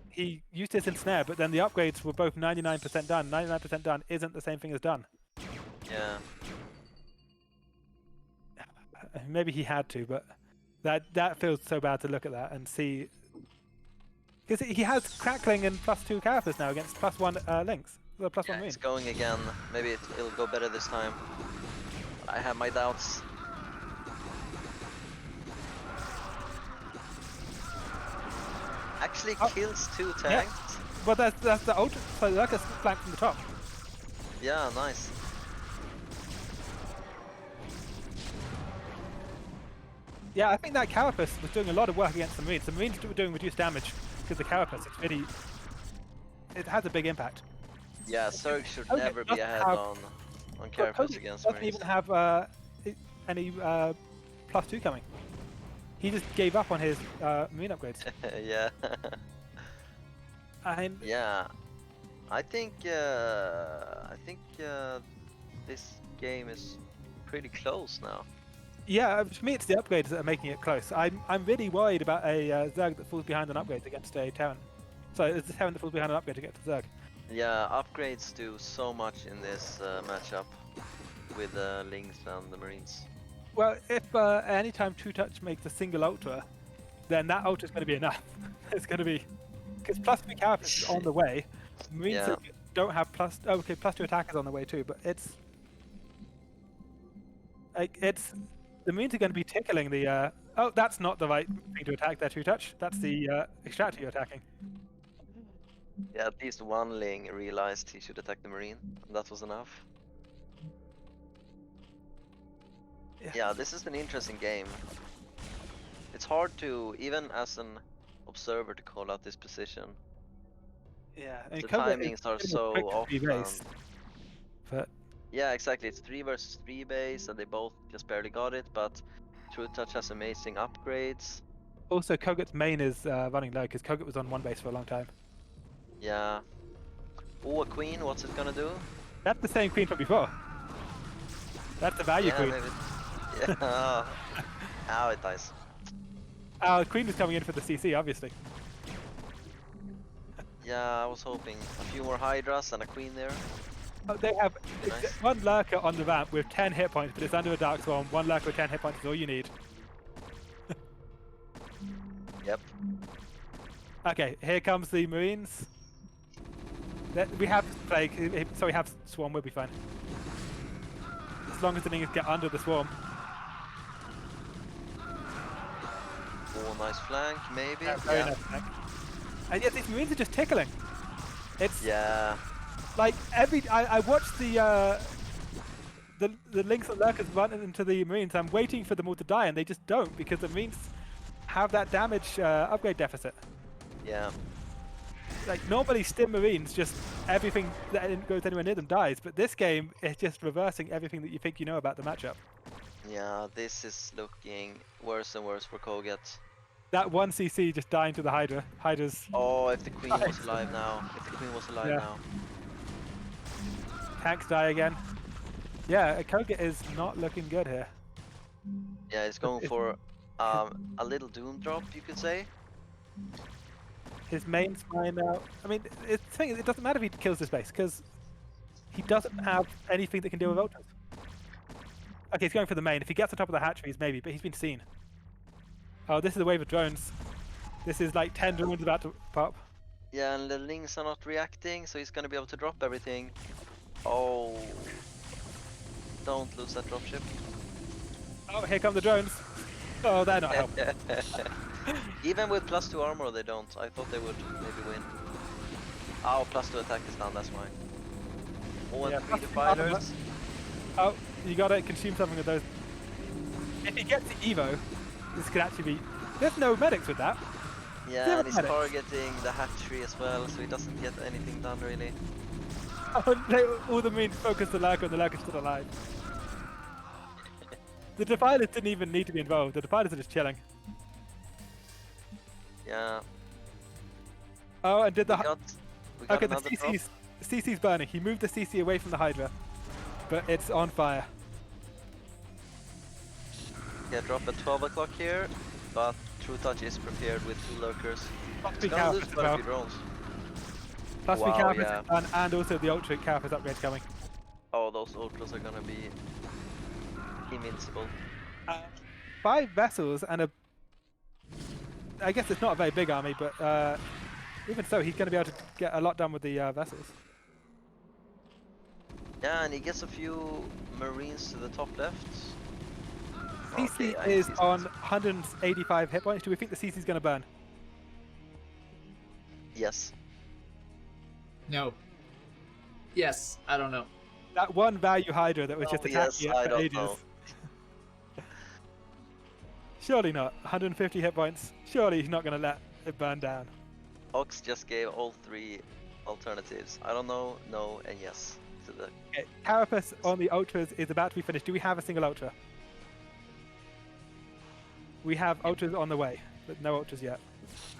He used his ensnare, but then the upgrades were both 99% done. 99% done isn't the same thing as done. Yeah. Maybe he had to, but that feels so bad to look at that and see. Because he has Crackling and +2 Carapace now against +1 Lynx. So +1 Marine. It's going again. Maybe it'll go better this time. I have my doubts. actually kills 2 tanks. Yeah. But that's the ult, so Lurker's flanked from the top. Yeah, nice. Yeah, I think that Carapace was doing a lot of work against the Marines. The Marines were doing reduced damage because the Carapace, it has a big impact. Yeah, Zerg should Koget never be doesn't ahead have- on But Carapace Koget against doesn't Marines. even have any +2 coming. He just gave up on his Marine upgrades. Yeah. And Yeah. I think this game is pretty close now. yeah, for me it's the upgrades that are making it close. I'm really worried about a Zerg that falls behind on upgrades against a Terran. So it's a Terran that falls behind on upgrades against a Zerg. Yeah, upgrades do so much in this matchup with the Lings and the Marines. Well, if anytime Trutacz makes a single ultra, then that ultra is going to be enough. It's going to be because +3 Carapace is on the way. Marines Yeah. don't have +2 attackers on the way too, but it's the Marines are going to be tickling the. Oh, that's not the right thing to attack there, Trutacz. That's the extractor you're attacking. Yeah, at least one Ling realized he should attack the Marine, and that was enough. Yeah, this is an interesting game. It's hard to, even as an observer, to call out this position. Yeah, The timings are so off. But Yeah, exactly. It's 3 versus 3 base, and they both just barely got it. But Trutacz has amazing upgrades. also, Koget's main is running low because Koget was on 1 base for a long time. Yeah. Oh, a queen. What's it gonna do? That's the same queen from before. That's the value Yeah, queen. maybe. Yeah. Ow, it dies. Our queen was coming in for the CC, obviously. Yeah, I was hoping a few more Hydras and a queen there. Oh, they have Nice. 1 lurker on the ramp with 10 hit points, but it's under a Dark Swarm. 1 lurker with 10 hit points is all you need. Yep. Okay, here comes the Marines. We have Plague, so we have Swarm, we'll be fine. As long as the Lings get under the Swarm. Oh, nice flank, maybe. Yeah, very nice flank. And yet these Marines are just tickling. It's Yeah. like I watch the Lings and Lurkers run into the Marines. I'm waiting for them all to die, and they just don't because the Marines have that damage upgrade deficit. Yeah. Like normally Stim Marines, just everything that goes anywhere near them dies, but this game is just reversing everything that you think you know about the matchup. Yeah, this is looking worse and worse for Koget. That 1 CC just dying to the Hydra. Hydra's Oh, if the queen was alive now. If the queen was alive Yeah. now. tanks die again. Yeah, Koget is not looking good here. Yeah, it's going for a little doom drop, you could say. His main's fine now. I mean, the thing is, it doesn't matter if he kills this base, because he doesn't have anything that can deal with ultras. Okay, he's going for the main. If he gets on top of the hatcheries, maybe, but he's been seen. Oh, this is a wave of drones. This is like 10 drones about to pop. Yeah, and the Lings are not reacting, so he's gonna be able to drop everything. Oh. Don't lose that dropship. Oh, here come the drones. Oh, they're not helping. Even with +2 armor, they don't. I thought they would maybe win. Oh, +2 attack is down, that's why. Oh, and Yeah, 3 +2 armor. defilers. Oh, you gotta consume something of those. If he gets the Evo, this could actually be... There's no medics with that. Yeah, and he's medics. targeting the hatchery as well, so he doesn't get anything done really. Oh, all the Marines focus the Lurker and the Lurker's still alive. The Defilers didn't even need to be involved. The Defilers are just chilling. Yeah. Oh, and did the... We got Okay, the another drop. CC's burning. He moved the CC away from the Hydra, but it's on fire. Yeah, drop at 12 o'clock here, but Trutacz is prepared with 2 lurkers. Plus He's 3 gonna lose Carapace as quite a well. few drones. Plus 3 Wow, Carapace yeah. done, and also the Ultra Carapace upgrade coming. Oh, those ultras are gonna be invincible. 5 vessels and a... I guess it's not a very big army, but even so, he's going to be able to get a lot done with the vessels. Yeah, and he gets a few Marines to the top left. CC Okay, I is see on something. 185 hit points. Do we think the CC is going to burn? Yes. No. Yes, I don't know. That one value Hydra that was just attacking it I for don't ages. know. Surely not. 150 hit points. Surely he's not going to let it burn down. Ox just gave all 3 alternatives. I don't know, no, and yes. To the... Okay, Carapace on the Ultras is about to be finished. Do we have a single Ultra? We have Ultras on the way, but no Ultras yet.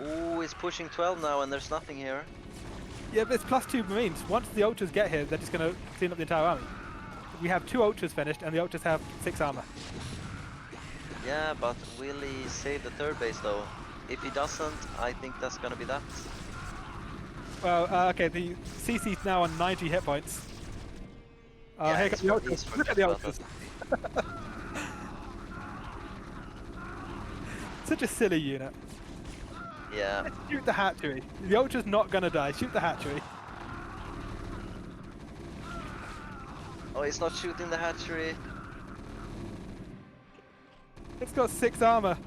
Ooh, he's pushing 12 now and there's nothing here. Yeah, but it's +2 Marines. Once the Ultras get here, they're just going to clean up the entire army. We have 2 Ultras finished, and the Ultras have 6 armor. Yeah, but will he save the 3rd base though? If he doesn't, I think that's gonna be that. Well, okay, the CC's now on 90 hit points. Yeah, here comes the Ultras. Look at the Ultras. Such a silly unit. Yeah. Shoot the hatchery. The Ultra's not gonna die. Shoot the hatchery. Oh, he's not shooting the hatchery. It's got 6 armor.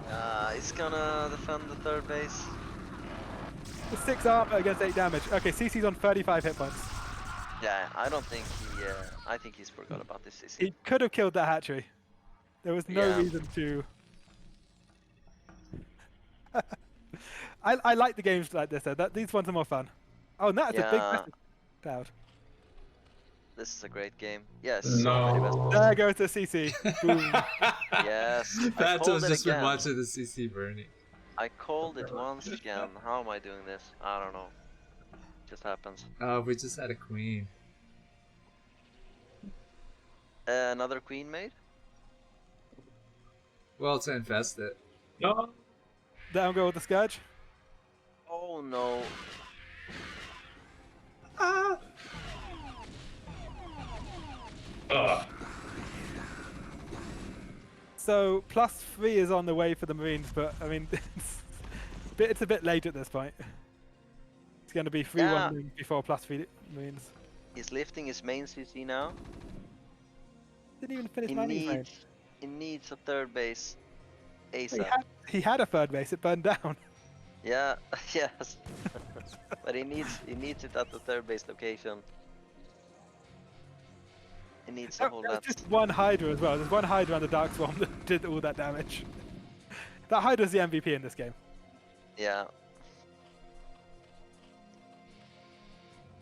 He's gonna defend the 3rd base. The 6 armor against 8 damage. Okay, CC's on 35 hit points. Yeah, I don't think he... I think he's forgot about this CC. He could have killed that hatchery. There was no reason to... I like the games like this though. These ones are more fun. Oh, and that's a big message. Cloud. This is a great game. Yes. No. There goes the CC. Boom. Yes. Pato's just been watching the CC burning. I called it once again. How am I doing this? I don't know. It just happens. Oh, we just had a queen. Another queen made? Well, to infest it. No. Down go with the Scourge. Oh no. Ah! So +3 is on the way for the Marines, but I mean, it's a bit late at this point. It's going to be 3-1 before +3 Marines. He's lifting his main CC now. Didn't even finish He mining his main. needs a 3rd base ASAP. He had a 3rd base. It burned down. Yeah, yes. But he needs it at the 3rd base location. He needs to hold There's that. just one Hydra as well. There's one Hydra on the Dark Swarm that did all that damage. That Hydra's the MVP in this game. Yeah.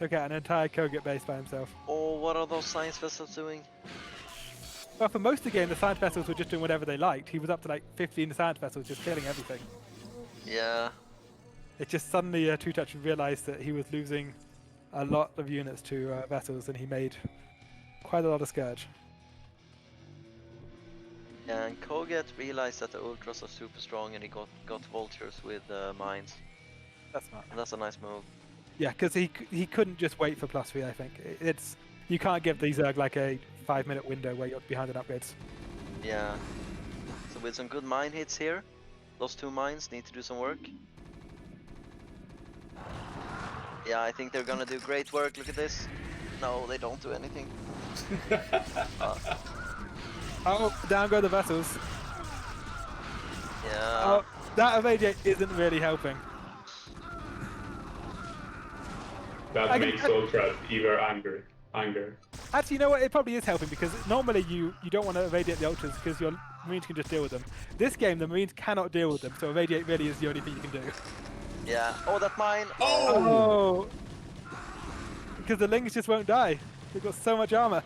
Took out an entire Koget base by himself. Oh, what are those science vessels doing? Well, for most of the game, the science vessels were just doing whatever they liked. He was up to like 15 science vessels, just killing everything. Yeah. It just suddenly Trutacz realized that he was losing a lot of units to vessels, and he made quite a lot of Scourge. Yeah, and Koget realized that the Ultras are super strong, and he got vultures with mines. That's smart. And that's a nice move. Yeah, because he couldn't just wait for +3. I think you can't give these like a 5-minute window where you're behind on upgrades. Yeah. So with some good mine hits here, those 2 mines need to do some work. Yeah, I think they're gonna do great work. Look at this. No, they don't do anything. Oh, down go the vessels. Yeah. Oh, that of AJ isn't really helping. That makes Ultras even angry. Actually, you know what? It probably is helping because normally you don't want to irradiate the Ultras because your Marines can just deal with them. This game, the Marines cannot deal with them, so irradiate really is the only thing you can do. Yeah. Oh, that mine. Oh! Because the Lings just won't die. They've got so much armor.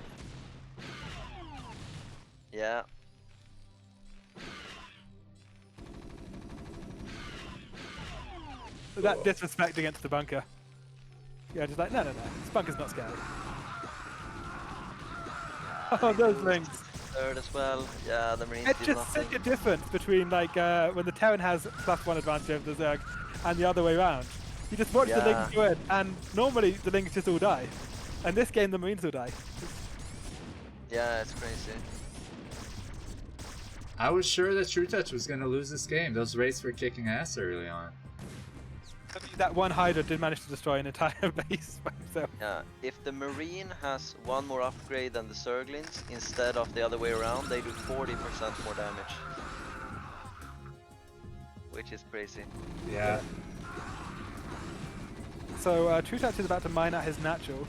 Yeah. That disrespect against the bunker. Yeah, just like, no. This bunker's not scary. Oh, those Lings. 3rd as well. Yeah, the Marines It's did just nothing. such a difference between like when the Terran has +1 advantage over the Zerg and the other way around. You just watch the Lings go in, and normally the Lings just all die. And this game, the Marines will die. Yeah, it's crazy. I was sure that Trutacz was going to lose this game. Those raids were kicking ass early on. That one Hydra did manage to destroy an entire base by himself. Yeah, if the Marine has 1 more upgrade than the Zerglings, instead of the other way around, they do 40% more damage. Which is crazy. Yeah. So Trutacz is about to mine out his natural,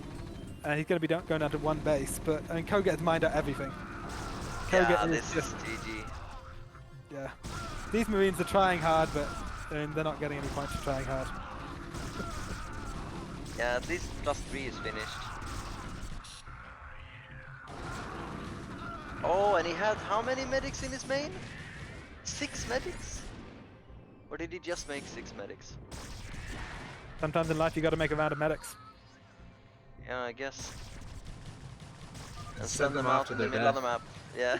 and he's going to be going down to one base. But I mean, Koget has mined out everything. Koget this just is GG. yeah. These Marines are trying hard, but they're not getting any points for trying hard. Yeah, at least +3 is finished. Oh, and he had how many medics in his main? 6 medics? Or did he just make 6 medics? Sometimes in life you got to make a round of medics. Yeah, I guess. And Send them off to in the their middle of the death. map. Yeah.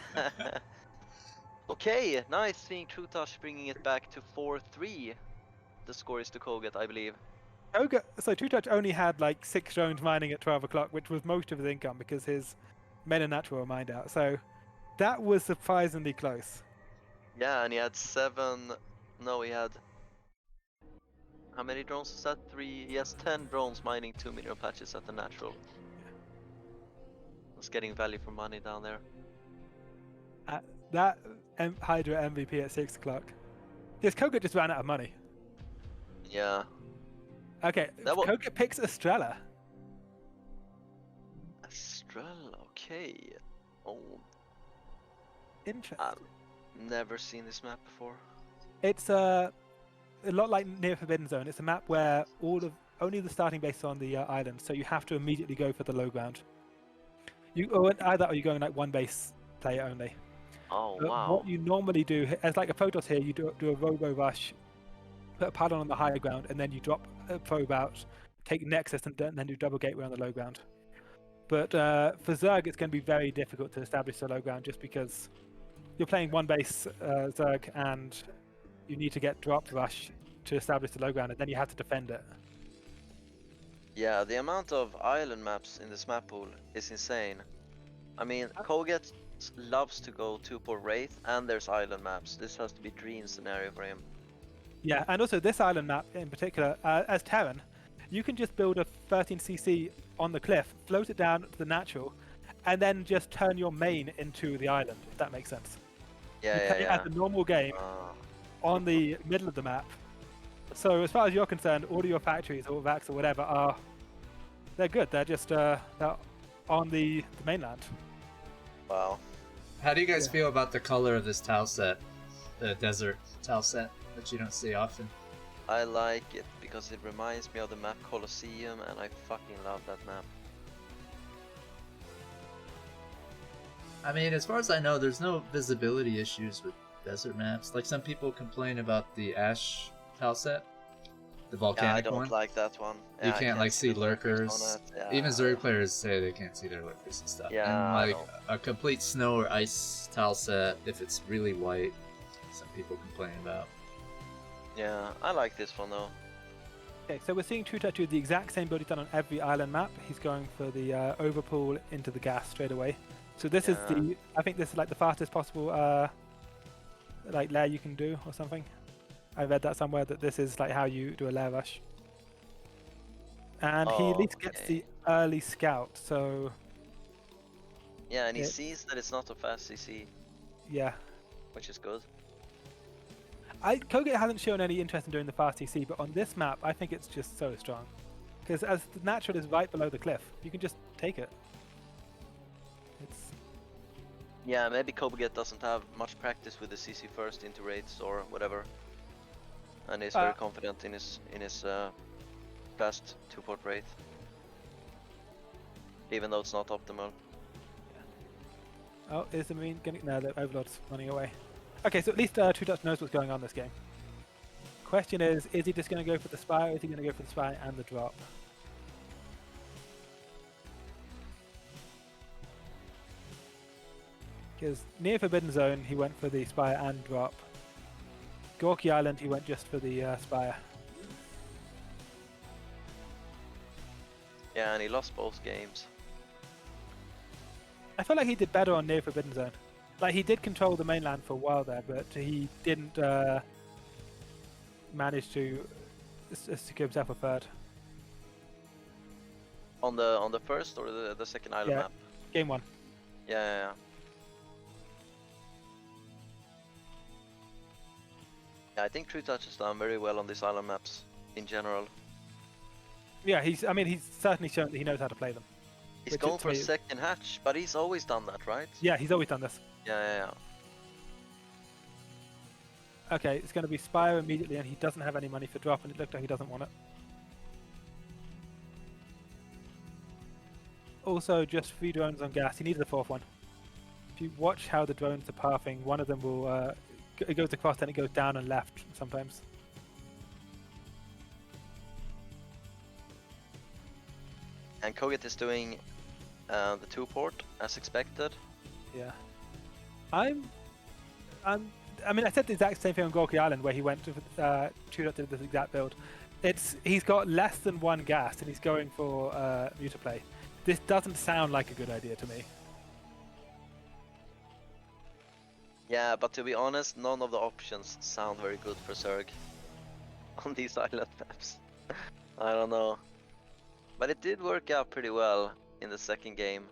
Okay, nice seeing Trutacz bringing it back to 4-3. The score is to Koget, I believe. Koget, so Trutacz only had like 6 drones mining at 12 o'clock, which was most of his income because his men and natural were mined out. So that was surprisingly close. Yeah, and he had 7. No, he had. How many drones is that? 3. He has 10 drones mining 2 mineral patches at the natural. Was getting value for money down there. That Hydra MVP at 6 o'clock. Yes, Koget just ran out of money. Yeah. Okay, Koget picks Estrella. Estrella, okay. Oh. Interesting. I've never seen this map before. It's a lot like Near Forbidden Zone. It's a map where only the starting base is on the island, so you have to immediately go for the low ground. Either or you're going like one base player only. Oh, But wow. what you normally do, as like a Protoss here, you do a robo rush, put a pylon on the high ground, and then you drop a probe out, take Nexus, and then do double gateway on the low ground. But for Zerg, it's going to be very difficult to establish the low ground just because you're playing one base Zerg, and you need to get drop rush to establish the low ground, and then you have to defend it. Yeah, the amount of island maps in this map pool is insane. I mean, Koget loves to go 2-port Wraith, and there's island maps. This has to be dream scenario for him. Yeah, and also this island map in particular, as Terran, you can just build a 13cc on the cliff, float it down to the natural, and then just turn your main into the island, if that makes sense. Yeah, you play it as a normal game on the middle of the map. So as far as you're concerned, all of your factories or racks or whatever they're good. They're just they're on the mainland. Wow. How do you guys feel about the color of this tile set? The desert tile set that you don't see often? I like it because it reminds me of the map Colosseum, and I fucking love that map. I mean, as far as I know, there's no visibility issues with desert maps. Like some people complain about the Ash tile set, the volcanic one. I don't like that one. You can't like see lurkers. Yeah. Even Zerg players say they can't see their lurkers and stuff. Yeah, and like a complete snow or ice tile set, if it's really white, some people complain about. Yeah, I like this one though. Okay, so we're seeing Trutacz do the exact same build he's done on every island map. He's going for the overpool into the gas straight away. So this is I think this is like the fastest possible like lair you can do or something. I read that somewhere that this is like how you do a lair rush. And he at least gets the early scout, so... Yeah, and he sees that it's not a fast CC. Yeah. Which is good. Koget hasn't shown any interest in doing the fast CC, but on this map, I think it's just so strong. Because as the natural is right below the cliff, you can just take it. Yeah, maybe Koget doesn't have much practice with the CC first into raids or whatever. And he's very confident in his fast 2-port Wraith. Even though it's not optimal. Oh, is the Marine getting... No, the Overlord's running away. Okay, so at least Trutacz knows what's going on this game. Question is he just going to go for the Spire, or is he going to go for the Spire and the drop? Because near Forbidden Zone, he went for the Spire and drop. Gorky Island, he went just for the Spire. Yeah, and he lost both games. I feel like he did better on near Forbidden Zone. Like, he did control the mainland for a while there, but he didn't manage to secure himself a third. On the first or the second island map? Game 1. Yeah. Yeah, I think Trutacz has done very well on these island maps in general. Yeah, I mean, he's certainly shown that he knows how to play them. He's going for a second hatch, but he's always done that, right? Yeah, he's always done this. Yeah. Okay, it's going to be Spire immediately, and he doesn't have any money for drop, and it looked like he doesn't want it. Also, just 3 drones on gas. He needed a 4th one. If you watch how the drones are pathing, one of them will... it goes across, then it goes down and left sometimes. And Koget is doing the 2-port as expected. Yeah. I mean, I said the exact same thing on Gorky Island, where he went to Trutacz did this exact build. He's got less than 1 gas, and he's going for Mutaplay. This doesn't sound like a good idea to me. Yeah, but to be honest, none of the options sound very good for Zerg on these island maps. I don't know. But it did work out pretty well in the second game.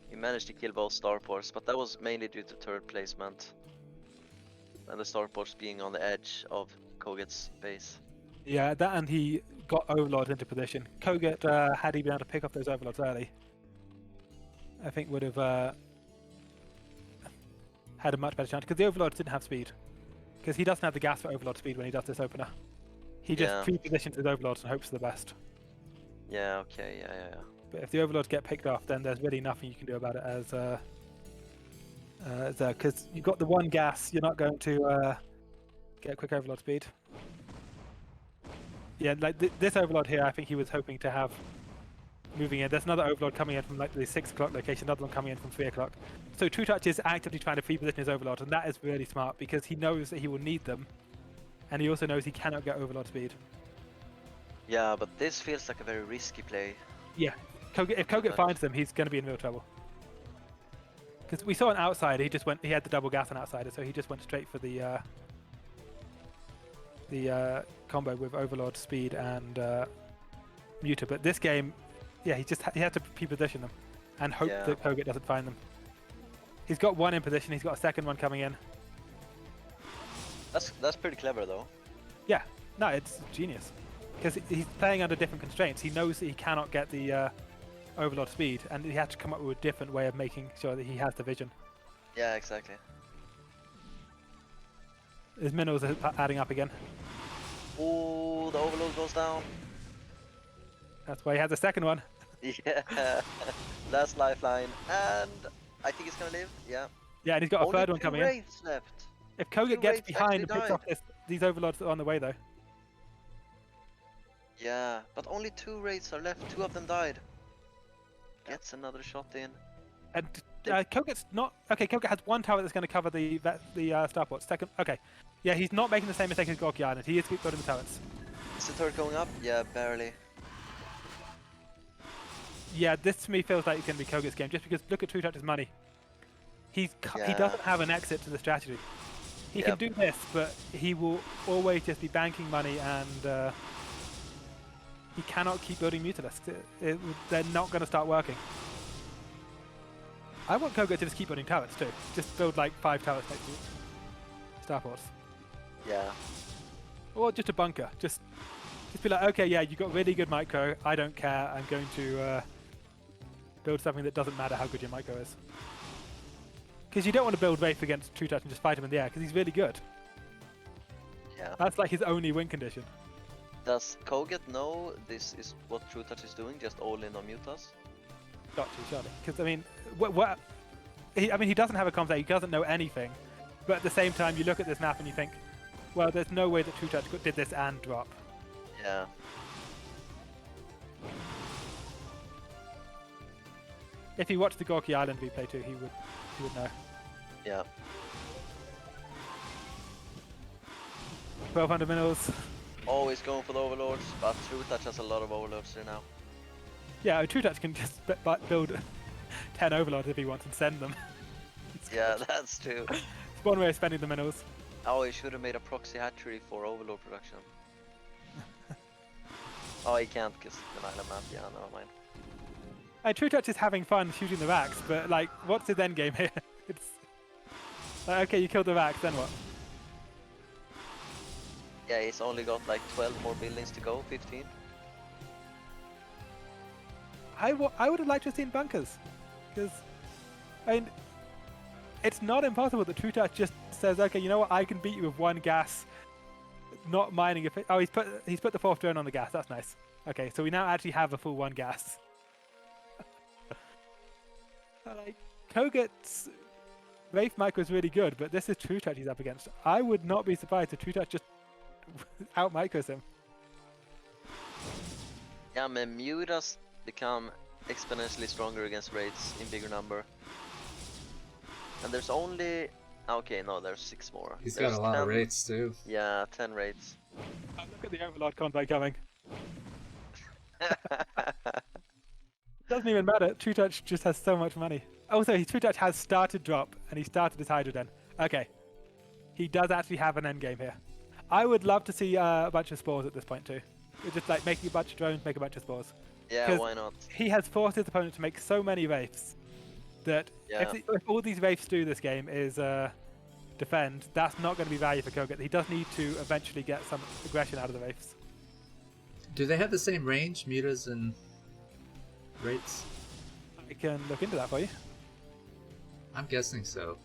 He managed to kill both starports, but that was mainly due to turret placement. And the starports being on the edge of Koget's base. Yeah, that, and he got overlords into position. Koget, had he been able to pick off those overlords early, I think would have had a much better chance, because the overlords didn't have speed. Because he doesn't have the gas for overlord speed when he does this opener. He just pre-positions his overlords and hopes for the best. Yeah, okay, yeah. But if the overlords get picked off, then there's really nothing you can do about it because you've got the 1 gas, you're not going to get a quick overlord speed. Yeah, like this overlord here, I think he was hoping to have moving in. There's another overlord coming in from like the 6 o'clock location, another one coming in from 3 o'clock. So Trutacz is actively trying to pre-position his overlord, and that is really smart because he knows that he will need them, and he also knows he cannot get overlord speed. Yeah, but this feels like a very risky play. Yeah, if Koget finds them, he's going to be in real trouble. Because we saw an outsider, he had the double gas on outsider, so he just went straight for the combo with overlord speed and Muta. But this game, yeah, he had to pre-position them and hope that Koget doesn't find them. He's got 1 in position, he's got a second one coming in. That's pretty clever though. Yeah, no, it's genius. Because he's playing under different constraints. He knows that he cannot get the overlord speed, and he has to come up with a different way of making sure that he has the vision. Yeah, exactly. His minerals are adding up again. Oh, the overload goes down. That's why he has the second one. Yeah, last lifeline, and I think he's gonna live. Yeah. Yeah, and he's got a third one coming in. Left. If Koget gets behind and picks off these overlords are on the way though. Yeah, but only 2 raids are left. 2 of them died. Gets another shot in. And Koget's not okay. Koget has 1 tower that's going to cover the starport. Second, okay. Yeah, he's not making the same mistake as Gorky Island. He is building the towers. Is the turret going up? Yeah, barely. Yeah, this to me feels like it's going to be Koget's game, just because look at Trutacz's money. He doesn't have an exit to the strategy. He can do this, but he will always just be banking money, and he cannot keep building Mutalisks. They're not going to start working. I want Koget to just keep building towers too. Just build like 5 towers next to starports. Yeah. Or just a bunker. Just be like, okay, yeah, you got really good micro. I don't care. I'm going to build something that doesn't matter how good your micro is. Because you don't want to build Wraith against Trutacz and just fight him in the air, because he's really good. Yeah. That's like his only win condition. Does Koget know this is what Trutacz is doing? Just all in on Mutas? Got to, surely. Because, I mean, he doesn't have a concept, he doesn't know anything. But at the same time, you look at this map and you think, well, there's no way that Trutacz did this and drop. Yeah. If he watched the Gorky Island replay too, he would know. Yeah. 1200 minerals. Always going for the overlords, but Trutacz has a lot of overlords here now. Yeah, Trutacz can just build 10 overlords if he wants and send them. Yeah, that's true. It's one way of spending the minerals. Oh, he should have made a proxy hatchery for overlord production. Oh, he can't because the island map. Yeah, never mind. Trutacz is having fun shooting the racks, but like, what's his end game here? It's like, okay, you killed the racks, then what? Yeah, he's only got like 12 more buildings to go, 15. I would have liked to have seen bunkers, because I mean, it's not impossible that Trutacz just says, okay, you know what, I can beat you with one gas, not mining if it, oh, he's put the 4th drone on the gas. That's nice. Okay, so we now actually have a full 1 gas. Like, Koget's Wraith micro is really good, but this is Trutacz he's up against. I would not be surprised if Trutacz just out micros him. Yeah, man, Mutas become exponentially stronger against Wraiths in bigger number. And there's only... Okay, no, there's 6 more. He's There's got a lot 10... of Wraiths too. Yeah, 10 Wraiths. Oh, look at the Overlord combo coming. Doesn't even matter. Trutacz just has so much money. Also, Trutacz has started drop, and he started his Hydra Den. Okay. He does actually have an endgame here. I would love to see a bunch of spores at this point too. Just like making a bunch of drones, make a bunch of spores. Yeah, why not? He has forced his opponent to make so many Wraiths that if all these Wraiths do this game is defend, that's not going to be value for Koget. He does need to eventually get some aggression out of the Wraiths. Do they have the same range, Mutas and Wraiths? I can look into that for you. I'm guessing so.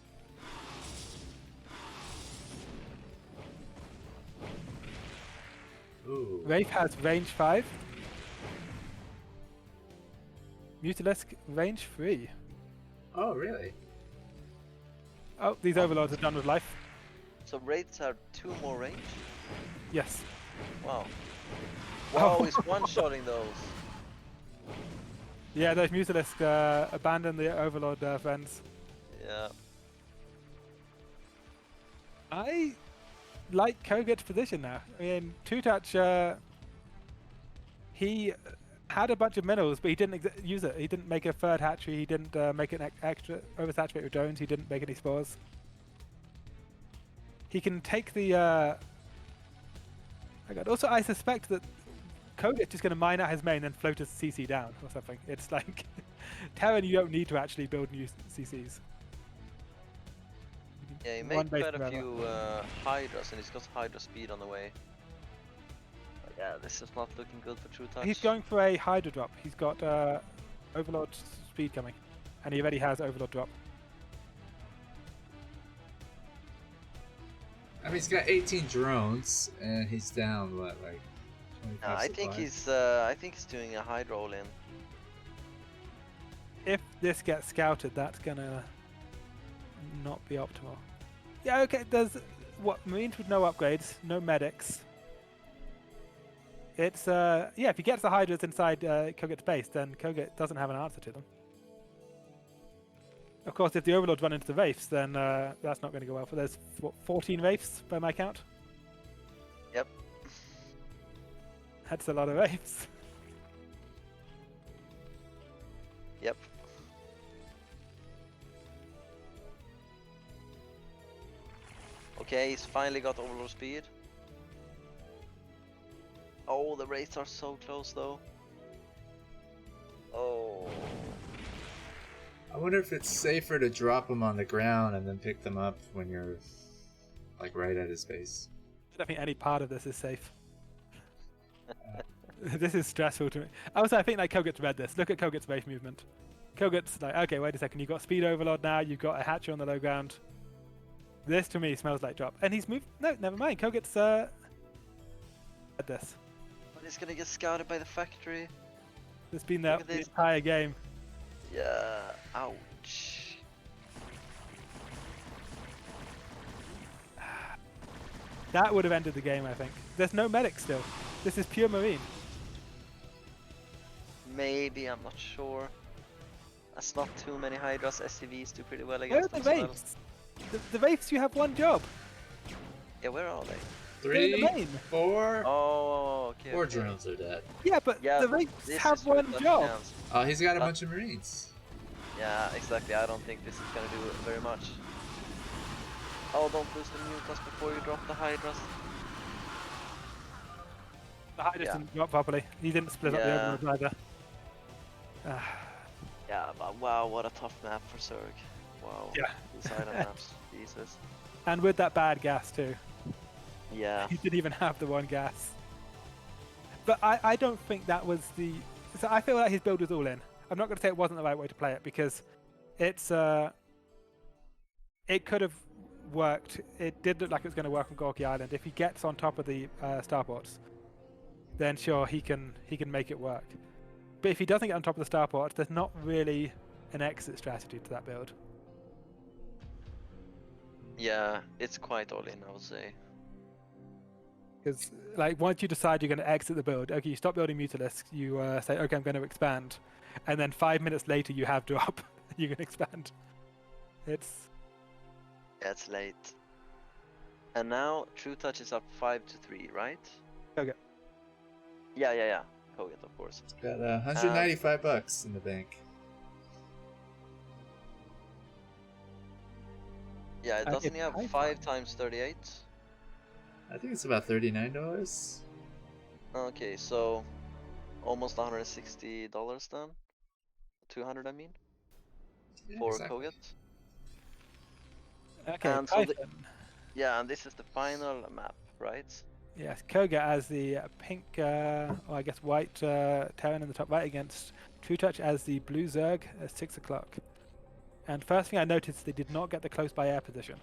Ooh. Wraith has range 5. Mutalisk range 3. Oh, really? Oh, these Overlords are done with life. So Wraiths have 2 more range? Yes. Wow. Wow, he's one-shotting those. Yeah, those Mutalisk abandon the Overlord friends. Yeah. I like Koget's position now. I mean, Trutacz, he had a bunch of minerals, but he didn't use it. He didn't make a 3rd hatchery. He didn't make an extra oversaturate with drones. He didn't make any spores. He can take the... Oh God. Also, I suspect that Koget's just going to mine out his main and float his CC down or something. It's like... Terran, you don't need to actually build new CCs. Yeah, he made quite a few Hydras, and he's got Hydra speed on the way. But yeah, this is not looking good for Trutacz. He's going for a Hydra drop. He's got Overlord speed coming, and he already has Overlord drop. I mean, he's got 18 drones, and he's down what, like 25 I think he's doing a Hydra roll in. If this gets scouted, that's gonna not be optimal. Yeah, okay. There's what Marines with no upgrades, no medics. It's yeah. If he gets the Hydras inside Koget's base, then Koget doesn't have an answer to them. Of course, if the Overlords run into the Wraiths, then that's not going to go well. For there's what, 14 Wraiths by my count. Yep. That's a lot of Wraiths. Yep. Okay, he's finally got Overlord speed. Oh, the Wraiths are so close though. Oh. I wonder if it's safer to drop them on the ground and then pick them up when you're like right at his base. I don't think any part of this is safe. This is stressful to me. Also, I think like Koget's read this. Look at Koget's base movement. Koget's like, okay, wait a second. You've got Speed Overlord now. You've got a Hatcher on the low ground. This to me smells like drop. And he's moved. No, never mind. Koget's at this. But he's gonna get scouted by the factory. It's been there the entire game. Yeah. Ouch. That would have ended the game, I think. There's no medic still. This is pure Marine. Maybe, I'm not sure. That's not too many Hydras. SCVs do pretty well against them. Where are the Wraiths? The Wraiths, you have one job. Yeah, where are they? 3, 4. Oh, okay. 4 drones are dead. Yeah, but the Wraiths have one job. Oh, he's got a bunch of Marines. Yeah, exactly. I don't think this is gonna do very much. Oh, don't lose the Mutas before you drop the Hydras. The Hydras didn't drop properly. He didn't split up the Overlord either. Yeah, but wow, what a tough map for Zerg. Wow. Yeah. These island maps. Jesus. And with that bad gas too. Yeah. He didn't even have the one gas. But I don't think that was the... So I feel like his build was all in. I'm not going to say it wasn't the right way to play it because it's it could have worked. It did look like it was going to work on Gorky Island. If he gets on top of the starports, then sure he can make it work. But if he doesn't get on top of the starports, there's not really an exit strategy to that build. Yeah, it's quite all in, I would say. Because like once you decide you're going to exit the build, okay, you stop building Mutalisks, you say, okay, I'm going to expand, and then 5 minutes later you have drop, you can expand. It's late. And now Trutacz is up 5-3, right? Okay. Yeah. Koget, of course. Got $195 in the bank. Yeah, doesn't he have 5 times 38? I think it's about $39. Okay, so almost $160 then. 200, I mean, for exactly. Koget. okay. And so and this is the final map, right? Yes, Koga as the pink, or I guess white Terran in the top right against Trutacz as the blue Zerg at 6 o'clock. And first thing I noticed, they did not get the close by air position.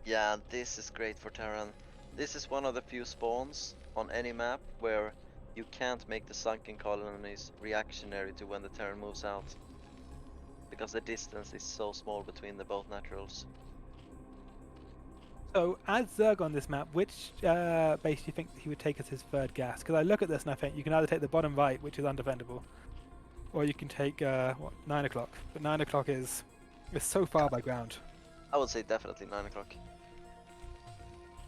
Yeah, this is great for Terran. This is one of the few spawns on any map where you can't make the sunken colonies reactionary to when the Terran moves out. Because the distance is so small between the both naturals. So, as Zerg on this map, which base do you think he would take as his third gas? Because I look at this and I think you can either take the bottom right, which is undefendable, or you can take 9 o'clock. But 9 o'clock is so far by ground. I would say definitely 9 o'clock.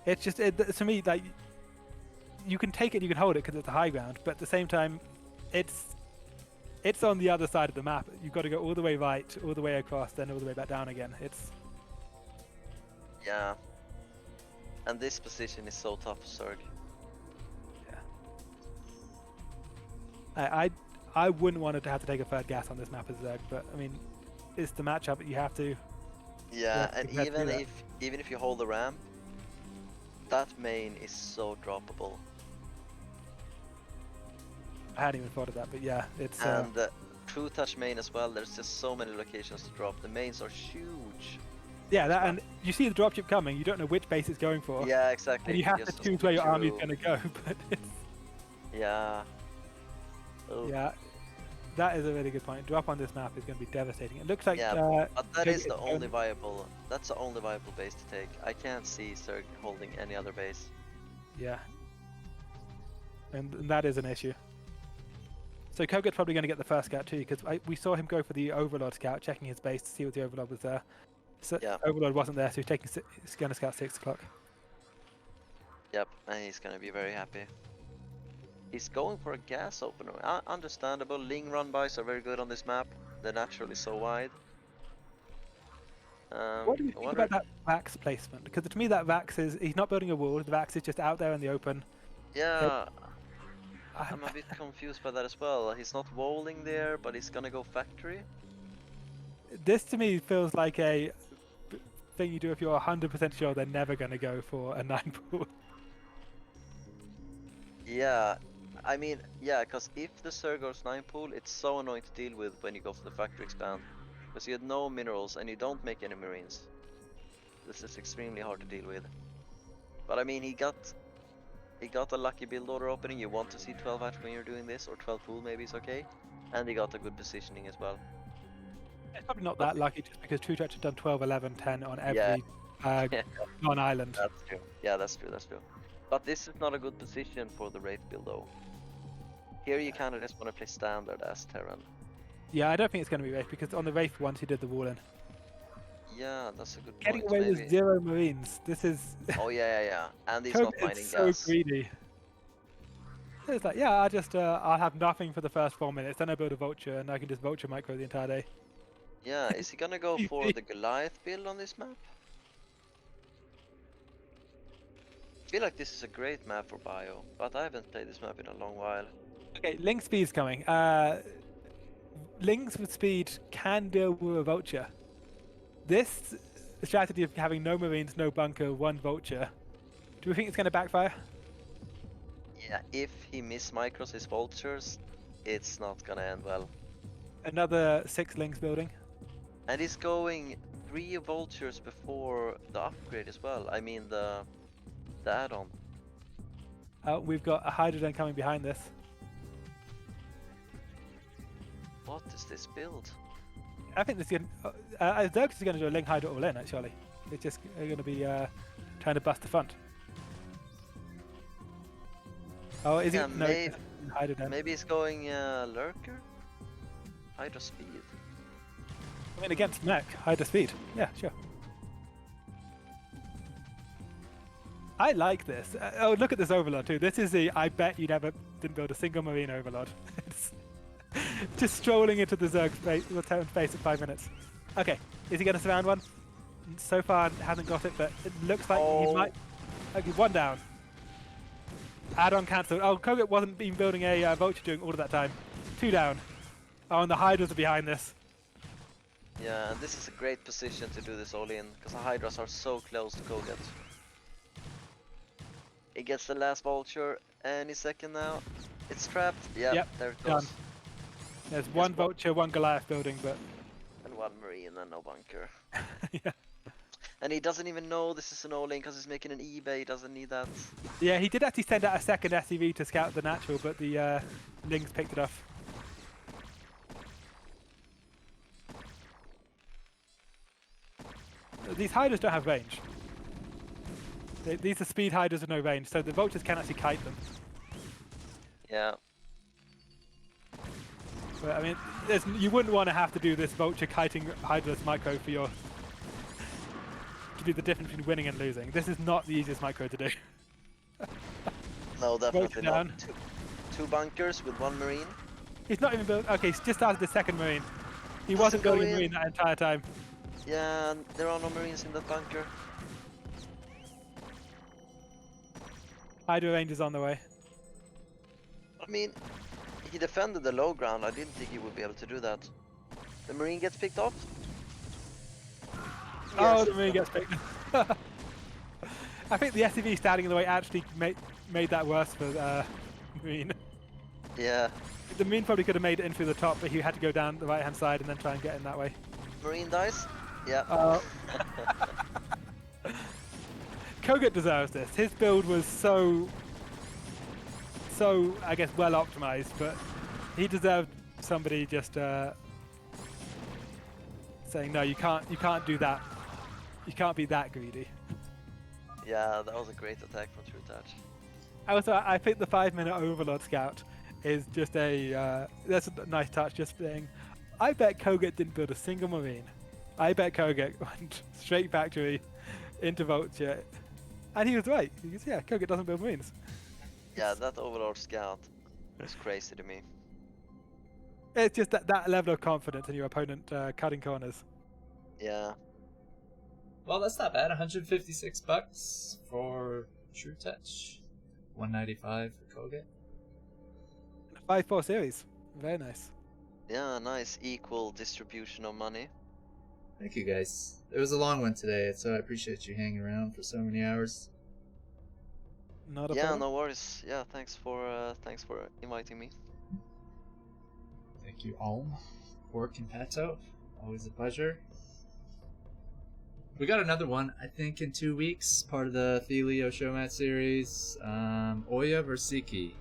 It's just to me like you can take it, you can hold it because it's a high ground, but at the same time, it's on the other side of the map. You've got to go all the way right, all the way across, then all the way back down again. Yeah. And this position is so tough for Zerg. Yeah. I wouldn't want to have to take a third gas on this map as Zerg, but I mean, it's the matchup that you have to. Yeah, and even if you hold the ramp, that main is so droppable. I hadn't even thought of that, but yeah, it's. And Trutacz main as well. There's just so many locations to drop. The mains are huge. Yeah, that, and you see the dropship coming. You don't know which base it's going for. Yeah, exactly. And you have to choose where your army is going to go, but it's. Yeah. Oh. Yeah, that is a really good point. Drop on this map is going to be devastating. It looks like. Yeah, but that is the only viable. That's the only viable base to take. I can't see Zerg holding any other base. Yeah. And that is an issue. So Koget's probably going to get the first scout too, because we saw him go for the Overlord scout, checking his base to see if the Overlord was there. So yeah. Overlord wasn't there, so he's taking going to scout 6 o'clock. Yep, and he's going to be very happy. He's going for a gas opener. Understandable. Ling run-bys are very good on this map. They're naturally so wide. What do you think about that Vax placement? Because to me that Vax he's not building a wall, the Vax is just out there in the open. Yeah, I'm a bit confused by that as well. He's not walling there, but he's gonna go factory. This to me feels like a thing you do if you're 100% sure they're never gonna go for a 9 pool. Yeah, I mean, yeah, because if the Zerg goes 9 pool, it's so annoying to deal with when you go for the factory expand. Because you have no minerals and you don't make any marines. This is extremely hard to deal with. But I mean, he got a lucky build order opening. You want to see 12 hatch when you're doing this, or 12 pool maybe is okay. And he got a good positioning as well. It's probably not that lucky just because Trutacz have done 12, 11, 10 on every non-island. That's true. Yeah, that's true, that's true. But this is not a good position for the Wraith build though. Here you kind of just want to play standard as Terran. Yeah, I don't think it's going to be Wraith because on the Wraith once he did the wall in. Yeah, that's a good point. Getting away maybe. with 0 marines. This is. Oh yeah. And he's not mining so gas. Greedy. It's like, yeah, I'll have nothing for the first 4 minutes, then I build a vulture and I can just vulture micro the entire day. Yeah, is he gonna go for the Goliath build on this map? I feel like this is a great map for bio, but I haven't played this map in a long while. Okay, Link speed's coming. Links with speed can deal with a vulture. This strategy of having no marines, no bunker, 1 vulture, do we think it's going to backfire? Yeah, if he mismicros his vultures, it's not gonna end well. Another 6 links building. And he's going 3 vultures before the upgrade as well. I mean the add-on. We've got a hydrogen coming behind this. What is this build? I think this is going Zergus is going to do a link hydro all in, actually. It's just going to be trying to bust the front. Oh, is Yeah, he? No, hydrogen. maybe he's going lurker? Hydro speed. I mean, against mech, hydro speed. Yeah, sure. I like this. Oh, look at this overlord too. This is the I bet you never didn't build a single marine overlord. It's just strolling into the Zerg space, the town space at 5 minutes. Okay, is he going to surround one? So far, hasn't got it, but it looks like he might. Okay, 1 down. Add-on cancelled. Oh, Koget wasn't even building a vulture during all of that time. 2 down. Oh, and the hydras are behind this. Yeah, and this is a great position to do this all in, because the hydras are so close to Koget. He gets the last vulture any second now. It's trapped. Yeah, yep, there it goes. Done. There's 1 vulture, 1 Goliath building, but... And 1 marine and no bunker. Yeah. And he doesn't even know this is an all-in because he's making an eBay, he doesn't need that. Yeah, he did actually send out a second SCV to scout the natural, but the Lings picked it off. These hiders don't have range. These are speed hiders with no range, so the vultures can actually kite them. Yeah. But, I mean, you wouldn't want to have to do this vulture kiting hydras micro for your... to do the difference between winning and losing. This is not the easiest micro to do. No, definitely not. Two bunkers with 1 marine. He's not even built... Okay, he's just started the 2nd marine. He wasn't building a marine that entire time. Yeah, and there are no marines in that bunker. Hydra range is on the way. I mean, he defended the low ground. I didn't think he would be able to do that. The marine gets picked off. Oh, Yes. the marine gets picked. I think the SCV standing in the way actually made that worse for marine. Yeah. The marine probably could have made it in through the top, but he had to go down the right-hand side and then try and get in that way. Marine dies. Yeah. Koget deserves this. His build was so I guess well optimized, but he deserved somebody just saying no, you can't do that. You can't be that greedy. Yeah, that was a great attack from Trutacz. Also, I think the 5-minute Overlord Scout is just that's a nice touch. Just saying, I bet Koget didn't build a single marine. I bet Koget went straight factory into vulture, and he was right. He goes, yeah, Koget doesn't build marines. Yeah, that Overlord Scout was crazy to me. It's just that level of confidence in your opponent cutting corners. Yeah. Well, that's not bad. $156 for Trutacz. $195 for Koget. 5-4 series. Very nice. Yeah, nice equal distribution of money. Thank you, guys. It was a long one today, so I appreciate you hanging around for so many hours. Not a Yeah, problem. no worries. Yeah, thanks for inviting me. Thank you, Alm, Kwark, and Pato. Always a pleasure. We got another one, I think, in 2 weeks. Part of the Thelio Showmatch series. Oya vs. Siki.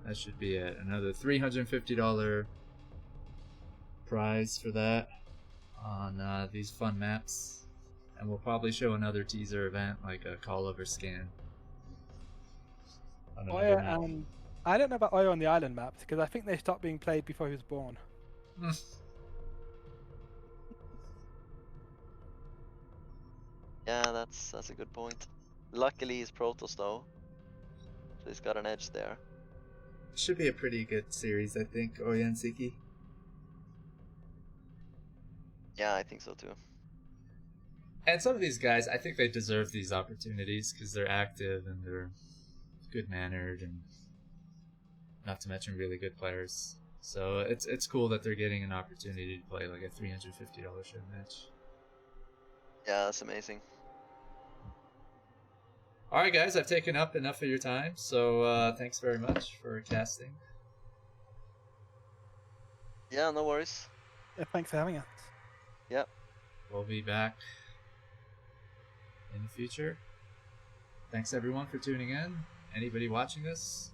That should be it. Another $350 prize for that on these fun maps. And we'll probably show another teaser event like a Khala vs. Scan. Oya, I don't know about Oya on the island maps because I think they stopped being played before he was born. Yeah, that's a good point. Luckily he's Protoss though, so he's got an edge there. Should be a pretty good series, I think, Oya and Siki. Yeah, I think so too. And some of these guys, I think they deserve these opportunities because they're active and they're good-mannered and not to mention really good players. So it's cool that they're getting an opportunity to play like a $350 show match. Yeah, that's amazing. Alright guys, I've taken up enough of your time, so thanks very much for casting. Yeah, no worries. Yeah, thanks for having us. Yeah. We'll be back in the future. Thanks everyone for tuning in. Anybody watching this,